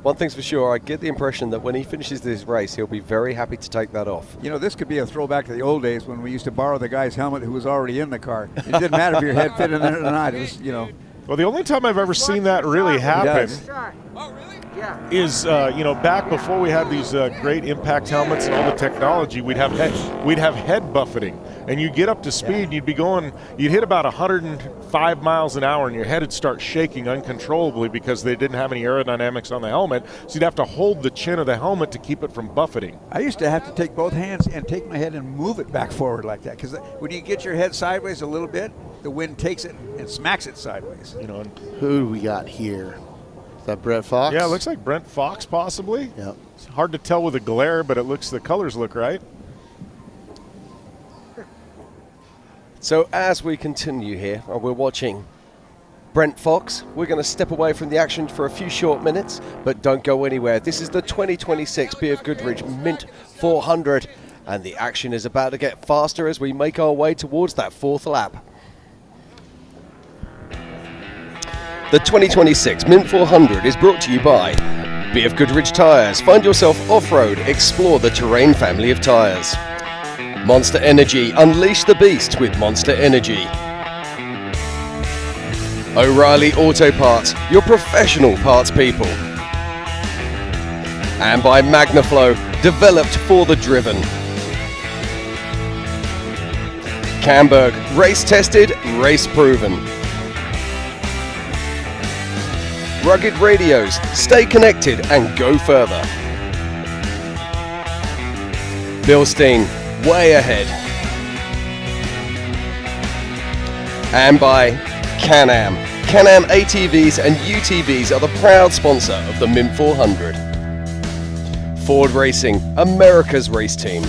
Speaker 1: one thing's for sure, I get the impression that when he finishes this race, he'll be very happy to take that off.
Speaker 3: You know, this could be a throwback to the old days when we used to borrow the guy's helmet who was already in the car. It didn't matter if your head fit in there or not. It was, you know.
Speaker 2: Well, the only time I've ever seen that really happen is, you know, back before we had these great impact helmets and all the technology, we'd have head buffeting, and you'd get up to speed, and you'd hit about 105 miles an hour, and your head would start shaking uncontrollably because they didn't have any aerodynamics on the helmet, so you'd have to hold the chin of the helmet to keep it from buffeting.
Speaker 3: I used to have to take both hands and take my head and move it back forward like that, because when you get your head sideways a little bit, the wind takes it and smacks it sideways.
Speaker 2: You know.
Speaker 19: Who do we got here? Is that Brent Fox?
Speaker 2: Yeah, it looks like Brent Fox possibly.
Speaker 19: Yep.
Speaker 2: It's hard to tell with the glare, but the colors look right.
Speaker 1: So as we continue here, and we're watching Brent Fox, we're going to step away from the action for a few short minutes, but don't go anywhere. This is the 2026 BFGoodrich Mint 400, and the action is about to get faster as we make our way towards that 4th lap. The 2026 Mint 400 is brought to you by BFGoodrich Tires. Find yourself off-road, explore the Terrain family of tires. Monster Energy, unleash the beast with Monster Energy. O'Reilly Auto Parts, your professional parts people. And by MagnaFlow, developed for the driven. Camberg, race tested, race proven. Rugged Radios, stay connected and go further. Bilstein, way ahead. And by Can-Am. Can-Am ATVs and UTVs are the proud sponsor of the Mint 400. Ford Racing, America's race team.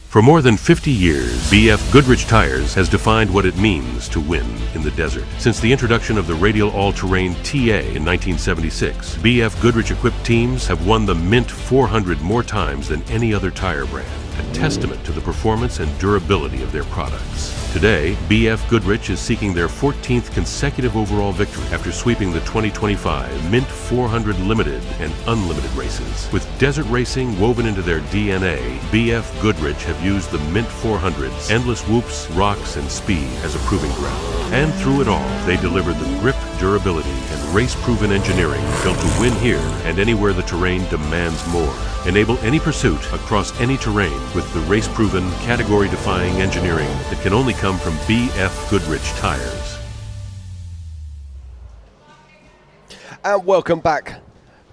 Speaker 20: For more than 50 years, BFGoodrich Tires has defined what it means to win in the desert. Since the introduction of the radial all-terrain TA in 1976, BFGoodrich equipped teams have won the Mint 400 more times than any other tire brand, a testament to the performance and durability of their products. Today, BFGoodrich is seeking their 14th consecutive overall victory after sweeping the 2025 Mint 400 Limited and Unlimited races. With desert racing woven into their DNA, BFGoodrich have used the Mint 400's endless whoops, rocks, and speed as a proving ground. And through it all, they deliver the grip, durability, and race-proven engineering built to win here and anywhere the terrain demands more. Enable any pursuit across any terrain with the race-proven, category-defying engineering that can only come from BFGoodrich Tires.
Speaker 1: And welcome back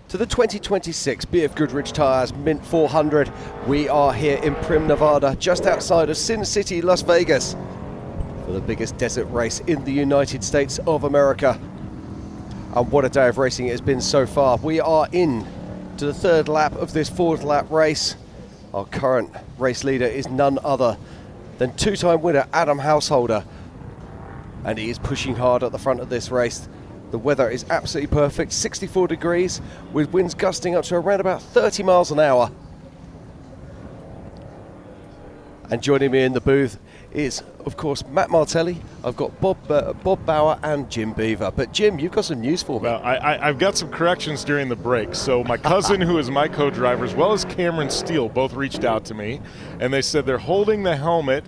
Speaker 1: to the 2026 BFGoodrich Tires Mint 400. We are here in Primm, Nevada, just outside of Sin City, Las Vegas, for the biggest desert race in the United States of America. And what a day of racing it has been so far. We are in to the 3rd lap of this 4th lap race. Our current race leader is none other than 2-time winner Adam Householder, and he is pushing hard at the front of this race. The weather is absolutely perfect, 64 degrees with winds gusting up to around about 30 miles an hour. And joining me in the booth is, of course, Matt Martelli. I've got Bob Bauer and Jim Beaver. But Jim, you've got some news for me.
Speaker 2: Well, I've got some corrections during the break. So my cousin, who is my co-driver, as well as Cameron Steele, both reached out to me, and they said they're holding the helmet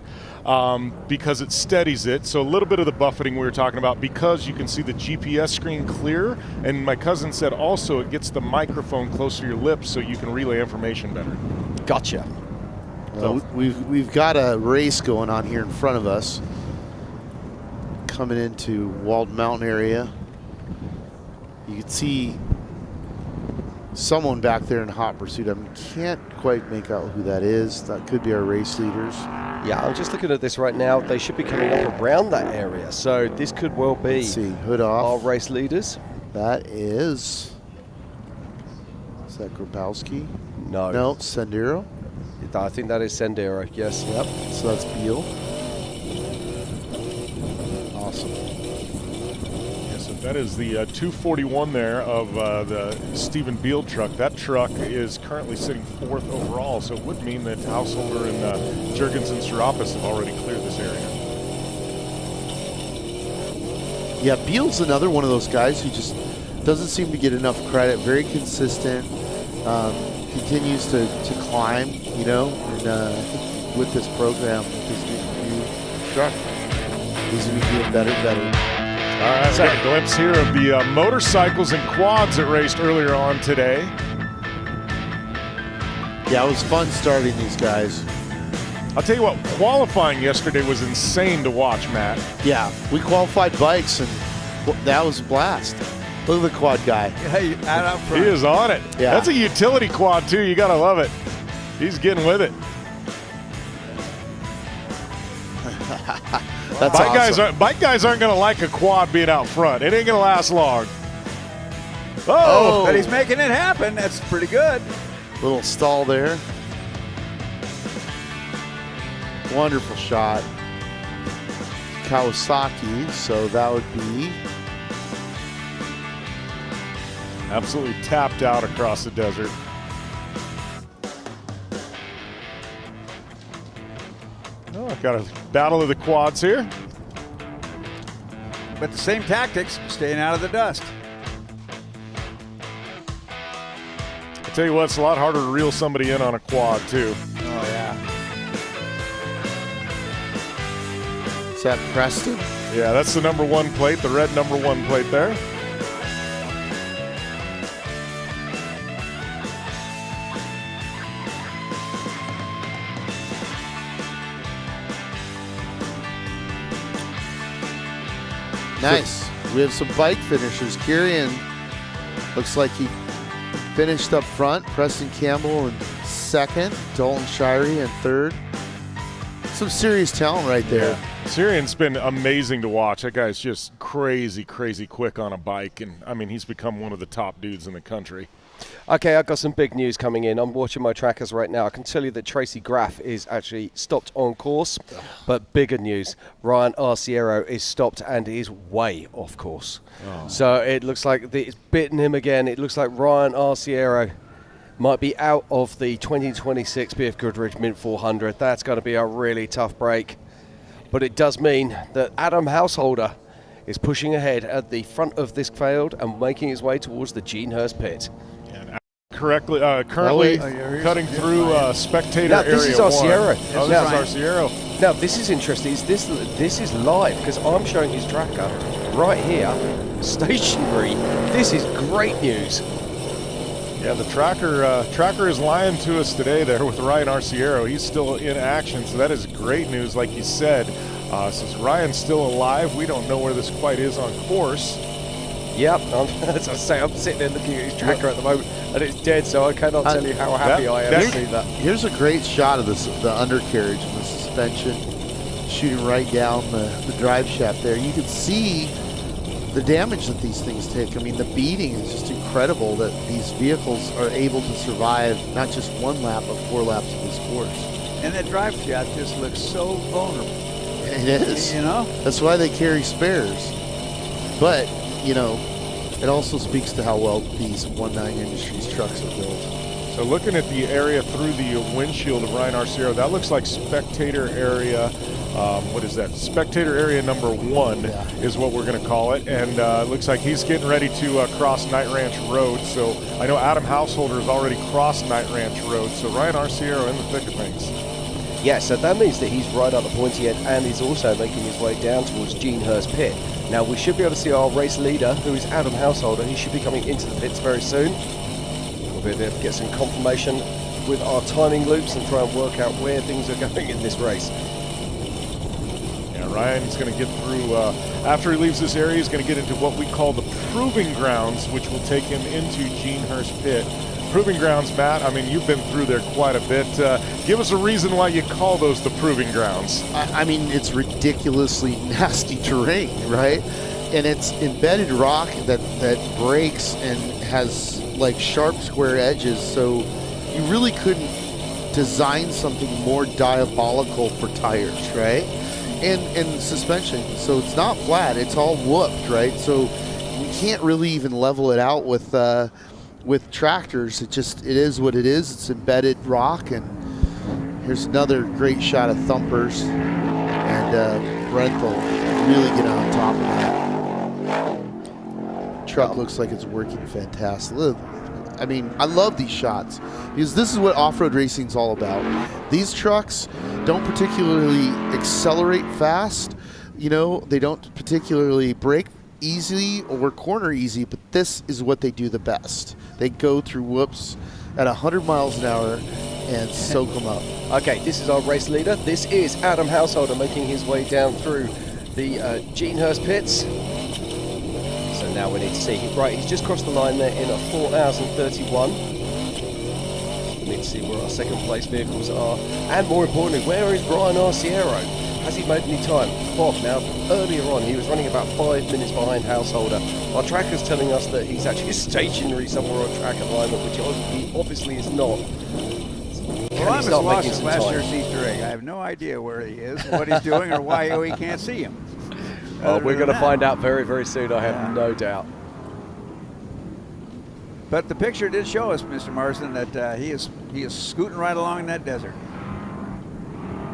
Speaker 2: because it steadies it. So a little bit of the buffeting we were talking about, because you can see the GPS screen clear. And my cousin said also it gets the microphone closer to your lips so you can relay information better.
Speaker 1: Gotcha.
Speaker 19: Well, we've got a race going on here in front of us, coming into Walled Mountain area. You can see someone back there in hot pursuit. I can't quite make out who that is. That could be our race leaders.
Speaker 1: Yeah, I'm just looking at this right now. They should be coming up around that area, so this could well be.
Speaker 19: Let's see, hood off.
Speaker 1: Our race leaders.
Speaker 19: That is that Grabowski?
Speaker 1: No.
Speaker 19: No, Sendero.
Speaker 1: I think that is Sendero, yes.
Speaker 19: Yep, so that's Beal. awesome.
Speaker 2: So that is the 241 there of the Stephen Beal truck. That truck is currently sitting 4th overall, so it would mean that Householder and Jurgens and Serapis have already cleared this area.
Speaker 19: Yeah, Beal's another one of those guys who just doesn't seem to get enough credit. Very consistent, continues to climb, you know, and I think with this program, with his new truck, he's going to be getting better and better.
Speaker 2: All right, we got a glimpse here of the motorcycles and quads that raced earlier on today.
Speaker 19: Yeah, it was fun starting these guys.
Speaker 2: I'll tell you what, qualifying yesterday was insane to watch, Matt.
Speaker 19: Yeah, we qualified bikes, and that was a blast. Look at the quad guy.
Speaker 3: Hey, out front.
Speaker 2: He is on it.
Speaker 19: Yeah.
Speaker 2: That's a utility quad, too. You got to love it. He's getting with it.
Speaker 19: That's awesome.
Speaker 2: Bike guys aren't going to like a quad being out front. It ain't going to last long.
Speaker 3: But he's making it happen. That's pretty good.
Speaker 19: Little stall there. Wonderful shot. Kawasaki, so that would be
Speaker 2: absolutely tapped out across the desert. Oh, I've got a battle of the quads here.
Speaker 3: But the same tactics, staying out of the dust.
Speaker 2: I tell you what, it's a lot harder to reel somebody in on a quad, too.
Speaker 3: Oh, yeah.
Speaker 19: Is that Preston?
Speaker 2: Yeah, that's the number 1 plate, the red number 1 plate there.
Speaker 19: Nice. We have some bike finishers. Kirian looks like he finished up front. Preston Campbell in 2nd. Dalton Shirey in 3rd. Some serious talent right there.
Speaker 2: Yeah. Syrian's been amazing to watch. That guy's just crazy, crazy quick on a bike. And, I mean, he's become one of the top dudes in the country.
Speaker 1: Okay, I've got some big news coming in. I'm watching my trackers right now. I can tell you that Tracy Graph is actually stopped on course. But bigger news, Ryan Arciero is stopped and is way off course. Oh. So it looks like it's bitten him again. It looks like Ryan Arciero might be out of the 2026 BFGoodrich Mint 400. That's going to be a really tough break. But it does mean that Adam Householder is pushing ahead at the front of this field and making his way towards the Gene Hurst pit.
Speaker 2: Currently cutting through spectator area 1.
Speaker 1: This is Arciero.
Speaker 2: Oh, this is Arciero.
Speaker 1: Now, this is interesting. This is live because I'm showing his tracker right here, stationary. This is great news.
Speaker 2: Yeah, the tracker is lying to us today there with Ryan Arciero. He's still in action, so that is great news, like you said. Since Ryan's still alive, we don't know where this quite is on course.
Speaker 1: Yep, as I say, I'm sitting there looking at his tracker at the moment, and it's dead, so I cannot tell you how happy I am to see that.
Speaker 19: Here's a great shot of the undercarriage and the suspension shooting right down the drive shaft there. You can see the damage that these things take. I mean, the beating is just incredible that these vehicles are able to survive not just 1 lap, but 4 laps of this course.
Speaker 3: And that drive shaft just looks so vulnerable.
Speaker 19: It is.
Speaker 3: You know?
Speaker 19: That's why they carry spares. But, you know, it also speaks to how well these 19 Industries trucks are built.
Speaker 2: So looking at the area through the windshield of Ryan Arciero, that looks like spectator area. What is that? Spectator area number 1 is what we're going to call it. And it looks like he's getting ready to cross Night Ranch Road. So I know Adam Householder has already crossed Night Ranch Road. So Ryan Arciero in the thick of things.
Speaker 1: Yeah, so that means that he's right at the pointy end and he's also making his way down towards Gene Hurst pit. Now we should be able to see our race leader, who is Adam Householder. He should be coming into the pits very soon. We'll be able to get some confirmation with our timing loops and try and work out where things are going in this race.
Speaker 2: Yeah, Ryan's going to get through, after he leaves this area, he's going to get into what we call the proving grounds, which will take him into Gene Hurst pit. Proving grounds, Matt, I mean, you've been through there quite a bit. Give us a reason why you call those the proving grounds.
Speaker 19: I mean, it's ridiculously nasty terrain, right? And it's embedded rock that breaks and has like sharp square edges, so you really couldn't design something more diabolical for tires, right? and suspension. So it's not flat. It's all whooped, right? So you can't really even level it out with tractors. It is what it is. It's embedded rock. And here's another great shot of Thumpers, and Brent will really get on top of that. Truck looks like it's working fantastic. Look, I mean, I love these shots because this is what off-road racing is all about. These trucks don't particularly accelerate fast. You know, they don't particularly brake easily or corner easy, but this is what they do the best. They go through whoops at 100 miles an hour and soak them up.
Speaker 1: Okay, this is our race leader. This is Adam Householder making his way down through the Gene Herbst pits. So now we need to see. Right, he's just crossed the line there in a 4 hours and 31. We need to see where our second place vehicles are. And more importantly, where is Brian Arciero? Has he made any time? Bob, now earlier on he was running about 5 minutes behind Householder. Our tracker's telling us that he's actually stationary somewhere on track alignment, which he obviously is not.
Speaker 3: Well, I'm as lost as last year's Easter egg. I have no idea where he is, what he's doing, or why we can't see him.
Speaker 1: Well, we're going to find out very, very soon, I have no doubt.
Speaker 3: But the picture did show us, Mr. Marsden, that he is scooting right along in that desert.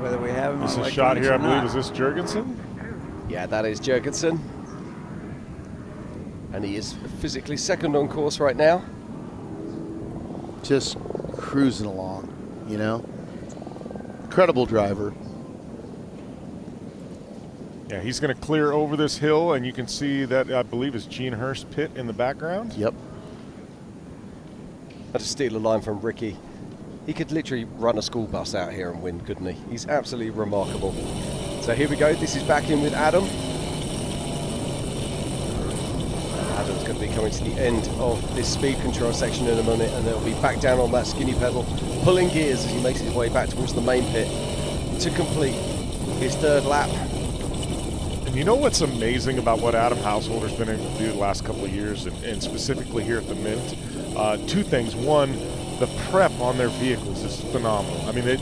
Speaker 3: Whether we have him
Speaker 2: this
Speaker 3: on
Speaker 2: is a shot here, I believe.
Speaker 3: not.
Speaker 2: Is this Jurgensen?
Speaker 1: Yeah, that is Jurgensen. And he is physically second on course right now.
Speaker 19: Just cruising along, you know. Incredible driver.
Speaker 2: Yeah, he's going to clear over this hill, and you can see that, I believe, is Gene Herbst pit in the background.
Speaker 19: Yep.
Speaker 1: Had to steal a line from Ricky. He could literally run a school bus out here and win, couldn't he? He's absolutely remarkable. So here we go. This is back in with Adam. Adam's going to be coming to the end of this speed control section in a minute, and they'll be back down on that skinny pedal, pulling gears as he makes his way back towards the main pit to complete his third lap.
Speaker 2: And you know what's amazing about what Adam Householder's been able to do the last couple of years, and specifically here at the Mint? Two things. One, the prep on their vehicles is phenomenal. I mean,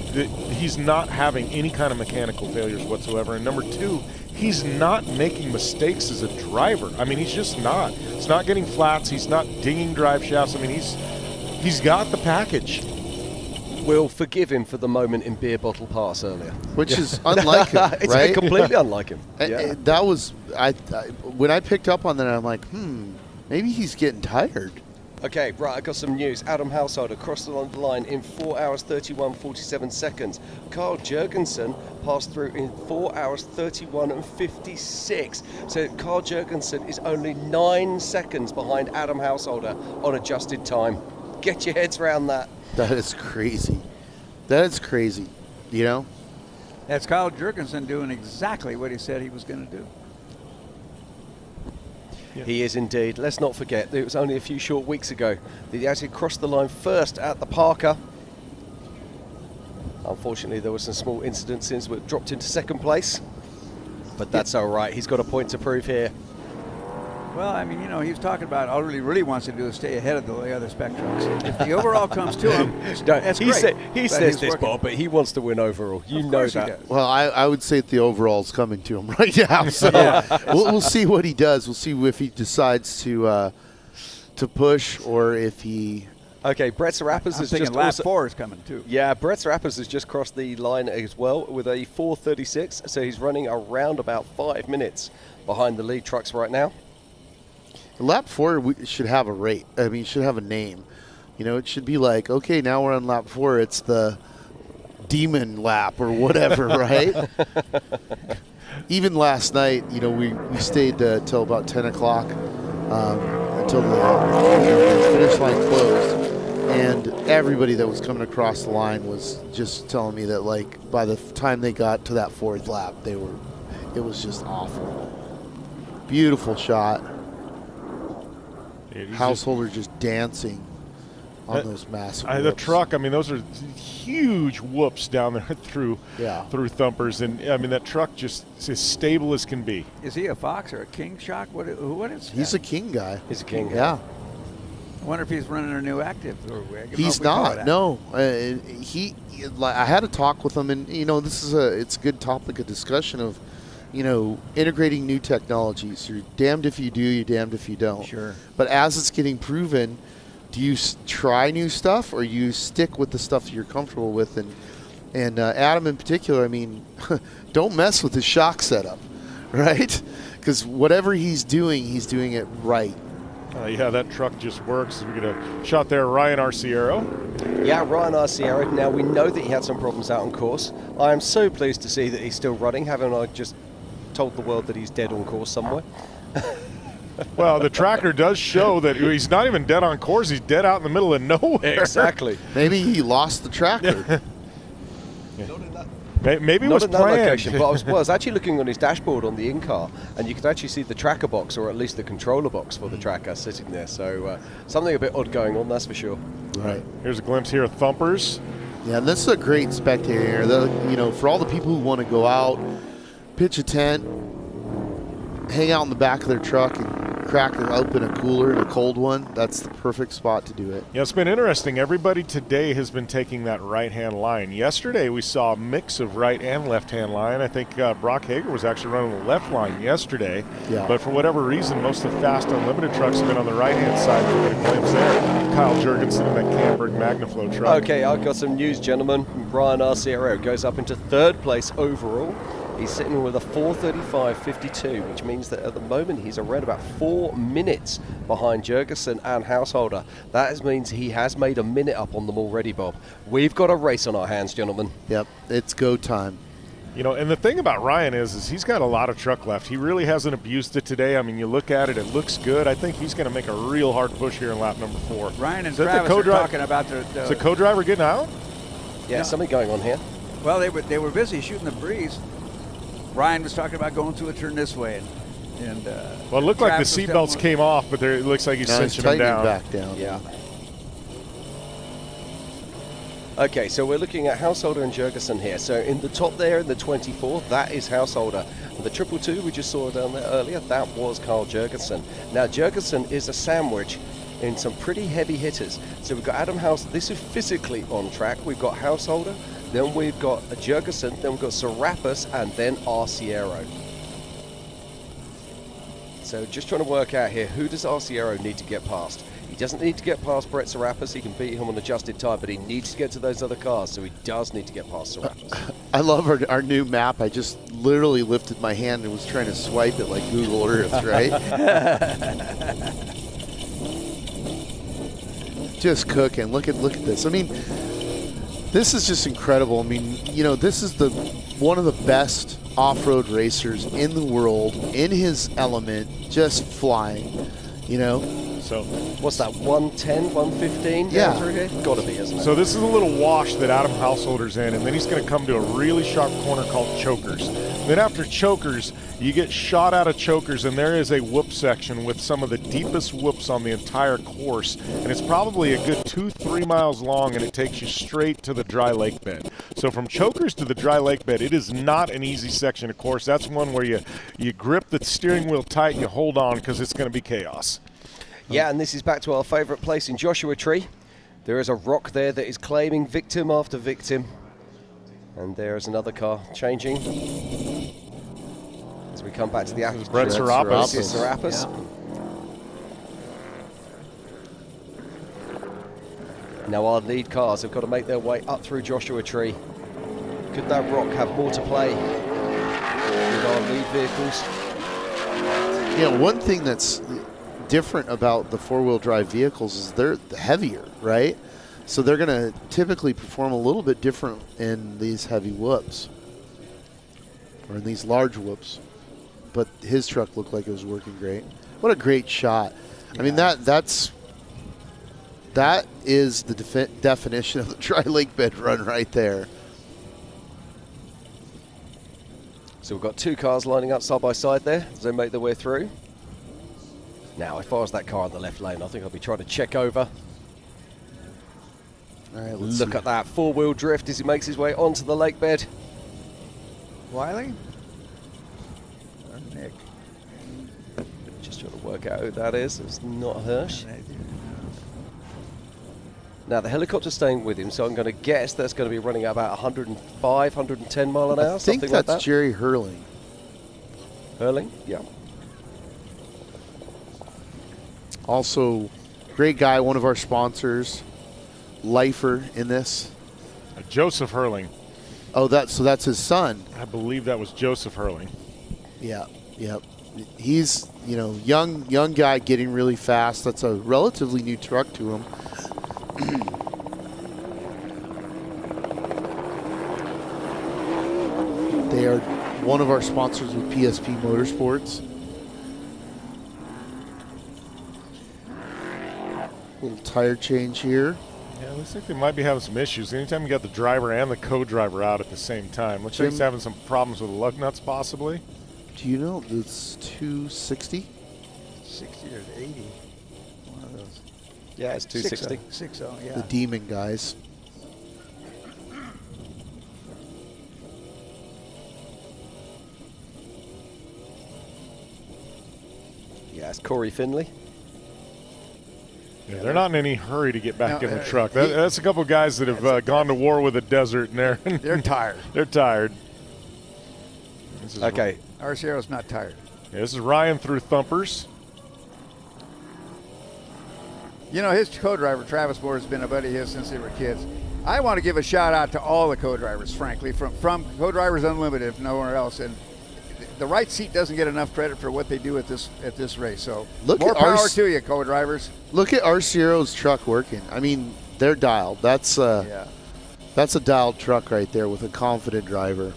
Speaker 2: he's not having any kind of mechanical failures whatsoever. And number two, he's not making mistakes as a driver. I mean, he's just not. He's not getting flats. He's not dinging drive shafts. I mean, he's got the package.
Speaker 1: We'll forgive him for the moment in beer bottle pass earlier,
Speaker 19: which is unlike him,
Speaker 1: it's
Speaker 19: right?
Speaker 1: Completely unlike him. Yeah.
Speaker 19: That was when I picked up on that, I'm like, maybe he's getting tired.
Speaker 1: Okay, right, I got some news. Adam Householder crossed the line in 4 hours 31 47 seconds. Carl Jurgensen passed through in 4 hours 31 and 56. So Carl Jurgensen is only 9 seconds behind Adam Householder on adjusted time. Get your heads around that.
Speaker 19: That is crazy. That is crazy, you know?
Speaker 3: That's Kyle Jurgensen doing exactly what he said he was going to do.
Speaker 1: Yeah. He is indeed. Let's not forget, it was only a few short weeks ago that he actually crossed the line first at the Parker. Unfortunately, there was some small incidents since we dropped into second place. But that's all right. He's got a point to prove here.
Speaker 3: Well, I mean, you know, he was talking about all he really wants to do is stay ahead of the other Spec trucks. If the overall comes to him, that's great.
Speaker 1: He says this, Bob, but he wants to win overall. You know that.
Speaker 19: Well, I would say that the overall's coming to him right now. So we'll see what he does. We'll see if he decides to push or if he.
Speaker 1: Okay, Brett Serapis is just
Speaker 3: lap 4 is coming too.
Speaker 1: Yeah, Brett Serapis has just crossed the line as well with a 4:36, so he's running around about 5 minutes behind the lead trucks right now.
Speaker 19: Lap 4 we should have a rate. I mean, should have a name. You know, it should be like, okay, now we're on lap 4. It's the demon lap or whatever, right? Even last night, you know, we stayed till about 10 o'clock until the finish line closed. And everybody that was coming across the line was just telling me that, like, by the time they got to that 4th lap, it was just awful. Beautiful shot. Householder just dancing on those massive whoops.
Speaker 2: The truck, I mean, those are huge whoops down there through Thumpers. And, I mean, that truck just is as stable as can be.
Speaker 3: Is he a Fox or a King shock? What is
Speaker 19: He's a King guy.
Speaker 1: He's a King guy.
Speaker 19: Yeah.
Speaker 3: wonder if he's running a new active.
Speaker 19: He's not. No, I had a talk with him, and it's a good topic of discussion of, integrating new technologies. You're damned if you do, you're damned if you don't.
Speaker 3: Sure.
Speaker 19: But as it's getting proven, do you try new stuff or you stick with the stuff that you're comfortable with? And Adam in particular, I mean, don't mess with his shock setup, right? Because whatever he's doing it right.
Speaker 2: Yeah, that truck just works. We get a shot there, Ryan Arciero.
Speaker 1: Yeah, Ryan Arciero. Now, we know that he had some problems out on course. I am so pleased to see that he's still running, having I just told the world that he's dead on course somewhere.
Speaker 2: Well, the tracker does show that he's not even dead on course. He's dead out in the middle of nowhere.
Speaker 1: Exactly.
Speaker 19: Maybe he lost the tracker.
Speaker 2: Maybe it was
Speaker 1: Not in that
Speaker 2: planned.
Speaker 1: location, but I was actually looking on his dashboard on the in-car, and you could actually see the tracker box, or at least the controller box for the tracker sitting there. So something a bit odd going on, that's for sure.
Speaker 19: Right.
Speaker 2: Here's a glimpse here of Thumpers.
Speaker 19: Yeah, and this is a great spectator. For all the people who want to go out, pitch a tent, hang out in the back of their truck and crack open a cooler in a cold one, that's the perfect spot to do it.
Speaker 2: Yeah, it's been interesting. Everybody today has been taking that right-hand line. Yesterday we saw a mix of right and left-hand line. I think Brock Hager was actually running the left line yesterday.
Speaker 19: Yeah.
Speaker 2: But for whatever reason, most of the Fast Unlimited trucks have been on the right-hand side. We're going to glimpse there. Kyle Jurgensen in that Camberg Magnaflow truck.
Speaker 1: Okay, I've got some news, gentlemen. Brian Arciero goes up into third place overall. He's sitting with a 4:35.52, which means that at the moment he's around about 4 minutes behind Jurgensen and Householder. That means he has made a minute up on them already, Bob. We've got a race on our hands, gentlemen.
Speaker 19: Yep, it's go time.
Speaker 2: And the thing about Ryan is he's got a lot of truck left. He really hasn't abused it today. I mean, you look at it, it looks good. I think he's going to make a real hard push here in lap number 4.
Speaker 3: Ryan and Travis are talking about their...
Speaker 2: Is the co-driver getting out?
Speaker 1: Yeah, something going on here.
Speaker 3: Well, they were busy shooting the breeze. Ryan was talking about going through a turn this way.
Speaker 2: Well, it looked like the seatbelts came off, but it looks like he's cinching them down.
Speaker 19: Back down.
Speaker 1: Yeah. Okay, so we're looking at Householder and Jurgensen here. So in the top there, in the 24, that is Householder. And the 222 we just saw down there earlier, that was Carl Jurgensen. Now, Jurgensen is a sandwich in some pretty heavy hitters. So we've got Adam House. This is physically on track. We've got Householder. Then we've got a Jurgensen, then we've got Serapis, and then Arciero. So just trying to work out here, who does Arciero need to get past? He doesn't need to get past Brett Serapis. He can beat him on adjusted time, but he needs to get to those other cars, so he does need to get past Serapis.
Speaker 19: I love our new map. I just literally lifted my hand and was trying to swipe it like Google Earth, right? Just cooking. Look at this. I mean, this is just incredible. I mean, this is one of the best off-road racers in the world, in his element, just flying,
Speaker 2: So
Speaker 1: what's that, 110, 115?
Speaker 19: Yeah.
Speaker 1: Gotta be, isn't it?
Speaker 2: So this is a little wash that Adam Householder's in, and then he's going to come to a really sharp corner called Chokers. Then after Chokers, you get shot out of Chokers, and there is a whoop section with some of the deepest whoops on the entire course, and it's probably a good 2-3 miles long, and it takes you straight to the dry lake bed. So from Chokers to the dry lake bed, it is not an easy section of course. That's one where you grip the steering wheel tight and you hold on because it's going to be chaos.
Speaker 1: Yeah, and this is back to our favourite place in Joshua Tree. There is a rock there that is claiming victim after victim. And there is another car changing. As we come back to the Attrition.
Speaker 2: Brett Serapis.
Speaker 1: Serapis. Yeah. Now our lead cars have got to make their way up through Joshua Tree. Could that rock have more to play with our lead vehicles?
Speaker 19: Yeah, one thing that's different about the four-wheel drive vehicles is they're heavier, right? So they're going to typically perform a little bit different in these heavy whoops or in these large whoops. But his truck looked like it was working great. What a great shot. Yeah. I mean, that is the definition of the dry lake bed run right there.
Speaker 1: So we've got two cars lining up side by side there as they make their way through. Now, if I was that car in the left lane, I think I'd be trying to check over.
Speaker 19: All right,
Speaker 1: Look at that four-wheel drift as he makes his way onto the lake bed.
Speaker 3: Wiley? Or Nick?
Speaker 1: Just trying to work out who that is. It's not Hirsch. Now, the helicopter's staying with him, so I'm going to guess that's going to be running at about 105, 110 mile an hour,
Speaker 19: I think
Speaker 1: something
Speaker 19: that's
Speaker 1: like that.
Speaker 19: Jerry Hurling.
Speaker 1: Hurling? Yeah.
Speaker 19: Also, great guy, one of our sponsors, lifer in this.
Speaker 2: Joseph Hurling.
Speaker 19: Oh, so that's his son.
Speaker 2: I believe that was Joseph Hurling.
Speaker 19: Yeah, yep. He's, young guy getting really fast. That's a relatively new truck to him. They are one of our sponsors with PSP Motorsports. Little tire change here.
Speaker 2: Yeah, looks like they might be having some issues. Anytime you got the driver and the co-driver out at the same time. Looks like he's having some problems with the lug nuts possibly.
Speaker 19: Do you know it's 260?
Speaker 3: 60 or 80. One of those.
Speaker 1: Yeah, it's 260.
Speaker 3: 60, yeah.
Speaker 19: The Demon guys.
Speaker 1: Yeah, it's Corey Finley.
Speaker 2: Yeah, they're not in any hurry to get back in the truck. That's a couple of guys that have gone to war with the desert, and
Speaker 3: they're tired.
Speaker 2: They're tired.
Speaker 1: Okay.
Speaker 3: Arciero's not tired.
Speaker 2: Yeah, this is Ryan through Thumpers.
Speaker 3: His co-driver, Travis Moore, has been a buddy of his since they were kids. I want to give a shout-out to all the co-drivers, frankly, from Co-Drivers Unlimited, if nowhere else. And the right seat doesn't get enough credit for what they do at this race. So more power to you, co-drivers.
Speaker 19: Look at Arciero's truck working. I mean, they're dialed. That's a dialed truck right there with a confident driver.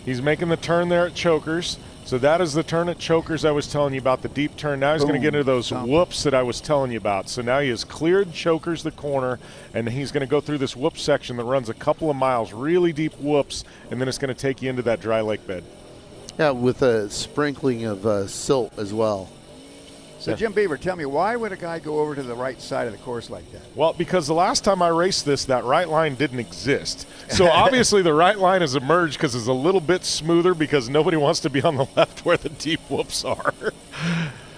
Speaker 2: He's making the turn there at Chokers. So that is the turn at Chokers I was telling you about, the deep turn. Now he's going to get into those whoops that I was telling you about. So now he has cleared Chokers, the corner, and he's going to go through this whoop section that runs a couple of miles, really deep whoops, and then it's going to take you into that dry lake bed.
Speaker 19: Yeah, with a sprinkling of silt as well.
Speaker 3: So, Jim Beaver, tell me, why would a guy go over to the right side of the course like that?
Speaker 2: Well, because the last time I raced this, that right line didn't exist. So obviously the right line has emerged because it's a little bit smoother because nobody wants to be on the left where the deep whoops are.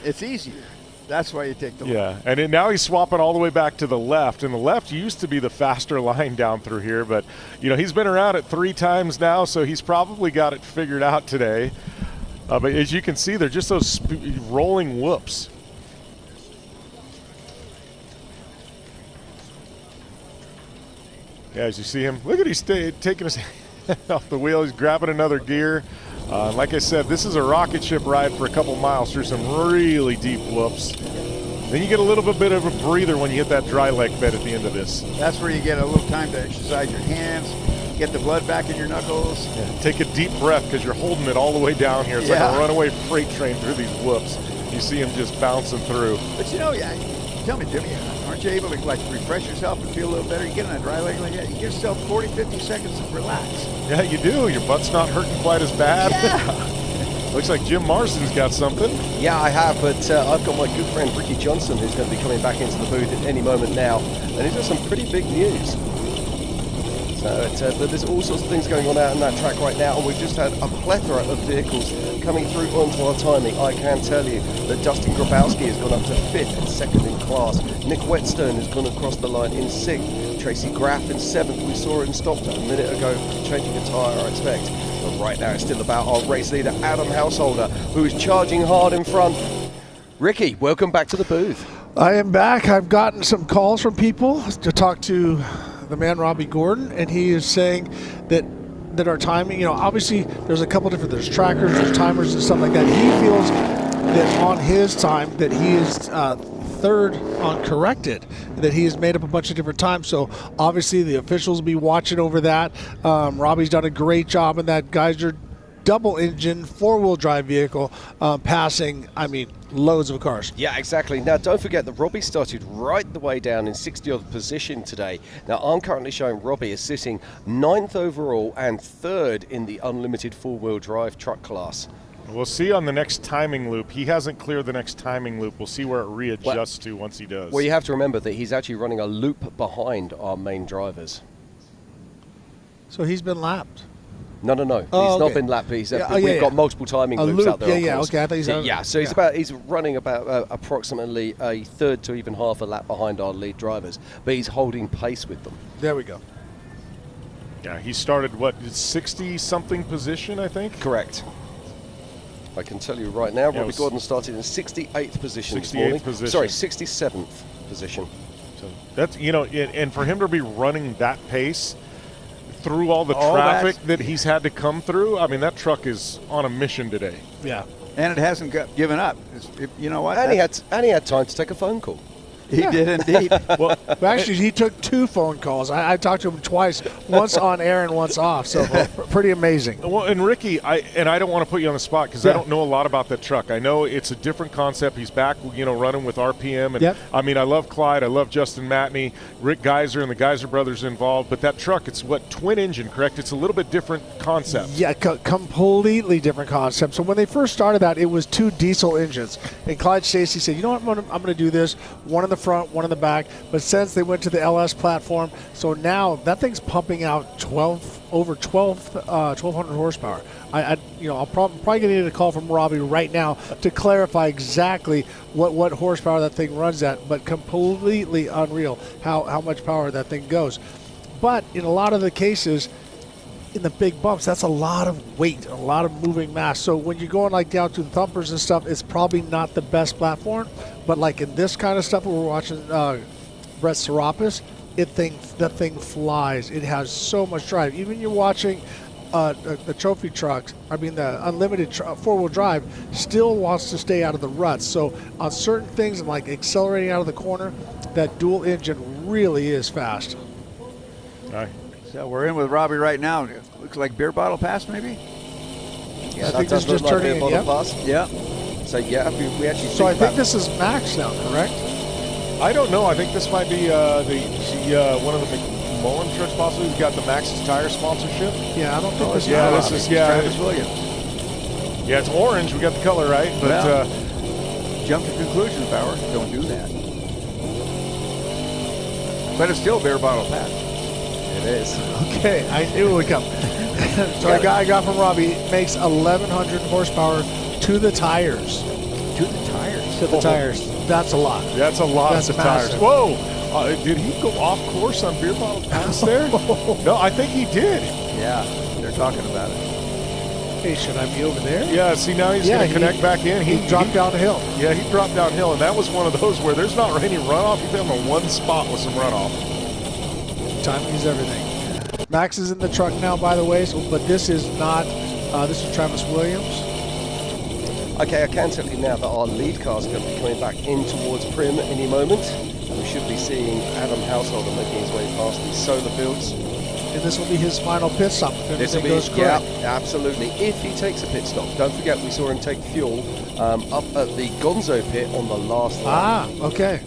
Speaker 3: It's easier. That's why you take the left.
Speaker 2: Yeah, and now he's swapping all the way back to the left. And the left used to be the faster line down through here. But, he's been around it 3 times now, so he's probably got it figured out today. But as you can see, they're just those rolling whoops. Yeah, as you see him, look at he's taking his hand off the wheel. He's grabbing another gear. Like I said, this is a rocket ship ride for a couple miles through some really deep whoops. Then you get a little bit of a breather when you hit that dry lake bed at the end of this.
Speaker 3: That's where you get a little time to exercise your hands, get the blood back in your knuckles.
Speaker 2: Yeah, take a deep breath because you're holding it all the way down here. It's like a runaway freight train through these whoops. You see him just bouncing through.
Speaker 3: But tell me, Jimmy, aren't you able to refresh yourself and feel a little better? You get on a dry lake like that, you give yourself 40, 50 seconds to relax.
Speaker 2: Yeah, you do. Your butt's not hurting quite as bad.
Speaker 3: Yeah.
Speaker 2: Looks like Jim Marsden's got something.
Speaker 1: Yeah, I have, but I've got my good friend Ricky Johnson who's going to be coming back into the booth at any moment now, and he's got some pretty big news. But there's all sorts of things going on out in that track right now, and we've just had a plethora of vehicles coming through onto our timing. I can tell you that Dustin Grabowski has gone up to 5th and 2nd in class. Nick Wetstone has gone across the line in 6th. Tracy Graph in 7th. We saw him stop a minute ago, changing a tyre, I expect. But right now it's still about our race leader, Adam Householder, who is charging hard in front. Ricky, welcome back to the booth.
Speaker 4: I am back. I've gotten some calls from people to talk to the man Robby Gordon, and he is saying that our timing, obviously there's a couple different, there's trackers, there's timers and stuff like that. He feels that on his time that he is 3rd on corrected, that he has made up a bunch of different times. So obviously the officials will be watching over that. Robby's done a great job in that Geyser double engine 4-wheel drive vehicle passing, loads of cars.
Speaker 1: Yeah, exactly. Now, don't forget that Robby started right the way down in 60th position today. Now, I'm currently showing Robby is sitting 9th overall and 3rd in the unlimited 4-wheel drive truck class.
Speaker 2: We'll see on the next timing loop. He hasn't cleared the next timing loop. We'll see where it readjusts to once he does.
Speaker 1: Well, you have to remember that he's actually running a loop behind our main drivers.
Speaker 4: So he's been lapped.
Speaker 1: No. He's not been lapped. We've got multiple timing loops out there.
Speaker 4: Okay. I thought
Speaker 1: he's running about approximately a third to even half a lap behind our lead drivers, but he's holding pace with them.
Speaker 4: There we go.
Speaker 2: Yeah, he started 60-something position, I think.
Speaker 1: Correct. I can tell you right now, Robby Gordon started in 68th position this morning.
Speaker 2: 68th position.
Speaker 1: Sorry, 67th position.
Speaker 2: So that's and for him to be running that pace through all the traffic that he's had to come through, I mean, that truck is on a mission today.
Speaker 4: Yeah,
Speaker 3: and it hasn't given up. You know what?
Speaker 1: And he had time to take a phone call.
Speaker 3: He did indeed.
Speaker 4: Well, actually, he took 2 phone calls. I talked to him twice, once on air and once off. So pretty amazing.
Speaker 2: Well, and Ricky, I don't want to put you on the spot because I don't know a lot about that truck. I know it's a different concept. He's back, running with RPM, and I mean, I love Clyde, I love Justin Matney, Rick Geiser, and the Geiser brothers involved. But that truck, it's twin engine, correct? It's a little bit different concept.
Speaker 4: Yeah, completely different concept. So when they first started that, it was 2 diesel engines, and Clyde Stacey said, "You know what? I'm going to do this. One in the front, one in the back." But since they went to the LS platform, so now that thing's pumping out over 1,200 horsepower. I'll probably going to need a call from Robby right now to clarify exactly what horsepower that thing runs at. But completely unreal how much power that thing goes. But in a lot of the cases, in the big bumps, that's a lot of weight, a lot of moving mass. So when you're going down to the Thumpers and stuff, it's probably not the best platform. But like in this kind of stuff, when we're watching Brett Serapis, that thing flies. It has so much drive. Even you're watching the trophy trucks, the unlimited 4-wheel drive, still wants to stay out of the ruts. So on certain things, like accelerating out of the corner, that dual engine really is fast.
Speaker 2: All right.
Speaker 3: So we're in with Robby right now. Looks like beer bottle pass, maybe?
Speaker 4: Yeah, I think this is just turning in.
Speaker 3: Yeah.
Speaker 1: So we actually.
Speaker 4: So I think this is Max now, correct?
Speaker 2: I don't know. I think this might be one of the McMullen trucks possibly. We've got the Max's Tire sponsorship.
Speaker 4: Yeah, I don't think this
Speaker 3: is Travis Williams.
Speaker 2: Yeah, it's orange. We got the color right, but
Speaker 3: jump to conclusions, Bauer. Don't do that. But it's still beer bottle pass.
Speaker 1: It is.
Speaker 4: Okay, I knew it would come. So I got from Robby, makes 1,100 horsepower to the tires.
Speaker 3: To the tires?
Speaker 4: To the tires. That's a lot.
Speaker 2: That's a lot of tires. Whoa! Did he go off course on beer bottle pass there? No, I think he did.
Speaker 3: Yeah, they're talking about it.
Speaker 4: Hey, should I be over there?
Speaker 2: Yeah, see, now he's going to connect back in.
Speaker 4: He dropped downhill.
Speaker 2: Yeah, he dropped downhill, and that was one of those where there's not any runoff. He's in the one spot with some runoff.
Speaker 4: Timing is everything. Max is in the truck now, by the way, but this is not, this is Travis Williams.
Speaker 1: Okay, I can tell you now that our lead car is going to be coming back in towards Prim any moment. We should be seeing Adam Householder making his way past these solar fields.
Speaker 4: And this will be his final pit stop if everything goes correct.
Speaker 1: Yeah, absolutely. If he takes a pit stop. Don't forget we saw him take fuel up at the Gonzo pit on the last lap.
Speaker 4: Ah, okay.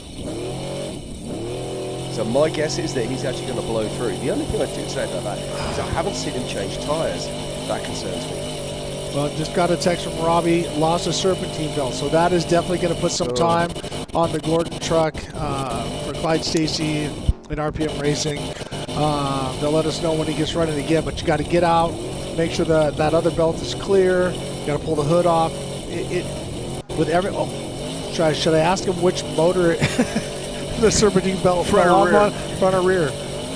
Speaker 1: So my guess is that he's actually going to blow through. The only thing I do say about that is I haven't seen him change tyres. That concerns me.
Speaker 4: Well, just got a text from Robby, lost a serpentine belt. So that is definitely going to put some time on the Gordon truck for Clyde Stacey and RPM Racing. They'll let us know when he gets running again, but you got to get out, make sure that other belt is clear. You got to pull the hood off. Should I ask him which motor the serpentine belt
Speaker 3: front
Speaker 4: or rear?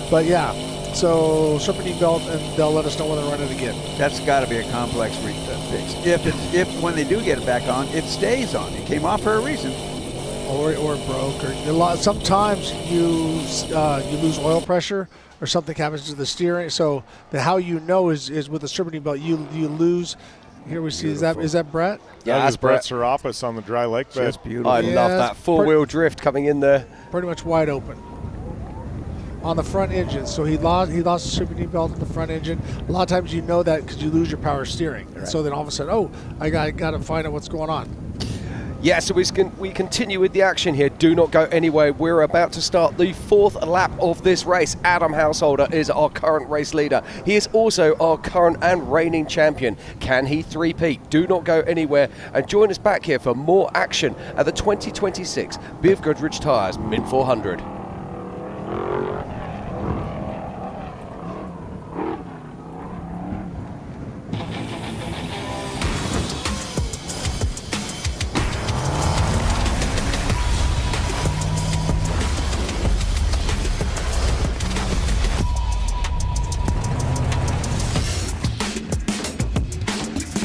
Speaker 4: But yeah, so serpentine belt, and they'll let us know when they're running again.
Speaker 3: That's got to be a complex fix. If when they do get it back on, it stays on. It came off for a reason.
Speaker 4: Or broke, or sometimes you lose oil pressure, or something happens to the steering. So how you know is with the serpentine belt you lose. Here we see, is that Brett?
Speaker 1: Yeah,
Speaker 2: that's Brett Serapis on the dry lake bed.
Speaker 3: Just beautiful.
Speaker 1: I love that four-wheel drift coming in there.
Speaker 4: Pretty much wide open on the front engine. So he lost the serpentine belt in the front engine. A lot of times you know that because you lose your power steering. And so then all of a sudden, I got to find out what's going on.
Speaker 1: Yeah, so we continue with the action here. Do not go anywhere. We're about to start the 4th lap of this race. Adam Householder is our current race leader. He is also our current and reigning champion. Can he three-peat? Do not go anywhere and join us back here for more action at the 2026 BFGoodrich Tires Mint 400.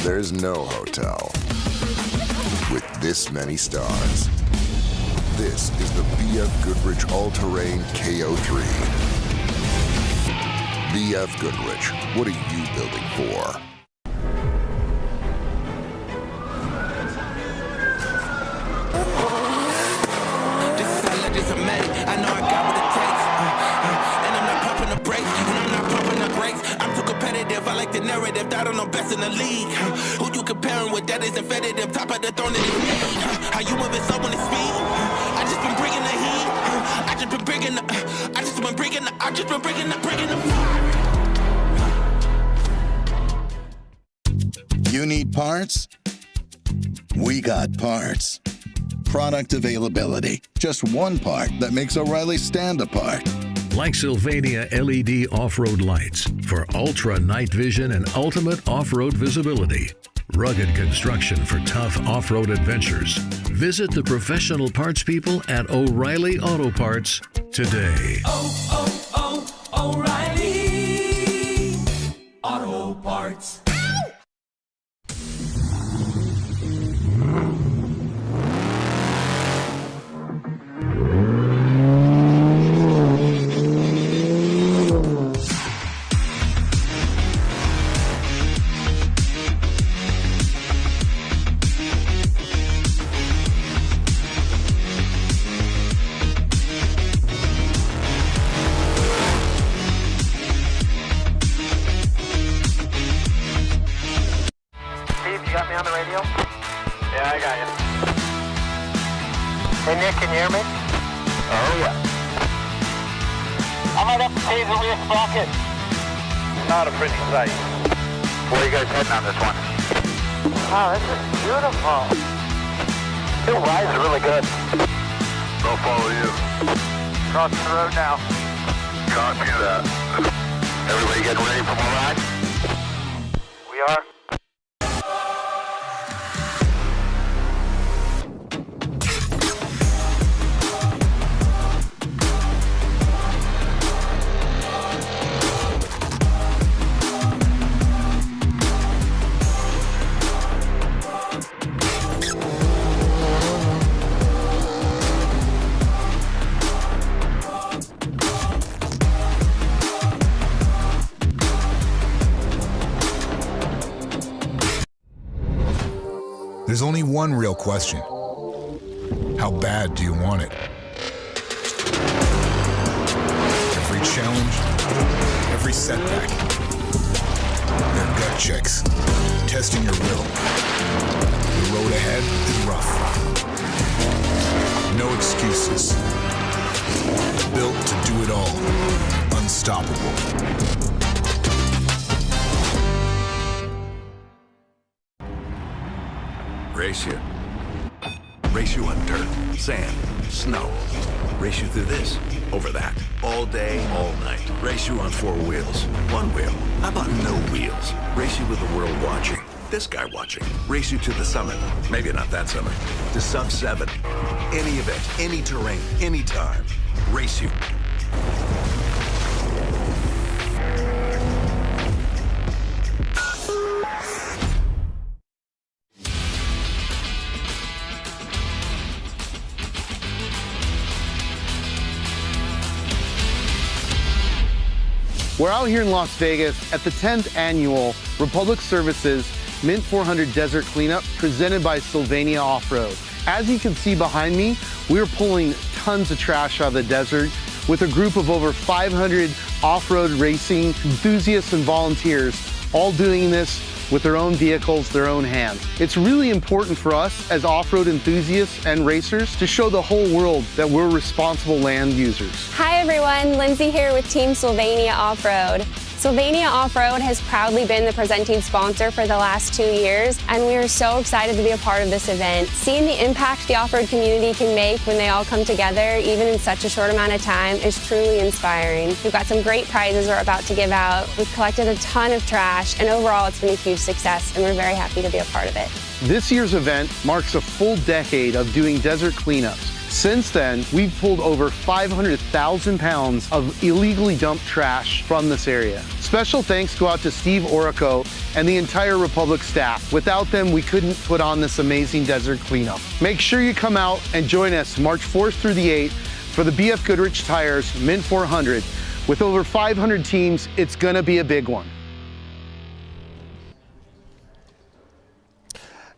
Speaker 11: there's no hotel with this many stars. This is the BF Goodrich All-Terrain KO3. BF Goodrich, what are you building for?
Speaker 12: This is how legends are made. I know I got what it takes. And I'm not pumping the brakes, and I'm not pumping the brakes. I'm too competitive, I like the narrative. I don't know best in the league. Who you comparing with? That isn't competitive. Top of the throne in his league. How you moving so on his feet? I just been bringing the heat. I just been bringing the
Speaker 13: You need parts? We got parts. Product availability. Just one part that makes O'Reilly stand apart.
Speaker 14: Like Sylvania LED off-road lights for ultra night vision and ultimate off-road visibility. Rugged construction for tough off-road adventures. Visit the professional parts people at O'Reilly Auto Parts today.
Speaker 12: O'Reilly Auto Parts.
Speaker 15: On the radio? Yeah, I got you. Hey, Nick, can you hear me? Oh, yeah. I might have to pay the rear sprocket. Not a pretty sight. Where are you guys heading on this one? Oh, this is beautiful. It rides really good. I'll follow you. Cross the road now. Copy that. Everybody getting ready for more ride? We are.
Speaker 16: There's only one real question. How bad do you want it? Every challenge, every setback. They're gut checks, testing your will. The road ahead is rough. No excuses. Built to do it all. Unstoppable.
Speaker 17: Race you on dirt, sand, snow. Race you through this, over that, all day, all night. Race you on four wheels, one wheel. How about no wheels? Race you with the world watching, this guy watching. Race you to the summit, maybe not that summit, to sub 7. Any event, any terrain, anytime. Race you.
Speaker 21: We're out here in Las Vegas at the 10th annual Republic Services Mint 400 Desert Cleanup presented by Sylvania Off-Road. As you can see behind me, we're pulling tons of trash out of the desert with a group of over 500 off-road racing enthusiasts and volunteers, all doing this with their own vehicles, their own hands. It's really important for us as off-road enthusiasts and racers to show the whole world that we're responsible land users.
Speaker 22: Hi everyone, Lindsay here with Team Sylvania Off-Road. Sylvania Off-Road has proudly been the presenting sponsor for the last 2 years, and we are so excited to be a part of this event. Seeing the impact the off-road community can make when they all come together, even in such a short amount of time, is truly inspiring. We've got some great prizes we're about to give out. We've collected a ton of trash, and overall it's been a huge success, and we're very happy to be a part of it.
Speaker 21: This year's event marks a full decade of doing desert cleanups. Since then, we've pulled over 500,000 pounds of illegally dumped trash from this area. Special thanks go out to Steve Orico and the entire Republic staff. Without them, we couldn't put on this amazing desert cleanup. Make sure you come out and join us March 4th through the 8th for the BF Goodrich Tires Mint 400. With over 500 teams, it's gonna be a big one.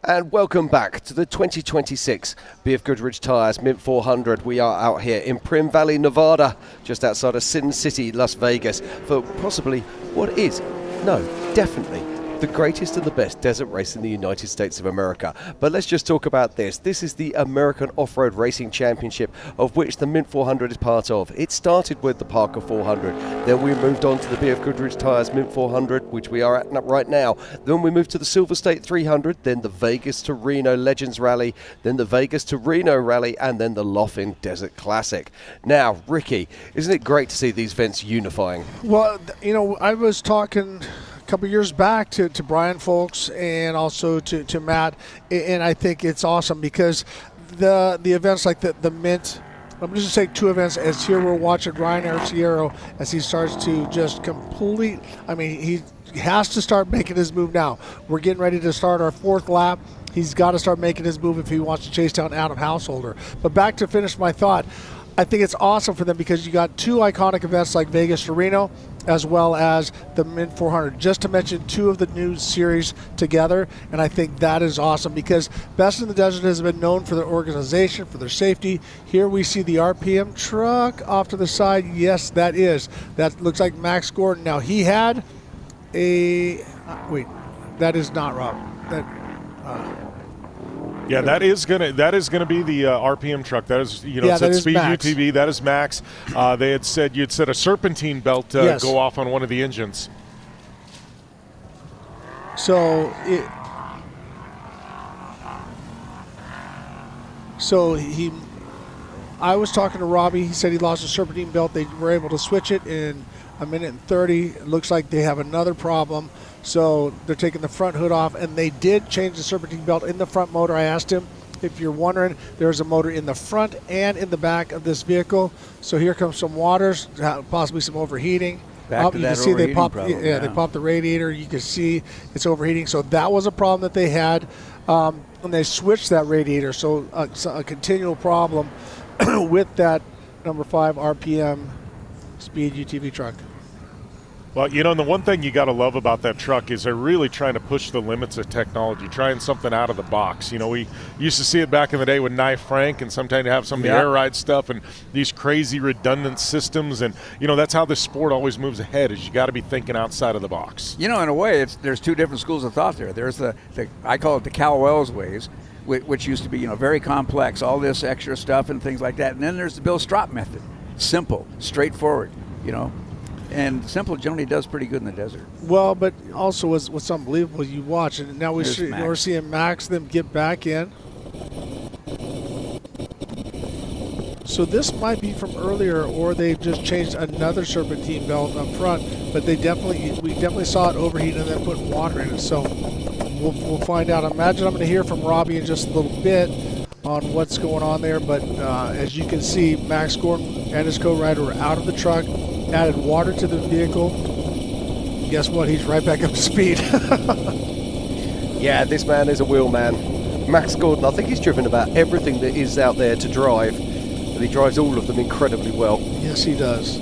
Speaker 1: And welcome back to the 2026 BF Goodrich Tires Mint 400. We are out here in Prim Valley, Nevada, just outside of Sin City, Las Vegas, for possibly what is, no, definitely, the greatest and the best desert race in the United States of America. But let's just talk about this. This is the American Off-Road Racing Championship, of which the Mint 400 is part of. It started with the Parker 400. Then we moved on to the BF Goodrich Tires Mint 400, which we are at right now. Then we moved to the Silver State 300, then the Vegas to Reno Legends Rally, then the Vegas to Reno Rally, and then the Laughlin Desert Classic. Now, Ricky, isn't it great to see these events unifying?
Speaker 4: Well, you know, I was talking couple years back to Brian Folks and also to Matt, and I think it's awesome because the events like the Mint, I'm just going to say two events, as here we're watching Ryan Arciero as he starts to just complete, I mean, he has to start making his move now. We're getting ready to start our fourth lap. He's got to start making his move if he wants to chase down Adam Householder. But back to finish my thought, I think it's awesome for them because you got two iconic events like Vegas to Reno, as well as the Mint 400, just to mention two of the new series together. And I think that is awesome because Best in the Desert has been known for their organization, for their safety. Here we see the RPM truck off to the side. Yes, that looks like Max Gordon. Now he had a, wait, that is not Rob.
Speaker 2: Yeah, that is gonna be the RPM truck. That is, you know, it said Speed Max. UTV. That is Max. They had said you'd set a serpentine belt go off on one of the engines.
Speaker 4: So I was talking to Robby. He said he lost a serpentine belt. They were able to switch it in a minute and 30. It looks like they have another problem. So they're taking the front hood off, and they did change the serpentine belt in the front motor. I asked him, if you're wondering, there's a motor in the front and in the back of this vehicle. So here comes some waters, possibly some overheating.
Speaker 3: Back to
Speaker 4: you
Speaker 3: that
Speaker 4: can see they popped,
Speaker 3: problem,
Speaker 4: they popped the radiator. You can see it's overheating. So that was a problem that they had, and they switched that radiator. So a continual problem with that number 5 RPM Speed UTV truck.
Speaker 2: Well, you know, and the one thing you got to love about that truck is they're really trying to push the limits of technology, trying something out of the box. You know, we used to see it back in the day with Knife Frank, and sometimes you have some of the air ride stuff and these crazy redundant systems. And, you know, that's how the sport always moves ahead, is you got to be thinking outside of the box.
Speaker 3: You know, in a way, there's two different schools of thought there. There's the I call it the Cal Wells ways, which used to be, you know, very complex, all this extra stuff and things like that. And then there's the Bill Strop method, simple, straightforward, you know. And simple generally does pretty good in the desert.
Speaker 4: Well, but also what's unbelievable, you watch, and now we're seeing Max them get back in. So this might be from earlier, or they've just changed another serpentine belt up front. But we definitely saw it overheat and then put water in it. So we'll find out. I imagine I'm going to hear from Robby in just a little bit on what's going on there. But as you can see, Max Gordon and his co-rider were out of the truck, added water to the vehicle. Guess what? He's right back up to speed.
Speaker 1: Yeah, this man is a wheel man. Max Gordon, I think he's driven about everything that is out there to drive, and he drives all of them incredibly well.
Speaker 4: Yes, he does.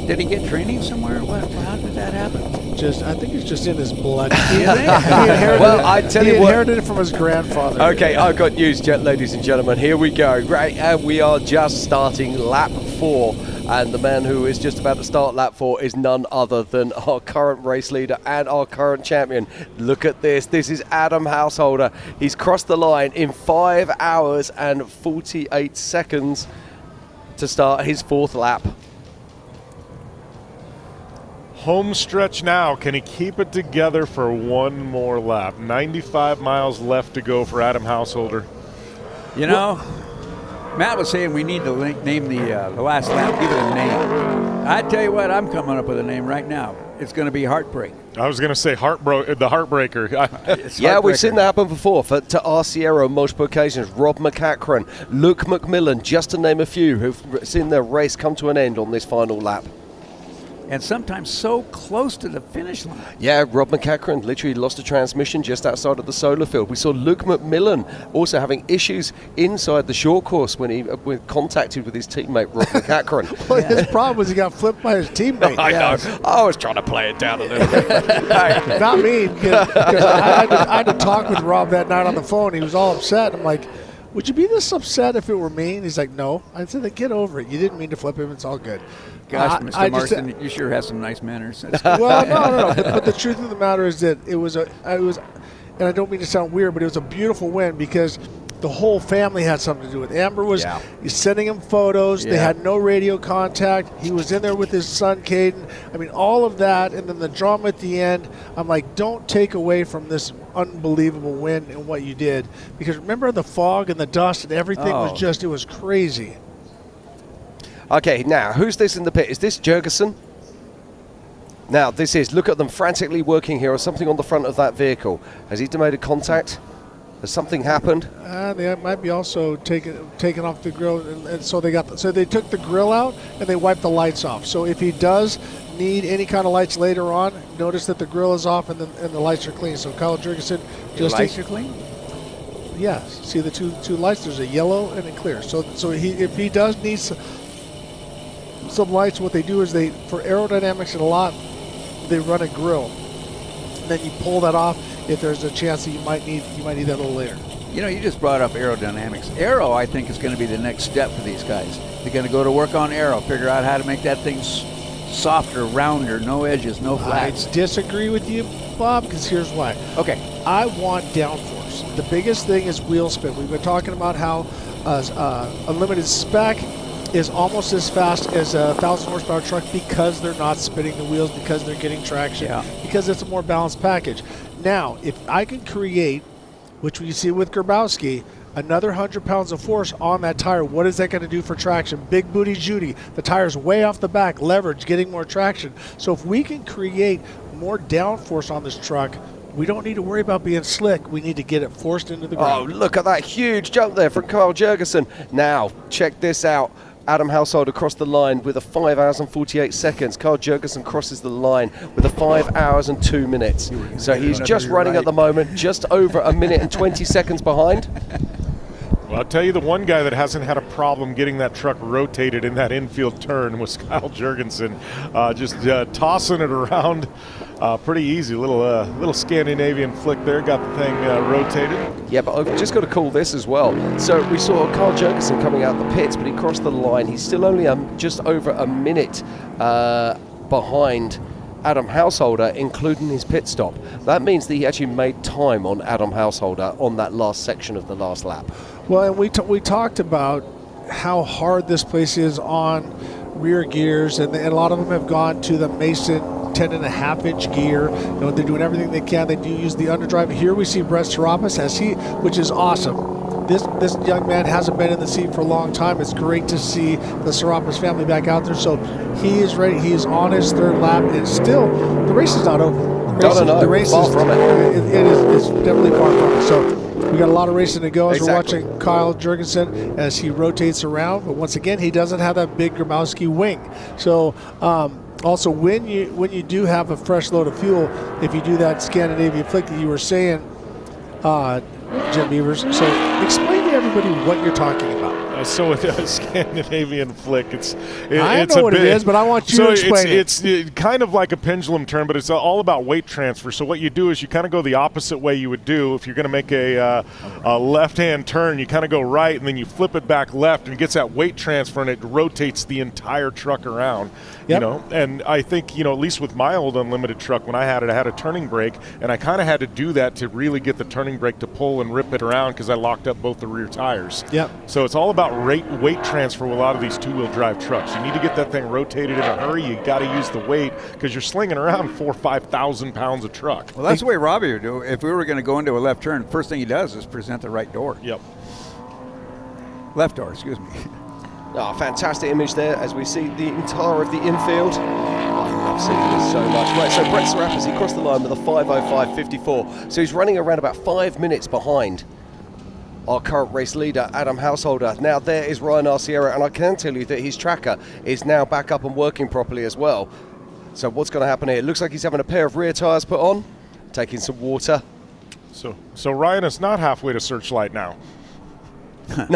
Speaker 3: Did he get training somewhere? How did that happen?
Speaker 4: I think it's just in his blood.
Speaker 3: He
Speaker 4: inherited it from his grandfather.
Speaker 1: Okay, I've got news, ladies and gentlemen. Here we go. Right, and we are just starting lap 4. And the man who is just about to start lap 4 is none other than our current race leader and our current champion. Look at this. This is Adam Householder. He's crossed the line in 5 hours and 48 seconds to start his 4th lap.
Speaker 2: Home stretch now. Can he keep it together for one more lap? 95 miles left to go for Adam Householder.
Speaker 3: You know, Matt was saying we need to name the last lap, give it a name. I tell you what, I'm coming up with a name right now. It's going to be Heartbreak.
Speaker 2: I was going to say the Heartbreaker.
Speaker 1: Yeah, we've seen that happen before to Arciero on multiple occasions. Rob McCachran, Luke McMullen, just to name a few, who've seen their race come to an end on this final lap.
Speaker 3: And sometimes so close to the finish line.
Speaker 1: Yeah, Rob McCachran literally lost a transmission just outside of the solar field. We saw Luke McMullen also having issues inside the short course when he contacted with his teammate Rob McCachran.
Speaker 4: Well, his problem was he got flipped by his teammate.
Speaker 1: I know. I was trying to play it down a little bit.
Speaker 4: Not me, because I had to talk with Rob that night on the phone. He was all upset. I'm like, would you be this upset if it were me? And he's like, no. I said, get over it. You didn't mean to flip him. It's all good.
Speaker 3: Gosh, Mr. Marston, you sure have some nice manners.
Speaker 4: Well, no. But the truth of the matter is that it was, and I don't mean to sound weird, but it was a beautiful win because the whole family had something to do with it. Amber was sending him photos. They had no radio contact. He was in there with his son, Caden. I mean, all of that, and then the drama at the end. I'm like, don't take away from this unbelievable win and what you did. Because remember the fog and the dust and everything was just, it was crazy.
Speaker 1: Okay, now, who's this in the pit? Is this Jurgensen? Now, this is, look at them frantically working here or something on the front of that vehicle. Has he made a contact? Has something happened?
Speaker 4: They might be also taking off the grill, and so they took the grill out and they wiped the lights off. So if he does need any kind of lights later on, notice that the grill is off and the lights are clean. So Kyle Jurgensen,
Speaker 3: the lights are clean.
Speaker 4: Yeah, see the two lights. There's a yellow and a clear. So if he does need some lights, what they do is for aerodynamics and a lot, they run a grill. And then you pull that off if there's a chance that you might need that a little later.
Speaker 3: You know, you just brought up aerodynamics. Aero, I think, is going to be the next step for these guys. They're going to go to work on aero, figure out how to make that thing softer, rounder, no edges, no flats.
Speaker 4: I disagree with you, Bob, because here's why.
Speaker 3: Okay.
Speaker 4: I want downforce. The biggest thing is wheel spin. We've been talking about how Unlimited Spec is almost as fast as a 1,000 horsepower truck because they're not spinning the wheels, because they're getting traction, because it's a more balanced package. Now, if I can create, which we see with Grabowski, another 100 pounds of force on that tire, what is that going to do for traction? Big booty Judy, the tire's way off the back, leverage, getting more traction. So if we can create more downforce on this truck, we don't need to worry about being slick. We need to get it forced into the ground.
Speaker 1: Oh, look at that huge jump there from Kyle Jurgensen. Now, check this out. Adam Household across the line with a 5 hours and 48 seconds. Kyle Jurgensen crosses the line with a 5 hours and 2 minutes. So he's just running at the moment, just over a minute and 20 seconds behind.
Speaker 2: Well, I'll tell you, the one guy that hasn't had a problem getting that truck rotated in that infield turn was Kyle Jurgensen. Just tossing it around pretty easy. Little Scandinavian flick there, got the thing rotated.
Speaker 1: Yeah, but I've just got to call this as well. So we saw Kyle Jurgensen coming out the pits, but he crossed the line. He's still only just over a minute behind Adam Householder, including his pit stop. That means that he actually made time on Adam Householder on that last section of the last lap.
Speaker 4: Well, and we talked about how hard this place is on rear gears, and a lot of them have gone to the Mason 10.5-inch gear. You know, they're doing everything they can. They do use the underdrive. Here we see Brett Serapis, which is awesome. This young man hasn't been in the seat for a long time. It's great to see the Serapis family back out there. So he is ready. He is on his third lap, and still the race is not over. The race
Speaker 1: far from it.
Speaker 4: It is definitely far from it. So we got a lot of racing to go as we're watching Kyle Jurgensen as he rotates around. But once again, he doesn't have that big Grabowski wing. So also, when you do have a fresh load of fuel, if you do that Scandinavian flick that you were saying, Jim Beavers, so explain to everybody what you're talking about.
Speaker 2: So with a Scandinavian flick,
Speaker 4: I know what it is, but I want you to explain it.
Speaker 2: It's kind of like a pendulum turn, but it's all about weight transfer. So what you do is you kind of go the opposite way you would do if you're going to make a left-hand turn. You kind of go right, and then you flip it back left, and it gets that weight transfer, and it rotates the entire truck around.
Speaker 4: Yep.
Speaker 2: You know, and I think, you know, at least with my old Unlimited truck, when I had a turning brake, and I kind of had to do that to really get the turning brake to pull and rip it around because I locked up both the rear tires.
Speaker 4: Yep.
Speaker 2: So it's all about weight transfer with a lot of these two-wheel drive trucks. You need to get that thing rotated in a hurry. You got to use the weight because you're slinging around 4,000 or 5,000 pounds of truck.
Speaker 3: Well, that's the way Robbie would do. If we were going to go into a left turn, first thing he does is present the right door.
Speaker 2: Yep.
Speaker 3: Left door, excuse me.
Speaker 1: Oh, fantastic image there as we see the entire of the infield. I love seeing this so much. Right, so Brett Serapis, he crossed the line with a 5:05.54. So he's running around about 5 minutes behind our current race leader, Adam Householder. Now there is Ryan Arciero, and I can tell you that his tracker is now back up and working properly as well. So what's going to happen here? It looks like he's having a pair of rear tyres put on, taking some water.
Speaker 2: So Ryan is not halfway to Searchlight now.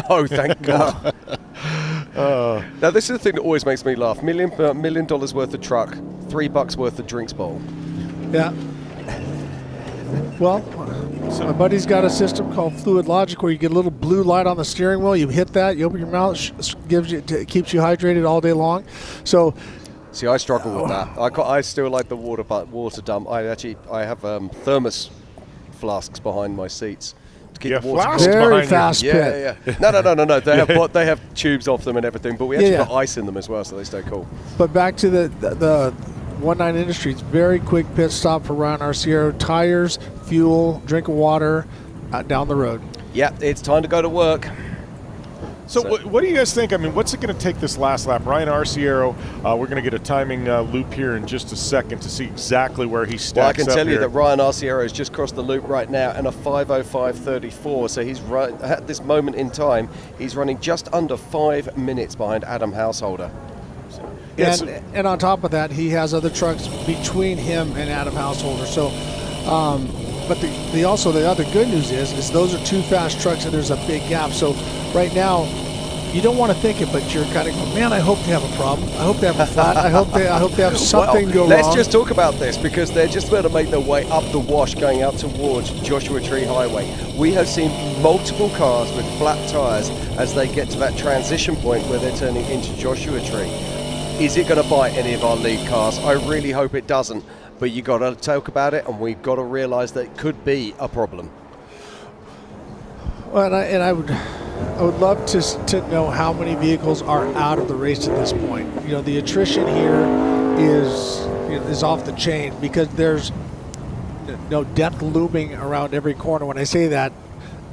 Speaker 1: No, thank God. Now this is the thing that always makes me laugh. $1 million worth of truck, $3 worth of drinks bowl.
Speaker 4: Yeah. Well, my buddy's got a system called Fluid Logic where you get a little blue light on the steering wheel. You hit that, you open your mouth, it keeps you hydrated all day long. So,
Speaker 1: see, I struggle with that. I still like the water dump. I have thermos flasks behind my seats.
Speaker 2: Yeah,
Speaker 4: very fast pit.
Speaker 1: Yeah. No. They have tubes off them and everything, but we actually put ice in them as well, so they stay cool.
Speaker 4: But back to the 19 Industries, very quick pit stop for Ryan Arciero. Tires, fuel, drink of water, down the road.
Speaker 1: Yeah, it's time to go to work.
Speaker 2: So what do you guys think? I mean, what's it going to take this last lap? Ryan Arciero, we're going to get a timing loop here in just a second to see exactly where he stacks up.
Speaker 1: Well, I can tell you that Ryan Arciero has just crossed the loop right now in a 5:05.34. So he's right at this moment in time. He's running just under 5 minutes behind Adam Householder.
Speaker 4: And on top of that, he has other trucks between him and Adam Householder. So, but the other good news is those are two fast trucks and there's a big gap. So right now, you don't want to think it, but you're kind of going, man, I hope they have a problem. I hope they have a flat. I hope they have something go wrong.
Speaker 1: Let's just talk about this because they're just about to make their way up the wash going out towards Joshua Tree Highway. We have seen multiple cars with flat tires as they get to that transition point where they're turning into Joshua Tree. Is it going to bite any of our lead cars? I really hope it doesn't, but you got to talk about it, and we've got to realise that it could be a problem.
Speaker 4: Well, I would love to know how many vehicles are out of the race at this point. You know, the attrition here is off the chain because there's no death looming around every corner. When I say that,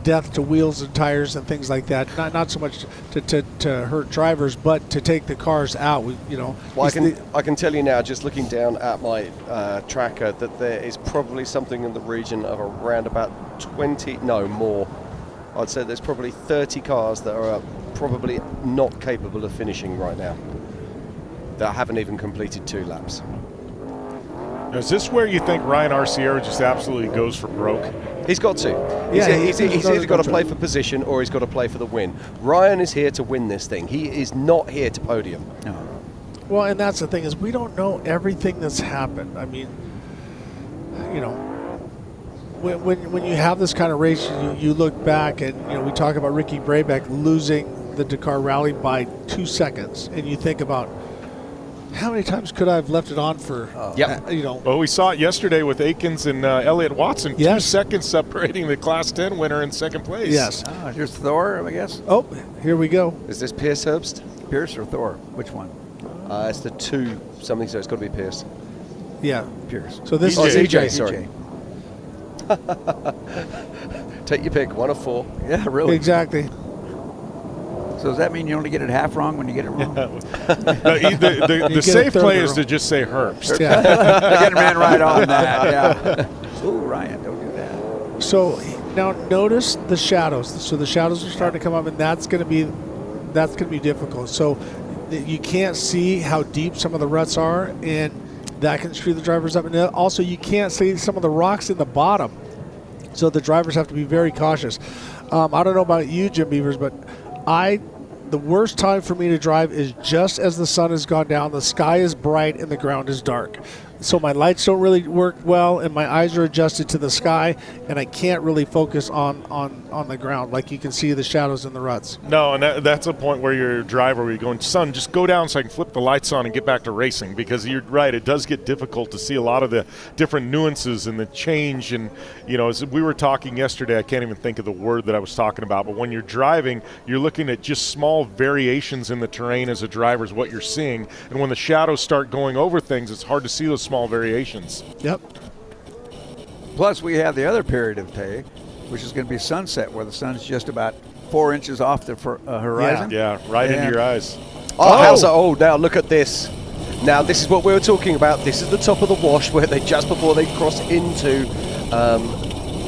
Speaker 4: death to wheels and tires and things like that. Not so much to hurt drivers, but to take the cars out. Well,
Speaker 1: I can tell you now, just looking down at my tracker, that there is probably something in the region of around about 20, no more. I'd say there's probably 30 cars that are probably not capable of finishing right now, that haven't even completed 2 laps.
Speaker 2: Now, is this where you think Ryan Arciero just absolutely goes for broke?
Speaker 1: He's got to. He's either got to play for position or he's got to play for the win. Ryan is here to win this thing. He is not here to podium.
Speaker 4: No. Well, and that's the thing is we don't know everything that's happened. I mean, you know, when you have this kind of race, you look back and we talk about Ricky Brabeck losing the Dakar Rally by 2 seconds, and you think about how many times could I have left it on for,
Speaker 2: Well, we saw it yesterday with Aikens and Elliott Watson.
Speaker 4: Yes.
Speaker 2: 2 seconds separating the Class 10 winner in second place.
Speaker 4: Yes.
Speaker 3: Here's Thor, I guess.
Speaker 4: Oh, here we go.
Speaker 1: Is this Pierce Herbst?
Speaker 3: Pierce or Thor? Which one?
Speaker 1: It's the 2 something, so it's got to be Pierce.
Speaker 4: Yeah.
Speaker 3: Pierce.
Speaker 4: So this
Speaker 1: is
Speaker 4: EJ.
Speaker 1: Sorry. Take your pick, 1 of 4.
Speaker 3: Yeah, really.
Speaker 4: Exactly.
Speaker 3: So does that mean you only get it half wrong when you get it wrong?
Speaker 2: The safe play is to just say Herbst.
Speaker 4: Yeah.
Speaker 3: I get ran right on that. Yeah. Ooh, Ryan, don't do that.
Speaker 4: So now notice the shadows. So the shadows are starting to come up, and that's going to be difficult. So you can't see how deep some of the ruts are, and that can screw the drivers up. And also, you can't see some of the rocks in the bottom. So the drivers have to be very cautious. I don't know about you, Jim Beavers, but the worst time for me to drive is just as the sun has gone down, the sky is bright, and the ground is dark. So my lights don't really work well, and my eyes are adjusted to the sky, and I can't really focus on the ground like you can see the shadows in the ruts.
Speaker 2: No, and that's a point where you're a driver where you're going, son, just go down so I can flip the lights on and get back to racing, because you're right, it does get difficult to see a lot of the different nuances and the change. And, as we were talking yesterday, I can't even think of the word that I was talking about, but when you're driving, you're looking at just small variations in the terrain as a driver is what you're seeing. And when the shadows start going over things, it's hard to see those small variations.
Speaker 4: Yep.
Speaker 3: Plus, we have the other period of day, which is going to be sunset, where the sun's just about 4 inches off the horizon.
Speaker 2: Yeah, right into your eyes.
Speaker 1: Now look at this. Now this is what we were talking about. This is the top of the wash where they just before they cross into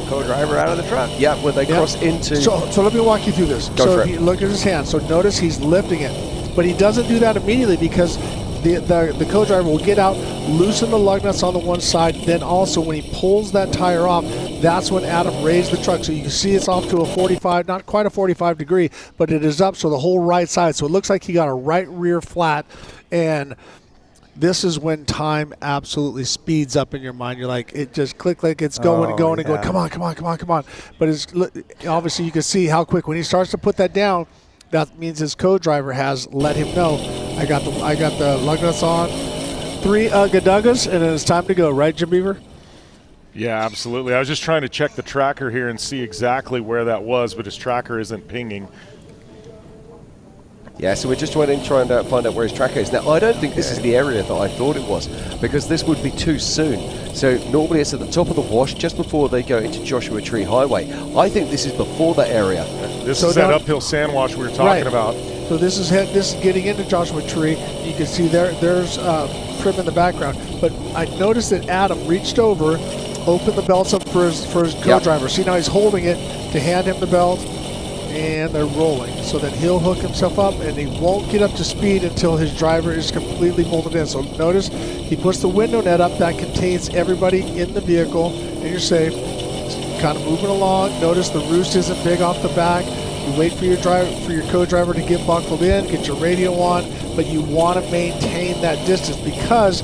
Speaker 3: co-driver out of the truck.
Speaker 1: Yeah, where they cross into.
Speaker 4: So let me walk you through this.
Speaker 1: Go for it.
Speaker 4: If you look at his hand. So notice he's lifting it, but he doesn't do that immediately because the co-driver will get out, loosen the lug nuts on the one side. Then also when he pulls that tire off, that's when Adam raised the truck. So you can see it's off to a 45, not quite a 45 degree, but it is up. So the whole right side. So it looks like he got a right rear flat, and this is when time absolutely speeds up in your mind. You're like, it just click, it's going and going and going. Come on. But it's obviously you can see how quick when he starts to put that down. That means his co-driver has let him know, I got the lug nuts on, 3 Ugga-Duggas, and it's time to go. Right, Jim Beaver?
Speaker 2: Yeah, absolutely. I was just trying to check the tracker here and see exactly where that was, but his tracker isn't pinging.
Speaker 1: Yeah, so we're just trying to find out where his tracker is. Now, I don't think this is the area that I thought it was, because this would be too soon. So normally it's at the top of the wash, just before they go into Joshua Tree Highway. I think this is before that area.
Speaker 2: This is that uphill sand wash we were talking about.
Speaker 4: So this is getting into Joshua Tree. You can see there's Prim in the background. But I noticed that Adam reached over, opened the belts up for his co-driver. Yep. See, now he's holding it to hand him the belt. And they're rolling, so then he'll hook himself up, and he won't get up to speed until his driver is completely bolted in. So notice he puts the window net up that contains everybody in the vehicle, and you're safe. Just kind of moving along. Notice the roost isn't big off the back. You wait for your co-driver to get buckled in, get your radio on, but you want to maintain that distance, because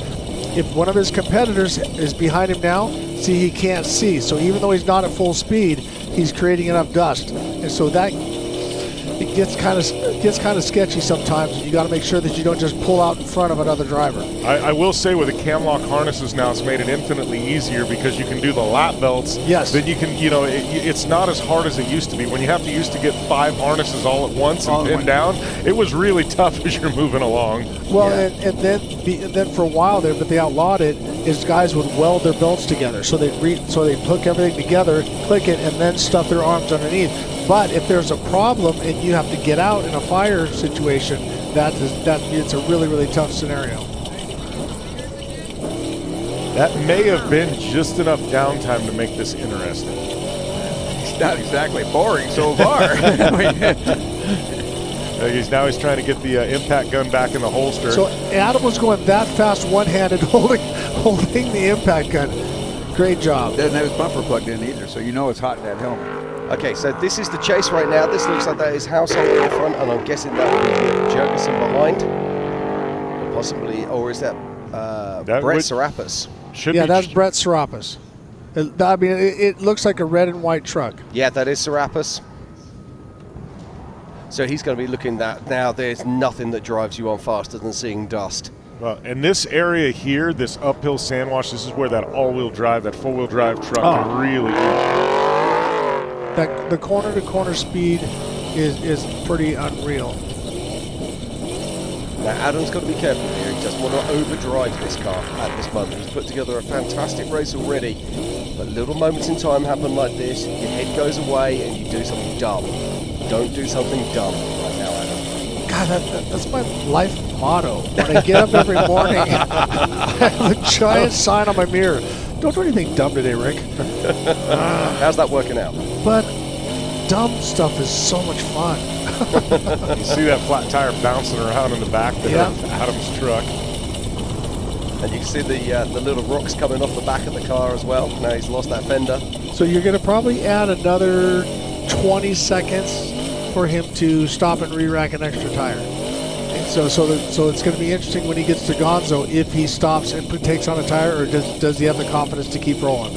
Speaker 4: if one of his competitors is behind him now, see, he can't see. So even though he's not at full speed, he's creating enough dust, and so that it gets kind of sketchy sometimes. You got to make sure that you don't just pull out in front of another driver.
Speaker 2: I will say with the Camlock harnesses now, it's made it infinitely easier because you can do the lap belts.
Speaker 4: Yes.
Speaker 2: Then you can, it's not as hard as it used to be. When you used to get 5 harnesses all at once and pin down, it was really tough as you're moving along.
Speaker 4: Well, and then for a while there, but they outlawed it, is guys would weld their belts together. So they'd hook everything together, click it, and then stuff their arms underneath. But if there's a problem and you have to get out in a fire situation, it's a really, really tough scenario.
Speaker 2: That may have been just enough downtime to make this interesting.
Speaker 3: It's not exactly boring so far.
Speaker 2: He's trying to get the impact gun back in the holster.
Speaker 4: So Adam was going that fast one-handed holding the impact gun. Great job.
Speaker 3: Doesn't have his bumper plugged in either, so you know it's hot in that helmet.
Speaker 1: Okay, so this is the chase right now. This looks like that is Household in the front, and I'm guessing that would be Jurgensen behind. Or possibly, or is that Brett Serapis?
Speaker 4: That's Brett Serapis. I mean, it looks like a red and white truck.
Speaker 1: Yeah, that is Serapis. So he's going to be looking at now. There's nothing that drives you on faster than seeing dust.
Speaker 2: Well, in this area here, this uphill sand wash, this is where that all-wheel drive, that four-wheel drive truck really is.
Speaker 4: The corner-to-corner speed is pretty unreal.
Speaker 1: Now, Adam's got to be careful here. He doesn't want to overdrive this car at this moment. He's put together a fantastic race already, but little moments in time happen like this. Your head goes away and you do something dumb. Don't do something dumb right now, Adam.
Speaker 4: God, that's my life motto. When I get up every morning, I have a giant sign on my mirror. Don't do anything dumb today, Rick.
Speaker 1: How's that working out?
Speaker 4: But dumb stuff is so much fun.
Speaker 2: You see that flat tire bouncing around in the back there of Adam's truck.
Speaker 1: And you can see the little rocks coming off the back of the car as well. Now he's lost that fender.
Speaker 4: So you're going to probably add another 20 seconds for him to stop and re-rack an extra tire. And so it's going to be interesting when he gets to Gonzo if he stops and takes on a tire, or does he have the confidence to keep rolling?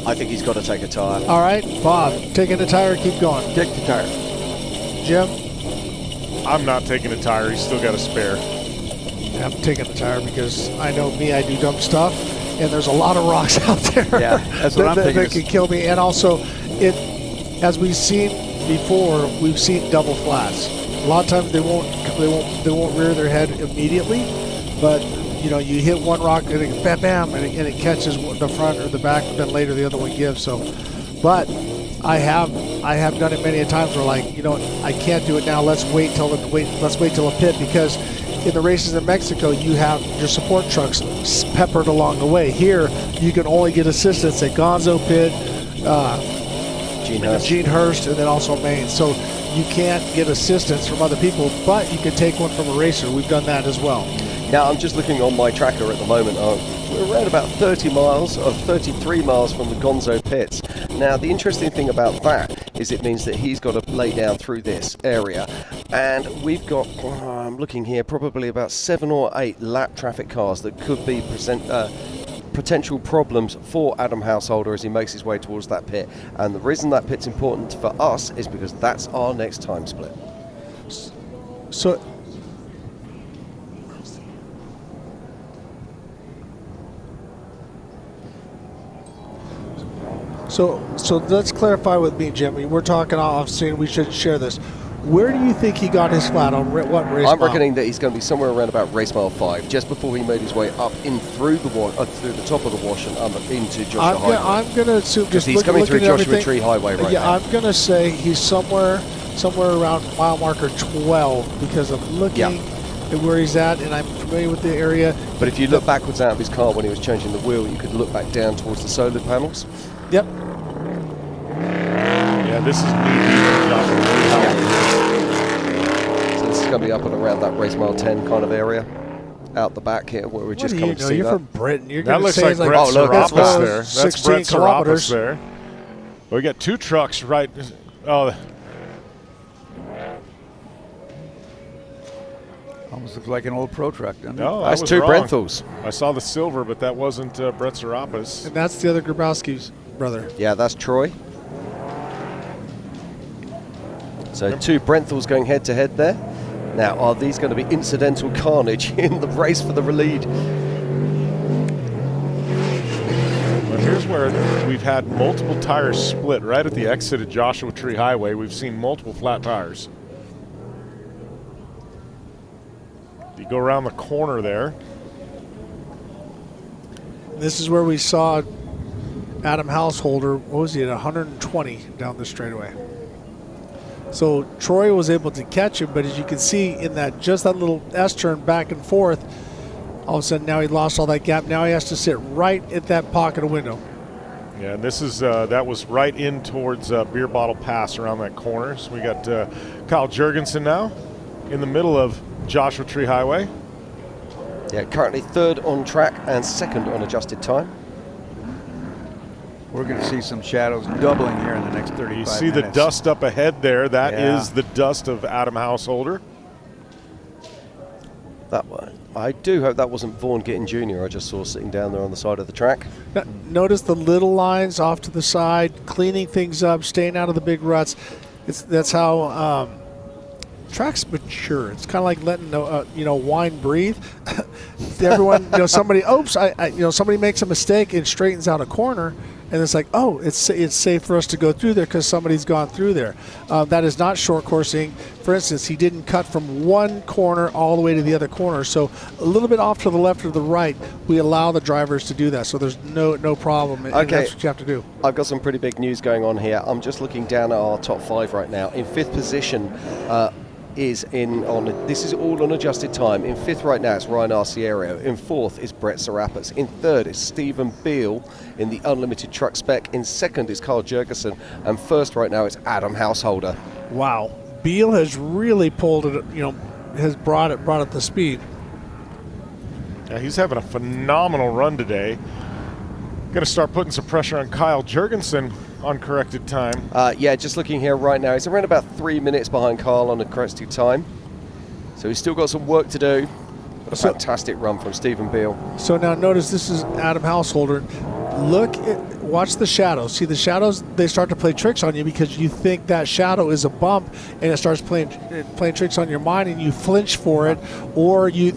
Speaker 1: I think he's got to take a tire.
Speaker 4: All right, Bob, taking a tire, keep going.
Speaker 3: Take the tire.
Speaker 4: Jim?
Speaker 2: I'm not taking a tire. He's still got a spare.
Speaker 4: I'm taking the tire because I know me, I do dumb stuff, and there's a lot of rocks out there that can kill me. And also, as we've seen before, we've seen double flats. A lot of times they won't rear their head immediately, but you hit one rock and it bam bam and it catches the front or the back, but then later the other one gives. So, but I have I have done it many a times where, like, I can't do it now. Let's wait till a pit, because in the races in Mexico, you have your support trucks peppered along the way. Here, you can only get assistance at Gonzo Pit, Gene Herbst, and then also Maine. So you can't get assistance from other people, but you can take one from a racer. We've done that as well.
Speaker 1: Now, I'm just looking on my tracker at the moment. We're around about 30 miles or 33 miles from the Gonzo pits. Now, the interesting thing about that is it means that he's got to lay down through this area. And we've got, I'm looking here, probably about 7 or 8 lap traffic cars that could be potential problems for Adam Householder as he makes his way towards that pit. And the reason that pit's important for us is because that's our next time split.
Speaker 4: So let's clarify with me, Jimmy. We're talking off scene. We should share this. Where do you think he got his flat on what race
Speaker 1: I'm
Speaker 4: mile?
Speaker 1: reckoning that he's going to be somewhere around about race mile 5, just before he made his way up in through the top of the wash and into Joshua Highway.
Speaker 4: I'm going to assume just
Speaker 1: he's coming through Joshua Tree Highway right now.
Speaker 4: I'm going to say he's somewhere around mile marker 12 because I'm looking at where he's at, and I'm familiar with the area.
Speaker 1: But if you look backwards out of his car when he was changing the wheel, you could look back down towards the solar panels.
Speaker 4: Yep.
Speaker 2: Yeah, this is
Speaker 1: So this is going to be up and around that race mile 10 kind of area, out the back here where we're just coming to see
Speaker 4: You're
Speaker 1: that.
Speaker 4: from Britain. You're
Speaker 2: That
Speaker 4: going to
Speaker 2: looks
Speaker 4: say
Speaker 2: like
Speaker 4: it's like,
Speaker 2: Brett Serapis
Speaker 4: that's
Speaker 2: there. That's
Speaker 4: 16
Speaker 2: Brett
Speaker 4: kilometers.
Speaker 2: Serapis there. Well, we got 2 trucks right. Oh,
Speaker 3: almost looks like an old pro truck, doesn't it?
Speaker 2: no,
Speaker 1: That's
Speaker 2: was
Speaker 1: 2
Speaker 2: wrong.
Speaker 1: Brenthals.
Speaker 2: I saw the silver, but that wasn't Brett Serapis.
Speaker 4: And that's the other Grabowski's brother.
Speaker 1: Yeah, that's Troy. So 2 Brenthals going head to head there. Now, are these going to be incidental carnage in the race for the lead?
Speaker 2: Well, here's where we've had multiple tires split right at the exit of Joshua Tree Highway. We've seen multiple flat tires. You go around the corner there.
Speaker 4: This is where we saw Adam Householder, what was he, at 120 down the straightaway. So Troy was able to catch him, but as you can see in that little S-turn back and forth, all of a sudden now he lost all that gap. Now he has to sit right at that pocket of window.
Speaker 2: Yeah, and this is that was right in towards Beer Bottle Pass around that corner. So we got Kyle Jurgensen now in the middle of Joshua Tree Highway.
Speaker 1: Yeah, currently 3rd on track and 2nd on adjusted time.
Speaker 3: We're going to see some shadows doubling here in the next 35 minutes.
Speaker 2: You see the dust up ahead there. That is the dust of Adam Householder.
Speaker 1: That one. I do hope that wasn't Vaughn Gittin Jr. I just saw sitting down there on the side of the track.
Speaker 4: Notice the little lines off to the side, cleaning things up, staying out of the big ruts. That's how tracks mature. It's kind of like letting wine breathe. Everyone, somebody somebody makes a mistake and straightens out a corner, and it's like, oh, it's safe for us to go through there because somebody's gone through there. That is not short coursing. For instance, he didn't cut from one corner all the way to the other corner, so a little bit off to the left or the right, we allow the drivers to do that, so there's no problem. And that's what you have to do.
Speaker 1: I've got some pretty big news going on here. I'm just looking down at our top 5 right now. In 5th position this is all on adjusted time. In 5th right now it's Ryan Arciero. In 4th is Brett Serapis. In 3rd is Stephen Beal in the Unlimited Truck Spec. In 2nd is Carl Jurgensen, and 1st right now is Adam Householder.
Speaker 4: Wow, Beal has really pulled it. Has brought it to speed.
Speaker 2: Yeah, he's having a phenomenal run today. Going to start putting some pressure on Kyle Jurgensen on corrected time.
Speaker 1: Yeah, just looking here right now, he's around about 3 minutes behind Carl on the corrected time. So he's still got some work to do. But a fantastic run from Stephen Beal.
Speaker 4: So now notice this is Adam Householder. Watch the shadows. See the shadows, they start to play tricks on you because you think that shadow is a bump and it starts playing tricks on your mind and you flinch for it, or you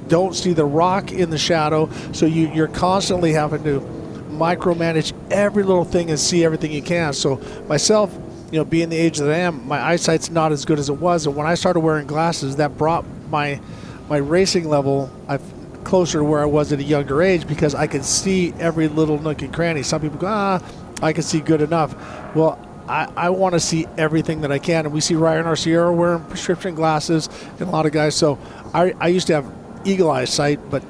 Speaker 4: don't see the rock in the shadow, so you're constantly having to micromanage every little thing and see everything you can. So myself, being the age that I am, my eyesight's not as good as it was, and when I started wearing glasses, that brought my racing level closer to where I was at a younger age because I could see every little nook and cranny. Some people go, I can see good enough. Well, I want to see everything that I can. And we see Ryan Arciero wearing prescription glasses and a lot of guys. So I used to have eagle eye sight, but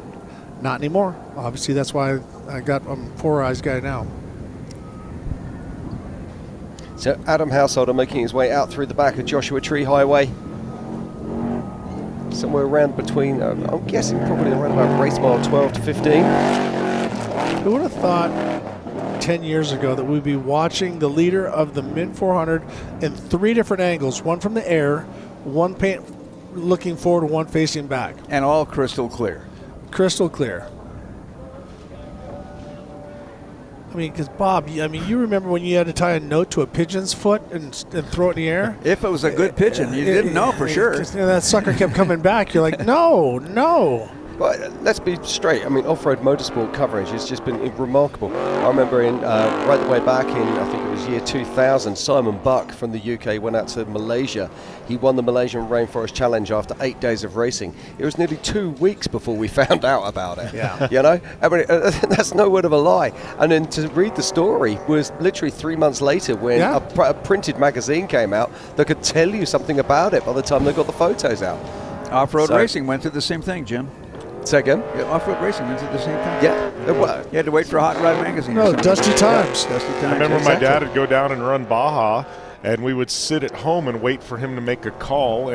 Speaker 4: not anymore. Obviously, that's why I'm 4 eyes guy now.
Speaker 1: So Adam Householder making his way out through the back of Joshua Tree Highway. Somewhere around between, I'm guessing probably around about race mile 12 to 15.
Speaker 4: Who would have thought 10 years ago that we'd be watching the leader of the Mint 400 in 3 different angles, one from the air, one looking forward, one facing back.
Speaker 3: And all crystal clear.
Speaker 4: Crystal clear. I mean, because Bob, you remember when you had to tie a note to a pigeon's foot and throw it in the air?
Speaker 3: If it was a good pigeon, you didn't know for sure.
Speaker 4: That sucker kept coming back. You're like, no.
Speaker 1: Well, let's be straight. I mean, off-road motorsport coverage has just been remarkable. I remember right the way back in, I think it was year 2000, Simon Buck from the UK went out to Malaysia. He won the Malaysian Rainforest Challenge after 8 days of racing. It was nearly 2 weeks before we found out about it.
Speaker 4: Yeah.
Speaker 1: You know? I mean, that's no word of a lie. And then to read the story was literally 3 months later when a printed magazine came out that could tell you something about it by the time they got the photos out.
Speaker 3: Off-road racing went through the same thing, Jim.
Speaker 1: Say again?
Speaker 3: Yeah, off-road racing went through the same thing.
Speaker 1: Yeah.
Speaker 3: You had to wait for a Hot Rod magazine.
Speaker 4: No, Dusty Times.
Speaker 3: Dusty Times.
Speaker 2: I remember my dad would go down and run Baja, and we would sit at home and wait for him to make an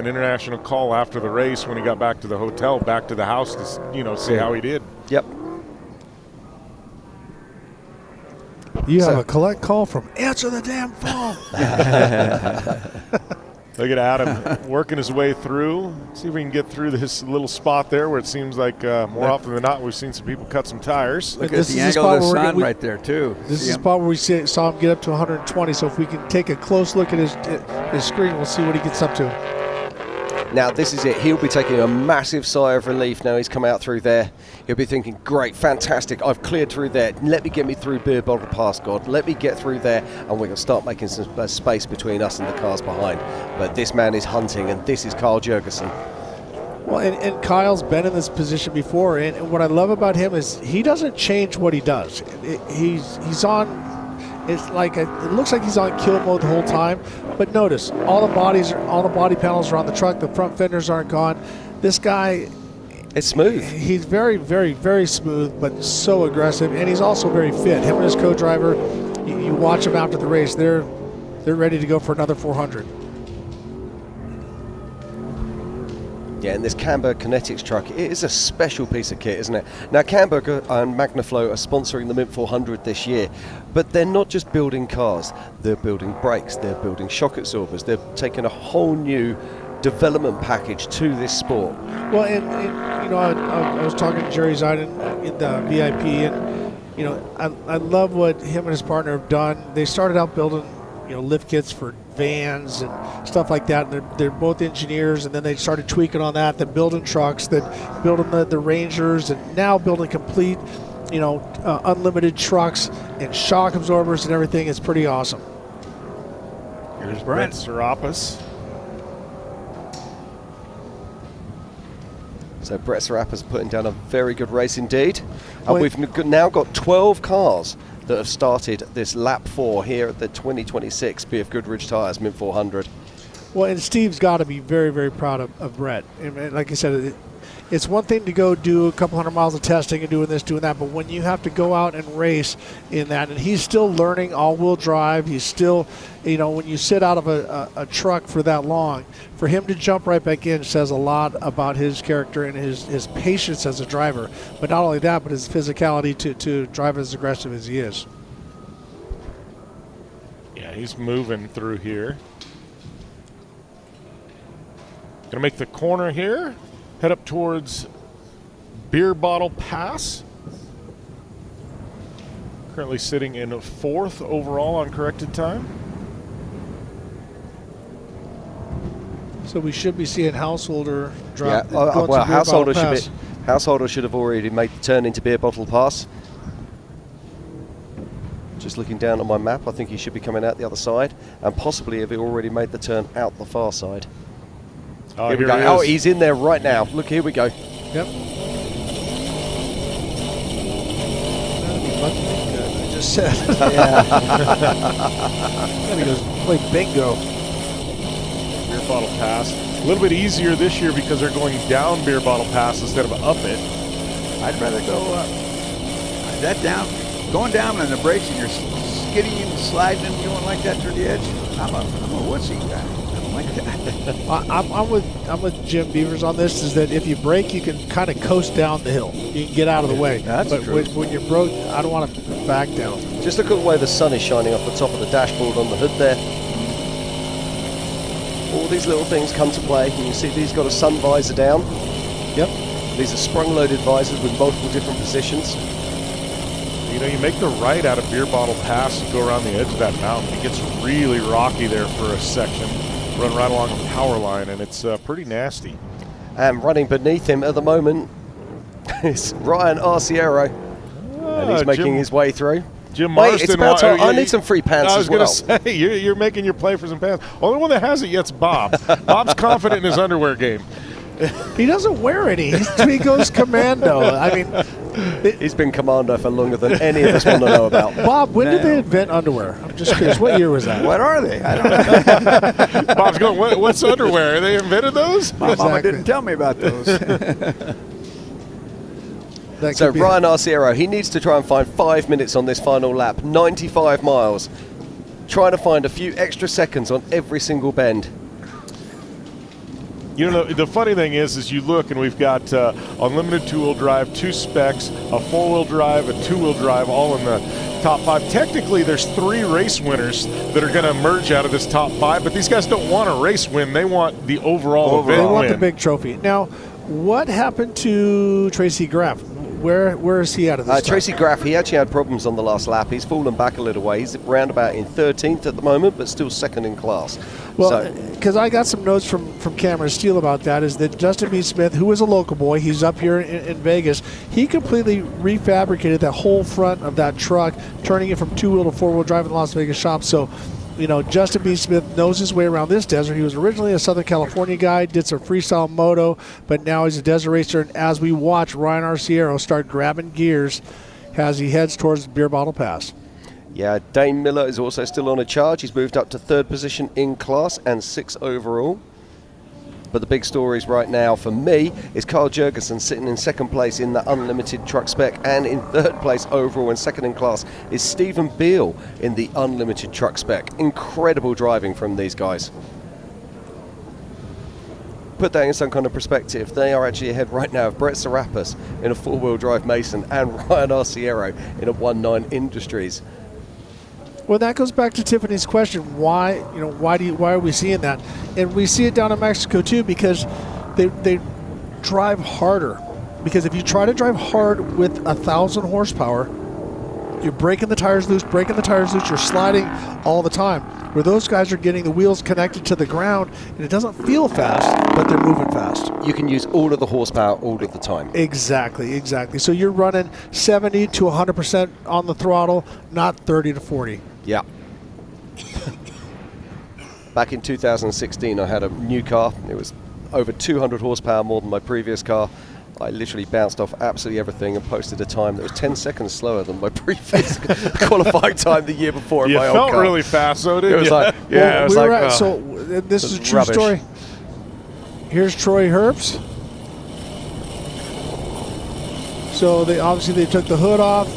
Speaker 2: international call after the race when he got back to the hotel, back to the house to, see how he did.
Speaker 1: Yep.
Speaker 4: You have a collect call from Answer the Damn Phone.
Speaker 2: Look at Adam working his way through. See if we can get through this little spot there where it seems like more often than not we've seen some people cut some tires.
Speaker 3: Look at the angle of the sun right there, too.
Speaker 4: This is the spot where we saw him get up to 120. So if we can take a close look at his screen, we'll see what he gets up to.
Speaker 1: Now this is it. He'll be taking a massive sigh of relief now he's come out through there. He'll be thinking, great, fantastic, I've cleared through there. Let me get me through Beer Bottle Pass, God. Let me get through there, and we're going to start making some space between us and the cars behind. But this man is hunting, and this is Kyle Jurgensen.
Speaker 4: Well, and Kyle's been in this position before, and what I love about him is he doesn't change what he does. He's on. It's like it looks like he's on kill mode the whole time. But notice all the body panels are on the truck. The front fenders aren't gone. This guy,
Speaker 1: it's smooth.
Speaker 4: He's very, very, very smooth, but so aggressive, and he's also very fit. Him and his co-driver, you watch them after the race. They're ready to go for another 400.
Speaker 1: Yeah, and this Camberg Kinetics truck, it is a special piece of kit, isn't it? Now, Camberg and Magnaflow are sponsoring the Mint 400 this year, but they're not just building cars. They're building brakes, they're building shock absorbers, they're taking a whole new development package to this sport.
Speaker 4: Well, and I was talking to Jerry Zeiden in the VIP, and I love what him and his partner have done. They started out building lift kits for vans and stuff like that. And they're both engineers, and then they started tweaking on that, then building trucks, then building the Rangers, and now building complete, unlimited trucks and shock absorbers and everything. It's pretty awesome.
Speaker 2: Here's Brent Serapis.
Speaker 1: So Brett Serapis putting down a very good race indeed. And we've now got 12 cars that have started this lap 4 here at the 2026 BFGoodrich Tires Mint 400.
Speaker 4: Well, and Steve's got to be very, very proud of Brett. And like I said, it's one thing to go do a couple hundred miles of testing and doing this, doing that, but when you have to go out and race in that, and he's still learning all-wheel drive, he's still, when you sit out of a truck for that long, for him to jump right back in says a lot about his character and his patience as a driver. But not only that, but his physicality to drive as aggressive as he is.
Speaker 2: Yeah, he's moving through here. Gonna make the corner here. Head up towards Beer Bottle Pass. Currently sitting in 4th overall on corrected time.
Speaker 4: So we should be seeing Householder drop.
Speaker 1: Yeah, well, Householder should have already made the turn into Beer Bottle Pass. Just looking down on my map, I think he should be coming out the other side, and possibly have already made the turn out the far side.
Speaker 2: Oh,
Speaker 1: here we go. Oh, he's in there right now. Look, here we go.
Speaker 4: Yep. just said.
Speaker 3: Yeah.
Speaker 4: Gotta go play bingo.
Speaker 2: Beer bottle pass. A little bit easier this year because they're going down beer bottle pass instead of up it.
Speaker 3: I'd rather go up. That down, going down on the brakes and you're skidding and sliding and going like that to the edge. I'm a wussy guy. I don't like that.
Speaker 4: I'm with Jim Beavers on this. Is that if you brake, you can kind of coast down the hill. You can get out of the way.
Speaker 3: That's
Speaker 4: but
Speaker 3: true.
Speaker 4: When you're broke, I don't want to back down.
Speaker 1: Just look at the way the sun is shining off the top of the dashboard on the hood there. All these little things come to play. And you see these got a sun visor down.
Speaker 4: Yep.
Speaker 1: These are sprung-loaded visors with multiple different positions.
Speaker 2: You know, you make the right out of beer bottle pass and go around the edge of that mountain. It gets really rocky there for a section. Run right along the power line, and it's pretty nasty.
Speaker 1: And running beneath him at the moment is Ryan Arciero. And he's making his way through.
Speaker 2: Jim
Speaker 1: Wait,
Speaker 2: Marston,
Speaker 1: it's about time. I need some free pants as well.
Speaker 2: I was going to say, you're making your play for some pants. Only one that hasn't yet's Bob. Bob's confident in his underwear game.
Speaker 4: He doesn't wear any. He goes commando. I mean,
Speaker 1: he's been commando for longer than any of us want to know about.
Speaker 4: Bob, when did they invent underwear? I'm just curious. What year was that?
Speaker 3: What are they? I don't know.
Speaker 2: Bob's going, what's underwear? They invented those?
Speaker 3: My mama didn't tell me about those.
Speaker 1: So Ryan Arciero, he needs to try and find 5 minutes on this final lap. 95 miles. Trying to find a few extra seconds on every single bend.
Speaker 2: You know, the funny thing is you look and we've got unlimited two-wheel drive, 2 specs, a 4-wheel drive, a 2-wheel drive, all in the top 5. Technically, there's 3 race winners that are going to emerge out of this top 5, but these guys don't want a race win. They want the overall event
Speaker 4: They want
Speaker 2: win.
Speaker 4: the big trophy. Now, what happened to Tracy Graph? Where is he out of this?
Speaker 1: Tracy Graph, he actually had problems on the last lap. He's fallen back a little way. He's round about in 13th at the moment, but still second in class.
Speaker 4: Well, because I got some notes from Cameron Steele about that, is that Justin B. Smith, who is a local boy, he's up here in Vegas, he completely refabricated that whole front of that truck, turning it from 2-wheel to 4-wheel drive in the Las Vegas shop. So, you know, Justin B. Smith knows his way around this desert. He was originally a Southern California guy, did some freestyle moto, but now he's a desert racer. And as we watch Ryan Arciero start grabbing gears as he heads towards the beer bottle pass.
Speaker 1: Yeah, Dane Miller is also still on a charge. He's moved up to 3rd position in class and 6th overall. But the big stories right now for me is Carl Jurgensen sitting in 2nd place in the Unlimited Truck Spec, and in 3rd place overall and 2nd in class is Stephen Beal in the Unlimited Truck Spec. Incredible driving from these guys. Put that in some kind of perspective, they are actually ahead right now of Brett Serapis in a 4-wheel drive Mason and Ryan Arciero in a 1.9 Industries.
Speaker 4: Well, that goes back to Tiffany's question. Why are we seeing that? And we see it down in Mexico too, because they drive harder. Because if you try to drive hard with 1,000 horsepower, you're breaking the tires loose, you're sliding all the time. Where those guys are getting the wheels connected to the ground, and it doesn't feel fast, but they're moving fast.
Speaker 1: You can use all of the horsepower all of the time.
Speaker 4: Exactly. So you're running 70 to 100% on the throttle, not 30 to 40.
Speaker 1: Yeah. Back in 2016, I had a new car. It was over 200 horsepower more than my previous car. I literally bounced off absolutely everything and posted a time that was 10 seconds slower than my previous qualifying time the year before in my old car.
Speaker 2: You felt really fast, though, didn't you?
Speaker 1: It was like, yeah, it was like,
Speaker 4: so this is a true
Speaker 1: rubbish.
Speaker 4: story. Here's Troy Herbst. So they took the hood off.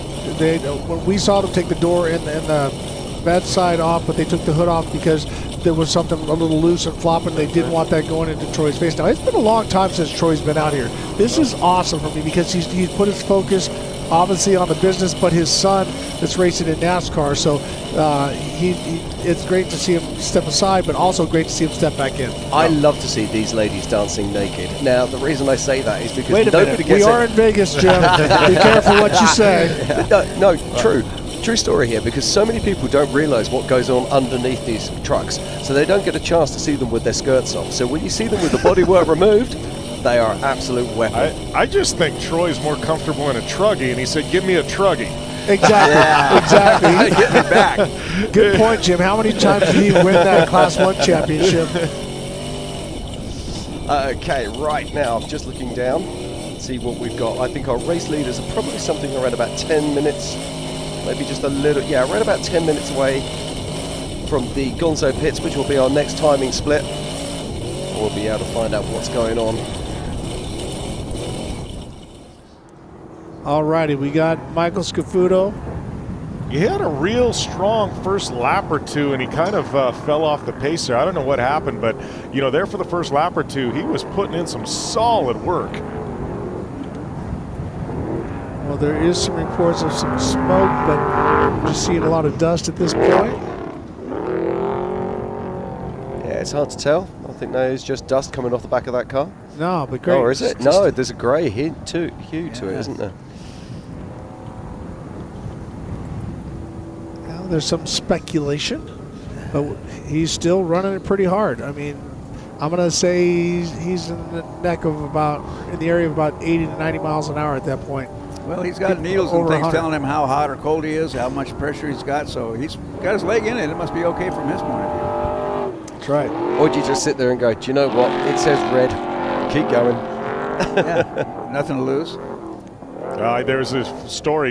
Speaker 4: When we saw them take the door in the bed side off, but they took the hood off because there was something a little loose and flopping. They didn't want that going into Troy's face. Now, it's been a long time since Troy's been out here. This is awesome for me because he's put his focus obviously on the business, but his son that's racing in NASCAR. So it's great to see him step aside, but also great to see him step back in.
Speaker 1: I love to see these ladies dancing naked. Now, the reason I say that is because
Speaker 4: Wait a
Speaker 1: nobody
Speaker 4: minute.
Speaker 1: gets
Speaker 4: We are in Vegas, Jim. Be careful what you say.
Speaker 1: No, true. True story here, because so many people don't realize what goes on underneath these trucks, so they don't get a chance to see them with their skirts off. So when you see them with the bodywork removed, they are absolute weapons.
Speaker 2: I just think Troy's more comfortable in a truggy, and he said, give me a truggy.
Speaker 4: Exactly. Exactly.
Speaker 1: Get me back.
Speaker 4: Good point, Jim. How many times did he win that Class 1 championship?
Speaker 1: Okay, right now, I'm just looking down, see what we've got. I think our race leaders are probably something around about 10 minutes maybe just a little, yeah, around about 10 minutes away from the Gonzo pits, which will be our next timing split. We'll be able to find out what's going on.
Speaker 4: Alrighty, we got Michael Scafuto.
Speaker 2: He had a real strong first lap or two, and he kind of fell off the pace there. I don't know what happened, but, you know, there for the first lap or two, he was putting in some solid work.
Speaker 4: Well, there is some reports of some smoke, but we're just seeing a lot of dust at this point.
Speaker 1: Yeah, it's hard to tell. I think there's just dust coming off the back of that car.
Speaker 4: No, but great.
Speaker 1: Or is it? No, there's a grey hue to it, isn't there?
Speaker 4: There's some speculation, but he's still running it pretty hard. I mean, I'm going to say he's in the in the area of about 80 to 90 miles an hour at that point.
Speaker 3: Well, he's got needles and things
Speaker 4: 100.
Speaker 3: telling him how hot or cold he is, how much pressure he's got, so he's got his leg in it. It must be okay from his point of view.
Speaker 4: That's right.
Speaker 1: Or do you just sit there and go, do you know what? It says red. Keep going.
Speaker 3: Yeah, nothing to lose.
Speaker 2: There's a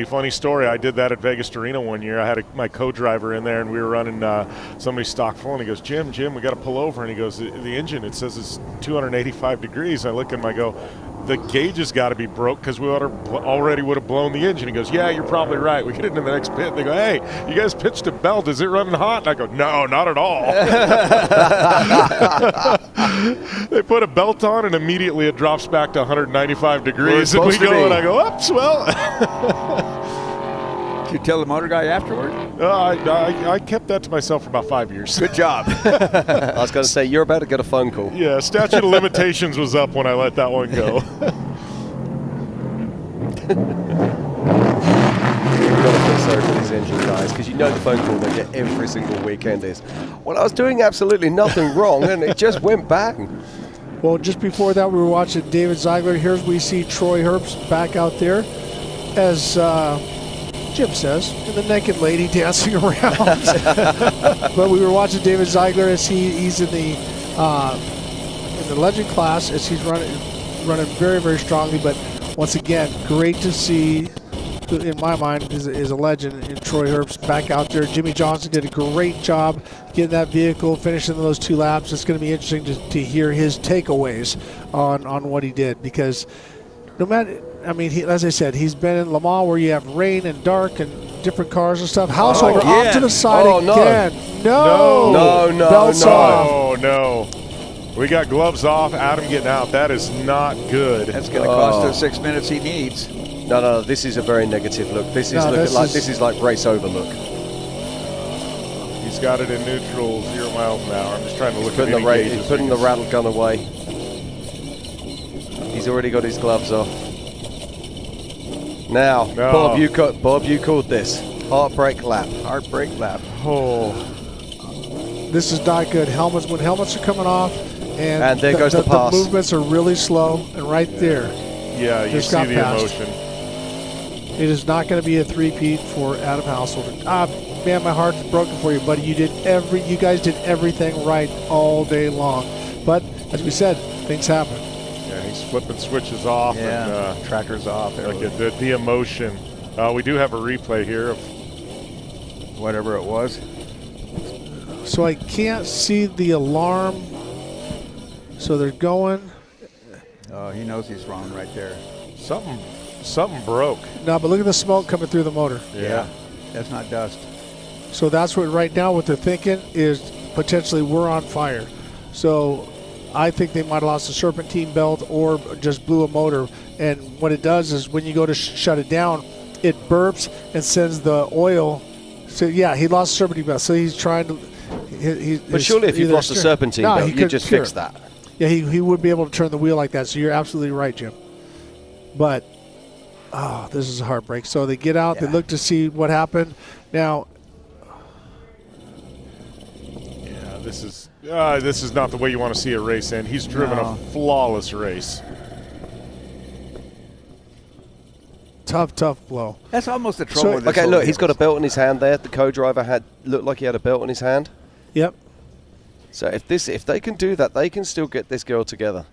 Speaker 2: funny story. I did that at Vegas Arena one year. I had my co-driver in there, and we were running somebody's stock full, and he goes, Jim, we got to pull over. And he goes, the engine, it says it's 285 degrees. I look at him, I go, the gauge has got to be broke because we already would have blown the engine. He goes, yeah, you're probably right. We get into the next pit. They go, hey, you guys pitched a belt. Is it running hot? And I go, no, not at all. They put a belt on, and immediately it drops back to 195 degrees. And we go, and I go, oops, well.
Speaker 3: Did you tell the motor guy afterward?
Speaker 2: I kept that to myself for about 5 years.
Speaker 3: Good job.
Speaker 1: I was going to say, you're about to get a phone call.
Speaker 2: Yeah, statute of limitations was up when I let that one go.
Speaker 1: You've got to feel sorry for these engine guys, because you know the phone call they get every single weekend is, well, I was doing absolutely nothing wrong, and it just went bang.
Speaker 4: Well, just before that, we were watching David Ziegler. Here we see Troy Herbst back out there, as Jim says, and the naked lady dancing around. But we were watching David Ziegler as he's in the legend class, as he's running very, very strongly. But once again, great to see, in my mind, is a legend in Troy Herbst back out there. Jimmie Johnson did a great job getting that vehicle, finishing those 2 laps. It's going to be interesting to hear his takeaways on what he did, because no matter, I mean, as I said, he's been in Le Mans where you have rain and dark and different cars and stuff. Householder off to the side again. No. Belts off.
Speaker 2: No. We got gloves off. Adam getting out. That is not good.
Speaker 3: That's going to cost us 6 minutes he needs.
Speaker 1: No. This is a very negative look. This is like race over look.
Speaker 2: He's got it in neutral, 0 miles an hour. I'm just trying to look at
Speaker 1: He's putting the rattle gun away. He's already got his gloves off. Now,
Speaker 2: No.
Speaker 1: Bob, you called this. Heartbreak lap.
Speaker 2: Oh.
Speaker 4: This is not good. When helmets are coming off, and
Speaker 1: there goes the pass.
Speaker 4: The movements are really slow, and right there.
Speaker 2: Yeah, you see the emotion.
Speaker 4: It is not going to be a three-peat for Adam Householder. Man, my heart's broken for you, buddy. You guys did everything right all day long. But as we said, things happen.
Speaker 2: Yeah, he's flipping switches off.
Speaker 3: Yeah,
Speaker 2: and
Speaker 3: trackers off.
Speaker 2: Like the emotion. We do have a replay here of
Speaker 3: whatever it was.
Speaker 4: So I can't see the alarm. So they're going.
Speaker 3: Oh, he knows he's wrong right there.
Speaker 2: Something broke.
Speaker 4: No, but look at the smoke coming through the motor.
Speaker 3: Yeah. That's not dust.
Speaker 4: So that's what right now what they're thinking is potentially we're on fire. So I think they might have lost a serpentine belt or just blew a motor. And what it does is when you go to shut it down, it burps and sends the oil. So yeah, he lost the serpentine belt. So he's trying to.
Speaker 1: But surely if you've lost a serpentine belt, you just fix that.
Speaker 4: Yeah, he would be able to turn the wheel like that. So you're absolutely right, Jim. But this is a heartbreak. So they get out, they look to see what happened. Now,
Speaker 2: yeah, this is not the way you want to see a race end. He's driven a flawless race.
Speaker 4: Tough blow.
Speaker 3: That's almost the trouble with this.
Speaker 1: Okay, look, he's got a belt in his hand there. The co-driver looked like he had a belt in his hand.
Speaker 4: Yep.
Speaker 1: So if they can do that, they can still get this girl together.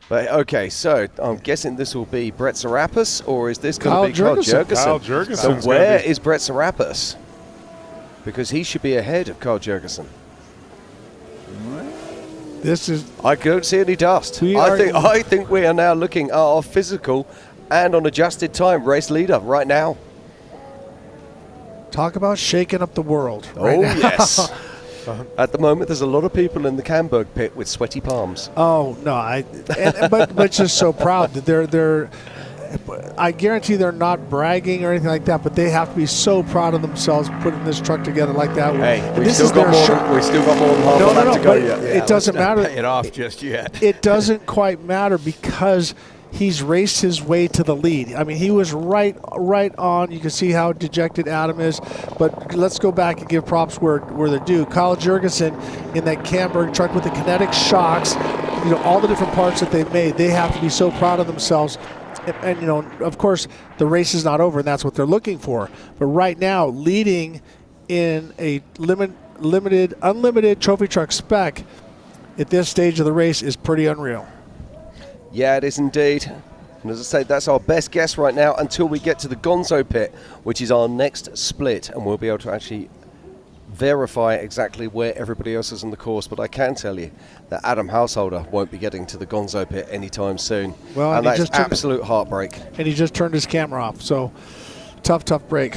Speaker 1: But okay, so I'm guessing this will be Brett Serapis, or is this going to be Kyle Jurgensen?
Speaker 2: Kyle Jurgensen.
Speaker 1: So where is Brett Serapis? Because he should be ahead of Kyle Jurgensen. I don't see any dust. I think we are now looking at our physical and on adjusted time race leader right now.
Speaker 4: Talk about shaking up the world.
Speaker 1: Oh, yes. At the moment, there's a lot of people in the Camberg pit with sweaty palms.
Speaker 4: Oh no, but just so proud that they're. I guarantee they're not bragging or anything like that, but they have to be so proud of themselves putting this truck together like that.
Speaker 1: Hey, we've still got more than half a lap to go yet.
Speaker 3: It
Speaker 4: doesn't matter.
Speaker 3: Pay it off just yet.
Speaker 4: It doesn't quite matter because he's raced his way to the lead. I mean, he was right on. You can see how dejected Adam is. But let's go back and give props where they're due. Kyle Jurgensen in that Camberg truck with the kinetic shocks, all the different parts that they've made, they have to be so proud of themselves. And of course, the race is not over, and that's what they're looking for. But right now, leading in a unlimited trophy truck spec at this stage of the race is pretty unreal.
Speaker 1: Yeah, it is indeed. And as I say, that's our best guess right now until we get to the Gonzo pit, which is our next split, and we'll be able to actually verify exactly where everybody else is on the course. But I can tell you that Adam Householder won't be getting to the Gonzo pit anytime soon.
Speaker 4: Well,
Speaker 1: and that's absolute heartbreak.
Speaker 4: And he just turned his camera off, so tough break.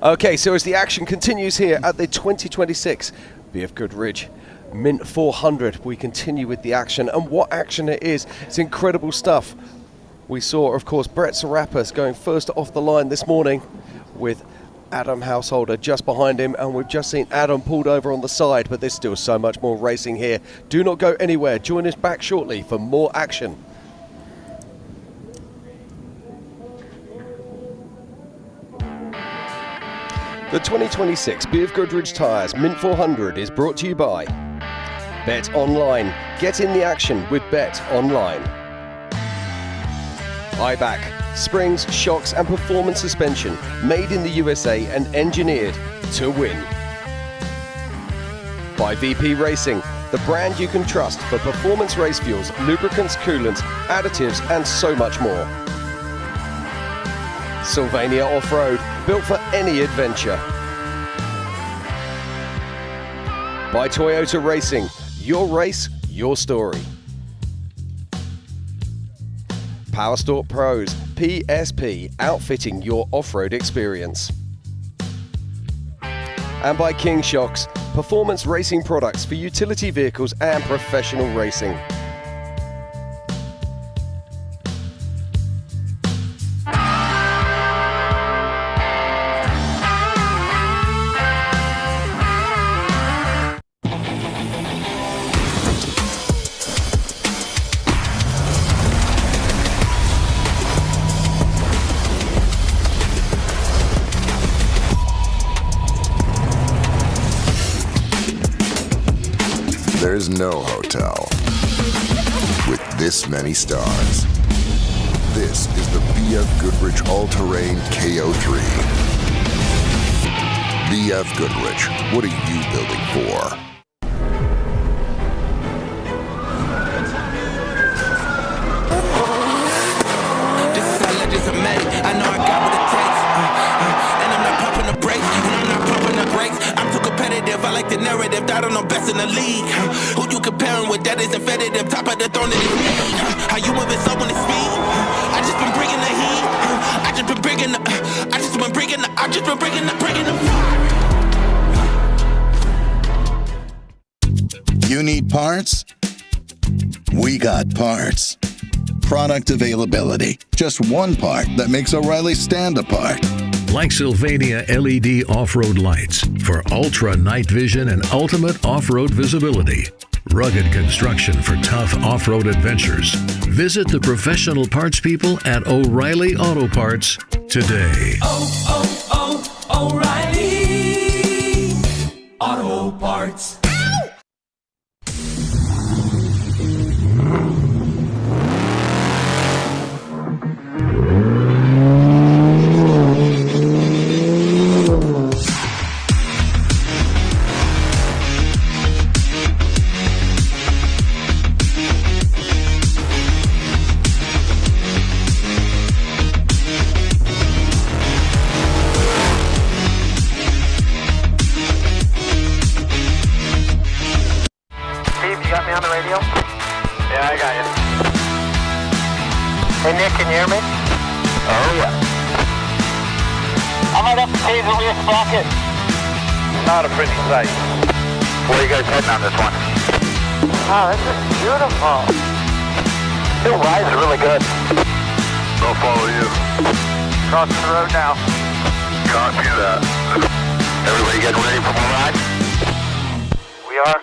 Speaker 1: Okay, so as the action continues here at the 2026 BFGoodrich Mint 400, we continue with the action, and what action it is. It's incredible stuff. We saw, of course, Brett Serapis going first off the line this morning with Adam Householder just behind him, and we've just seen Adam pulled over on the side, but there's still so much more racing here. Do not go anywhere. Join us back shortly for more action. The 2026 BFGoodrich Tires Mint 400 is brought to you by Bet Online. Get in the action with Bet Online. IBAC, springs, shocks and performance suspension, made in the USA and engineered to win. By VP Racing, the brand you can trust for performance race fuels, lubricants, coolants, additives and so much more. Sylvania Off-Road, built for any adventure. By Toyota Racing, your race, your story. Powerstore Pros, PSP, outfitting your off-road experience. And by King Shocks, performance racing products for utility vehicles and professional racing.
Speaker 11: There's no hotel with this many stars. This is the BFGoodrich All-Terrain KO3. BFGoodrich, what are you building for?
Speaker 12: This is how legends are made. I know I got what it takes. And I'm not pumping the brakes, and I'm not pumping the brakes. I'm too competitive, I like the narrative, that I'm the best in the league. Who you comparing with, that is infinitive, top of the throne in his league. How you moving so on the speed? I just been bringing the heat. I just been bringing the
Speaker 13: You need parts? We got parts. Product availability. Just one part that makes O'Reilly stand apart.
Speaker 14: Like Sylvania LED off-road lights for ultra night vision and ultimate off-road visibility. Rugged construction for tough off-road adventures. Visit the professional parts people at O'Reilly Auto Parts today.
Speaker 12: O'Reilly Auto Parts.
Speaker 15: Taser, we have Sprocket.
Speaker 10: Not a pretty sight.
Speaker 15: Where are you guys heading on this one? Oh, this is beautiful. It rides really good.
Speaker 10: They'll follow you.
Speaker 15: Crossing the road now.
Speaker 10: Copy that.
Speaker 15: Everybody getting ready for more ride? We are.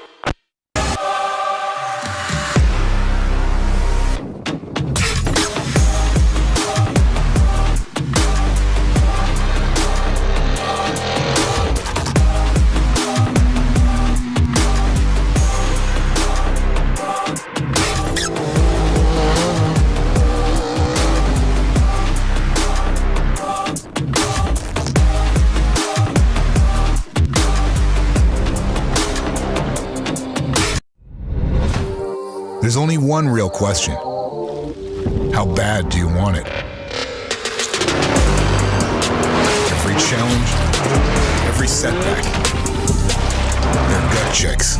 Speaker 16: There's only one real question. How bad do you want it? Every challenge, every setback, they're gut checks,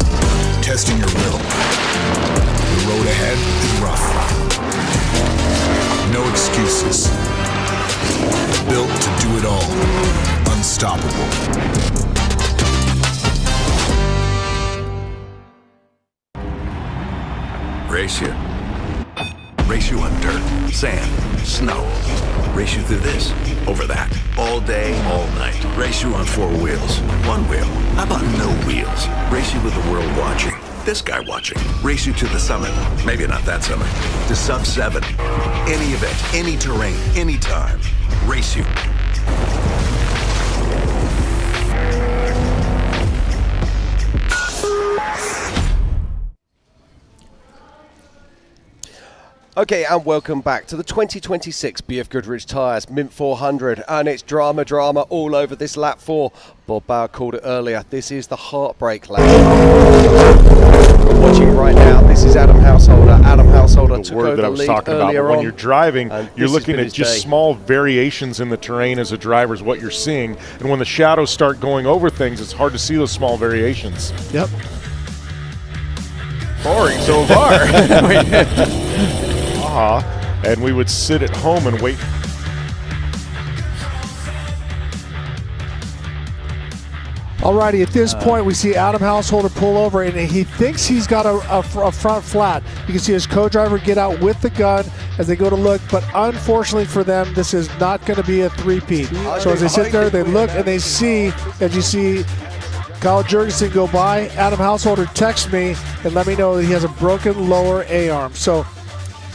Speaker 16: testing your will. The road ahead is rough. No excuses. Built to do it all. Unstoppable.
Speaker 17: Race you. Race you on dirt, sand, snow. Race you through this, over that, all day, all night. Race you on 4 wheels, 1 wheel. How about no wheels? Race you with the world watching, this guy watching. Race you to the summit, maybe not that summit, to sub 7. Any event, any terrain, any time. Race you.
Speaker 1: Okay, and welcome back to the 2026 BFGoodrich Tires Mint 400, and it's drama all over this lap 4. Bob Bauer called it earlier. This is the heartbreak lap. We're watching right now. This is Adam Householder. Adam Householder took over the lead earlier on.
Speaker 2: When you're driving, you're looking at just
Speaker 1: day.
Speaker 2: small variations in the terrain as a driver is what you're seeing, and when the shadows start going over things, it's hard to see those small variations.
Speaker 4: Yep.
Speaker 2: Boring so far. And we would sit at home and wait.
Speaker 4: Alrighty, at this point we see Adam Householder pull over and he thinks he's got a front flat. You can see his co-driver get out with the gun as they go to look, but unfortunately for them, this is not going to be a three-peat. So as they sit there, they look and they see, as you see Kyle Jurgensen go by, Adam Householder texts me and let me know that he has a broken lower A-arm. So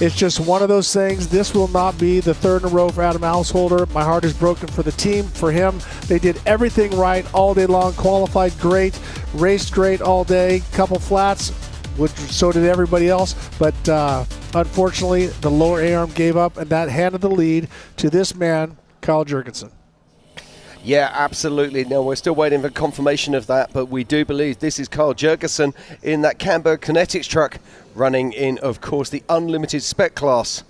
Speaker 4: it's just one of those things. This will not be the third in a row for Adam Householder. My heart is broken for the team, for him. They did everything right all day long, qualified great, raced great all day, couple flats, which so did everybody else. But unfortunately, the lower A-arm gave up, and that handed the lead to this man, Kyle Jurgensen.
Speaker 1: Yeah, absolutely. Now, we're still waiting for confirmation of that, but we do believe this is Kyle Jurgensen in that Camberg Kinetics truck, running in, of course, the unlimited spec class.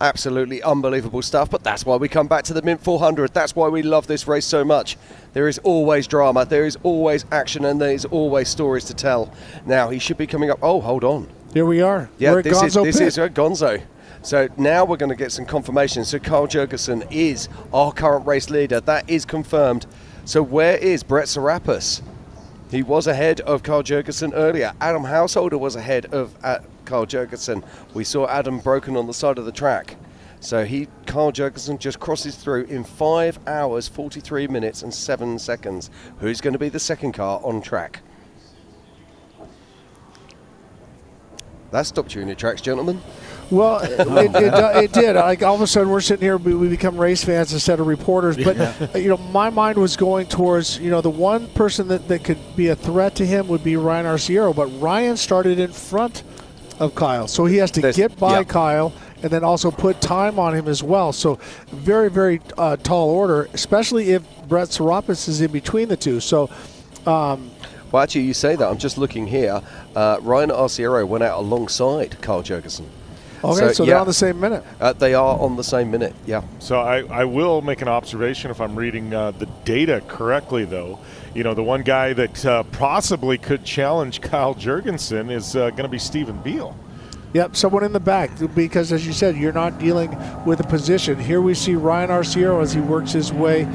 Speaker 1: Absolutely unbelievable stuff, but that's why we come back to the Mint 400. That's why we love this race so much. There is always drama, there is always action, and there is always stories to tell. Now, he should be coming up. Oh, hold on.
Speaker 4: Here we are.
Speaker 1: Yeah,
Speaker 4: we're
Speaker 1: this is
Speaker 4: Gonzo.
Speaker 1: So now we're going to get some confirmation. So Kyle Jurgensen is our current race leader. That is confirmed. So where is Brett Serapis? He was ahead of Kyle Jurgensen earlier. Adam Householder was ahead of Kyle Jurgensen. We saw Adam broken on the side of the track. So Kyle Jurgensen just crosses through in 5 hours, 43 minutes and 7 seconds. Who's going to be the second car on track? That stopped you in your tracks, gentlemen.
Speaker 4: Well, it did. Like all of a sudden, we're sitting here, we become race fans instead of reporters. But my mind was going towards, the one person that could be a threat to him would be Ryan Arciero. But Ryan started in front of Kyle, so he has to get by Kyle and then also put time on him as well. So very, very tall order, especially if Brett Serapis is in between the two. So.
Speaker 1: Well, actually, you say that. I'm just looking here. Ryan Arciero went out alongside Kyle Jurgensen.
Speaker 4: Okay, so they're on the same minute.
Speaker 1: They are on the same minute, yeah.
Speaker 2: So I will make an observation if I'm reading the data correctly, though. The one guy that possibly could challenge Kyle Jurgensen is going to be Stephen Beal.
Speaker 4: Yep, someone in the back, because as you said, you're not dealing with a position. Here we see Ryan Arciero as he works his way.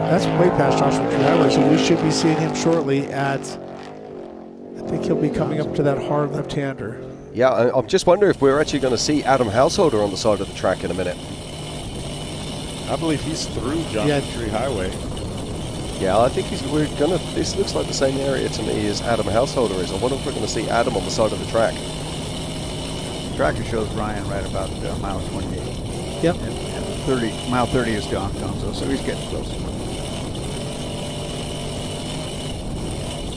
Speaker 4: That's way past Joshua Tree Highway, so we should be seeing him shortly at, I think he'll be coming up to that hard left-hander.
Speaker 1: Yeah, I'm just wondering if we're actually going to see Adam Householder on the side of the track in a minute.
Speaker 2: I believe he's through Joshua Tree Highway.
Speaker 1: Yeah, I think this looks like the same area to me as Adam Householder is. I wonder if we're going to see Adam on the side of the track.
Speaker 3: The tracker shows Ryan right about mile 28.
Speaker 4: Yep.
Speaker 3: And mile 30 is Gonzo, so he's getting close.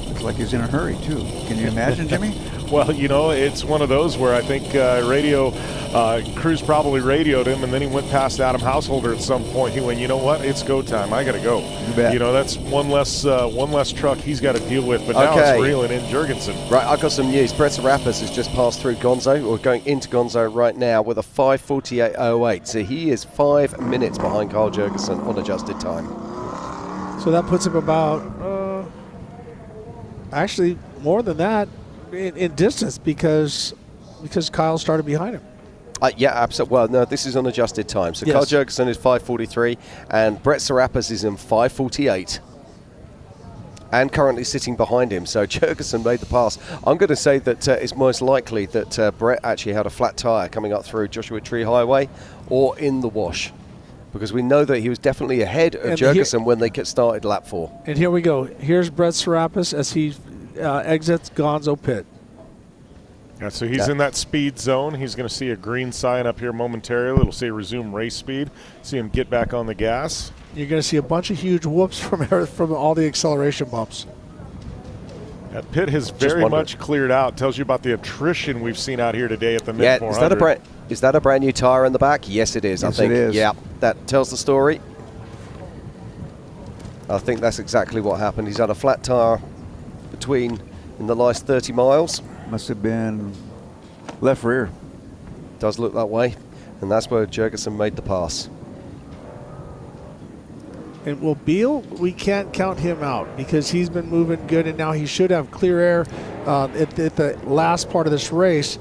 Speaker 3: Looks like he's in a hurry, too. Can you imagine, Jimmy?
Speaker 2: Well, you know, it's one of those where I think Cruz probably radioed him, and then he went past Adam Householder at some point. He went, you know what? It's go time. I got to go.
Speaker 3: You bet.
Speaker 2: You know, that's one less truck he's got to deal with. But now it's reeling in Jurgensen.
Speaker 1: Right, I've got some news. Brett Serapis has just passed through Gonzo. We're going into Gonzo right now with a 5:48.08. So he is 5 minutes behind Carl Jurgensen on adjusted time.
Speaker 4: So that puts him about, actually more than that in distance because Kyle started behind him.
Speaker 1: Yeah, absolutely. Well, no, this is on adjusted time. So
Speaker 4: yes.
Speaker 1: Carl Jurgensen is 5:43 and Brett Serapis is in 5:48 and currently sitting behind him. So Jurgensen made the pass. I'm going to say that it's most likely that Brett actually had a flat tyre coming up through Joshua Tree Highway or in the wash, because we know that he was definitely ahead of Jurgensen when they get started lap 4.
Speaker 4: And here we go. Here's Brett Serapis as he exits Gonzo pit.
Speaker 2: Yeah, so he's in that speed zone. He's going to see a green sign up here momentarily. It'll say resume race speed. See him get back on the gas.
Speaker 4: You're going to see a bunch of huge whoops from all the acceleration bumps.
Speaker 2: That pit has very much cleared out. Tells you about the attrition we've seen out here today at the Mint 400.
Speaker 1: Is that a brand new tire in the back? Yes, it is.
Speaker 3: Yes,
Speaker 1: I think.
Speaker 3: it is.
Speaker 1: Yeah, that tells the story. I think that's exactly what happened. He's had a flat tire in the last 30 miles.
Speaker 3: Must have been left rear.
Speaker 1: Does look that way. And that's where Jurgensen made the pass.
Speaker 4: And well, Beal, we can't count him out because he's been moving good, and now he should have clear air at the last part of this race.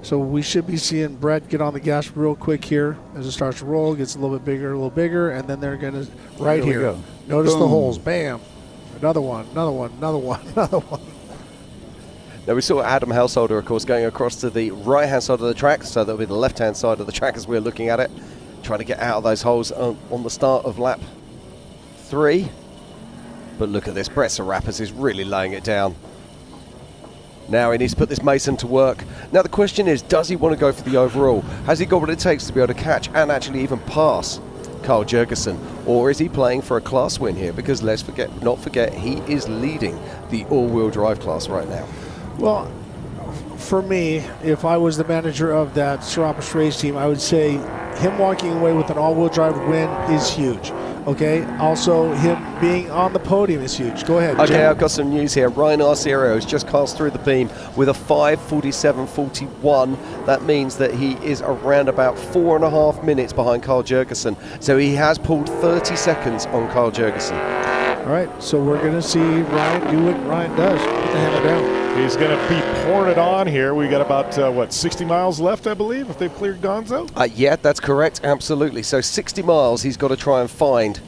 Speaker 4: So we should be seeing Brett get on the gas real quick here as it starts to roll, gets a little bit bigger, and then they're going to here. Notice
Speaker 3: Boom.
Speaker 4: the holes. Bam. Another one.
Speaker 1: Now we saw Adam Householder, of course, going across to the right-hand side of the track, so that'll be the left-hand side of the track as we're looking at it, trying to get out of those holes on the start of lap 3. But look at this, Brett Serapis is really laying it down. Now he needs to put this Mason to work. Now the question is, does he want to go for the overall? Has he got what it takes to be able to catch and actually even pass Carl Jurgensen? Or is he playing for a class win here? Because let's not forget, he is leading the all-wheel drive class right now.
Speaker 4: Well, for me, if I was the manager of that Serapis race team, I would say him walking away with an all-wheel drive win is huge. Okay. Also, him being on the podium is huge. Go ahead.
Speaker 1: Okay,
Speaker 4: Jim.
Speaker 1: I've got some news here. Ryan Arciero has just passed through the beam with a 5:47.41. That means that he is around about 4.5 minutes behind Carl Jurgensen. So he has pulled 30 seconds on Carl Jurgensen.
Speaker 4: All right. So we're going to see Ryan do what Ryan does. Put the hammer down.
Speaker 2: He's going to be pouring it on here. We got about, 60 miles left, I believe, if they've cleared Gonzo?
Speaker 1: Yeah, that's correct. Absolutely. So 60 miles he's got to try and find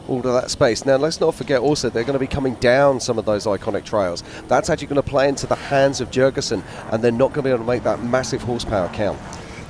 Speaker 1: all of that space. Now, let's not forget also they're going to be coming down some of those iconic trails. That's actually going to play into the hands of Jurgensen, and they're not going to be able to make that massive horsepower count.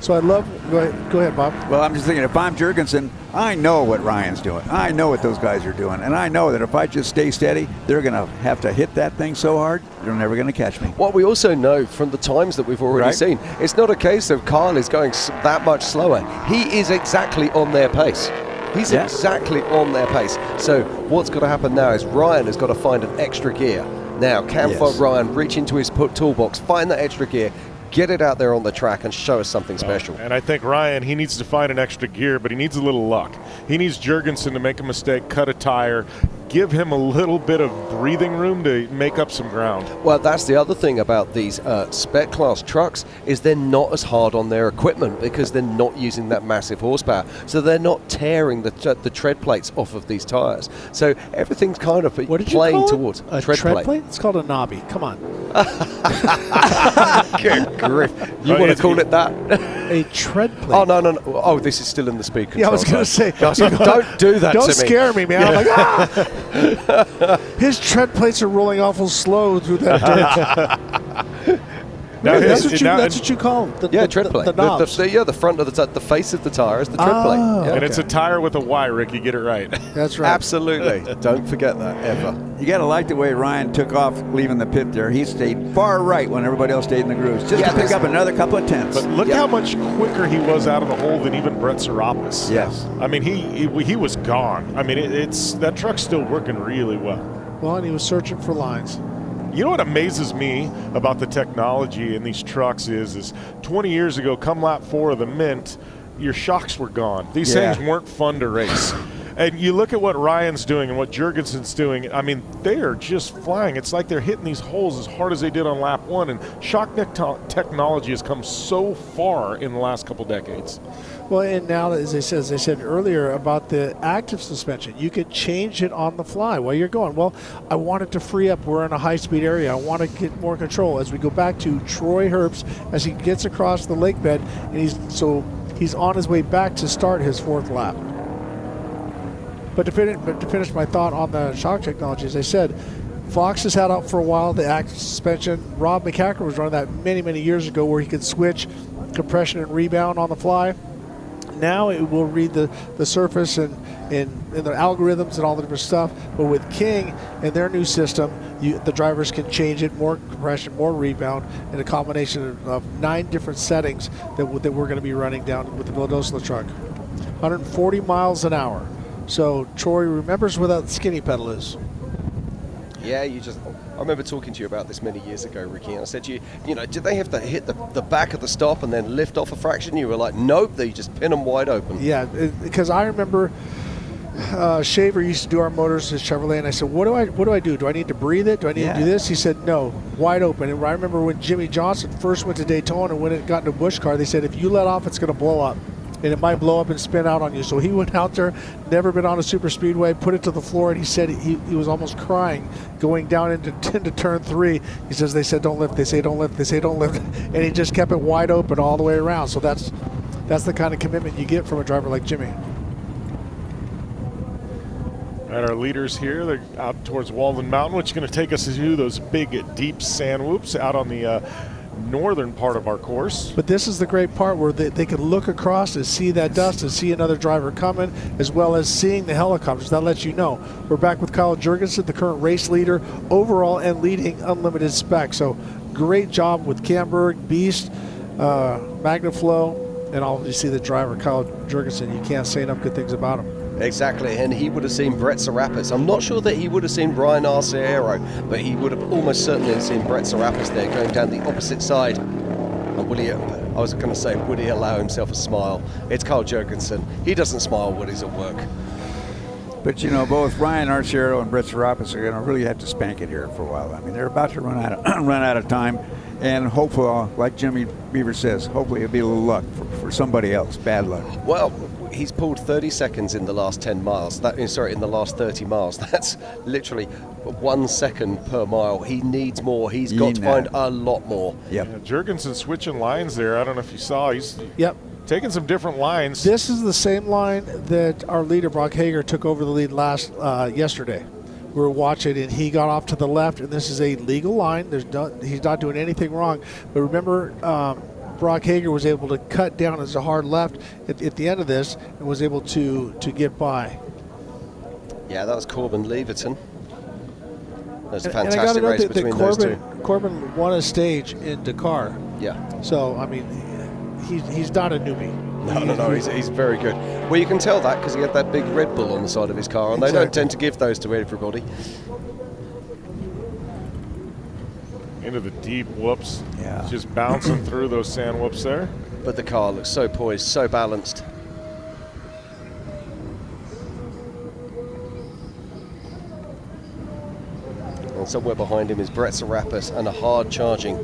Speaker 4: So I love, go ahead, Bob.
Speaker 3: Well, I'm just thinking, if I'm Jurgensen, I know what Ryan's doing. I know what those guys are doing. And I know that if I just stay steady, they're going to have to hit that thing so hard, they're never going to catch me.
Speaker 1: What we also know from the times that we've already seen, it's not a case of Carl is going that much slower. He is exactly on their pace. He's exactly on their pace. So what's got to happen now is Ryan has got to find an extra gear. Now, can Ryan reach into his toolbox, find that extra gear, get it out there on the track and show us something special.
Speaker 2: And I think Ryan, he needs to find an extra gear, but he needs a little luck. He needs Jurgensen to make a mistake, cut a tire, give him a little bit of breathing room to make up some ground.
Speaker 1: Well, that's the other thing about these spec class trucks is they're not as hard on their equipment because they're not using that massive horsepower. So they're not tearing the tread plates off of these tires. So everything's kind of playing towards
Speaker 4: a tread plate. It's called a knobby. Come on.
Speaker 1: Good grief. You want to call it that?
Speaker 4: A tread plate.
Speaker 1: Oh, no. Oh, this is still in the speed control.
Speaker 4: Yeah, I was going to say.
Speaker 1: Don't do that to me.
Speaker 4: Don't scare me, man. I'm like, ah! His tread plates are rolling awful slow through that dirt. That's what you call them.
Speaker 1: Tread plate.
Speaker 4: The knobs.
Speaker 1: The front of the face of the tire is the tread plate. Yeah.
Speaker 2: And it's a tire with a Y, Rick. You get it right.
Speaker 4: That's right.
Speaker 1: Absolutely. Don't forget that, ever.
Speaker 3: You got to like the way Ryan took off leaving the pit there. He stayed far right when everybody else stayed in the grooves, just to pick up another couple of tenths.
Speaker 2: But look how much quicker he was out of the hole than even Brett Serapis.
Speaker 3: Yes.
Speaker 2: I mean, he was gone. I mean, it's that truck's still working really well.
Speaker 4: Well, and he was searching for lines.
Speaker 2: You know what amazes me about the technology in these trucks is 20 years ago, come lap 4 of the Mint, your shocks were gone. These things weren't fun to race. And you look at what Ryan's doing and what Jurgensen's doing, I mean, they are just flying. It's like they're hitting these holes as hard as they did on lap 1, and shock technology has come so far in the last couple decades.
Speaker 4: Well, and now, as I said earlier about the active suspension, you could change it on the fly while you're going. Well, I want it to free up. We're in a high-speed area. I want to get more control. As we go back to Troy Herbst, as he gets across the lake bed, and he's on his way back to start his 4th lap. But to finish my thought on the shock technology, as I said, Fox has had out for a while the active suspension. Rob McCacker was running that many, many years ago where he could switch compression and rebound on the fly. Now it will read the surface and the algorithms and all the different stuff. But with King and their new system, the drivers can change it, more compression, more rebound, and a combination of 9 different settings that we're going to be running down with the Villadosla truck. 140 miles an hour. So Troy remembers where that skinny pedal is.
Speaker 1: Yeah, I remember talking to you about this many years ago, Ricky, and I said to you, did they have to hit the back of the stop and then lift off a fraction? You were like, nope, they just pin them wide open.
Speaker 4: Yeah, because I remember Shaver used to do our motors, his Chevrolet, and I said, what do I do? Do I need to breathe it? Do I need to do this? He said, no, wide open. And I remember when Jimmie Johnson first went to Daytona, when it got into a Busch car, they said, if you let off, it's going to blow up. And it might blow up and spin out on you. So he went out there, never been on a super speedway, put it to the floor, and he said he was almost crying going down into turn 3. He says, they said don't lift, they say don't lift, they say don't lift. And he just kept it wide open all the way around. So that's the kind of commitment you get from a driver like Jimmie.
Speaker 2: All right, our leaders here, they're out towards Walden Mountain, which is going to take us to those big, deep sand whoops out on the northern part of our course.
Speaker 4: But this is the great part where they can look across and see that dust and see another driver coming, as well as seeing the helicopters. That lets you know. We're back with Kyle Jurgensen, the current race leader overall and leading Unlimited Spec. So great job with Camberg, Beast, Magnaflow, and obviously the driver, Kyle Jurgensen. You can't say enough good things about him.
Speaker 1: Exactly, and he would have seen Brett Serapis. I'm not sure that he would have seen Ryan Arciero, but he would have almost certainly seen Brett Serapis there going down the opposite side. And would he allow himself a smile? It's Kyle Jurgensen. He doesn't smile when he's at work.
Speaker 3: But both Ryan Arciero and Brett Serapis are going to really have to spank it here for a while. I mean, they're about to run out of time, and hopefully, like Jimmy Beaver says, hopefully it'll be a little luck for somebody else. Bad luck.
Speaker 1: Well, he's pulled 30 seconds in the last 10 miles. In the last 30 miles. That's literally 1 second per mile. He needs more. He's got to find a lot more.
Speaker 2: Yep. Yeah, Jurgensen switching lines there. I don't know if you saw. He's taking some different lines.
Speaker 4: This is the same line that our leader, Brock Hager, took over the lead yesterday. We were watching, and he got off to the left, and this is a legal line. He's not doing anything wrong. But remember, Brock Hager was able to cut down as a hard left at the end of this and was able to get by.
Speaker 1: Yeah, that was Corbin Leverton. That's a
Speaker 4: fantastic
Speaker 1: and I got to
Speaker 4: race
Speaker 1: note between
Speaker 4: those
Speaker 1: two.
Speaker 4: Corbin won a stage in Dakar.
Speaker 1: Yeah.
Speaker 4: So, I mean, he's not a newbie.
Speaker 1: No, he's very good. Well, you can tell that because he had that big Red Bull on the side of his car, and they don't tend to give those to everybody.
Speaker 2: Into the deep whoops. Yeah. Just bouncing through those sand whoops there.
Speaker 1: But the car looks so poised, so balanced. somewhere behind him is Brett Serapis and a hard-charging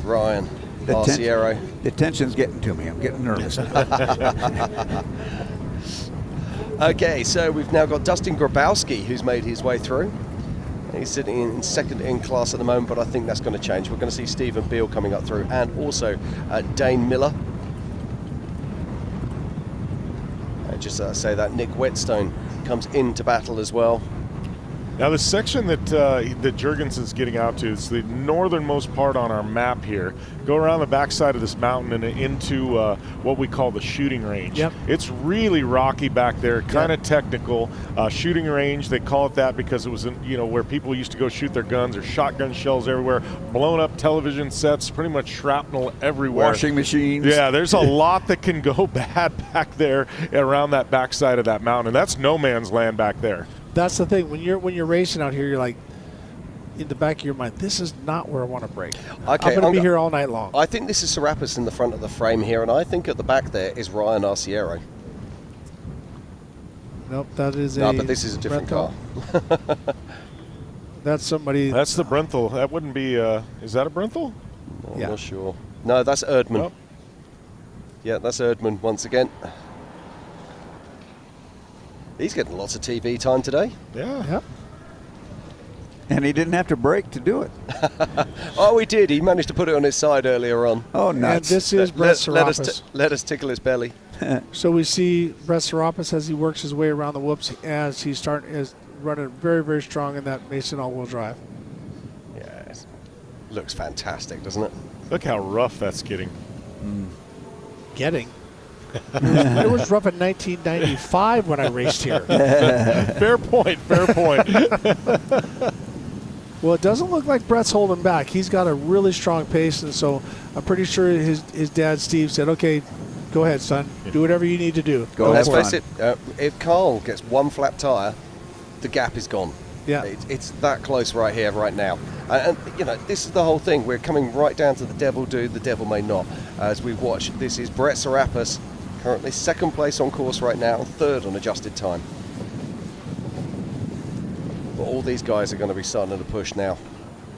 Speaker 1: Ryan Arciero.
Speaker 3: The tension's getting to me. I'm getting nervous.
Speaker 1: Okay, so we've now got Dustin Grabowski, who's made his way through. He's sitting in second in class at the moment, but I think that's going to change. We're going to see Stephen Beale coming up through, and also Dane Miller. Just say that Nick Wetstone comes into battle as well.
Speaker 2: Now the section that Jurgensen's getting out to is the northernmost part on our map here. Go around the backside of this mountain and into what we call the shooting range.
Speaker 4: Yep.
Speaker 2: It's really rocky back there, kind of technical. Shooting range, they call it that because it was where people used to go shoot their guns. There's shotgun shells everywhere, blown up television sets, pretty much shrapnel everywhere.
Speaker 3: Washing machines.
Speaker 2: Yeah, there's a lot that can go bad back there around that backside of that mountain, and that's no man's land back there.
Speaker 4: That's the thing. When you're racing out here, you're like, in the back of your mind, this is not where I want to break.
Speaker 1: Okay,
Speaker 4: I'm going to be here all night long.
Speaker 1: I think this is Serapis in the front of the frame here, and I think at the back there is Ryan Arciero.
Speaker 4: Nope, that is
Speaker 1: no, but this is a different car.
Speaker 4: That's somebody.
Speaker 2: That's the Brenthal. That wouldn't be. Is that a Brenthal?
Speaker 1: I'm not sure. No, that's Erdmann.
Speaker 2: Oh.
Speaker 1: Yeah, that's Erdmann once again. He's getting lots of TV time today.
Speaker 2: Yeah.
Speaker 4: Yep.
Speaker 3: And he didn't have to brake to do it.
Speaker 1: Oh, he did. He managed to put it on his side earlier on.
Speaker 3: Oh,
Speaker 4: And
Speaker 3: nuts.
Speaker 4: this is Brett Serapis.
Speaker 1: Let us tickle his belly.
Speaker 4: So we see Brett Serapis as he works his way around the whoops as he's running very, very strong in that Mason all-wheel drive.
Speaker 1: Yes. Looks fantastic, doesn't it?
Speaker 2: Look how rough that's getting.
Speaker 4: Getting. It was rough in 1995 when I raced here.
Speaker 2: Fair point. Fair point.
Speaker 4: Well, it doesn't look like Brett's holding back. He's got a really strong pace, and so I'm pretty sure his dad, Steve, said, okay, go ahead, son. Do whatever you need to do.
Speaker 3: Go
Speaker 1: Let's
Speaker 3: have
Speaker 1: face
Speaker 3: fun.
Speaker 1: it, if Carl gets one flat tyre, the gap is gone.
Speaker 4: Yeah.
Speaker 1: It's that close right here, right now. And this is the whole thing. We're coming right down to the devil do, the devil may not. As we watch, this is Brett Serapis, currently second place on course right now, third on adjusted time. But all these guys are going to be starting to push now.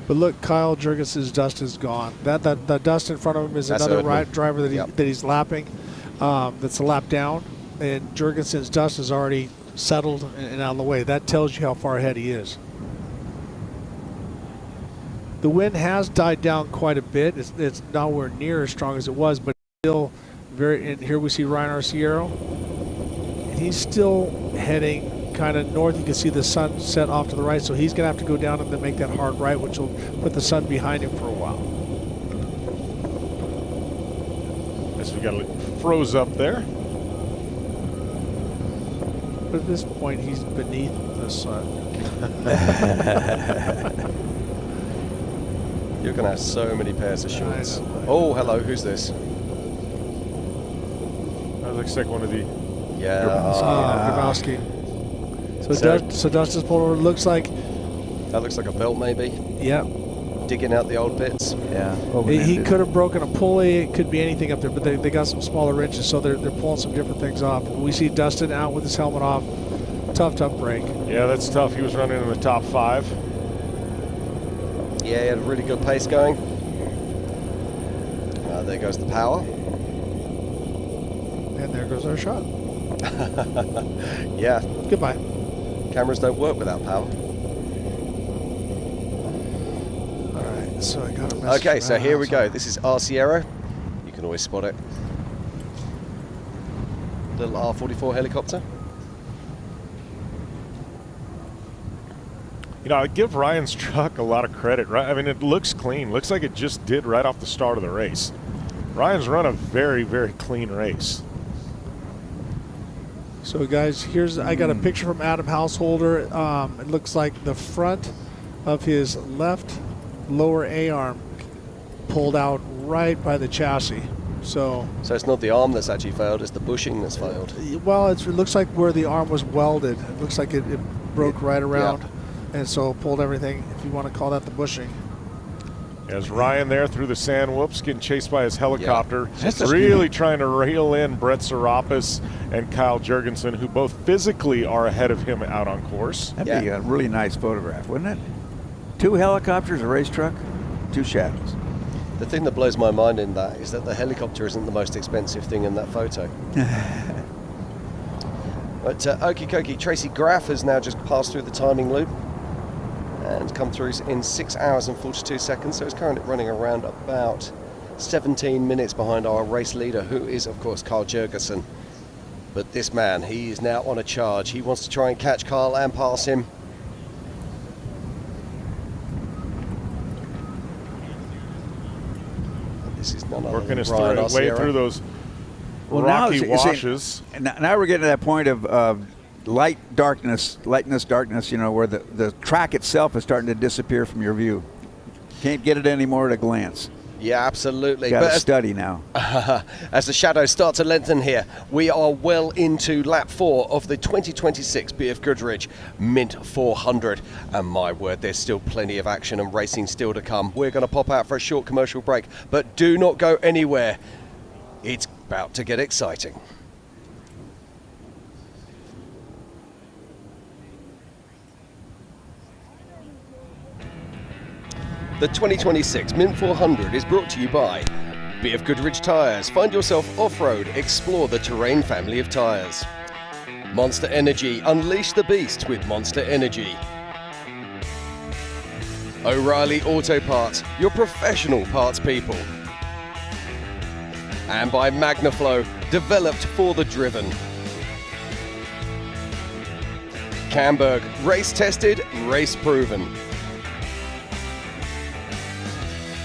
Speaker 4: But look, Kyle Jurgensen's dust is gone. That dust in front of him is
Speaker 1: That's
Speaker 4: another
Speaker 1: Erdmann.
Speaker 4: driver that he's lapping. That's a lap down, and Jurgensen's dust is already settled and out of the way. That tells you how far ahead he is. The wind has died down quite a bit. It's nowhere near as strong as it was, but still very. And here we see Ryan Arciero, and he's still heading kind of north. You can see the sun set off to the right, so he's going to have to go down and then make that hard right, which will put the sun behind him for a while.
Speaker 2: Guess we got a froze up there.
Speaker 4: But at this point, he's beneath the sun.
Speaker 1: You're going to have so many pairs of shorts. Oh, hello, who's this?
Speaker 2: That looks like one of the.
Speaker 1: Yeah.
Speaker 4: Grabowski. So Dustin's pulled over. Looks like.
Speaker 1: That looks like a belt, maybe.
Speaker 4: Yep.
Speaker 1: Digging out the old bits.
Speaker 3: Yeah.
Speaker 4: He could have broken a pulley. It could be anything up there, but they got some smaller wrenches, so they're pulling some different things off. We see Dustin out with his helmet off. Tough break.
Speaker 2: Yeah, that's tough. He was running in the top 5.
Speaker 1: Yeah, he had a really good pace going. There goes the power.
Speaker 4: And there goes our shot.
Speaker 1: Yeah.
Speaker 4: Goodbye.
Speaker 1: Cameras don't work without power.
Speaker 4: All right, so I got a message.
Speaker 1: Okay, so here we go. This is Arciero. You can always spot it. Little R44 helicopter.
Speaker 2: I give Ryan's truck a lot of credit, right? I mean, it looks clean. Looks like it just did right off the start of the race. Ryan's run a very, very clean race.
Speaker 4: So guys, I got a picture from Adam Householder. It looks like the front of his left lower A-arm pulled out right by the chassis. So
Speaker 1: it's not the arm that's actually failed, it's the bushing that's failed.
Speaker 4: Well, it looks like where the arm was welded. It looks like it broke right around, and so pulled everything, if you want to call that the bushing.
Speaker 2: As Ryan there through the sand whoops, getting chased by his helicopter,
Speaker 3: That's
Speaker 2: really trying to reel in Brett Serapis and Kyle Jurgensen, who both physically are ahead of him out on course.
Speaker 3: That'd be a really nice photograph, wouldn't it? 2 helicopters, a race truck, 2 shadows.
Speaker 1: The thing that blows my mind in that is that the helicopter isn't the most expensive thing in that photo. But okie dokie, Tracy Graph has now just passed through the timing loop and come through in 6 hours and 42 seconds. So it's currently running around about 17 minutes behind our race leader, who is, of course, Carl Jurgensen. But this man, he is now on a charge. He wants to try and catch Carl and pass him. This is none other
Speaker 2: Working
Speaker 1: than
Speaker 2: his
Speaker 1: Brian
Speaker 2: way
Speaker 1: Arciero.
Speaker 2: through those rocky washes.
Speaker 3: Now we're getting to that point of light, darkness, darkness, where the track itself is starting to disappear from your view. Can't get it anymore at a glance.
Speaker 1: Yeah, absolutely.
Speaker 3: Got to study now.
Speaker 1: As the shadows start to lengthen here, we are well into lap 4 of the 2026 BFGoodrich Mint 400. And my word, there's still plenty of action and racing still to come. We're going to pop out for a short commercial break, but do not go anywhere. It's about to get exciting. The 2026 Mint 400 is brought to you by BFGoodrich Tires. Find yourself off-road, explore the Terrain family of tires. Monster Energy, unleash the beast with Monster Energy. O'Reilly Auto Parts, your professional parts people. And by Magnaflow, developed for the driven. Camberg, race tested, race proven.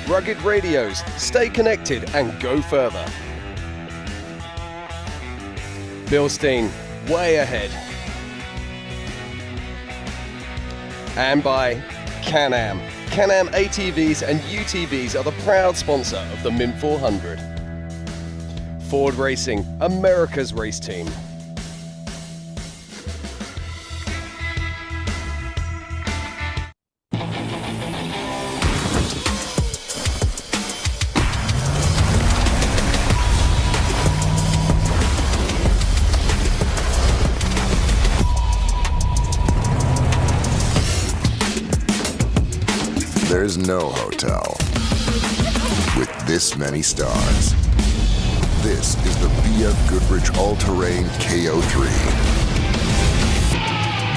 Speaker 1: Rugged Radios, stay connected and go further. Bilstein, way ahead. And by Can-Am. Can-Am ATVs and UTVs are the proud sponsor of the Mint 400. Ford Racing, America's race team.
Speaker 11: There's no hotel with this many stars. This is the BFGoodrich All-Terrain KO3.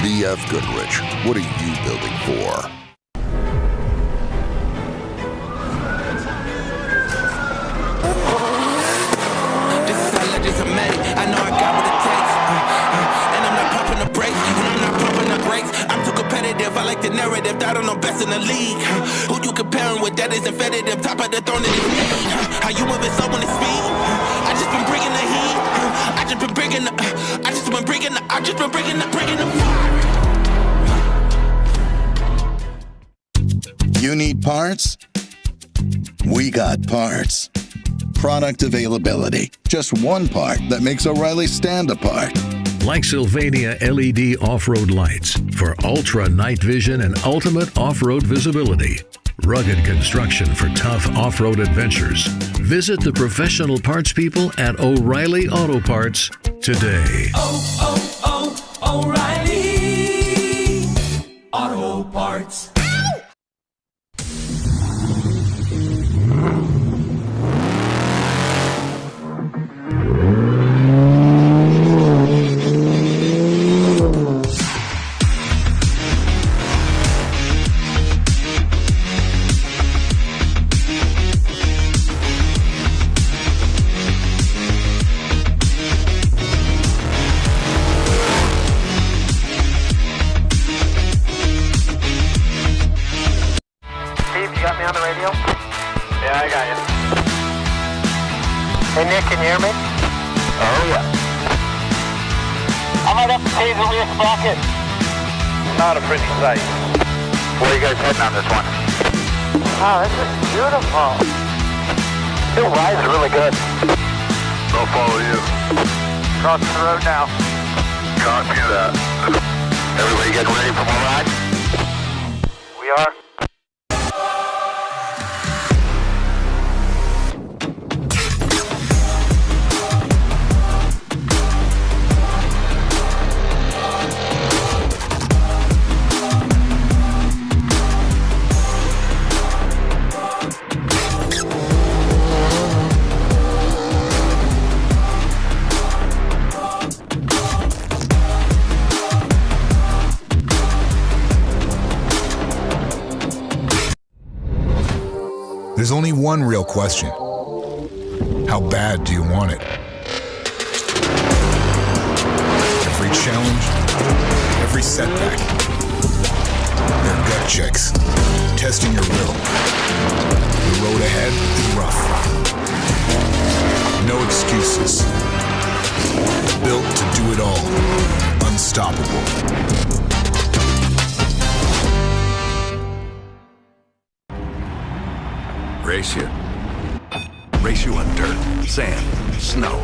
Speaker 11: BFGoodrich, what are you building for?
Speaker 12: This is how legends are made. I know I got what it takes. And I'm not pumping the brakes, and I'm not pumping the brakes. I'm too competitive, I like the narrative. I don't know best in the league. Who you comparing with? That is infinitive. Top of the throne that is me. How you moving so on the speed? I just been bringing the heat. I just been bringing the fire.
Speaker 13: You need parts? We got parts. Product availability. Just one part that makes O'Reilly stand apart.
Speaker 14: Like Sylvania LED off-road lights for ultra night vision and ultimate off-road visibility. Rugged construction for tough off-road adventures. Visit the professional parts people at O'Reilly Auto Parts today.
Speaker 12: O'Reilly Auto Parts.
Speaker 15: Hey Nick, can you hear me? Oh yeah. I might have to pay the rear sprocket. Not a pretty sight. Where are you guys heading on this one? Oh, this is beautiful. It rides really good. I'll follow you. Crossing the road now. Copy that. Everybody getting ready for more ride? We are.
Speaker 16: There's only one real question. How bad do you want it? Every challenge, every setback, they're gut checks, testing your will. The road ahead is rough. No excuses. Built to do it all. Unstoppable.
Speaker 17: Race you. Race you on dirt, sand, snow.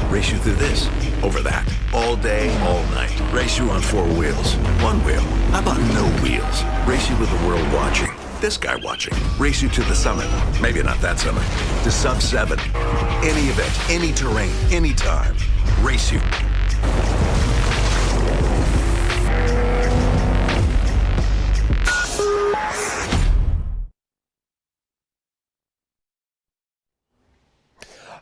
Speaker 17: Race you through this, over that, all day, all night. Race you on 4 wheels, 1 wheel. How about no wheels? Race you with the world watching. This guy watching. Race you to the summit. Maybe not that summit. To sub 7. Any event, any terrain, anytime. Race you.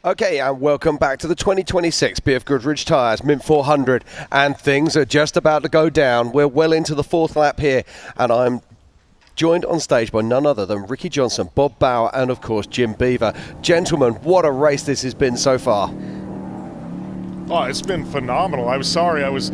Speaker 1: Okay, and welcome back to the 2026 BFGoodrich Tires Mint 400, and things are just about to go down. We're well into the 4th lap here, and I'm joined on stage by none other than Ricky Johnson, Bob Bauer, and of course Jim Beaver. Gentlemen, what a race this has been so far.
Speaker 2: Oh, it's been phenomenal. I was sorry. I was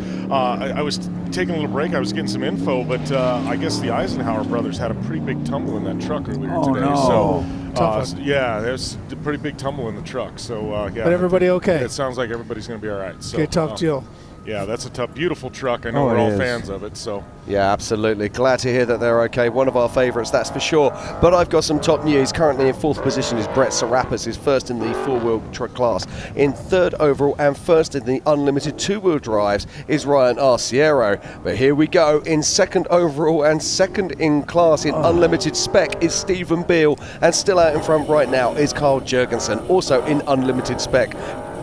Speaker 2: taking a little break. I was getting some info, but I guess the Eisenhower brothers had a pretty big tumble in that truck earlier today.
Speaker 4: No.
Speaker 2: So, yeah, there's a pretty big tumble in the truck. So, yeah.
Speaker 4: But everybody okay?
Speaker 2: It sounds like everybody's going to be all right. So,
Speaker 4: okay, tough deal.
Speaker 2: Yeah, that's a tough, beautiful truck. I know we're all fans of it. So.
Speaker 1: Yeah, absolutely. Glad to hear that they're okay. One of our favourites, that's for sure. But I've got some top news. Currently in 4th position is Brett Serapis, who's first in the 4-wheel truck class. In 3rd overall and first in the unlimited 2-wheel drives is Ryan Arciero. But here we go. In 2nd overall and 2nd in class in unlimited spec is Stephen Beale. And still out in front right now is Carl Jurgensen, also in unlimited spec.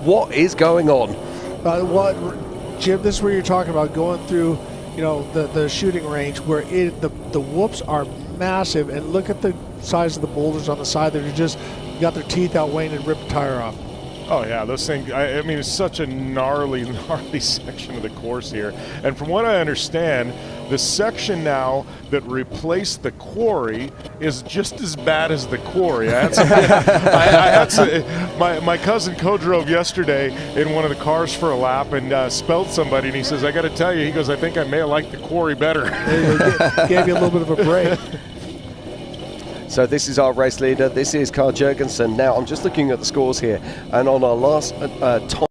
Speaker 1: What is going on?
Speaker 4: Jim, this is where you're talking about going through, the shooting range where the whoops are massive, and look at the size of the boulders on the side that are just got their teeth out waiting and rip the tire off.
Speaker 2: Oh yeah, those things. I mean, it's such a gnarly section of the course here. And from what I understand, the section now that replaced the quarry is just as bad as the quarry. I had my cousin co-drove yesterday in one of the cars for a lap and spelled somebody, and he says, "I got to tell you," he goes, "I think I may have liked the quarry better."
Speaker 4: Gave you a little bit of a break.
Speaker 1: So this is our race leader. This is Carl Jurgensen. Now I'm just looking at the scores here, and on our last time.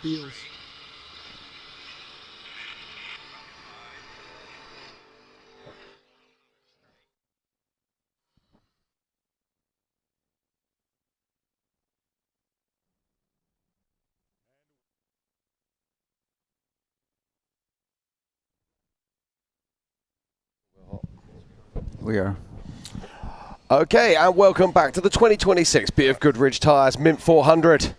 Speaker 4: Beals.
Speaker 3: We are.
Speaker 1: Okay, and welcome back to the 2026 BFGoodrich Tires Mint 400.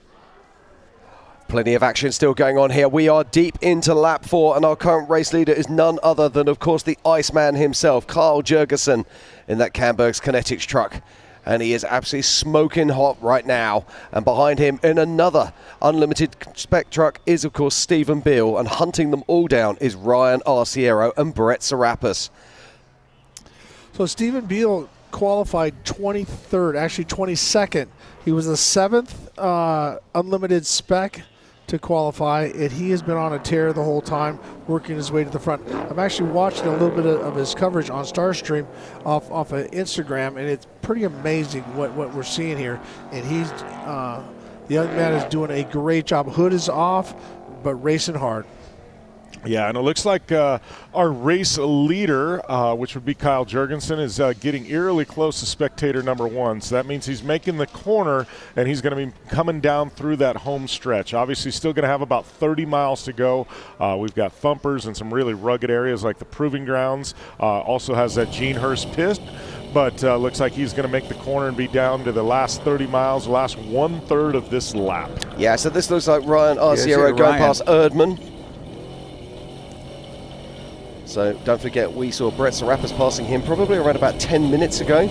Speaker 1: Plenty of action still going on here. We are deep into lap 4, and our current race leader is none other than, of course, the Iceman himself, Carl Jurgensen, in that Camberg's Kinetics truck. And he is absolutely smoking hot right now. And behind him, in another unlimited spec truck, is, of course, Stephen Beale. And hunting them all down is Ryan Arciero and Brett Serapis.
Speaker 4: So Stephen Beale qualified 23rd, actually 22nd. He was the 7th unlimited spec to qualify, and he has been on a tear the whole time, working his way to the front. I'm actually watching a little bit of his coverage on Starstream off of Instagram, and it's pretty amazing what we're seeing here. And he's the young man is doing a great job. Hood is off, but racing hard.
Speaker 2: Yeah, and it looks like our race leader, which would be Kyle Jurgensen, is getting eerily close to spectator number 1. So that means he's making the corner, and he's going to be coming down through that home stretch. Obviously, still going to have about 30 miles to go. We've got Thumpers and some really rugged areas like the Proving Grounds. Also has that Gene Herbst pit. But looks like he's going to make the corner and be down to the last 30 miles, the last 1/3 of this lap.
Speaker 1: Yeah, so this looks like Ryan Arciero going past Erdman. So don't forget, we saw Brett Serapis passing him probably around about 10 minutes ago.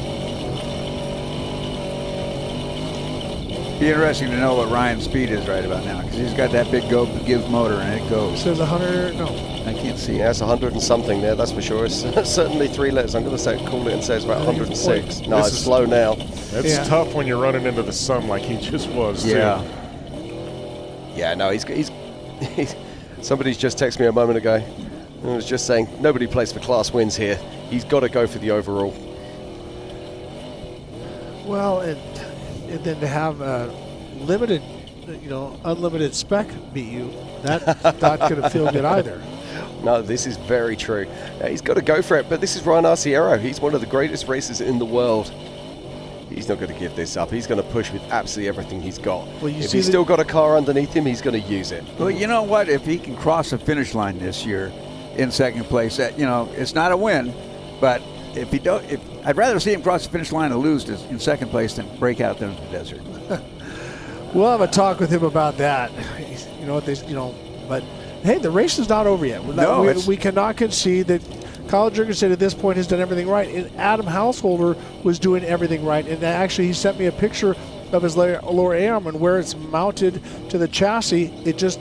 Speaker 3: Be interesting to know what Ryan's speed is right about now, because he's got that big go give motor and it goes.
Speaker 4: It says 100, no.
Speaker 3: I can't see.
Speaker 1: Yeah, it's 100 and something there, that's for sure. It's certainly 3 letters. I'm going to say, call it and say it's about 106. No, it's slow now.
Speaker 2: It's tough when you're running into the sun like he just was, too.
Speaker 1: Yeah, no, he's somebody's just texted me a moment ago. I was just saying, nobody plays for class wins here. He's got to go for the overall.
Speaker 4: Well, and then to have a limited, unlimited spec beat you, that's not going to feel good either.
Speaker 1: No, this is very true. He's got to go for it, but this is Ryan Arciero. He's one of the greatest racers in the world. He's not going to give this up. He's going to push with absolutely everything he's got. Well, if he's still got a car underneath him, he's going to use it.
Speaker 3: Well, you know what? If he can cross the finish line this year in second place, it's not a win, but if he don't, I'd rather see him cross the finish line and lose in second place than break out there in the desert.
Speaker 4: We'll have a talk with him about that. But hey, the race is not over yet. We cannot concede that Kyle Jurgensen at this point has done everything right, and Adam Householder was doing everything right. And actually, he sent me a picture of his lower arm, and where it's mounted to the chassis, it just,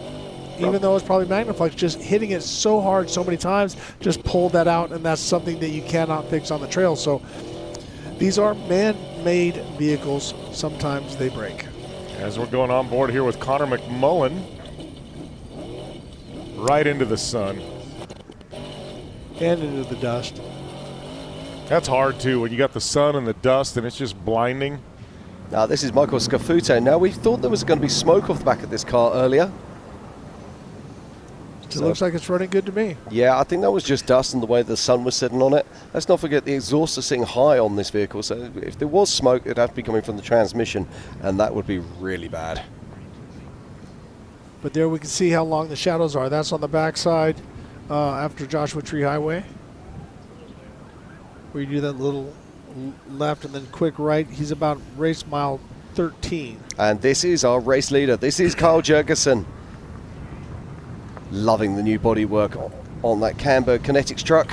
Speaker 4: even though it's probably Magnaflex, just hitting it so hard so many times, just pulled that out, and that's something that you cannot fix on the trail. So these are man-made vehicles. Sometimes they break.
Speaker 2: As we're going on board here with Conor McMullen, right into the sun.
Speaker 4: And into the dust.
Speaker 2: That's hard, too, when you got the sun and the dust, and it's just blinding.
Speaker 1: Now, this is Michael Scafute. Now, we thought there was going to be smoke off the back of this car earlier.
Speaker 4: It looks like it's running good to me.
Speaker 1: Yeah, I think that was just dust and the way the sun was sitting on it. Let's not forget the exhaust is sitting high on this vehicle, so if there was smoke, it'd have to be coming from the transmission, and that would be really bad.
Speaker 4: But there we can see how long the shadows are. That's on the backside after Joshua Tree Highway, where you do that little left and then quick right. He's about race mile 13.
Speaker 1: And this is our race leader. This is Kyle Jurgensen. Loving the new bodywork on that Camberg Kinetics truck.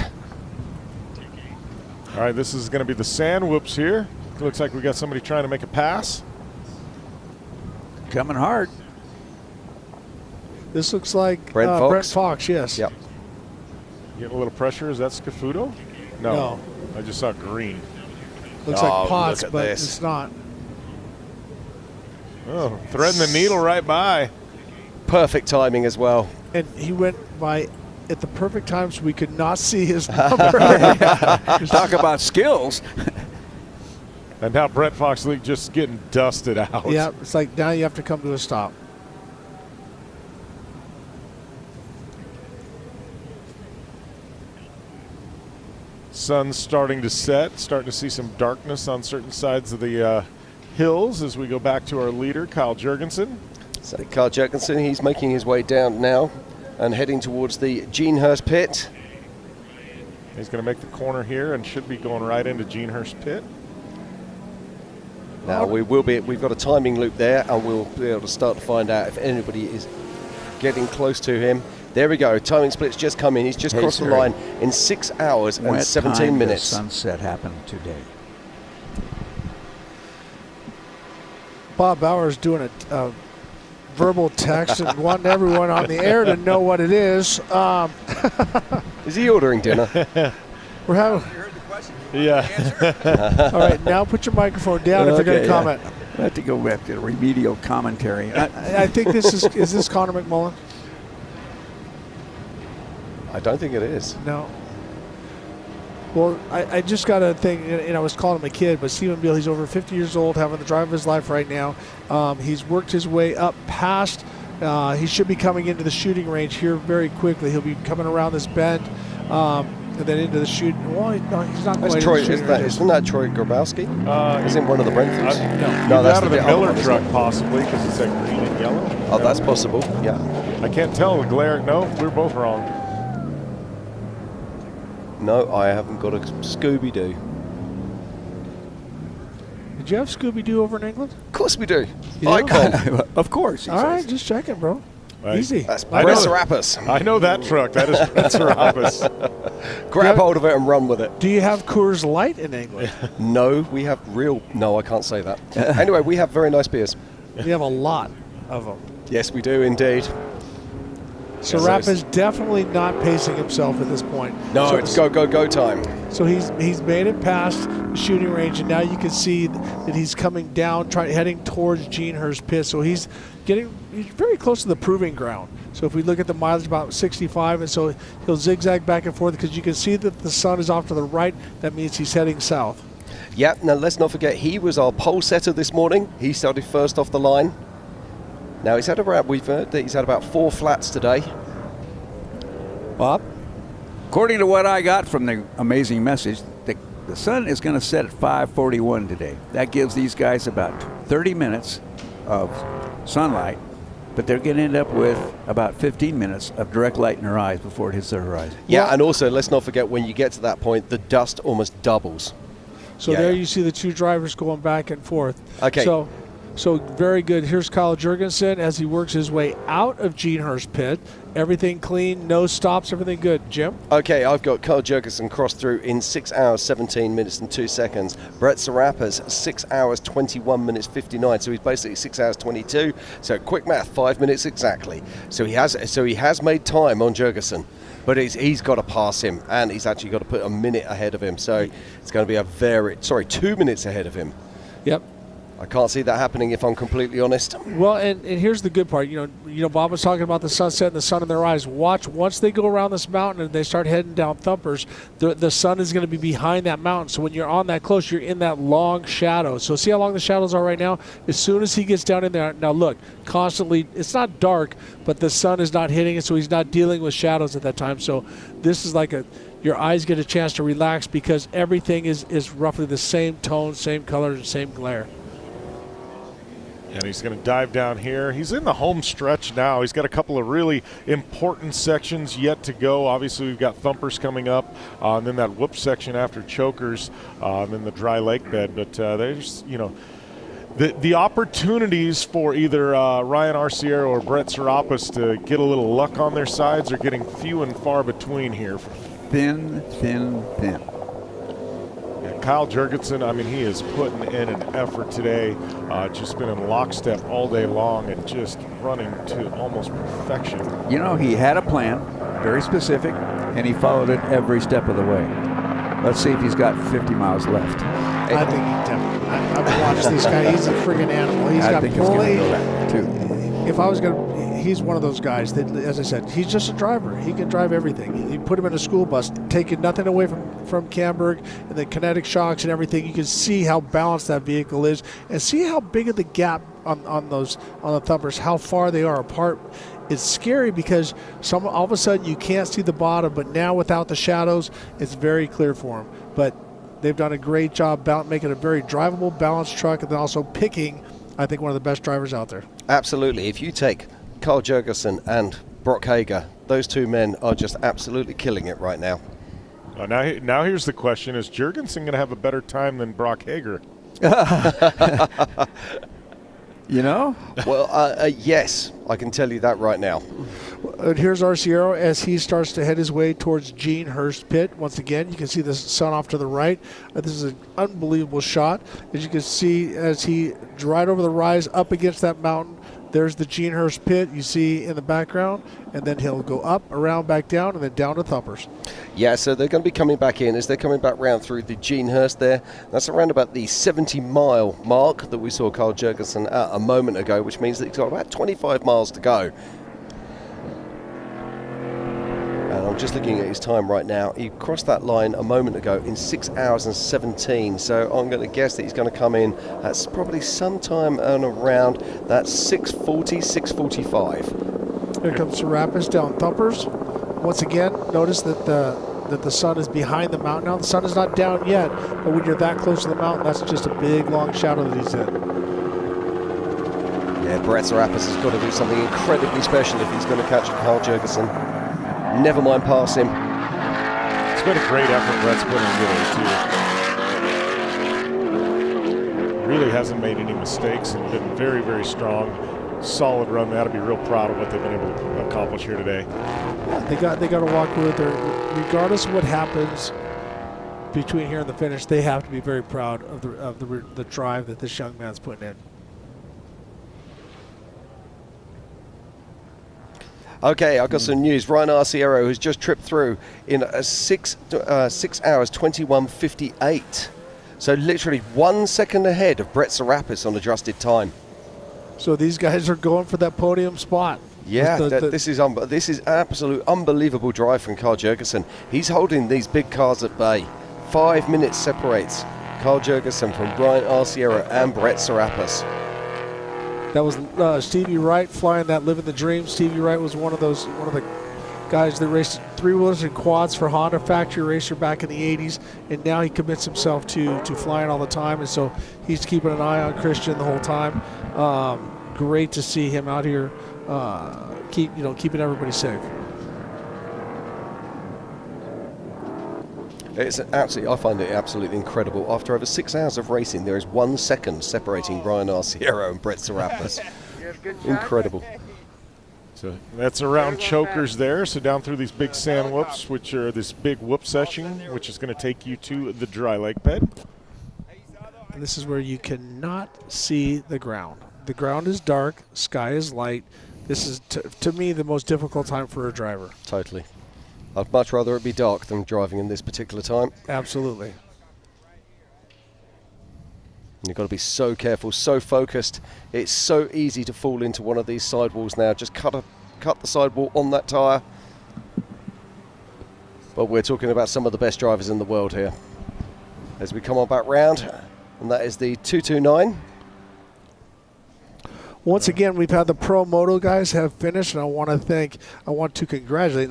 Speaker 2: All right, this is going to be the sand whoops here. Looks like we got somebody trying to make a pass.
Speaker 3: Coming hard.
Speaker 4: This looks like
Speaker 1: Brent
Speaker 4: Fox, yes.
Speaker 1: Yep.
Speaker 2: Getting a little pressure. Is that Scafuto? No. I just saw green.
Speaker 4: Looks like Potts, but it's not.
Speaker 2: Oh, threading the needle right by.
Speaker 1: Perfect timing as well.
Speaker 4: And he went by at the perfect time, so we could not see his number.
Speaker 3: Talk about skills.
Speaker 2: And now Brett Foxley just getting dusted out.
Speaker 4: Yeah, it's like now you have to come to a stop.
Speaker 2: Sun's starting to set, starting to see some darkness on certain sides of the hills as we go back to our leader, Kyle Jurgensen.
Speaker 1: So Kyle Jurgensen, he's making his way down now and heading towards the Gene Herbst pit.
Speaker 2: He's going to make the corner here and should be going right into Gene Herbst pit.
Speaker 1: Now we've got a timing loop there, and we'll be able to start to find out if anybody is getting close to him. There we go. Timing split's just come in. He's just crossed the line in 6 hours and 17 minutes.
Speaker 3: Sunset happened today.
Speaker 4: Bob Bauer's doing a verbal text and wanting everyone on the air to know what it is.
Speaker 1: Is he ordering dinner?
Speaker 4: We're having.
Speaker 2: Yeah.
Speaker 4: All right, now put your microphone down if you're going to comment.
Speaker 3: I have to go back to the remedial commentary.
Speaker 4: I think this is this Conor McMullen?
Speaker 1: I don't think it is.
Speaker 4: No. Well, I just got a thing, and I was calling him a kid, but Stephen Beal, he's over 50 years old, having the drive of his life right now. He's worked his way up past. He should be coming into the shooting range here very quickly. He'll be coming around this bend and then into the shooting. Well, he's not quite.
Speaker 1: Isn't that Troy Grabowski? He's in one of the Brentfords.
Speaker 2: No, that's the Miller truck possibly, because it's that green and yellow.
Speaker 1: Oh, that's possible. Yeah.
Speaker 2: I can't tell the glare. No, we're both wrong.
Speaker 1: No, I haven't got a Scooby-Doo.
Speaker 4: Did you have Scooby-Doo over in England?
Speaker 1: Of course we do.
Speaker 3: Icon. Of course.
Speaker 4: All right, just checking, bro.
Speaker 2: Right.
Speaker 4: Easy.
Speaker 1: That's Brett Serapis.
Speaker 2: I know that truck. That is Brett Serapis.
Speaker 1: Grab hold of it and run with it.
Speaker 4: Do you have Coors Light in England?
Speaker 1: No, we have real. No, I can't say that. Anyway, we have very nice beers.
Speaker 4: We have a lot of them.
Speaker 1: Yes, we do indeed.
Speaker 4: Serapis definitely not pacing himself at this point.
Speaker 1: No, so it's go time.
Speaker 4: So he's made it past the shooting range, and now you can see that he's coming down, heading towards Gene Herbst pit. So he's very close to the proving ground. So if we look at the mileage, about 65, and so he'll zigzag back and forth because you can see that the sun is off to the right. That means he's heading south.
Speaker 1: Yeah. Now let's not forget he was our pole setter this morning. He started first off the line. Now we've heard that he's had about 4 flats today.
Speaker 3: Bob? According to what I got from the amazing message, the sun is going to set at 5:41 today. That gives these guys about 30 minutes of sunlight, but they're going to end up with about 15 minutes of direct light in their eyes before it hits their horizon.
Speaker 1: Yeah, and also let's not forget when you get to that point, the dust almost doubles.
Speaker 4: So you see the two drivers going back and forth.
Speaker 1: Okay.
Speaker 4: So very good. Here's Kyle Jurgensen as he works his way out of Gene Herbst pit. Everything clean, no stops, everything good. Jim?
Speaker 1: Okay, I've got Kyle Jurgensen crossed through in 6 hours, 17 minutes and 2 seconds. Brett Serapis, 6 hours, 21 minutes, 59. So he's basically 6 hours, 22. So quick math, 5 minutes exactly. So he has made time on Jurgensen. But he's got to pass him, and he's actually got to put a minute ahead of him. So it's going to be 2 minutes ahead of him.
Speaker 4: Yep.
Speaker 1: I can't see that happening if I'm completely honest.
Speaker 4: Well, and here's the good part. You know, Bob was talking about the sunset and the sun in their eyes. Watch, once they go around this mountain and they start heading down Thumpers, the sun is going to be behind that mountain. So when you're on that close, you're in that long shadow. So see how long the shadows are right now? As soon as he gets down in there, now look, constantly, it's not dark, but the sun is not hitting it, so he's not dealing with shadows at that time. So this is like your eyes get a chance to relax because everything is roughly the same tone, same color, and same glare.
Speaker 2: And he's going to dive down here. He's in the home stretch now. He's got a couple of really important sections yet to go. Obviously, we've got Thumpers coming up, and then that whoop section after Chokers, and then the dry lake bed. But there's, the opportunities for either Ryan Arciero or Brett Serapis to get a little luck on their sides are getting few and far between here.
Speaker 3: Thin.
Speaker 2: Kyle Jurgensen, I mean, he is putting in an effort today, just been in lockstep all day long and just running to almost perfection.
Speaker 3: You know, he had a plan, very specific, and he followed it every step of the way. Let's see if he's got 50 miles left.
Speaker 4: I think he definitely. I've watched this guy. He's a friggin' animal. He's got pulley. If I was going to, he's one of those guys that, as I said, he's just a driver. He can drive everything. You put him in a school bus, taking nothing away from Camberg and the kinetic shocks and everything. You can see how balanced that vehicle is and see how big of the gap on the Thumpers, how far they are apart. it's scary because all of a sudden you can't see the bottom, but now without the shadows, it's very clear for them. But they've done a great job making a very drivable, balanced truck, and then also picking, I think, one of the best drivers out there.
Speaker 1: Absolutely. If you take Carl Jurgensen and Brock Hager, those two men are just absolutely killing it right now.
Speaker 2: Now here's the question. Is Jurgensen going to have a better time than Brock Hager?
Speaker 3: You know?
Speaker 1: Well, yes, I can tell you that right now.
Speaker 4: Here's Arciero as he starts to head his way towards Gene Herbst pit. Once again, you can see the sun off to the right. This is an unbelievable shot. As you can see, as he right over the rise up against that mountain, there's the Gene Herbst pit you see in the background, and then he'll go up, around, back down, and then down to Thumpers.
Speaker 1: Yeah, so they're going to be coming back in as they're coming back round through the Gene Herbst there. That's around about the 70-mile mark that we saw Carl Jurgensen at a moment ago, which means that he's got about 25 miles to go. And I'm just looking at his time right now. He crossed that line a moment ago in 6 hours and 17. So I'm going to guess that he's going to come in at probably sometime around that 6:40, 6:45.
Speaker 4: Here comes Serapis down Thumpers. Once again, notice that the sun is behind the mountain now. The sun is not down yet, but when you're that close to the mountain, that's just a big, long shadow that he's in.
Speaker 1: Yeah, Brett Serapis has got to do something incredibly special if he's going to catch Carl Jurgensen. Never mind pass him.
Speaker 2: It's been a great effort Brett's put into today, too. Really hasn't made any mistakes and been very, very strong. Solid run. They ought to be real proud of what they've been able to accomplish here today.
Speaker 4: They got to walk with her. Regardless of what happens between here and the finish, they have to be very proud of the drive that this young man's putting in.
Speaker 1: Okay, I've got some news. Ryan Arciero has just tripped through in 6 hours 21:58. So literally 1 second ahead of Brett Serapis on adjusted time.
Speaker 4: So these guys are going for that podium spot.
Speaker 1: Yeah, this is absolute unbelievable drive from Carl Jurgensen. He's holding these big cars at bay. 5 minutes separates Carl Jurgensen from Ryan Arciero and Brett Serapis.
Speaker 4: That was Stevie Wright flying that Living the Dream. Stevie Wright was one of the guys that raced three-wheelers and quads for Honda, factory racer back in the 80s, and now he commits himself to flying all the time, and so he's keeping an eye on Christian the whole time. Great to see him out here, keeping everybody safe.
Speaker 1: I find it absolutely incredible. After over 6 hours of racing, there is 1 second separating Ryan Arciero and Brett Serapis. Incredible.
Speaker 2: So that's around chokers there. So down through these big sand whoops, which are this big whoop session, which is going to take you to the dry lake bed.
Speaker 4: And this is where you cannot see the ground. The ground is dark, sky is light. This is, to me, the most difficult time for a driver.
Speaker 1: Totally. I'd much rather it be dark than driving in this particular time.
Speaker 4: Absolutely.
Speaker 1: You've got to be so careful, so focused. It's so easy to fall into one of these sidewalls now. Just cut the sidewall on that tyre. But we're talking about some of the best drivers in the world here. As we come on back round, and that is the 229.
Speaker 4: Once again, we've had the Pro Moto guys have finished, and I want to congratulate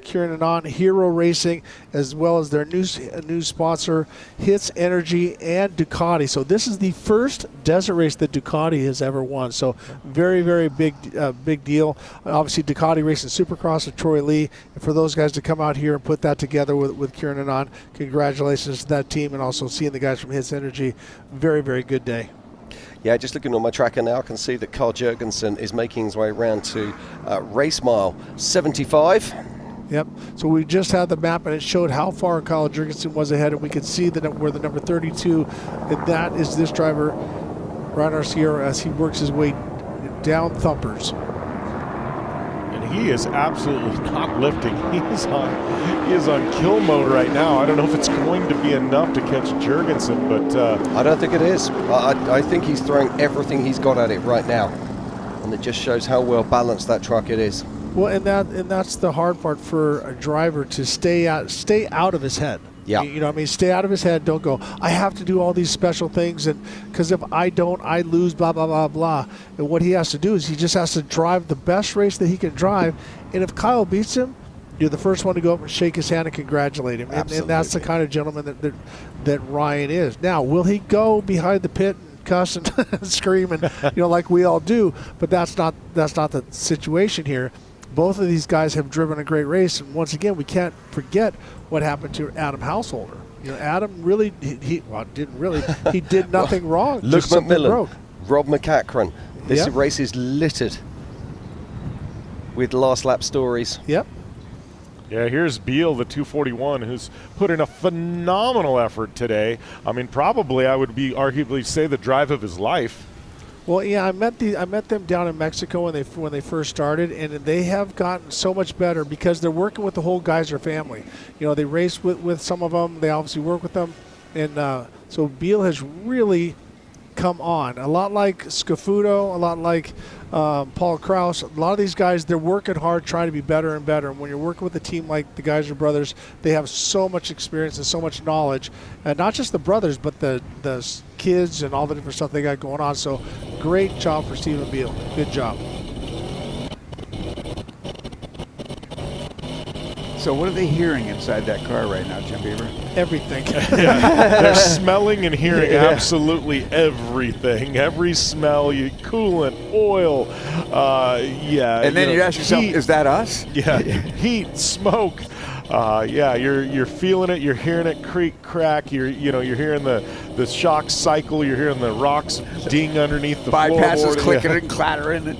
Speaker 4: Kieran Anon, Hero Racing, as well as their new sponsor, Hits Energy and Ducati. So this is the first desert race that Ducati has ever won. So very, very big deal. Obviously, Ducati racing Supercross with Troy Lee. And for those guys to come out here and put that together with Kieran Anon, congratulations to that team, and also seeing the guys from Hits Energy. Very, very good day.
Speaker 1: Yeah, just looking on my tracker now, I can see that Carl Jurgensen is making his way around to race mile 75.
Speaker 4: Yep. So we just had the map, and it showed how far Carl Jurgensen was ahead, and we could see that where the number 32, and that is this driver, Ryan Arciero, as he works his way down Thumpers.
Speaker 2: And he is absolutely not lifting. He is on kill mode right now. I don't know if it's going to be enough to catch Jurgensen, but
Speaker 1: I don't think it is. I think he's throwing everything he's got at it right now, and it just shows how well balanced that truck it is.
Speaker 4: Well, and that's the hard part for a driver, to stay out of his head.
Speaker 1: Yeah.
Speaker 4: You know what I mean? Stay out of his head. Don't go, I have to do all these special things, and because if I don't, I lose, blah, blah, blah, blah. And what he has to do is he just has to drive the best race that he can drive. And if Kyle beats him, you're the first one to go up and shake his hand and congratulate him. And that's the kind of gentleman that Ryan is. Now, will he go behind the pit and cuss and scream and like we all do? But that's not the situation here. Both of these guys have driven a great race, and once again, we can't forget what happened to Adam Householder. Adam really he did nothing wrong.
Speaker 1: Luke
Speaker 4: just something
Speaker 1: McMullen,
Speaker 4: broke.
Speaker 1: Rob McEachran. This race is littered with last lap stories.
Speaker 4: Yep.
Speaker 2: Yeah, here's Beal, the 241, who's put in a phenomenal effort today. I mean, probably I would arguably say the drive of his life.
Speaker 4: Well, yeah, I met them down in Mexico when they first started, and they have gotten so much better because they're working with the whole Geyser family. They race with some of them. They obviously work with them, and so Beal has really come on. A lot like Scafuto, a lot like Paul Kraus. A lot of these guys, they're working hard, trying to be better and better. And when you're working with a team like the Geyser brothers, they have so much experience and so much knowledge, and not just the brothers, but the kids and all the different stuff they got going on. So great job for Stephen Beal. Good job.
Speaker 3: So what are they hearing inside that car right now, Jim Beaver?
Speaker 4: Everything.
Speaker 2: They're smelling and hearing absolutely everything. Every smell, coolant, oil.
Speaker 3: And then you ask yourself,
Speaker 2: heat,
Speaker 3: is that us?
Speaker 2: Yeah, heat, smoke. You're feeling it. You're hearing it creak, crack. You're hearing the shock cycle. You're hearing the rocks ding underneath the
Speaker 3: bypasses
Speaker 2: floorboard.
Speaker 3: clicking and clattering.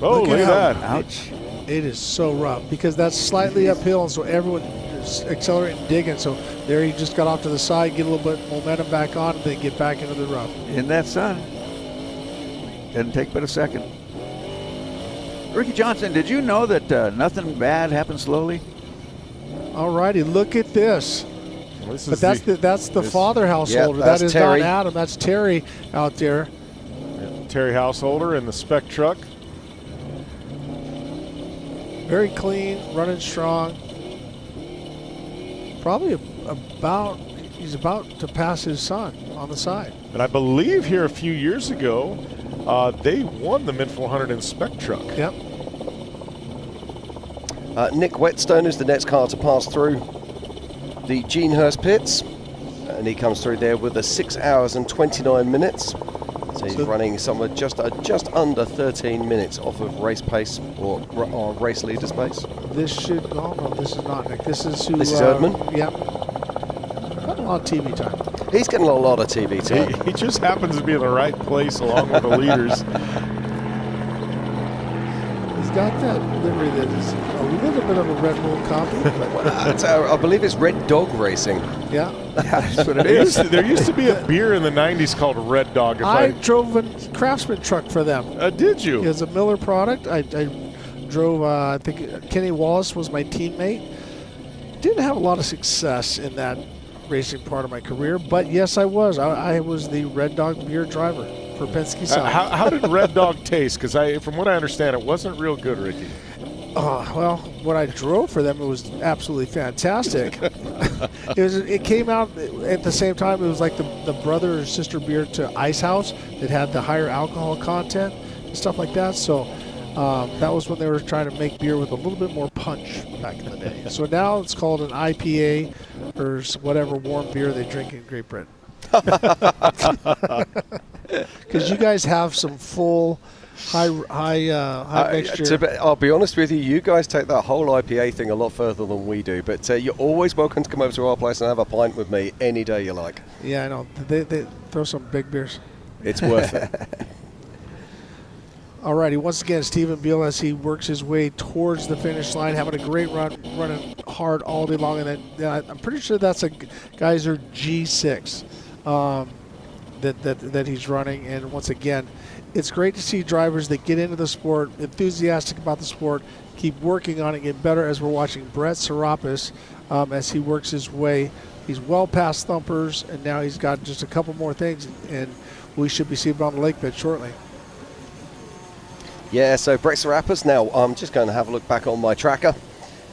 Speaker 2: Oh, look at that!
Speaker 3: Ouch.
Speaker 4: It is so rough because that's slightly uphill, and so everyone is accelerating and digging. So there he just got off to the side, get a little bit of momentum back on, and then get back into the rough.
Speaker 3: In that sun. Doesn't take but a second. Ricky Johnson, did you know that nothing bad happens slowly?
Speaker 4: All righty, look at this. But that's the father householder.
Speaker 1: Yeah,
Speaker 4: that is
Speaker 1: Terry.
Speaker 4: not Adam. That's Terry out there.
Speaker 2: Terry Householder in the Spec truck.
Speaker 4: Very clean, running strong. Probably he's about to pass his son on the side.
Speaker 2: And I believe here a few years ago, they won the Mint 400 in Spec truck.
Speaker 4: Yep.
Speaker 1: Nick Wetstone is the next car to pass through the Gene Herbst pits, and he comes through there with a 6 hours and 29 minutes. So he's running somewhere just under 13 minutes off of race pace or race leader's pace.
Speaker 4: This is not Nick. This is
Speaker 1: This is Erdman?
Speaker 4: Yep. Got a lot of TV time.
Speaker 1: He's getting a lot of TV time.
Speaker 2: He just happens to be in the right place along with the leaders.
Speaker 4: He's got that livery that is a little bit of a Red Bull copy.
Speaker 1: I believe it's Red Dog Racing.
Speaker 4: Yeah.
Speaker 3: That's what it is.
Speaker 2: There used to be a beer in the 90s called Red Dog.
Speaker 4: I drove a Craftsman truck for them.
Speaker 2: Did you?
Speaker 4: It's a Miller product. I drove, I think Kenny Wallace was my teammate. Didn't have a lot of success in that racing part of my career, but yes, I was. I was the Red Dog beer driver for Penske South.
Speaker 2: How did Red Dog taste? Because from what I understand, it wasn't real good, Ricky.
Speaker 4: Well, when I drove for them, it was absolutely fantastic. It came out at the same time. It was like the brother or sister beer to Ice House that had the higher alcohol content and stuff like that. So that was when they were trying to make beer with a little bit more punch back in the day. So now it's called an IPA or whatever warm beer they drink in Great Britain. Because you guys have some full high mixture.
Speaker 1: I'll be honest with you, you guys take that whole IPA thing a lot further than we do, but you're always welcome to come over to our place and have a pint with me any day you like.
Speaker 4: Yeah, I know. They throw some big beers.
Speaker 1: It's worth it.
Speaker 4: Alrighty, once again, Stephen Beal as he works his way towards the finish line, having a great run, running hard all day long. And then I'm pretty sure that's a Geyser G6 that he's running. And once again, it's great to see drivers that get into the sport, enthusiastic about the sport, keep working on it, get better, as we're watching Brett Serapis as he works his way. He's well past Thumpers, and now he's got just a couple more things, and we should be seeing him on the lake bed shortly.
Speaker 1: Yeah, so Brett Serapis. Now, I'm just going to have a look back on my tracker,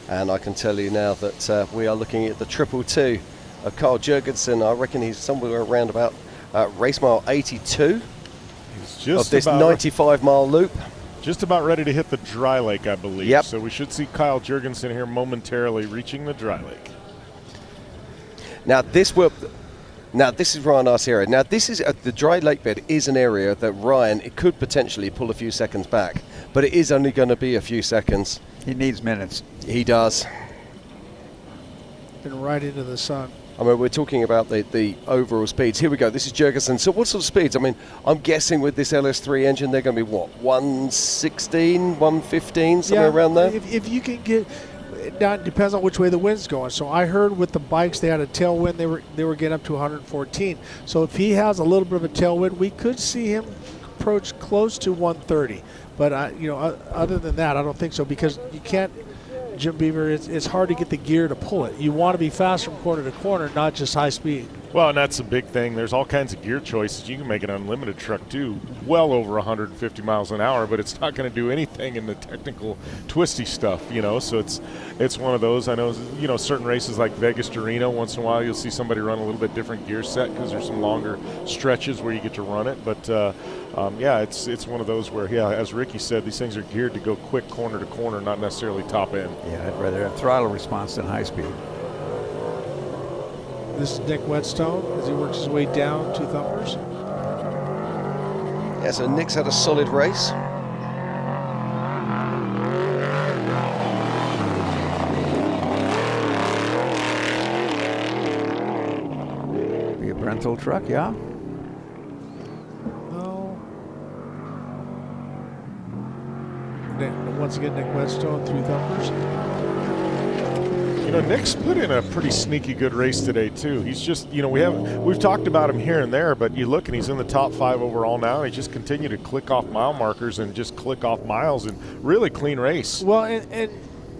Speaker 1: and I can tell you now that we are looking at the 222 of Carl Jurgensen. I reckon he's somewhere around about race mile 82 of this 95-mile loop.
Speaker 2: Just about ready to hit the dry lake, I believe.
Speaker 1: Yep.
Speaker 2: So we should see Kyle Jurgensen here momentarily reaching the dry lake.
Speaker 1: Now this is Ryan Arciero. Now this is the dry lake bed is an area that Ryan could potentially pull a few seconds back, but it is only going to be a few seconds.
Speaker 3: He needs minutes.
Speaker 1: He does.
Speaker 4: Been right into the sun.
Speaker 1: I mean, we're talking about the overall speeds. Here we go. This is Jurgensen. So what sort of speeds? I mean, I'm guessing with this LS3 engine, they're going to be what, 116, 115, somewhere around there?
Speaker 4: If you can get, now it depends on which way the wind's going. So I heard with the bikes, they had a tailwind. They were getting up to 114. So if he has a little bit of a tailwind, we could see him approach close to 130. But other than that, I don't think so, because you can't. Jim Beaver, it's hard to get the gear to pull it. You want to be fast from corner to corner, not just high speed.
Speaker 2: Well, and that's a big thing. There's all kinds of gear choices. You can make an unlimited truck do well over 150 miles an hour, but it's not going to do anything in the technical twisty stuff, So it's one of those. I know, certain races like Vegas to Reno, once in a while you'll see somebody run a little bit different gear set because there's some longer stretches where you get to run it. But it's one of those where, as Ricky said, these things are geared to go quick corner to corner, not necessarily top end.
Speaker 3: Yeah, I'd rather have throttle response than high speed.
Speaker 4: This is Nick Wetstone as he works his way down to Thumpers.
Speaker 1: Yeah, so Nick's had a solid race.
Speaker 3: Be a Brenthal truck, yeah?
Speaker 4: No. Once again, Nick Wetstone through Thumpers.
Speaker 2: Nick's put in a pretty sneaky good race today too. He's just, we've talked about him here and there, but you look and he's in the top 5 overall now, and he just continued to click off mile markers and just click off miles, and really clean race.
Speaker 4: Well, and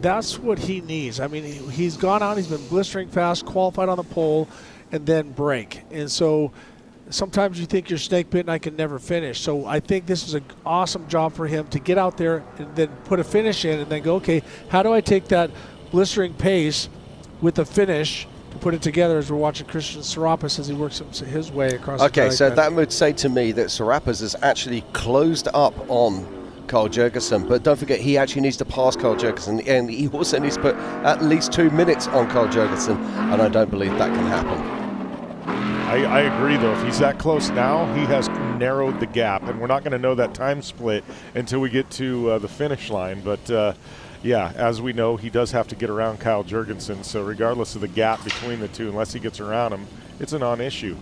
Speaker 4: that's what he needs. I mean, he's gone out, he's been blistering fast, qualified on the pole, and then break. And so sometimes you think you're snake bitten, I can never finish. So I think this is an awesome job for him to get out there and then put a finish in and then go, okay, how do I take that blistering pace with the finish to put it together, as we're watching Christian Serapis as he works his way across the
Speaker 1: Okay, so that would say to me that Serapis has actually closed up on Carl Jurgensen, but don't forget he actually needs to pass Carl Jurgensen, and he also needs to put at least 2 minutes on Carl Jurgensen, and I don't believe that can happen.
Speaker 2: I agree, though. If he's that close now, he has narrowed the gap, and we're not going to know that time split until we get to the finish line, but as we know, he does have to get around Kyle Jurgensen, so regardless of the gap between the two, unless he gets around him, it's a non-issue.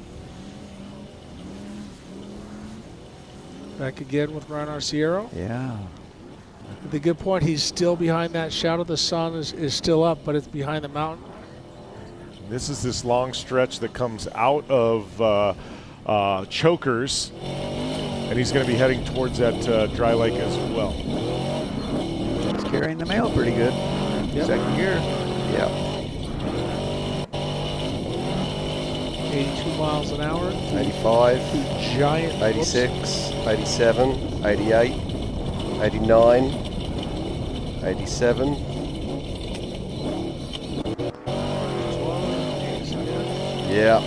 Speaker 4: Back again with Ryan Arciero.
Speaker 3: Yeah.
Speaker 4: The good point, he's still behind that shadow. The sun is still up, but it's behind the mountain.
Speaker 2: This is this long stretch that comes out of Chokers, and he's going to be heading towards that dry lake as well.
Speaker 3: He's carrying the mail pretty good. Yep. Second gear.
Speaker 1: Yeah.
Speaker 4: 82 miles an hour.
Speaker 1: 85.
Speaker 4: Giant.
Speaker 1: 86. 87. 88. 89. 87. Yeah.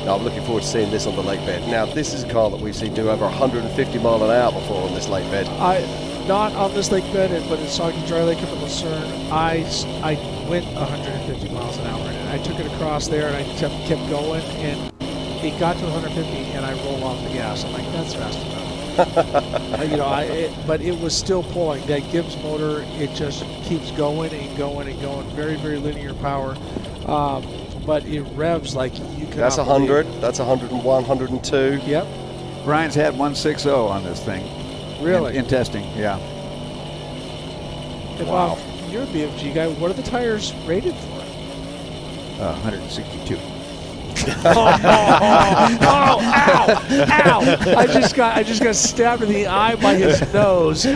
Speaker 1: Now I'm looking forward to seeing this on the lake bed. Now this is a car that we've seen do over 150 mile an hour before on this lake bed.
Speaker 4: Not on this lake bed, but in Soggy Dry Lake up in Lucerne, I went 150 miles an hour, and I took it across there, and I kept going, and it got to 150, and I rolled off the gas. I'm like, that's fast enough. But it was still pulling. That Gibbs motor, it just keeps going and going and going. Very, very linear power. But it revs like you can.
Speaker 1: That's 100. That's 101, 102.
Speaker 4: Yep.
Speaker 3: Ryan's had 160 on this thing.
Speaker 4: Really?
Speaker 3: In testing, yeah.
Speaker 4: And wow. You're a BFG guy. What are the tires rated for?
Speaker 3: 162.
Speaker 4: Ow! I just got stabbed in the eye by his nose.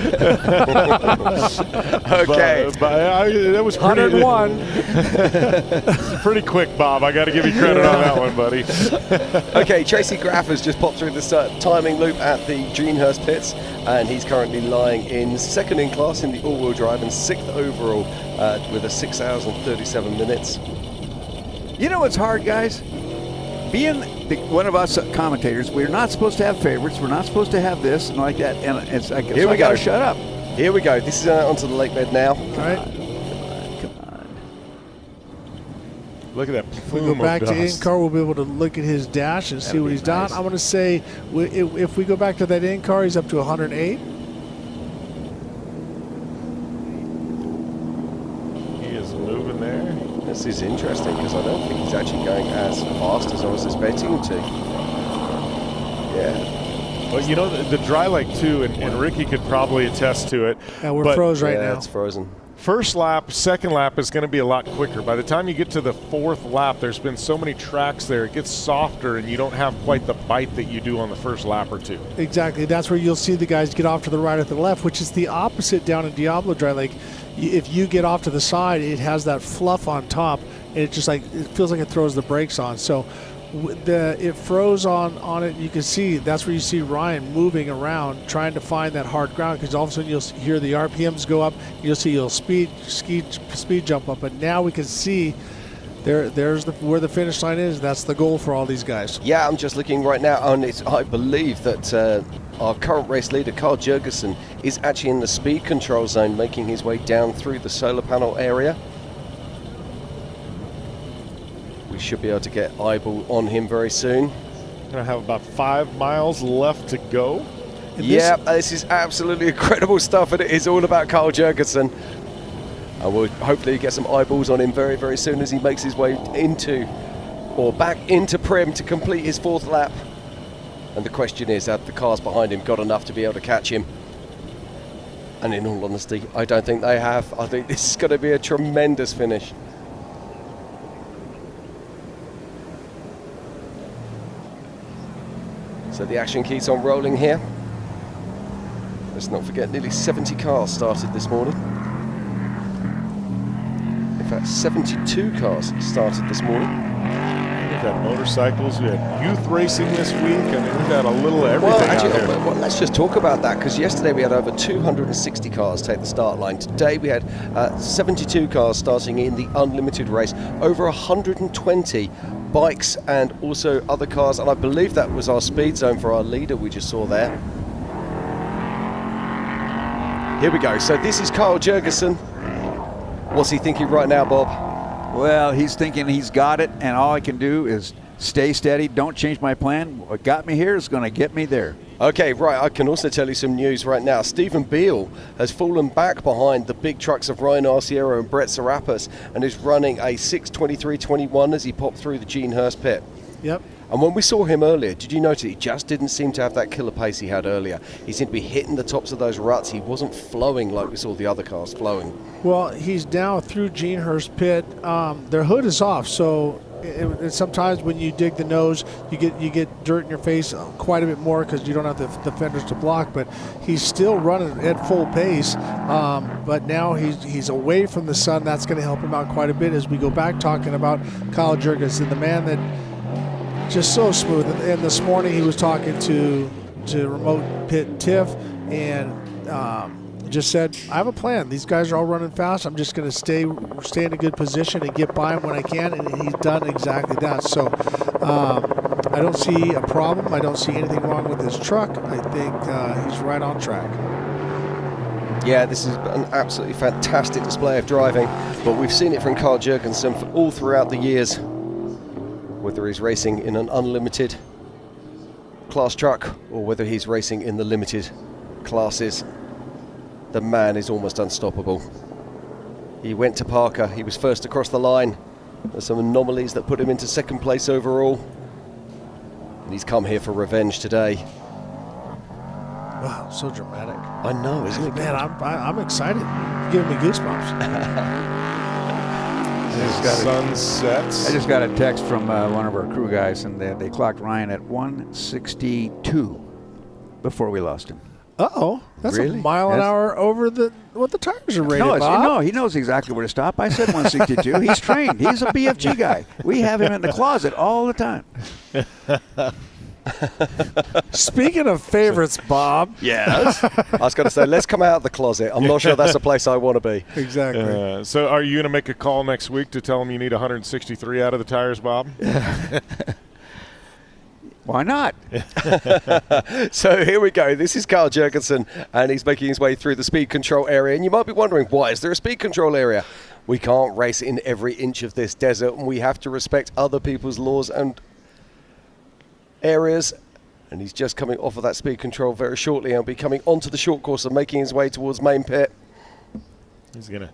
Speaker 1: Okay.
Speaker 2: That was pretty,
Speaker 4: 101.
Speaker 2: pretty quick, Bob. I got to give you credit on that one, buddy.
Speaker 1: Okay, Tracy Graph has just popped through the timing loop at the Herbst pits, and he's currently lying in second in class in the all-wheel drive and 6th overall with a 6 hours and 37 minutes.
Speaker 3: You know what's hard, guys? Being one of us commentators, we're not supposed to have favorites. We're not supposed to have this and like that. And it's like,
Speaker 1: Here we go.
Speaker 3: Gotta shut up.
Speaker 1: Here we go. This is onto the lake bed now.
Speaker 4: All right.
Speaker 3: Come on.
Speaker 2: Look at that.
Speaker 4: If we go back to in-car, we'll be able to look at his dash and see what he's done. I'm going to say if we go back to that in-car, he's up to 108.
Speaker 2: He is moving there.
Speaker 1: This is interesting because I don't think he's actually going as fast as I was expecting him to. Yeah.
Speaker 2: Well, you know, the dry lake too, and Ricky could probably attest to it.
Speaker 4: Yeah, we're froze right now.
Speaker 1: It's frozen.
Speaker 2: First lap, second lap is going to be a lot quicker. By the time you get to the fourth lap, there's been so many tracks there, it gets softer and you don't have quite the bite that you do on the first lap or two.
Speaker 4: Exactly. That's where you'll see the guys get off to the right or to the left, which is the opposite down in Diablo Dry Lake. If you get off to the side, it has that fluff on top, and it just like it feels like it throws the brakes on. So it froze on it. You can see that's where you see Ryan moving around trying to find that hard ground, because all of a sudden you'll hear the RPMs go up. You'll see speed jump up, but now we can see there's where the finish line is. That's the goal for all these guys.
Speaker 1: Yeah, I'm just looking right now, and I believe that our current race leader, Carl Jurgensen, is actually in the speed control zone, making his way down through the solar panel area. We should be able to get eyeball on him very soon.
Speaker 2: Gonna have about 5 miles left to go.
Speaker 1: Yeah, this is absolutely incredible stuff, and it is all about Carl Jurgensen. And we'll hopefully get some eyeballs on him very, very soon as he makes his way back into Prim to complete his fourth lap. And the question is, have the cars behind him got enough to be able to catch him? And in all honesty, I don't think they have. I think this is going to be a tremendous finish. So the action keeps on rolling here. Let's not forget, nearly 70 cars started this morning. In fact, 72 cars started this morning.
Speaker 2: We've had motorcycles, we had youth racing this week, and we've had a little everything out here.
Speaker 1: Well, let's just talk about that, because yesterday we had over 260 cars take the start line. Today we had 72 cars starting in the unlimited race, over 120 bikes and also other cars, and I believe that was our speed zone for our leader we just saw there. Here we go. So this is Carl Jurgensen. What's he thinking right now, Bob?
Speaker 3: Well, he's thinking he's got it, and all I can do is stay steady, don't change my plan. What got me here is going to get me there.
Speaker 1: Okay, right, I can also tell you some news right now. Stephen Beal has fallen back behind the big trucks of Ryan Arciero and Brett Serapis and is running a 6:23.21 as he popped through the Herbst pit.
Speaker 4: Yep.
Speaker 1: And when we saw him earlier, did you notice he just didn't seem to have that killer pace he had earlier? He seemed to be hitting the tops of those ruts. He wasn't flowing like we saw the other cars flowing.
Speaker 4: Well, he's now through Herbst pit. Their hood is off, so sometimes when you dig the nose, you get dirt in your face quite a bit more because you don't have the fenders to block. But he's still running at full pace. But now he's away from the sun. That's going to help him out quite a bit as we go back talking about Kyle Jurgensen, the man that just so smooth. And this morning he was talking to remote pit Tiff and just said, I have a plan. These guys are all running fast. I'm just going to stay in a good position and get by him when I can, and he's done exactly that. So I don't see a problem. I don't see anything wrong with his truck. I think he's right on track.
Speaker 1: Yeah, this is an absolutely fantastic display of driving, but we've seen it from Carl Jurgensen all throughout the years, whether he's racing in an unlimited class truck or whether he's racing in the limited classes. The man is almost unstoppable. He went to Parker, he was first across the line. There's some anomalies that put him into second place overall. And he's come here for revenge today.
Speaker 4: Wow, so dramatic.
Speaker 1: I know, isn't it?
Speaker 4: Man, I'm excited. You're giving me goosebumps.
Speaker 2: Sun sets.
Speaker 3: I just got a text from one of our crew guys, and they clocked Ryan at 162 before we lost him.
Speaker 4: Uh-oh. That's
Speaker 3: Really?
Speaker 4: a mile an
Speaker 3: That's-
Speaker 4: hour over what the tires are rated,
Speaker 3: No,
Speaker 4: Bob.
Speaker 3: no, he knows exactly where to stop. I said 162. He's trained. He's a BFG guy. We have him in the closet all the time.
Speaker 4: Speaking of favorites, Bob.
Speaker 1: Yes. I was going to say, let's come out of the closet. I'm not sure that's a place I want to be.
Speaker 4: Exactly.
Speaker 2: So are you going to make a call next week to tell him you need 163 out of the tires, Bob?
Speaker 3: Why not?
Speaker 1: So here we go. This is Carl Jurgensen, and he's making his way through the speed control area. And you might be wondering, why is there a speed control area? We can't race in every inch of this desert, and we have to respect other people's laws and areas. And he's just coming off of that speed control very shortly and will be coming onto the short course and making his way towards main pit.
Speaker 2: He's going to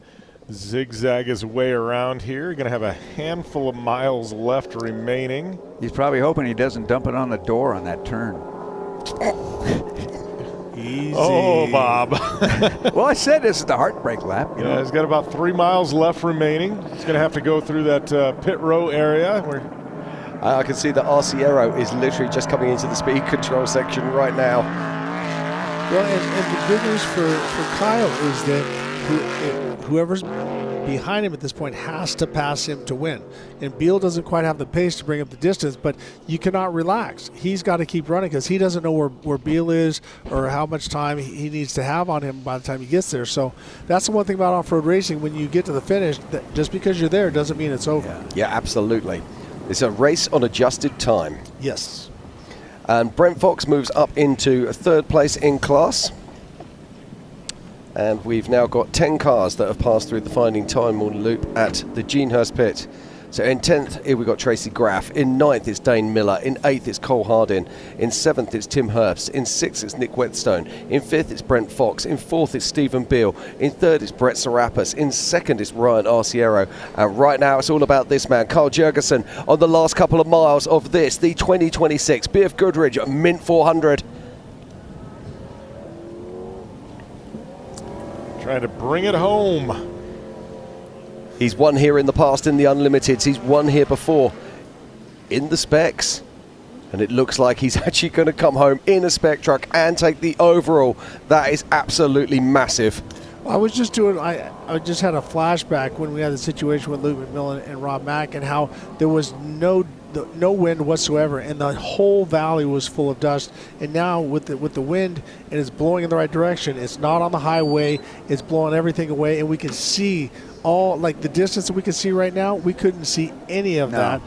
Speaker 2: zigzag his way around here. Going to have a handful of miles left remaining.
Speaker 3: He's probably hoping he doesn't dump it on the door on that turn.
Speaker 4: Easy.
Speaker 2: Oh, Bob.
Speaker 3: Well, I said this is the heartbreak lap. You know?
Speaker 2: He's got about 3 miles left remaining. He's going to have to go through that pit row area. Where
Speaker 1: I can see that Arciero is literally just coming into the speed control section right now.
Speaker 4: Well, and the good news for Kyle is that whoever's behind him at this point has to pass him to win. And Beal doesn't quite have the pace to bring up the distance, but you cannot relax. He's got to keep running because he doesn't know where Beal is or how much time he needs to have on him by the time he gets there. So that's the one thing about off-road racing. When you get to the finish, that just because you're there doesn't mean it's over.
Speaker 1: Yeah, absolutely. It's a race on adjusted time.
Speaker 4: Yes.
Speaker 1: And Brent Fox moves up into third place in class. And we've now got 10 cars that have passed through the finding time on loop at the Gene Herbst pit. So in 10th, here we've got Tracy Graph. In 9th, it's Dane Miller. In 8th, it's Cole Hardin. In 7th, it's Tim Herbst. In 6th, it's Nick Wetstone. In 5th, it's Brent Fox. In 4th, it's Stephen Beal. In 3rd, it's Brett Serapis. In 2nd, it's Ryan Arciero. And right now, it's all about this man, Carl Jurgensen, on the last couple of miles of this, the 2026 BF Goodrich Mint 400.
Speaker 2: trying to bring it home.
Speaker 1: He's won here in the past in the Unlimiteds. He's won here before in the Specs. And it looks like he's actually going to come home in a Spec truck and take the overall. That is absolutely massive.
Speaker 4: I was just doing, I just had a flashback when we had the situation with Luke McMullen and Rob Mack and how there was no wind whatsoever and the whole valley was full of dust. And now with the wind and it's blowing in the right direction, it's not on the highway, it's blowing everything away, and we can see all, like the distance that we can see right now, we couldn't see any of that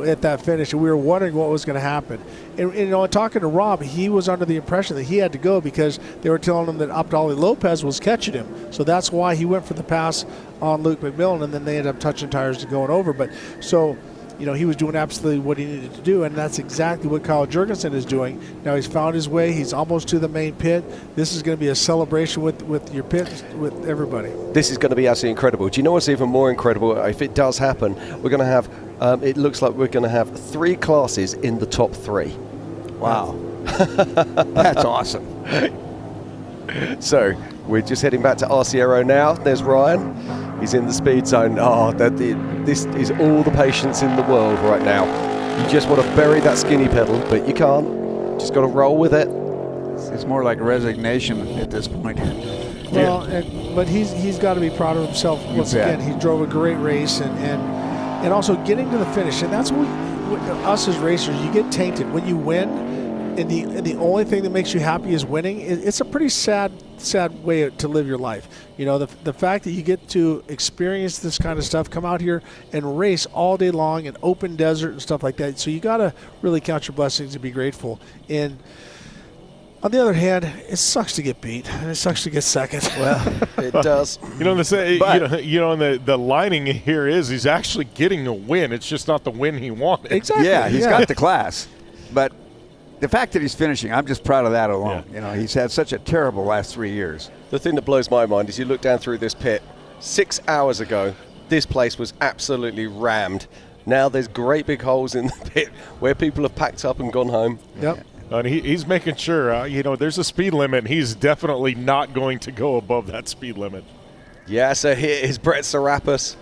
Speaker 4: at that finish, and we were wondering what was going to happen. And you know, talking to Rob, he was under the impression that he had to go because they were telling him that Abdali Lopez was catching him, so that's why he went for the pass on Luke McMullen, and then they ended up touching tires and going over. But so, you know, he was doing absolutely what he needed to do, and that's exactly what Kyle Jurgensen is doing. Now he's found his way. He's almost to the main pit. This is going to be a celebration with your pit, with everybody.
Speaker 1: This is going to be absolutely incredible. Do you know what's even more incredible? If it does happen, we're going to have, it looks like we're going to have 3 classes in the top 3.
Speaker 3: Wow. That's awesome.
Speaker 1: So we're just heading back to Arciero now. There's Ryan. He's in the speed zone. Oh, this is all the patience in the world right now. You just want to bury that skinny pedal, but you can't. Just got to roll with it.
Speaker 3: It's more like resignation at this point.
Speaker 4: Well, but he's got to be proud of himself once again. He drove a great race and also getting to the finish. And that's what us as racers, you get tainted when you win. And the only thing that makes you happy is winning. It's a pretty sad way to live your life. You know, the fact that you get to experience this kind of stuff, come out here and race all day long in open desert and stuff like that. So you got to really count your blessings and be grateful. And on the other hand, it sucks to get beat, and it sucks to get second.
Speaker 1: Well, it does.
Speaker 2: You know, the lining here is he's actually getting a win. It's just not the win he wanted.
Speaker 4: Exactly.
Speaker 3: Yeah, he's got the class, but the fact that he's finishing, I'm just proud of that alone. Yeah. You know, he's had such a terrible last 3 years.
Speaker 1: The thing that blows my mind is you look down through this pit. 6 hours ago, this place was absolutely rammed. Now there's great big holes in the pit where people have packed up and gone home.
Speaker 4: Yep.
Speaker 2: And he's making sure, there's a speed limit. He's definitely not going to go above that speed limit.
Speaker 1: Yeah, so here is Brett Serapis.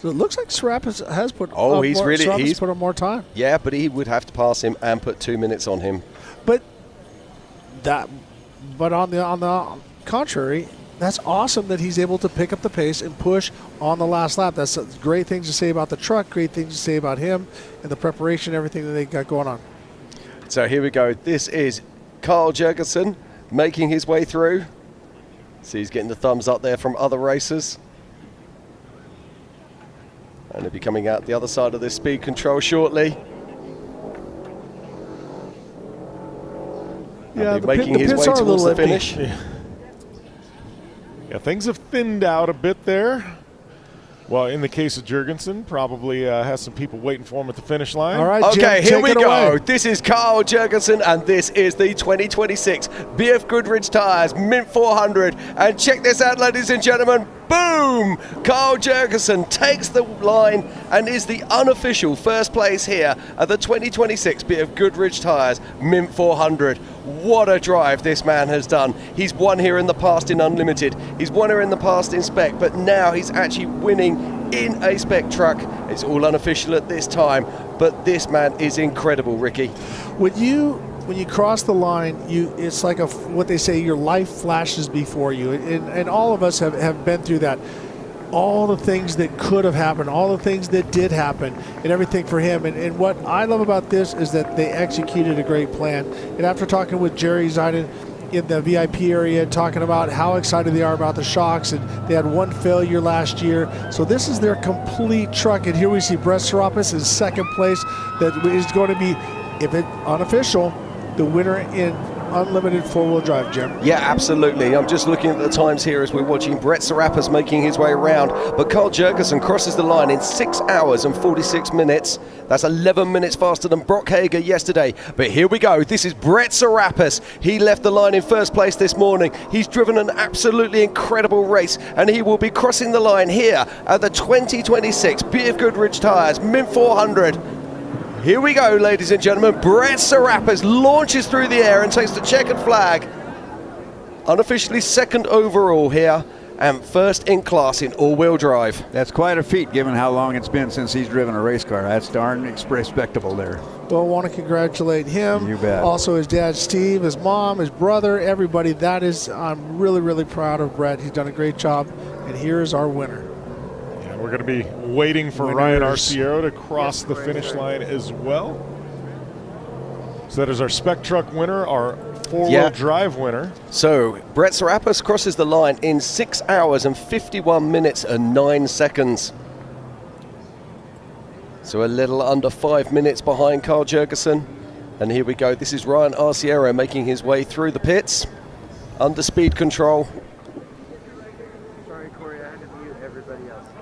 Speaker 4: So it looks like Serapis has put.
Speaker 1: He's
Speaker 4: put on more time.
Speaker 1: Yeah, but he would have to pass him and put 2 minutes on him.
Speaker 4: But on the contrary, that's awesome that he's able to pick up the pace and push on the last lap. That's great things to say about the truck, great things to say about him and the preparation, everything that they got going on.
Speaker 1: So here we go. This is Carl Jurgensen making his way through. So he's getting the thumbs up there from other racers. And he'll be coming out the other side of this speed control shortly.
Speaker 4: Yeah,
Speaker 1: making his way towards the finish.
Speaker 2: Yeah, things have thinned out a bit there. Well, in the case of Jurgensen, probably has some people waiting for him at the finish line.
Speaker 4: All right,
Speaker 1: okay,
Speaker 4: Jim,
Speaker 1: here we go.
Speaker 4: Away.
Speaker 1: This is Carl Jurgensen, and this is the 2026 BFGoodrich Tires Mint 400. And check this out, ladies and gentlemen. Boom! Carl Jurgensen takes the line and is the unofficial first place here at the 2026 BFGoodrich Tires Mint 400. What a drive this man has done. He's won here in the past in Unlimited. He's won here in the past in Spec, but now he's actually winning in a Spec truck. It's all unofficial at this time, but this man is incredible, Ricky.
Speaker 4: When you cross the line, it's like what they say, your life flashes before you. And all of us have been through that. All the things that could have happened, all the things that did happen, and everything for him. And what I love about this is that they executed a great plan. And after talking with Jerry Zeiden in the VIP area, talking about how excited they are about the shocks, and they had one failure last year. So this is their complete truck. And here we see Brett Serapis in second place. That is going to be, if it's unofficial, the winner in Unlimited four-wheel drive, Jim.
Speaker 1: Yeah, absolutely. I'm just looking at the times here as we're watching Brett Serapis making his way around. But Carl Jurgensen crosses the line in 6 hours and 46 minutes. That's 11 minutes faster than Brock Hager yesterday. But here we go. This is Brett Serapis. He left the line in first place this morning. He's driven an absolutely incredible race, and he will be crossing the line here at the 2026 BFGoodrich Tires Mint 400. Here we go, ladies and gentlemen. Brett Serapis launches through the air and takes the checkered flag. Unofficially second overall here and first in class in all-wheel drive.
Speaker 3: That's quite a feat given how long it's been since he's driven a race car. That's darn respectable there.
Speaker 4: Well, I want to congratulate him.
Speaker 3: You bet.
Speaker 4: Also his dad, Steve, his mom, his brother, everybody. I'm really, really proud of Brett. He's done a great job. And here's our winner.
Speaker 2: We're going to be waiting for Ryan Arciero to cross the finish line as well. So that is our Spec truck winner, our four-wheel drive winner.
Speaker 1: So Brett Serapis crosses the line in 6 hours and 51 minutes and 9 seconds. So a little under 5 minutes behind Carl Jurgensen. And here we go. This is Ryan Arciero making his way through the pits under speed control.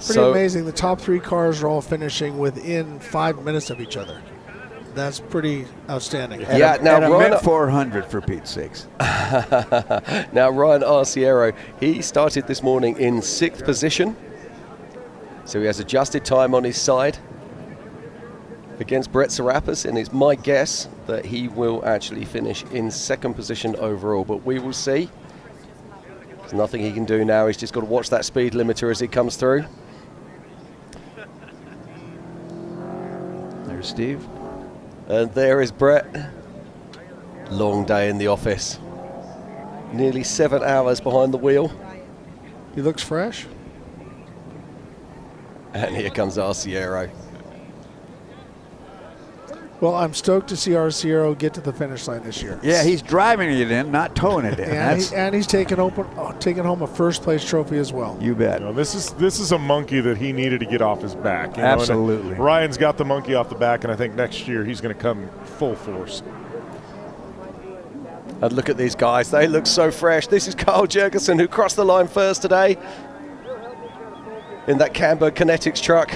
Speaker 4: Pretty amazing. The top three cars are all finishing within 5 minutes of each other. That's pretty outstanding.
Speaker 1: Yeah, now
Speaker 3: and a Mint 400 for Pete's sakes.
Speaker 1: Now Ryan Arciero, he started this morning in 6th position. So he has adjusted time on his side against Brett Serapis, and it's my guess that he will actually finish in 2nd position overall, but we will see. There's nothing he can do now. He's just got to watch that speed limiter as he comes through.
Speaker 3: There's Steve.
Speaker 1: And there is Brett. Long day in the office. Nearly 7 hours behind the wheel.
Speaker 4: He looks fresh.
Speaker 1: And here comes Arciero.
Speaker 4: Well, I'm stoked to see Arciero get to the finish line this year.
Speaker 3: Yeah, he's driving it in, not towing it in.
Speaker 4: And he's taking home a first-place trophy as well.
Speaker 3: You bet.
Speaker 2: You know, this is a monkey that he needed to get off his back.
Speaker 3: Absolutely.
Speaker 2: Ryan's got the monkey off the back, and I think next year he's going to come full force.
Speaker 1: And look at these guys. They look so fresh. This is Carl Jurgensen, who crossed the line first today in that Camber Kinetics truck.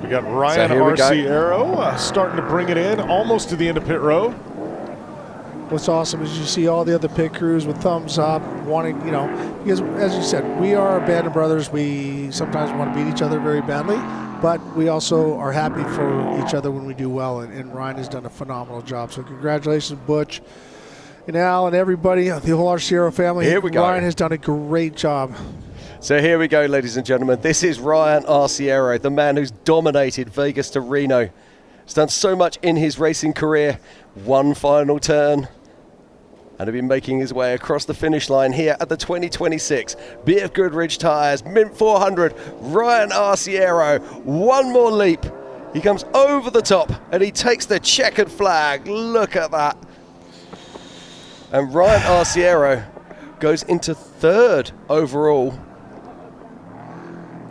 Speaker 2: We got Ryan Arciero starting to bring it in, almost to the end of pit row.
Speaker 4: What's awesome is you see all the other pit crews with thumbs up, wanting, because as you said, we are a band of brothers. We sometimes want to beat each other very badly, but we also are happy for each other when we do well, and Ryan has done a phenomenal job. So congratulations, Butch and Al and everybody, the whole Arciero family.
Speaker 1: Here we go.
Speaker 4: Ryan has done a great job.
Speaker 1: So here we go, ladies and gentlemen. This is Ryan Arciero, the man who's dominated Vegas to Reno. He's done so much in his racing career. One final turn, and he'll be making his way across the finish line here at the 2026 BFGoodrich Tires Mint 400. Ryan Arciero, one more leap. He comes over the top, and he takes the checkered flag. Look at that. And Ryan Arciero goes into third overall.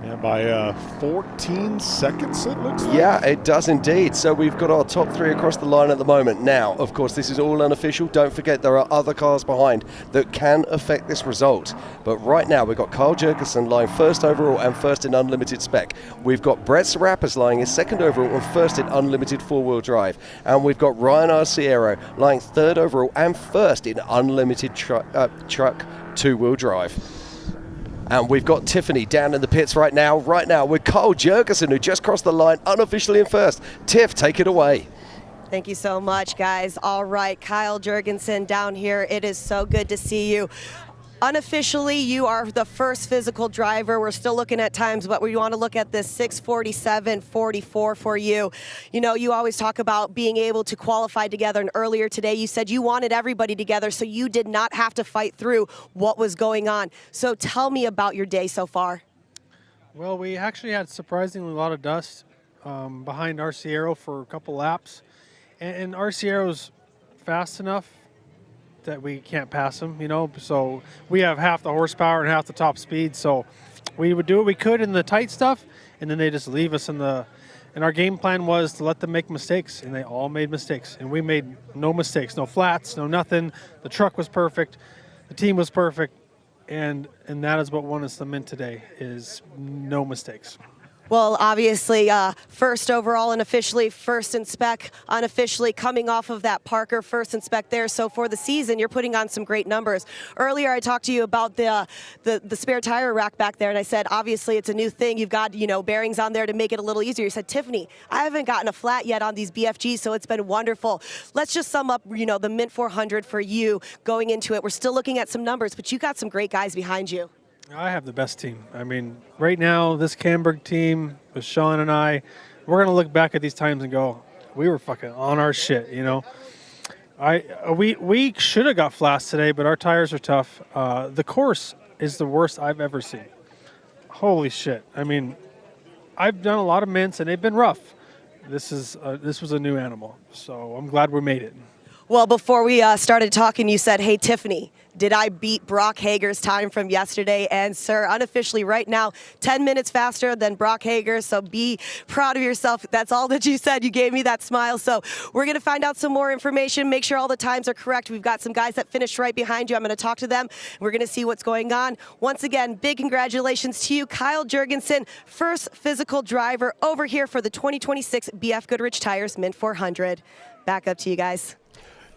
Speaker 2: Yeah, by 14 seconds, it looks like.
Speaker 1: Yeah, it does indeed. So we've got our top three across the line at the moment. Now, of course, this is all unofficial. Don't forget there are other cars behind that can affect this result. But right now, we've got Carl Jurgensen lying first overall and first in unlimited spec. We've got Brett Serapis lying in second overall and first in unlimited four-wheel drive. And we've got Ryan Arciero lying third overall and first in unlimited truck two-wheel drive. And we've got Tiffany down in the pits right now with Carl Jurgensen, who just crossed the line unofficially in first. Tiff, take it away.
Speaker 5: Thank you so much, guys. All right, Kyle Jurgensen down here. It is so good to see you. Unofficially, you are the first physical driver. We're still looking at times, but we want to look at this 6:47.44 for you. You know, you always talk about being able to qualify together, and earlier today you said you wanted everybody together, so you did not have to fight through what was going on. So tell me about your day so far.
Speaker 8: Well, we actually had surprisingly a lot of dust behind Arciero for a couple laps, and Arciero's fast enough that we can't pass him, you know, so we have half the horsepower and half the top speed, so we would do what we could in the tight stuff, and then they just leave us in the, and our game plan was to let them make mistakes, and they all made mistakes, and we made no mistakes, no flats, no nothing. The truck was perfect, the team was perfect, and that is what won us the Mint today, is no mistakes.
Speaker 5: Well, obviously, first overall and officially first in spec, unofficially coming off of that Parker first in spec there. So for the season, you're putting on some great numbers. Earlier, I talked to you about the spare tire rack back there, and I said, obviously, it's a new thing. You've got, you know, bearings on there to make it a little easier. You said, Tiffany, I haven't gotten a flat yet on these BFGs, so it's been wonderful. Let's just sum up, you know, the Mint 400 for you going into it. We're still looking at some numbers, but you got some great guys behind you.
Speaker 8: I have the best team. I mean, right now, this Camberg team with Sean and I, we're going to look back at these times and go, we were fucking on our shit, you know. We should have got flats today, but our tires are tough. The course is the worst I've ever seen. Holy shit. I mean, I've done a lot of mints, and they've been rough. This was a new animal, so I'm glad we made it.
Speaker 5: Well, before we started talking, you said, hey, Tiffany, did I beat Brock Hager's time from yesterday? And, sir, unofficially right now, 10 minutes faster than Brock Hager, so be proud of yourself. That's all that you said. You gave me that smile. So we're going to find out some more information, make sure all the times are correct. We've got some guys that finished right behind you. I'm going to talk to them. We're going to see what's going on. Once again, big congratulations to you, Kyle Jurgensen, first physical driver over here for the 2026 BFGoodrich Tires Mint 400. Back up to you guys.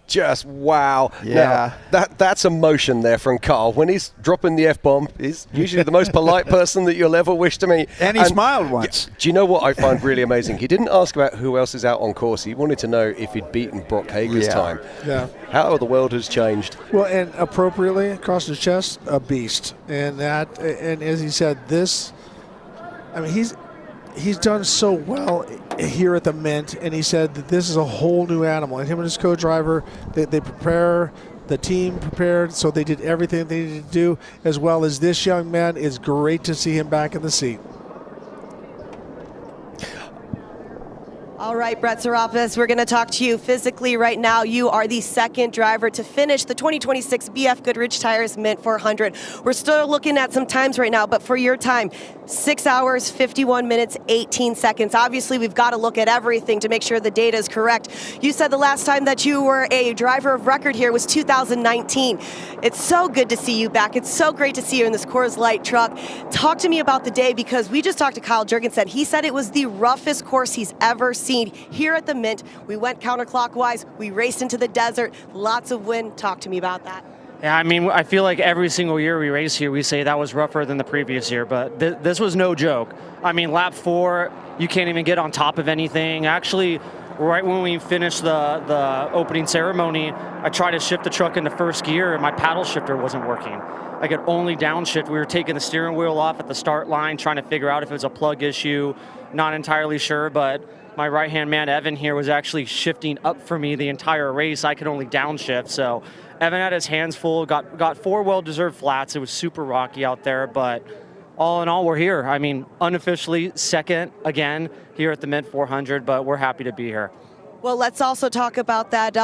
Speaker 1: Just wow.
Speaker 3: Yeah.
Speaker 1: Now, that's emotion there from Carl. When he's dropping the F-bomb, he's usually the most polite person that you'll ever wish to meet.
Speaker 3: And he smiled once.
Speaker 1: Do you know what I find really amazing? He didn't ask about who else is out on course. He wanted to know if he'd beaten Brock Hager's time.
Speaker 4: Yeah.
Speaker 1: How the world has changed.
Speaker 4: Well, and appropriately, across his chest, a beast. And as he said, this, I mean, he's done so well here at the Mint, and he said that this is a whole new animal. And him and his co-driver, they prepare, the team prepared, so they did everything they needed to do, as well as this young man. It's great to see him back in the seat.
Speaker 5: All right, Brett Serapis, we're going to talk to you physically right now. You are the second driver to finish the 2026 BFGoodrich Tires Mint 400. We're still looking at some times right now, but for your time, 6 hours, 51 minutes, 18 seconds. Obviously, we've got to look at everything to make sure the data is correct. You said the last time that you were a driver of record here was 2019. It's so good to see you back. It's so great to see you in this Coors Light truck. Talk to me about the day, because we just talked to Kyle Jurgensen. He said it was the roughest course he's ever seen here at the Mint. We went counterclockwise. We raced into the desert. Lots of wind. Talk to me about that.
Speaker 9: Yeah, I mean, I feel like every single year we race here, we say that was rougher than the previous year, but this was no joke. I mean, lap 4, you can't even get on top of anything. Actually, right when we finished the opening ceremony, I tried to shift the truck into first gear, and my paddle shifter wasn't working. I could only downshift. We were taking the steering wheel off at the start line, trying to figure out if it was a plug issue. Not entirely sure, but my right-hand man, Evan, here was actually shifting up for me the entire race. I could only downshift, so Evan had his hands full, got 4 well-deserved flats. It was super rocky out there, but all in all, we're here. I mean, unofficially second again here at the Mint 400, but we're happy to be here.
Speaker 5: Well, let's also talk about that.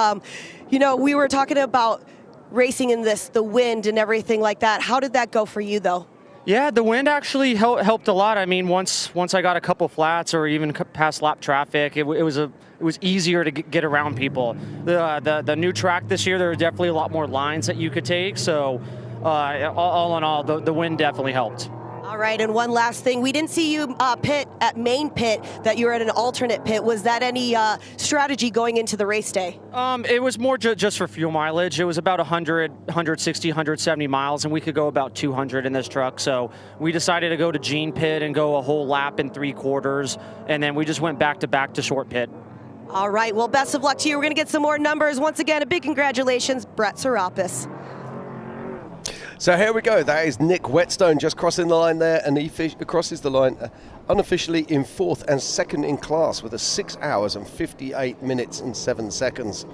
Speaker 5: We were talking about racing in the wind and everything like that. How did that go for you, though?
Speaker 9: Yeah, the wind actually helped a lot. I mean, once I got a couple flats or even past lap traffic, it was easier to get around people. The new track this year, there were definitely a lot more lines that you could take. So all in all, the wind definitely helped.
Speaker 5: All right, and one last thing. We didn't see you pit at main pit, that you were at an alternate pit. Was that any strategy going into the race day?
Speaker 9: It was more just for fuel mileage. It was about 100, 160, 170 miles, and we could go about 200 in this truck. So we decided to go to Gene pit and go a whole lap in 3/4, and then we just went back to short pit.
Speaker 5: All right, well, best of luck to you. We're going to get some more numbers. Once again, a big congratulations, Brett Serapis.
Speaker 1: So here we go. That is Nick Wetstone just crossing the line there, and he crosses the line unofficially in 4th and 2nd in class with a 6 hours and 58 minutes and 7 seconds.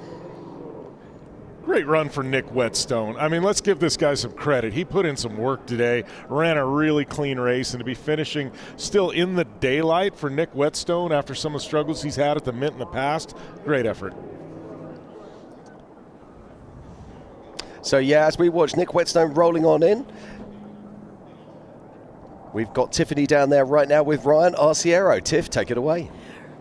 Speaker 2: Great run for Nick Wetstone. I mean, let's give this guy some credit. He put in some work today, ran a really clean race, and to be finishing still in the daylight for Nick Wetstone after some of the struggles he's had at the Mint in the past, great effort.
Speaker 1: So yeah, as we watch Nick Wetstone rolling on in, we've got Tiffany down there right now with Ryan Arciero. Tiff, take it away.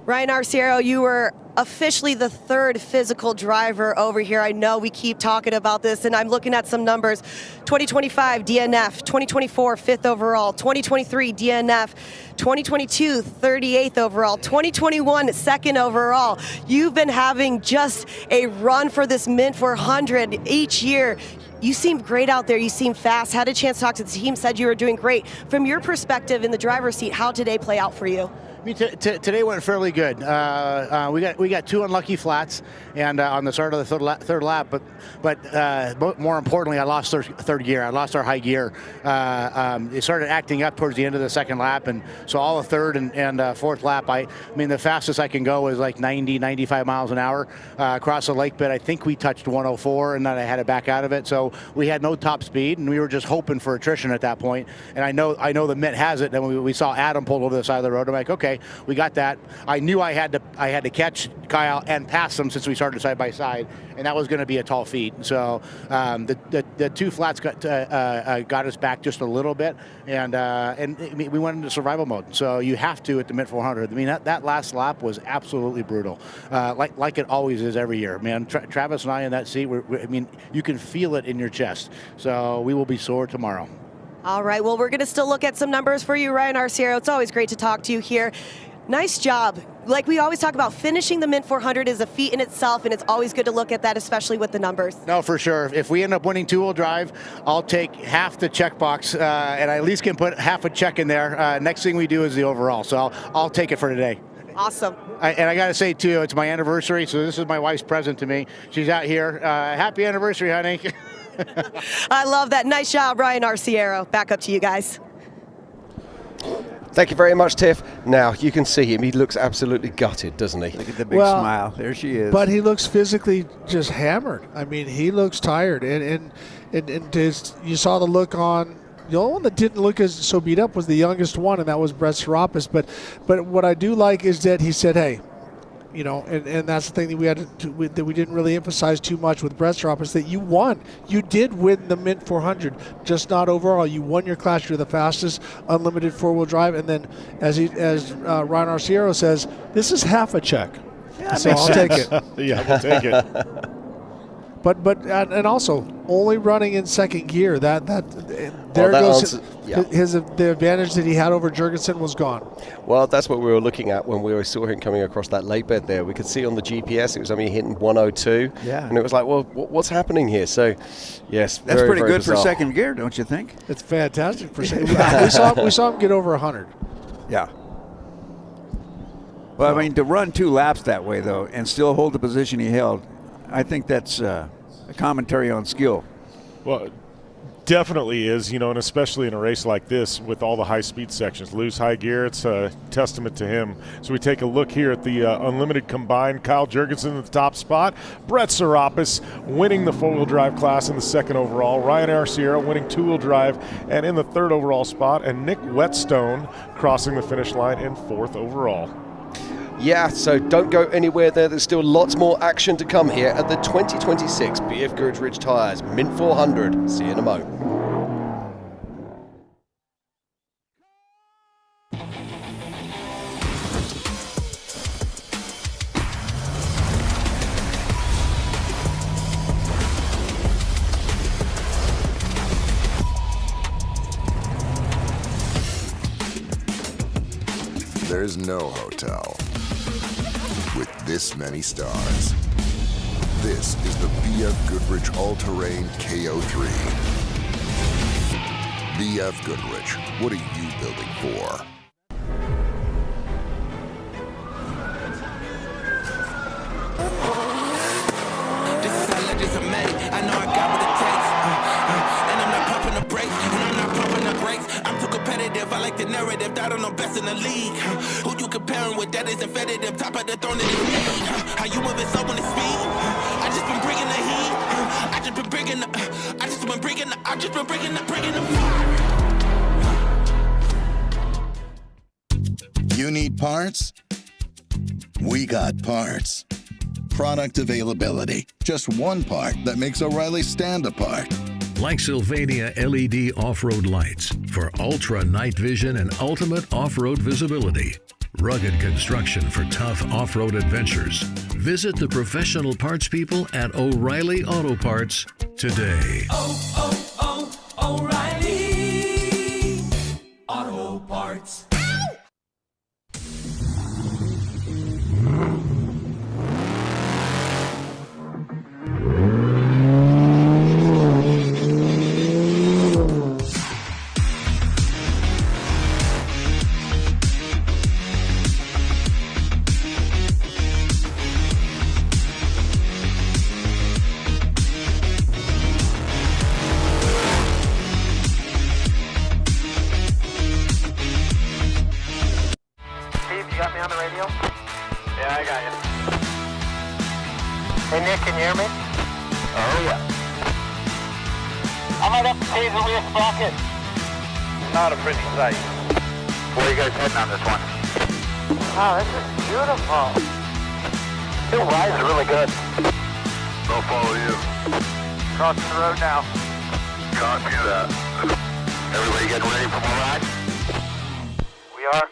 Speaker 5: Ryan Arciero, you were officially the 3rd physical driver over here. I know we keep talking about this, and I'm looking at some numbers. 2025 DNF, 2024 5th overall, 2023 DNF, 2022 38th overall, 2021 2nd overall. You've been having just a run for this Mint 400 each year. You seem great out there. You seem fast. Had a chance to talk to the team, said you were doing great. From your perspective in the driver's seat, how did today play out for you?
Speaker 6: Today went fairly good. We got 2 unlucky flats, and on the start of the third lap. But more importantly, I lost third gear. I lost our high gear. It started acting up towards the end of the 2nd lap, and so all the 3rd and 4th lap, I mean, the fastest I can go is like 90, 95 miles an hour across the lake bed. I think we touched 104, and then I had to back out of it. So we had no top speed, and we were just hoping for attrition at that point. And I know the Mint has it. And we saw Adam pull over the side of the road. I'm like, okay. We got that. I knew I had to catch Kyle and pass him since we started side by side, and that was going to be a tall feat. So the 2 flats got us back just a little bit, and we went into survival mode. So you have to at the Mint 400. I mean, that last lap was absolutely brutal, like it always is every year. Man, Travis and I in that seat, I mean, you can feel it in your chest. So we will be sore tomorrow.
Speaker 5: All right, well, we're going to still look at some numbers for you, Ryan Arciero. It's always great to talk to you here. Nice job. Like we always talk about, finishing the Mint 400 is a feat in itself, and it's always good to look at that, especially with the numbers.
Speaker 6: No, for sure. If we end up winning 2-wheel drive, I'll take half the checkbox, and I at least can put half a check in there. Next thing we do is the overall, so I'll take it for today.
Speaker 5: Awesome.
Speaker 6: And I got to say, too, it's my anniversary, so this is my wife's present to me. She's out here. Happy anniversary, honey.
Speaker 5: I love that. Nice job, Ryan Arciero. Back up to you guys.
Speaker 1: Thank you very much, Tiff. Now, you can see him. He looks absolutely gutted, doesn't he?
Speaker 3: Look at the big smile. There she is.
Speaker 4: But he looks physically just hammered. I mean, he looks tired. And you saw the look on. The only one that didn't look as so beat up was the youngest one, and that was Brett Serapis. But what I do like is that he said, hey, you know, and that's the thing that we didn't really emphasize too much with Brett Serapis, that you won. You did win the Mint 400, just not overall. You won your class. You're the fastest unlimited 4-wheel drive. And then, as Ryan Arciero says, this is half a check.
Speaker 2: Yeah,
Speaker 4: so I'll take it.
Speaker 2: Yeah, we'll take it.
Speaker 4: But also, only running in second gear. The advantage that he had over Jurgensen was gone.
Speaker 1: Well, that's what we were looking at when we saw him coming across that lake bed there. We could see on the GPS it was only hitting 102.
Speaker 3: Yeah.
Speaker 1: And it was like, well, what's happening here? So, yes,
Speaker 3: that's
Speaker 1: very,
Speaker 3: pretty
Speaker 1: very
Speaker 3: good
Speaker 1: bizarre.
Speaker 3: for second gear, don't you think?
Speaker 4: It's fantastic for second gear. we saw him get over 100.
Speaker 3: Yeah. Well, I mean, to run 2 laps that way, though, and still hold the position he held, I think that's a commentary on skill.
Speaker 2: Well, definitely is, and especially in a race like this with all the high-speed sections. Lose high gear, it's a testament to him. So we take a look here at the Unlimited Combined. Kyle Jurgensen in the top spot. Brett Serapis winning the 4-wheel drive class in the 2nd overall. Ryan Arciero winning 2-wheel drive and in the 3rd overall spot. And Nick Wetstone crossing the finish line in 4th overall.
Speaker 1: Yeah, so don't go anywhere there. There's still lots more action to come here at the 2026 BFGoodrich Tires Mint 400. See you in a moment.
Speaker 11: There's no hotel with this many stars. This is the BFGoodrich All-Terrain KO3. BFGoodrich, what are you building for?
Speaker 12: This is how legends are made. I know I got what it takes. And I'm not pumping the brakes. And I'm not pumping the brakes. I'm too competitive. I like the narrative. I don't know best in the league. Who you comparing with? That isn't competitive. Top of the throne in his league. How you moving so on the speed? I just been bringing the heat. I just been bringing the fire.
Speaker 13: You need parts? We got parts. Product availability. Just one part that makes O'Reilly stand apart.
Speaker 14: Like Sylvania LED off-road lights for ultra night vision and ultimate off-road visibility. Rugged construction for tough off-road adventures. Visit the professional parts people at O'Reilly Auto Parts today.
Speaker 12: O'Reilly Auto Parts.
Speaker 15: Hey Nick, can you hear me? Oh yeah. I might have to change the rear sprocket. Not a pretty sight. Where are you guys heading on this one? Wow, this is beautiful. It rides really good. I'll follow you. Crossing the road now. Copy that. Everybody getting ready for more ride? We are.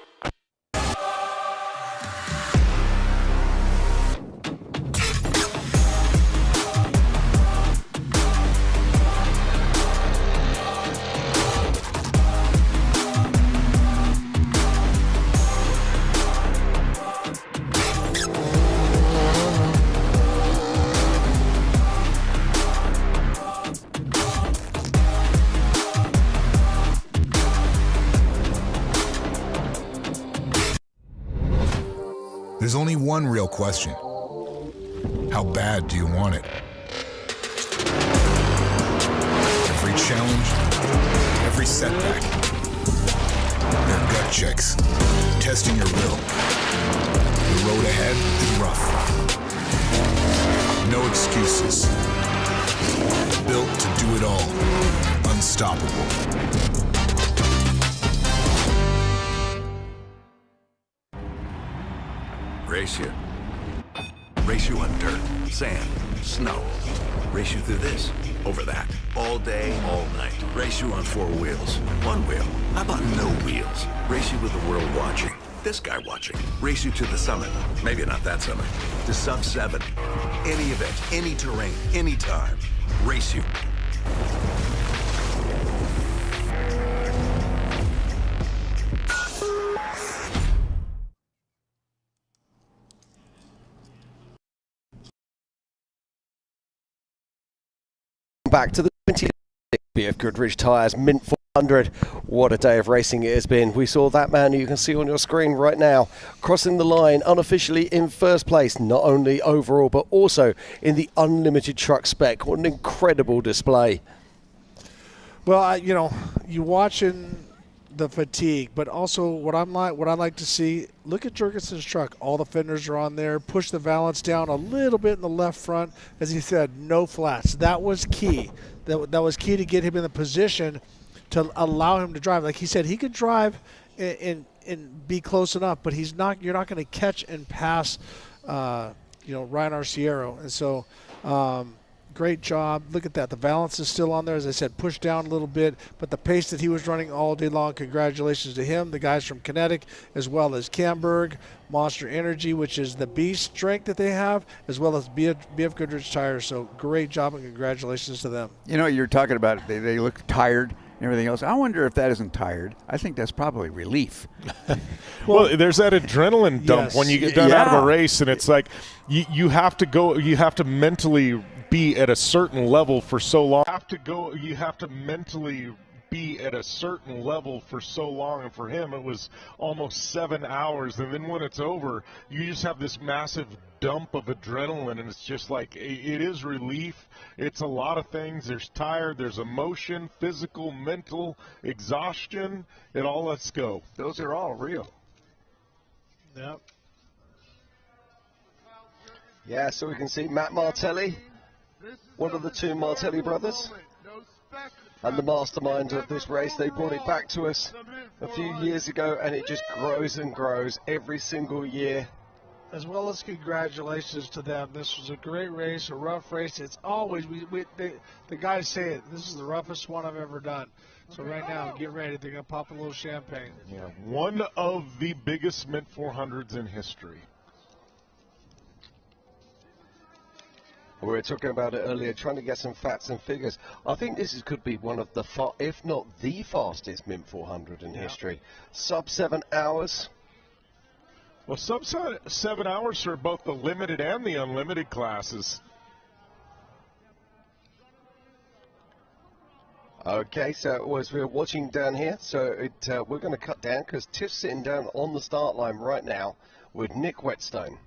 Speaker 16: There's only one real question. How bad do you want it? Every challenge, every setback. They're gut checks, testing your will. The road ahead is rough. No excuses. Built to do it all. Unstoppable.
Speaker 17: Race you. Race you on dirt, sand, snow. Race you through this, over that, all day, all night. Race you on 4 wheels, 1 wheel. How about no wheels? Race you with the world watching, this guy watching. Race you to the summit, maybe not that summit, to sub 7. Any event, any terrain, anytime. Race you.
Speaker 1: back to the 20th BF Goodrich Tires Mint 400. What a day of racing it has been. We saw that man who you can see on your screen right now crossing the line unofficially in first place, not only overall but also in the unlimited truck spec. What an incredible display.
Speaker 4: Well, you watching the fatigue, but also what I like to see, look at Jurgensen's truck. All the fenders are on there. Push the valance down a little bit in the left front. As he said, no flats. That was key. That was key to get him in the position to allow him to drive. Like he said, he could drive and be close enough, but you're not going to catch and pass Ryan Arciero. And so great job. Look at that. The valance is still on there. As I said, pushed down a little bit, but the pace that he was running all day long, congratulations to him, the guys from Kinetic, as well as Camberg, Monster Energy, which is the beast strength that they have, as well as BF Goodrich Tires. So great job and congratulations to them.
Speaker 3: You're talking about it. They look tired and everything else. I wonder if that isn't tired. I think that's probably relief.
Speaker 2: Well, there's that adrenaline dump when you get done out of a race, and it's like you have to mentally be at a certain level for so long. You have to mentally be at a certain level for so long, and for him it was almost 7 hours, and then when it's over, you just have this massive dump of adrenaline, and it's just like, it is relief. It's a lot of things. There's tired, there's emotion, physical, mental, exhaustion. It all lets go.
Speaker 3: Those are all real.
Speaker 4: Yep.
Speaker 1: Yeah, so we can see Matt Martelli, one of the two Martelli brothers, and the mastermind of this race. They brought it back to us a few years ago, and it just grows and grows every single year.
Speaker 4: As well as congratulations to them. This was a great race, a rough race. It's always, the guys say it, this is the roughest one I've ever done. So right now, get ready. They're going to pop a little champagne.
Speaker 2: Yeah, one of the biggest Mint 400s in history.
Speaker 1: We were talking about it earlier, trying to get some facts and figures. I think this could be one of the, if not the fastest Mint 400 in history. Sub 7 hours.
Speaker 2: Well, sub 7 hours for both the limited and the unlimited classes.
Speaker 1: Okay, so as we're watching down here, so we're going to cut down because Tiff's sitting down on the start line right now with Nick Wetstone.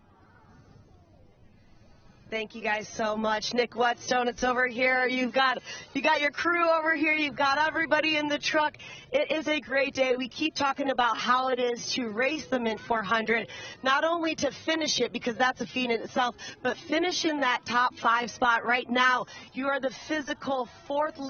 Speaker 5: Thank you guys so much. Nick Wetstone, it's over here. You got your crew over here. You've got everybody in the truck. It is a great day. We keep talking about how it is to race the Mint 400, not only to finish it, because that's a feat in itself, but finish in that top 5 spot right now. You are the physical fourth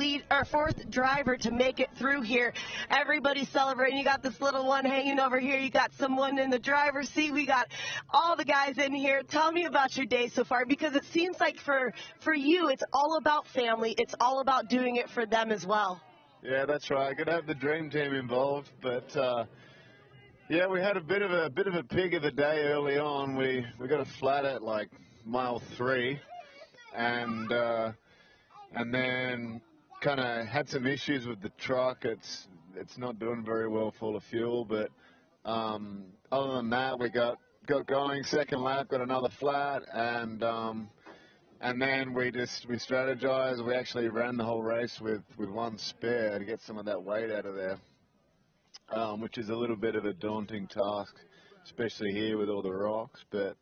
Speaker 5: driver to make it through here. Everybody's celebrating. You got this little one hanging over here. You got someone in the driver's seat. We got all the guys in here. Tell me about your day so far, because it seems like for you, it's all about family. It's all about doing it for them as well.
Speaker 7: Yeah, that's right. Got to have the dream team involved, but yeah, we had a bit of a pig of the day early on. We got a flat at like mile 3, and then kind of had some issues with the truck. It's not doing very well full of fuel, but other than that, we got going. Second lap, got another flat, and then we strategized. We actually ran the whole race with one spare to get some of that weight out of there, which is a little bit of a daunting task, especially here with all the rocks. But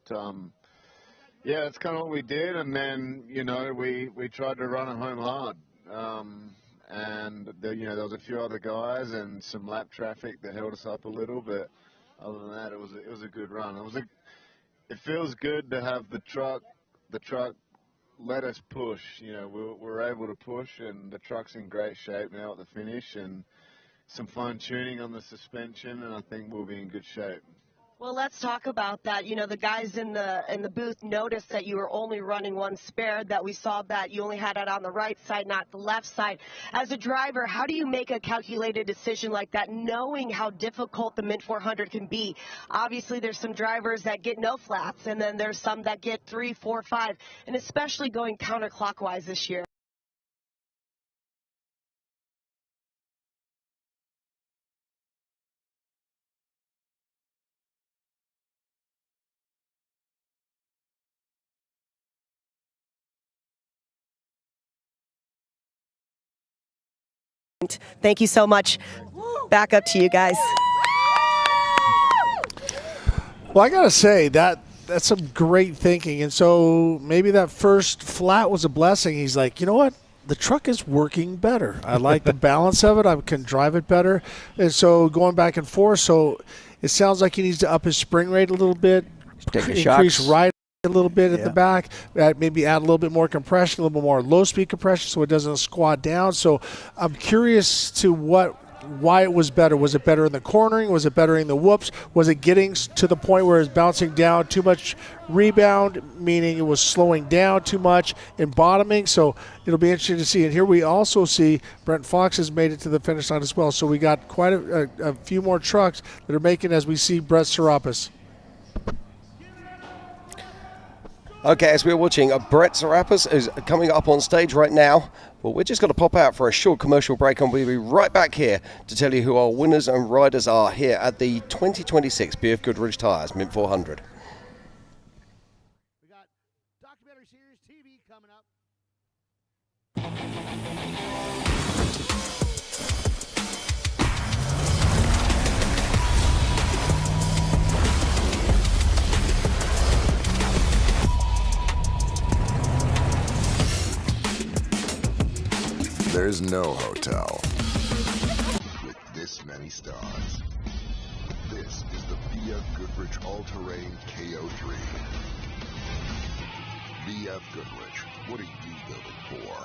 Speaker 7: yeah, that's kind of what we did. And then we tried to run it home hard. And there was a few other guys and some lap traffic that held us up a little, but other than that, it was a good run. It feels good to have the truck let us push. We're able to push, and the truck's in great shape now at the finish, and some fine tuning on the suspension, and I think we'll be in good shape.
Speaker 5: Well, let's talk about that. The guys in the booth noticed that you were only running one spare, that we saw that you only had it on the right side, not the left side. As a driver, how do you make a calculated decision like that, knowing how difficult the Mint 400 can be? Obviously, there's some drivers that get no flats, and then there's some that get 3, 4, 5, and especially going counterclockwise this year. Thank you so much. Back up to you guys.
Speaker 4: Well, I got to say, that's some great thinking. And so maybe that first flat was a blessing. He's like, you know what? The truck is working better. I like the balance of it. I can drive it better. And so going back and forth, so it sounds like he needs to up his spring rate a little bit, increase ride a little bit at the back, maybe add a little bit more compression, a little bit more low-speed compression so it doesn't squat down. So I'm curious to why it was better. Was it better in the cornering? Was it better in the whoops? Was it getting to the point where it's bouncing down too much rebound, meaning it was slowing down too much and bottoming? So it'll be interesting to see. And here we also see Brent Fox has made it to the finish line as well. So we got quite a few more trucks that are making as we see Brett Serapis.
Speaker 1: Okay, as we're watching, Brett Serapis is coming up on stage right now. Well, we're just going to pop out for a short commercial break and we'll be right back here to tell you who our winners and riders are here at the 2026 BF Goodrich Tires Mint 400.
Speaker 6: We got documentary series TV coming up.
Speaker 11: There's no hotel with this many stars. This is the BF Goodrich All-Terrain KO3. BF Goodrich, what are you building for?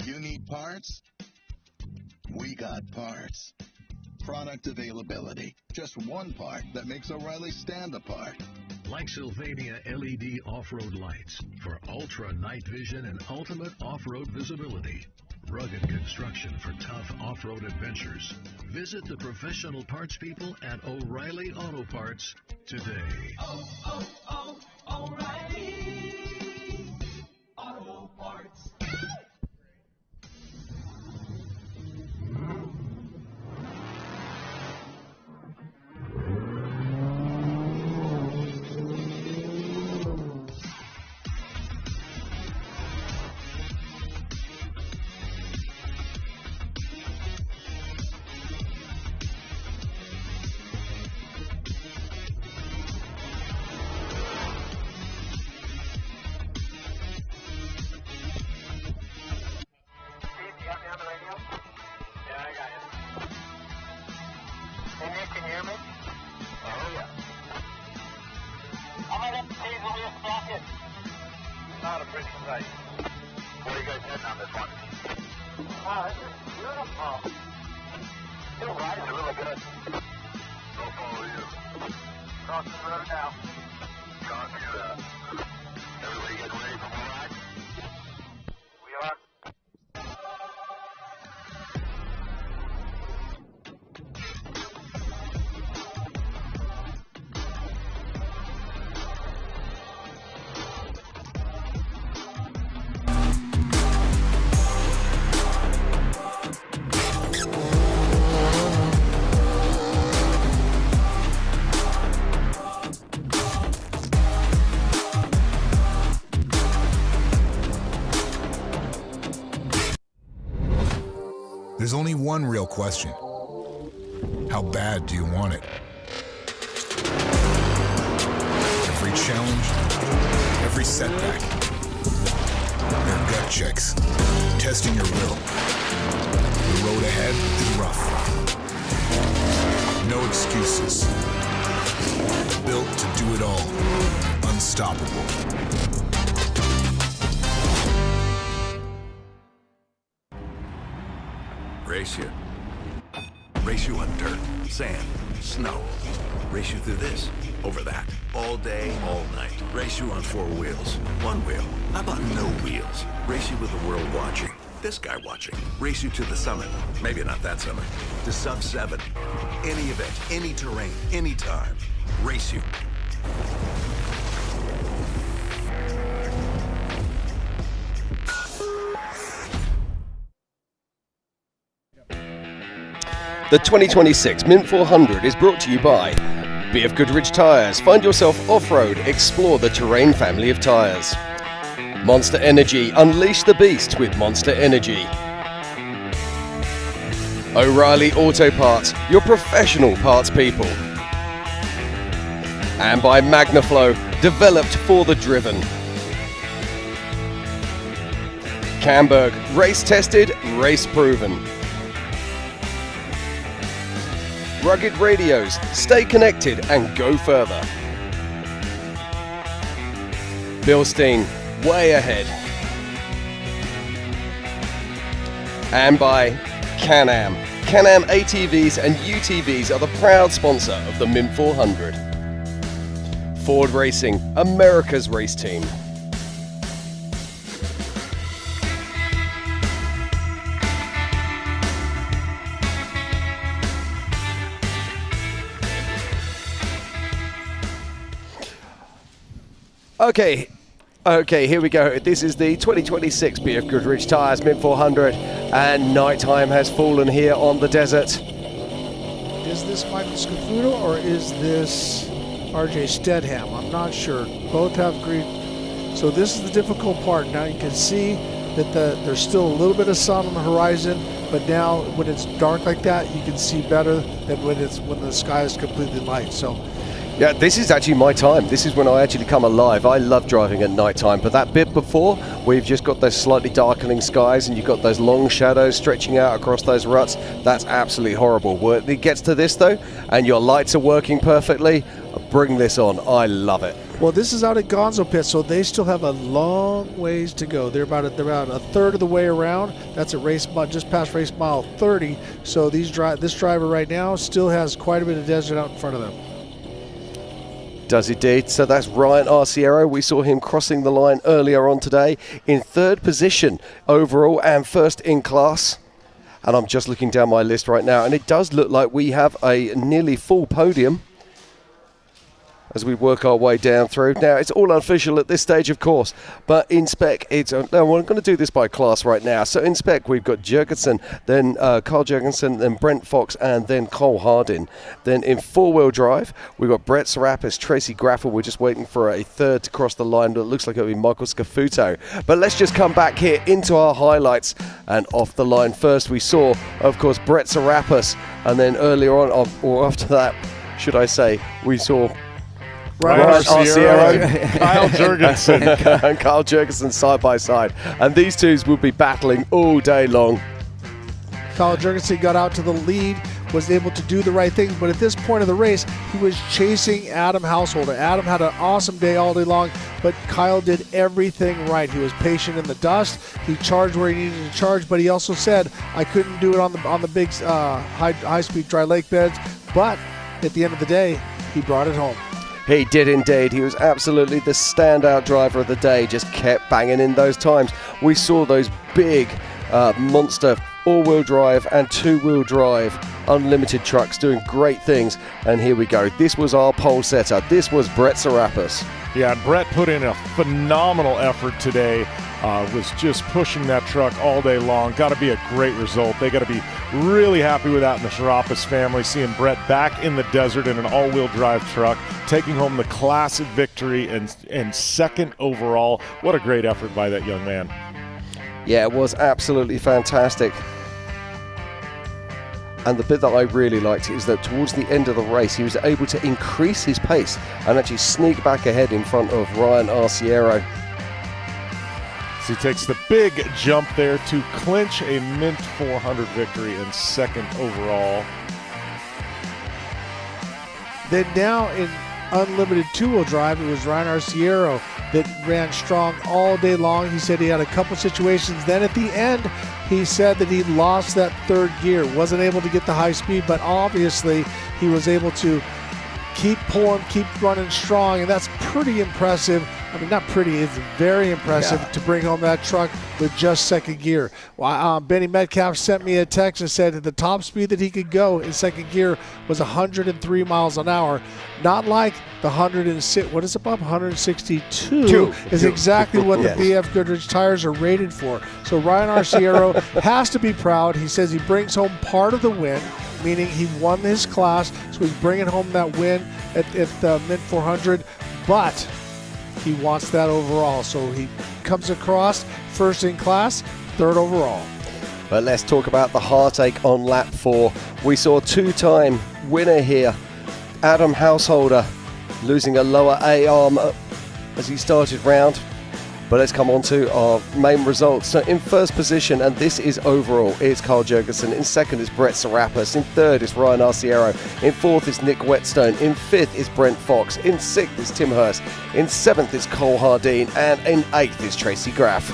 Speaker 13: You need parts? We got parts. Product availability. Just one part that makes O'Reilly stand apart.
Speaker 14: Like Sylvania LED off-road lights for ultra night vision and ultimate off-road visibility. Rugged construction for tough off-road adventures. Visit the professional parts people at O'Reilly Auto Parts today.
Speaker 12: O'Reilly Auto Parts.
Speaker 15: Not a pretty sight. Where are you guys heading on this one? Wow, this is beautiful. It rides really good. I'll follow you. Crossing the road now. Copy that. Everybody getting ready for more ride? We are.
Speaker 16: There's only one real question. How bad do you want it? Every challenge, every setback, they're gut checks, testing your will. The road ahead is rough. No excuses. Built to do it all. Unstoppable.
Speaker 17: Race you. Race you on dirt, sand, snow. Race you through this, over that, all day, all night. Race you on four wheels, one wheel. How about no wheels? Race you with the world watching. this guy watching. Race you to the summit. Maybe not that summit. To sub 7. Any event, any terrain, anytime. Race you.
Speaker 1: The 2026 Mint 400 is brought to you by BFGoodrich Tires. Find yourself off-road, explore the Terrain family of tires. Monster Energy, unleash the beast with Monster Energy. O'Reilly Auto Parts, your professional parts people. And by MagnaFlow, developed for the driven. Camberg, race tested, race proven. Rugged Radios, stay connected and go further. Bilstein, way ahead. And by Can-Am. Can-Am ATVs and UTVs are the proud sponsor of the Mint 400. Ford Racing, America's race team. Okay, here we go. This is the 2026 BFGoodrich Tires Mint 400, and nighttime has fallen here on the desert.
Speaker 4: Is this Michael Scafuto or is this RJ Stedham? I'm not sure. Both have green. So this is the difficult part. Now you can see that there's still a little bit of sun on the horizon, but now when it's dark like that, you can see better than when the sky is completely light. So.
Speaker 1: Yeah, this is actually my time. This is when I actually come alive. I love driving at night time, but that bit before, we've just got those slightly darkening skies and you've got those long shadows stretching out across those ruts. That's absolutely horrible. When it gets to this though, and your lights are working perfectly, bring this on. I love it.
Speaker 4: Well, this is out at Gonzo Pit, so they still have a long ways to go. They're about a third of the way around. That's at just past race mile 30. So this driver right now still has quite a bit of desert out in front of them.
Speaker 1: Does indeed. So that's Ryan Arciero. We saw him crossing the line earlier on today in third position overall and first in class. And I'm just looking down my list right now, and it does look like we have a nearly full podium as we work our way down through. Now, it's all unofficial at this stage, of course, but in Spec, no, we're going to do this by class right now. So in Spec, we've got Jurgensen, then Carl Jurgensen, then Brent Fox, and then Cole Hardin. Then in four-wheel drive, we've got Brett Serapis, Tracy Graph. We're just waiting for a third to cross the line, but it looks like it'll be Michael Scafuto. But let's just come back here into our highlights, and off the line first, we saw, of course, Brett Serapis, and then earlier on, or after that, should I say, we saw
Speaker 2: Ryan Arciero, Kyle Jurgensen.
Speaker 1: and Kyle Jurgensen side by side. And these two will be battling all day long.
Speaker 4: Kyle Jurgensen got out to the lead, was able to do the right thing, but at this point of the race, he was chasing Adam Householder. Adam had an awesome day all day long, but Kyle did everything right. He was patient in the dust. He charged where he needed to charge, but he also said, I couldn't do it on the big high-speed dry lake beds, but at the end of the day, he brought it home.
Speaker 1: He did indeed. He was absolutely the standout driver of the day, just kept banging in those times. We saw those big monster all-wheel drive and two-wheel drive unlimited trucks doing great things. And here we go. This was our pole setter. This was Brett Serapis.
Speaker 2: Yeah, and Brett put in a phenomenal effort today. Was just pushing that truck all day long. Got to be a great result. They got to be really happy with that in the Serapis family, seeing Brett back in the desert in an all-wheel drive truck, taking home the classic victory and second overall. What a great effort by that young man.
Speaker 1: Yeah, it was absolutely fantastic. And the bit that I really liked is that towards the end of the race, he was able to increase his pace and actually sneak back ahead in front of Ryan Arciero.
Speaker 2: So he takes the big jump there to clinch a Mint 400 victory and second overall.
Speaker 4: Then now in unlimited two-wheel drive, it was Ryan Arciero that ran strong all day long. He said he had a couple situations. Then at the end, he said that he lost that third gear, wasn't able to get the high speed, but obviously he was able to keep pulling, keep running strong, and that's pretty impressive I mean, not pretty, it's very impressive to bring home that truck with just second gear. Well, Benny Metcalf sent me a text and said that the top speed that he could go in second gear was 103 miles an hour. Not like the 106, what is it, Bob? 162 is exactly what the BFGoodrich tires are rated for. So Ryan Arciero has to be proud. He says he brings home part of the win, meaning he won his class, so he's bringing home that win at the Mint 400, but he wants that overall. So he comes across first in class, third overall.
Speaker 1: But let's talk about the heartache on lap 4. We saw two-time winner here, Adam Householder, losing a lower A-arm as he started round. But let's come on to our main results. So in first position, and this is overall, is Carl Jurgensen. In second is Brett Serapis. In third is Ryan Arciero. In fourth is Nick Wetstone. In fifth is Brent Fox. In sixth is Tim Herbst. In seventh is Cole Hardeen. And in eighth is Tracy Graph.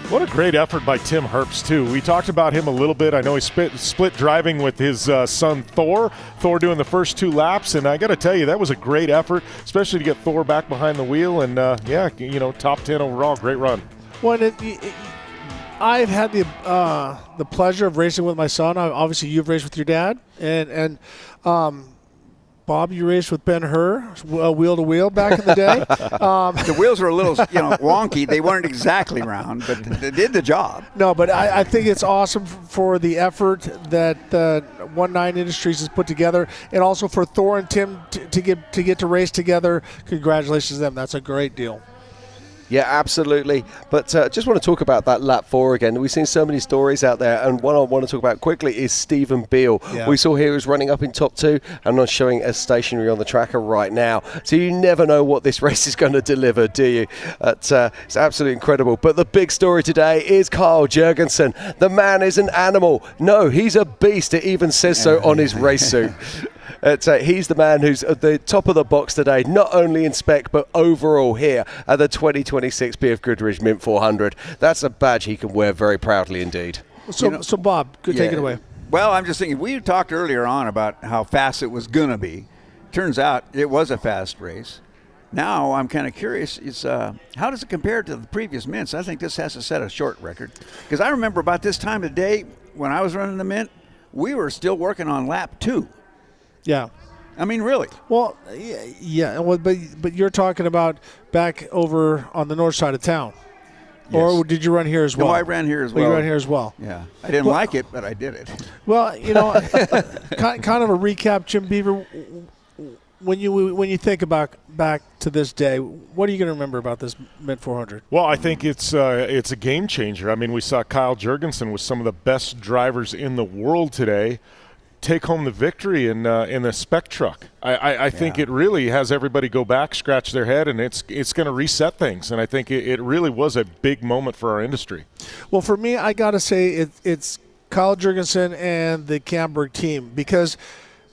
Speaker 2: What a great effort by Tim Herbst, too. We talked about him a little bit. I know he split driving with his son, Thor. Thor doing the first 2 laps, and I got to tell you, that was a great effort, especially to get Thor back behind the wheel. And, top 10 overall. Great run.
Speaker 4: Well, I've had the pleasure of racing with my son. Obviously, you've raced with your dad. And Bob, you raced with Ben Hur, wheel to wheel back in the day.
Speaker 3: The wheels were a little, wonky. They weren't exactly round, but they did the job.
Speaker 4: No, but I think it's awesome for the effort that 19 Industries has put together, and also for Thor and Tim to get to race together. Congratulations to them. That's a great deal.
Speaker 1: Yeah, absolutely. But just want to talk about that lap 4 again. We've seen so many stories out there, and one I want to talk about quickly is Stephen Beal.
Speaker 4: Yeah.
Speaker 1: We saw here he was running up in top 2, and not showing as stationary on the tracker right now. So you never know what this race is going to deliver, do you? It's absolutely incredible. But the big story today is Carl Jurgensen. The man is an animal. No, he's a beast. It even says so on his race suit. He's the man who's at the top of the box today, not only in spec, but overall here at the 2026 BFGoodrich Mint 400. That's a badge he can wear very proudly indeed.
Speaker 4: So Bob, take it away.
Speaker 3: Well, I'm just thinking, we talked earlier on about how fast it was going to be. Turns out it was a fast race. Now I'm kind of curious, how does it compare to the previous Mints? I think this has to set a short record. Because I remember about this time of day when I was running the Mint, we were still working on lap 2.
Speaker 4: Yeah.
Speaker 3: I mean, really.
Speaker 4: Well, yeah. Well, but you're talking about back over on the north side of town.
Speaker 3: Yes.
Speaker 4: Or did you run here as well?
Speaker 3: No, I ran here as well.
Speaker 4: You ran here as well.
Speaker 3: Yeah. I didn't like it, but I did it.
Speaker 4: Well, kind of a recap, Jim Beaver. When you think about back to this day, what are you going to remember about this Mint 400?
Speaker 2: Well, I think it's a game changer. I mean, we saw Kyle Jurgensen with some of the best drivers in the world today take home the victory in the spec truck. I think it really has everybody go back, scratch their head, and it's going to reset things. And I think it really was a big moment for our industry.
Speaker 4: Well, for me, I got to say it's Kyle Jurgensen and the Camberg team, because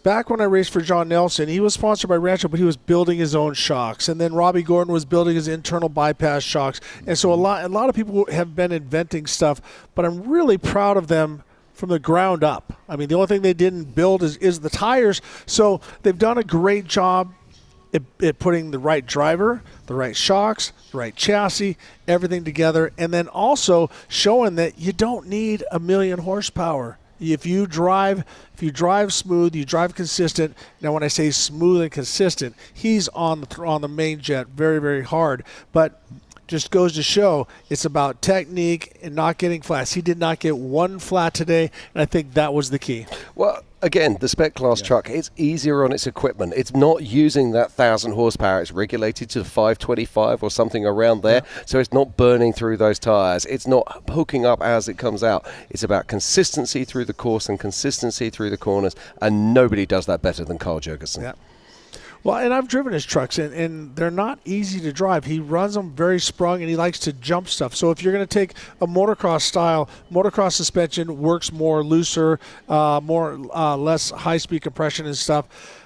Speaker 4: back when I raced for John Nelson, he was sponsored by Rancho, but he was building his own shocks. And then Robby Gordon was building his internal bypass shocks. And so a lot of people have been inventing stuff, but I'm really proud of them from the ground up. I mean, the only thing they didn't build is the tires. So they've done a great job at putting the right driver, the right shocks, the right chassis, everything together, and then also showing that you don't need 1 million horsepower. If you drive smooth, you drive consistent. Now, when I say smooth and consistent, he's on the main jet very, very hard, but just goes to show it's about technique and not getting flats. He did not get one flat today, and I think that was the key.
Speaker 1: Well, again, the spec class truck, it's easier on its equipment. It's not using that 1,000 horsepower. It's regulated to 525 or something around there, so it's not burning through those tires. It's not hooking up as it comes out. It's about consistency through the course and consistency through the corners, and nobody does that better than Carl Jurgensen.
Speaker 4: Yeah. Well, and I've driven his trucks, and they're not easy to drive. He runs them very sprung, and he likes to jump stuff. So if you're going to take a motocross style, motocross suspension works more looser, less high-speed compression and stuff.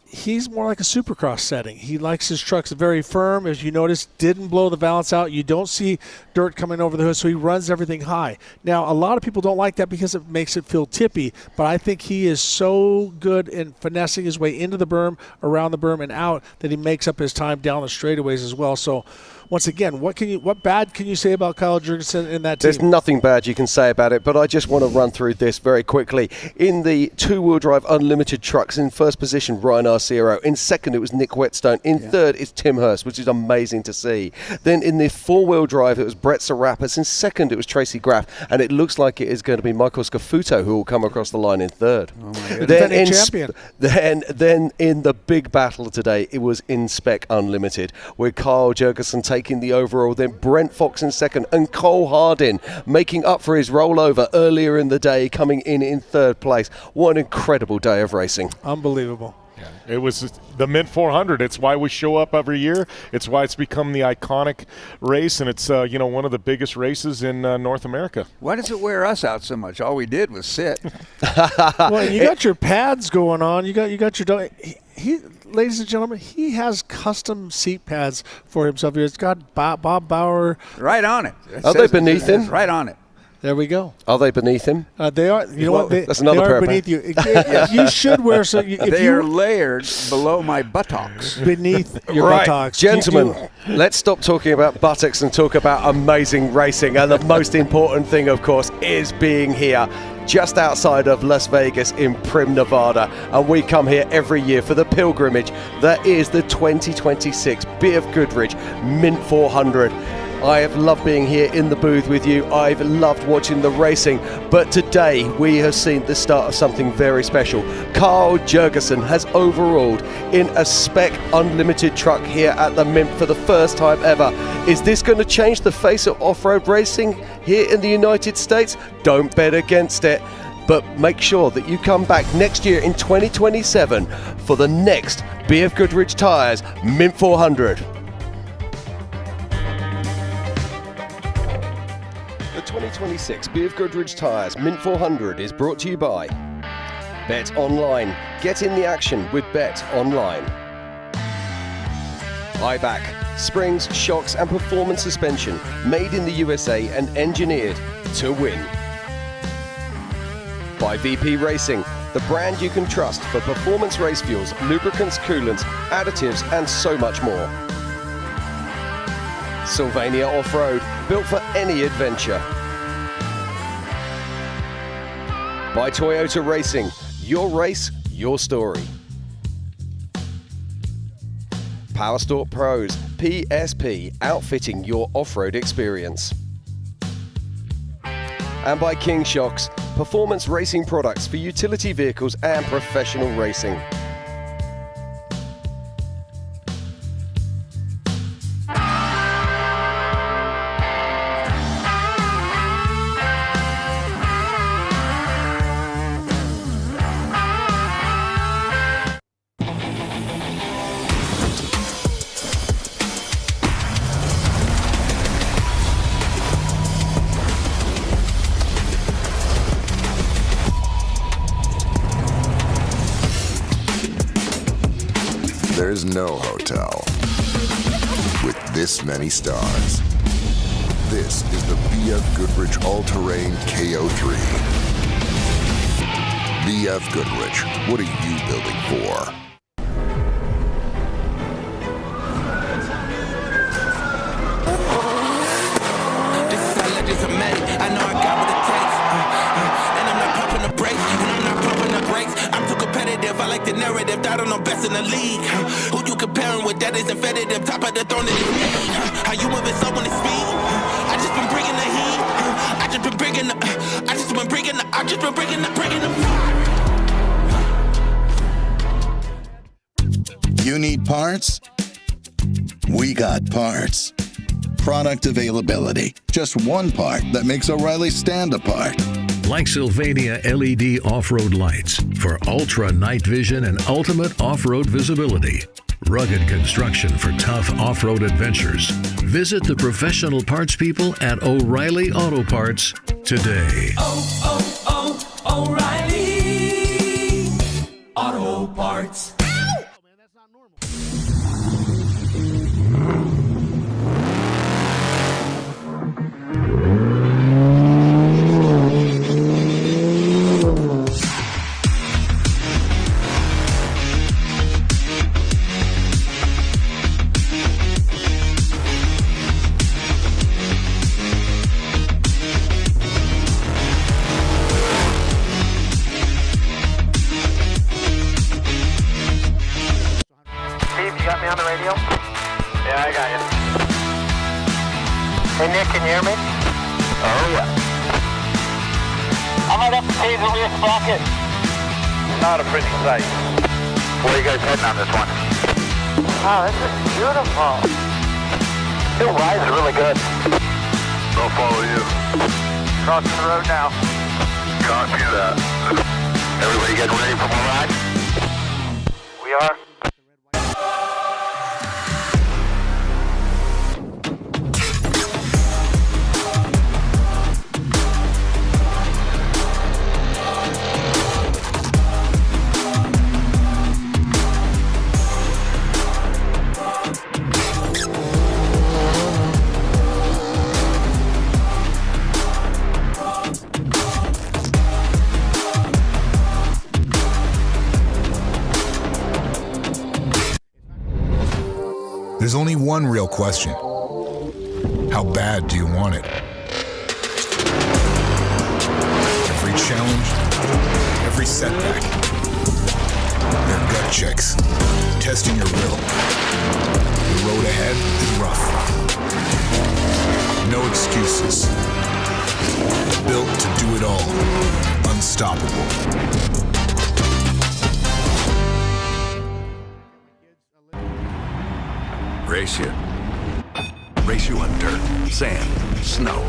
Speaker 4: he's more like a Supercross setting. He likes his trucks very firm. As you notice, didn't blow the valance out. You don't see dirt coming over the hood, so he runs everything high. Now, a lot of people don't like that because it makes it feel tippy, but I think he is so good in finessing his way into the berm, around the berm, and out that he makes up his time down the straightaways as well. So, once again, what bad can you say about Kyle Jurgensen in that team?
Speaker 1: There's nothing bad you can say about it, but I just want to run through this very quickly. In the two-wheel drive unlimited trucks, in first position, Ryan Arciero. In second, it was Nick Wetstone. In third, it's Tim Herbst, which is amazing to see. Then in the four-wheel drive, it was Brett Serapis. In second, it was Tracy Graph. And it looks like it is going to be Michael Scafuto who will come across the line in third.
Speaker 4: Defending champion.
Speaker 1: Then in the big battle today, it was in Spec Unlimited, with Kyle Jurgensen taking the overall, then Brent Fox in second, and Cole Hardin making up for his rollover earlier in the day, coming in third place. What an incredible day of racing.
Speaker 4: Unbelievable.
Speaker 2: It was the Mint 400. It's why we show up every year. It's why it's become the iconic race, and it's one of the biggest races in North America.
Speaker 3: Why does it wear us out so much? All we did was sit.
Speaker 4: Well, you got your pads going on. You got your he ladies and gentlemen, he has custom seat pads for himself here. It's got Bob Bauer
Speaker 3: right on it.
Speaker 1: Are they beneath him?
Speaker 3: Right on it.
Speaker 4: There we go.
Speaker 1: Are they beneath him?
Speaker 4: They are. You know what?
Speaker 1: That's another
Speaker 4: they
Speaker 1: pair
Speaker 4: are
Speaker 1: of
Speaker 4: beneath you. You should wear some.
Speaker 3: They are layered below my buttocks.
Speaker 4: Beneath your
Speaker 1: right,
Speaker 4: buttocks.
Speaker 1: Gentlemen, let's stop talking about buttocks and talk about amazing racing. And the most important thing, of course, is being here just outside of Las Vegas in Primm, Nevada. And we come here every year for the pilgrimage that is the 2026 BFGoodrich Mint 400. I have loved being here in the booth with you. I've loved watching the racing. But today we have seen the start of something very special. Kyle Jurgensen has overalled in a Spec Unlimited truck here at the Mint for the first time ever. Is this going to change the face of off-road racing here in the United States? Don't bet against it. But make sure that you come back next year in 2027 for the next BFGoodrich Tires Mint 400. The 2026 BFGoodrich Tires Mint 400 is brought to you by Bet Online. Get in the action with Bet Online. IBAC, springs, shocks and performance suspension made in the USA and engineered to win. By VP Racing, the brand you can trust for performance race fuels, lubricants, coolants, additives and so much more. Sylvania Off-Road, built for any adventure. By Toyota Racing, your race, your story. Powerstore Pros, PSP, outfitting your off-road experience. And by King Shocks, performance racing products for utility vehicles and professional racing.
Speaker 11: There's no hotel with this many stars. This is the BFGoodrich All-Terrain KO3. BFGoodrich, what are you building for?
Speaker 12: This is how legends are made. I know I got what it takes. And I'm not pumping the brakes. And I'm not pumping the brakes. I'm too competitive. I like the narrative. That I'm the best in the league. Who you comparing with? That isn't competitive. Top of the throne in his knee. How you moving so when it's speed? I just been bringing the heat. I just been bringing the. I just been bringing the. I just been bringing the.
Speaker 13: You need parts? We got parts. Product availability. Just one part that makes O'Reilly stand apart.
Speaker 14: Like Sylvania LED off-road lights for ultra night vision and ultimate off-road visibility. Rugged construction for tough off-road adventures. Visit the professional parts people at O'Reilly Auto Parts today.
Speaker 12: O'Reilly Auto Parts.
Speaker 15: hear me? Oh, yeah. I might have to change the rear sprocket. Not a pretty sight. Where are you guys heading on this one? Oh, this is beautiful. It rides really good.
Speaker 7: I'll follow you.
Speaker 15: Crossing the road now.
Speaker 7: Copy that.
Speaker 15: Everybody getting ready for more ride? We are.
Speaker 16: There's only one real question. How bad do you want it? Every challenge, every setback, they're gut checks, testing your will. The road ahead is rough. No excuses. Built to do it all. Unstoppable.
Speaker 17: Race you. Race you on dirt, sand, snow.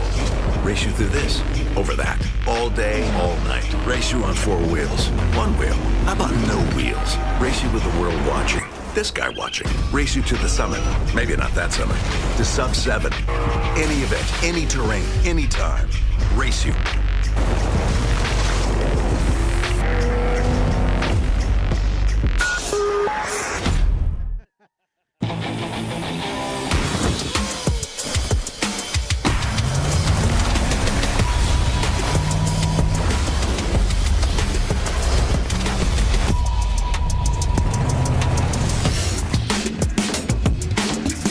Speaker 17: Race you through this, over that, all day, all night. Race you on four wheels, one wheel. How about no wheels? Race you with the world watching, this guy watching. Race you to the summit, maybe not that summit, to sub 7. Any event, any terrain, anytime. Race you.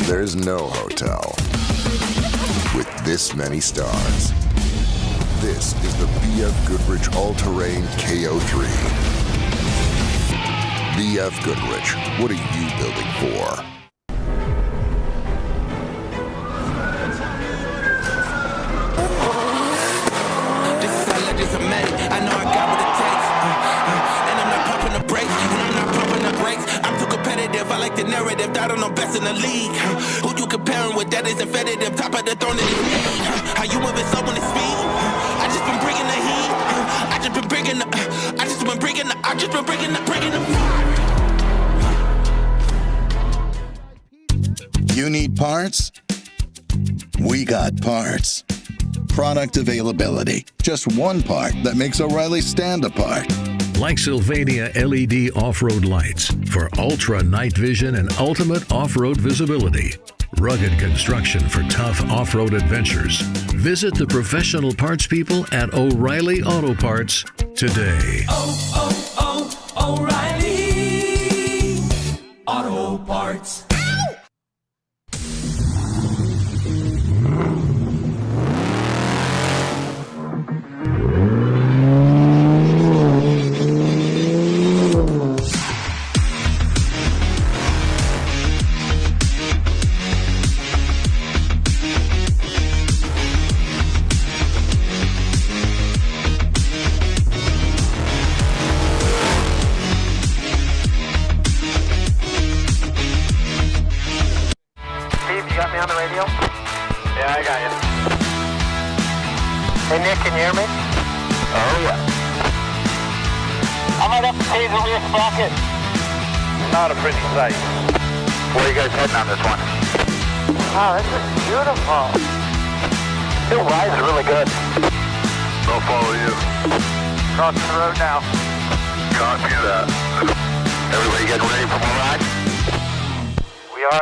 Speaker 11: There's no hotel with this many stars. This is the BFGoodrich All-Terrain KO3. BFGoodrich, what are you building for?
Speaker 12: This is how legends are made. I know I got what it takes. And I'm not pumping the brakes. And I'm not pumping the brakes. I'm too competitive. I like the narrative. I don't know best in the league. Who you comparing with? That isn't competitive. Top of the throne in his league. How you moving slow when it's speed? I just been bringing the heat. I just been bringing the. I just been bringing the. I just been bringing the.
Speaker 13: You need parts? We got parts. Product availability. Just one part that makes O'Reilly stand apart.
Speaker 14: Like Sylvania LED off-road lights for ultra night vision and ultimate off-road visibility. Rugged construction for tough off-road adventures. Visit the professional parts people at O'Reilly Auto Parts today.
Speaker 12: O'Reilly Auto Parts.
Speaker 15: Hey, Nick, can you hear me? Oh, yeah. I might have to change the rear sprocket. Not a pretty sight. Where are you guys heading on this one? Oh, this is beautiful. It rides really good.
Speaker 7: I'll follow you.
Speaker 15: Crossing the road now.
Speaker 7: Copy that.
Speaker 15: Everybody getting ready for more ride? We are.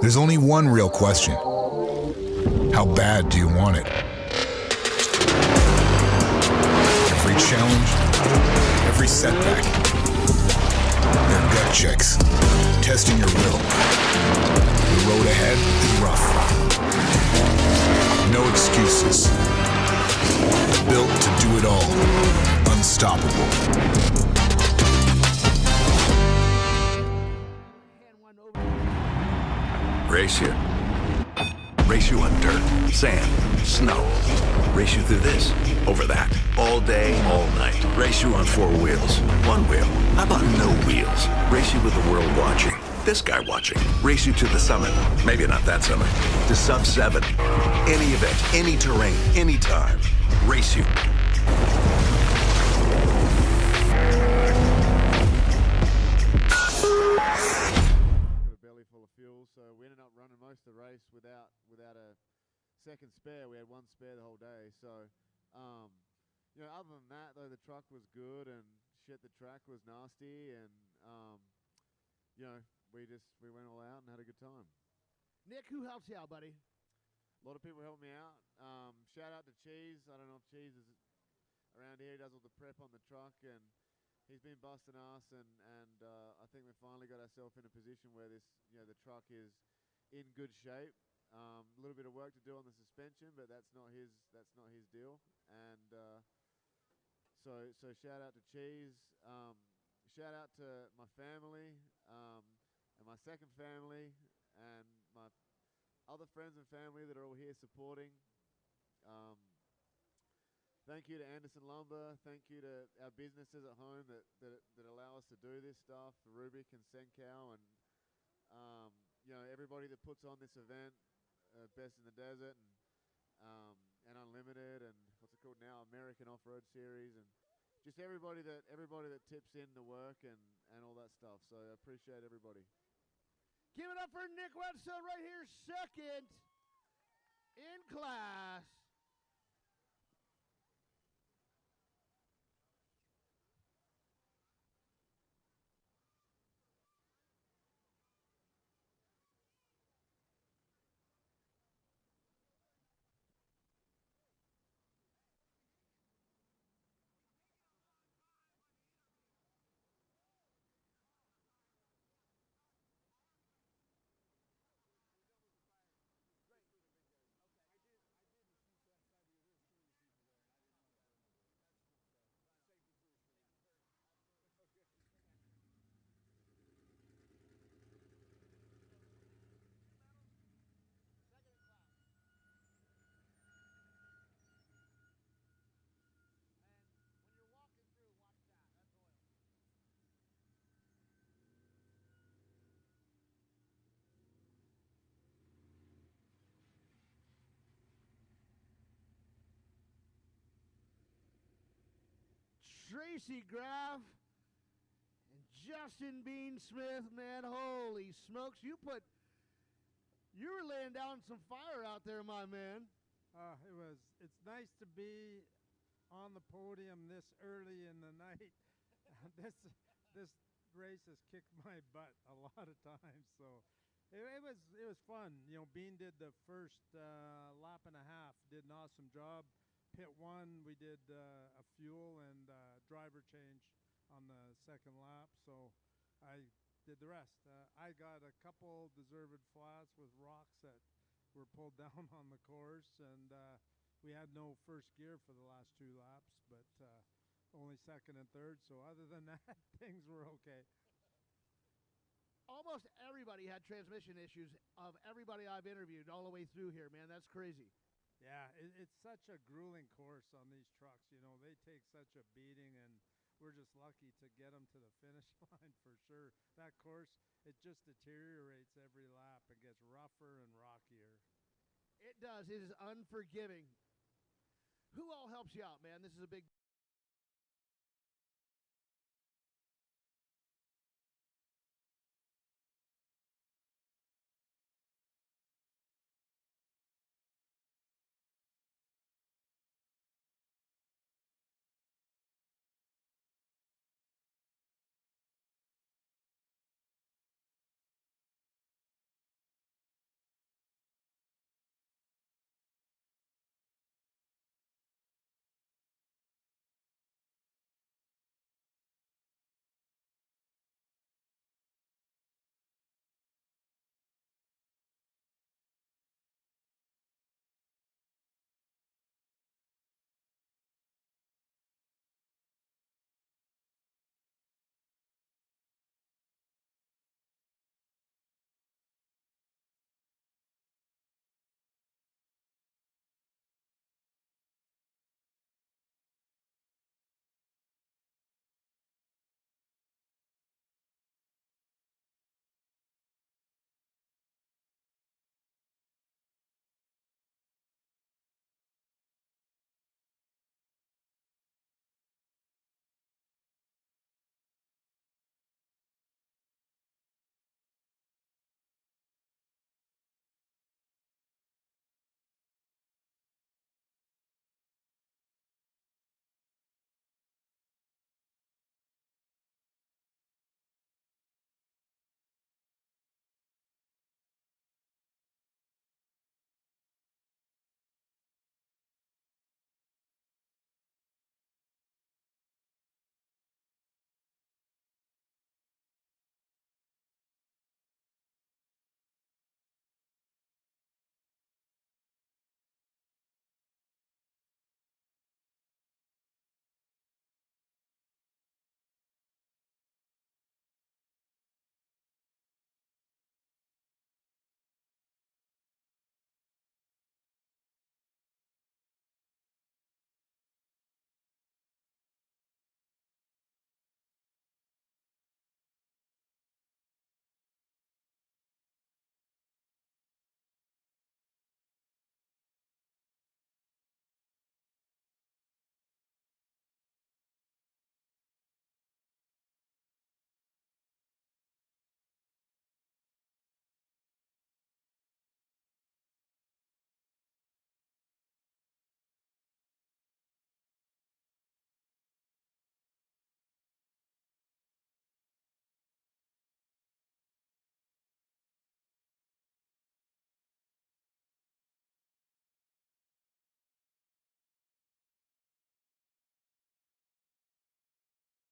Speaker 16: There's only one real question. How bad do you want it? Every challenge, every setback. They're gut checks, testing your will. The road ahead is rough. No excuses. Built to do it all. Unstoppable.
Speaker 17: Race you. Race you on dirt, sand, snow. Race you through this, over that, all day, all night. Race you on 4 wheels, 1 wheel. How about no wheels? Race you with the world watching, this guy watching. Race you to the summit, maybe not that summit, to sub 7. Any event, any terrain, anytime. Race you.
Speaker 18: So we ended up running most of the race without a second spare. We had 1 spare the whole day. So, other than that, though, the truck was good and the track was nasty, and we went all out and had a good time.
Speaker 6: Nick, who helps you out, buddy?
Speaker 18: A lot of people helped me out. Shout out to Cheese. I don't know if Cheese is around here. He does all the prep on the truck, and he's been busting ass, and I think we finally got ourselves in a position where the truck is in good shape. A little bit of work to do on the suspension, but that's not his deal. And so shout out to Cheese. Shout out to my family, and my second family, and my other friends and family that are all here supporting. Thank you to Anderson Lumber. Thank you to our businesses at home that allow us to do this stuff, Rubik and Senkow, and everybody that puts on this event, Best in the Desert, and Unlimited, and what's it called now, American Off-Road Series, and just everybody that tips in the work and all that stuff. So I appreciate everybody.
Speaker 6: Give it up for Nick Wetstone right here, second in class. Tracy Graph and Justin Bean Smith, man, holy smokes. You were laying down some fire out there, my man.
Speaker 20: It's nice to be on the podium this early in the night. This race has kicked my butt a lot of times, so it was fun. Bean did the first lap and a half, did an awesome job. Pit 1, we did a fuel and driver change on the second lap, so I did the rest. I got a couple deserved flats with rocks that were pulled down on the course, and we had no first gear for the last 2 laps, but only second and third, so other than that, things were okay.
Speaker 6: Almost everybody had transmission issues of everybody I've interviewed all the way through here, man. That's crazy.
Speaker 20: Yeah, it's such a grueling course on these trucks. They take such a beating, and we're just lucky to get them to the finish line for sure. That course, it just deteriorates every lap and gets rougher and rockier.
Speaker 6: It does. It is unforgiving. Who all helps you out, man? This is a big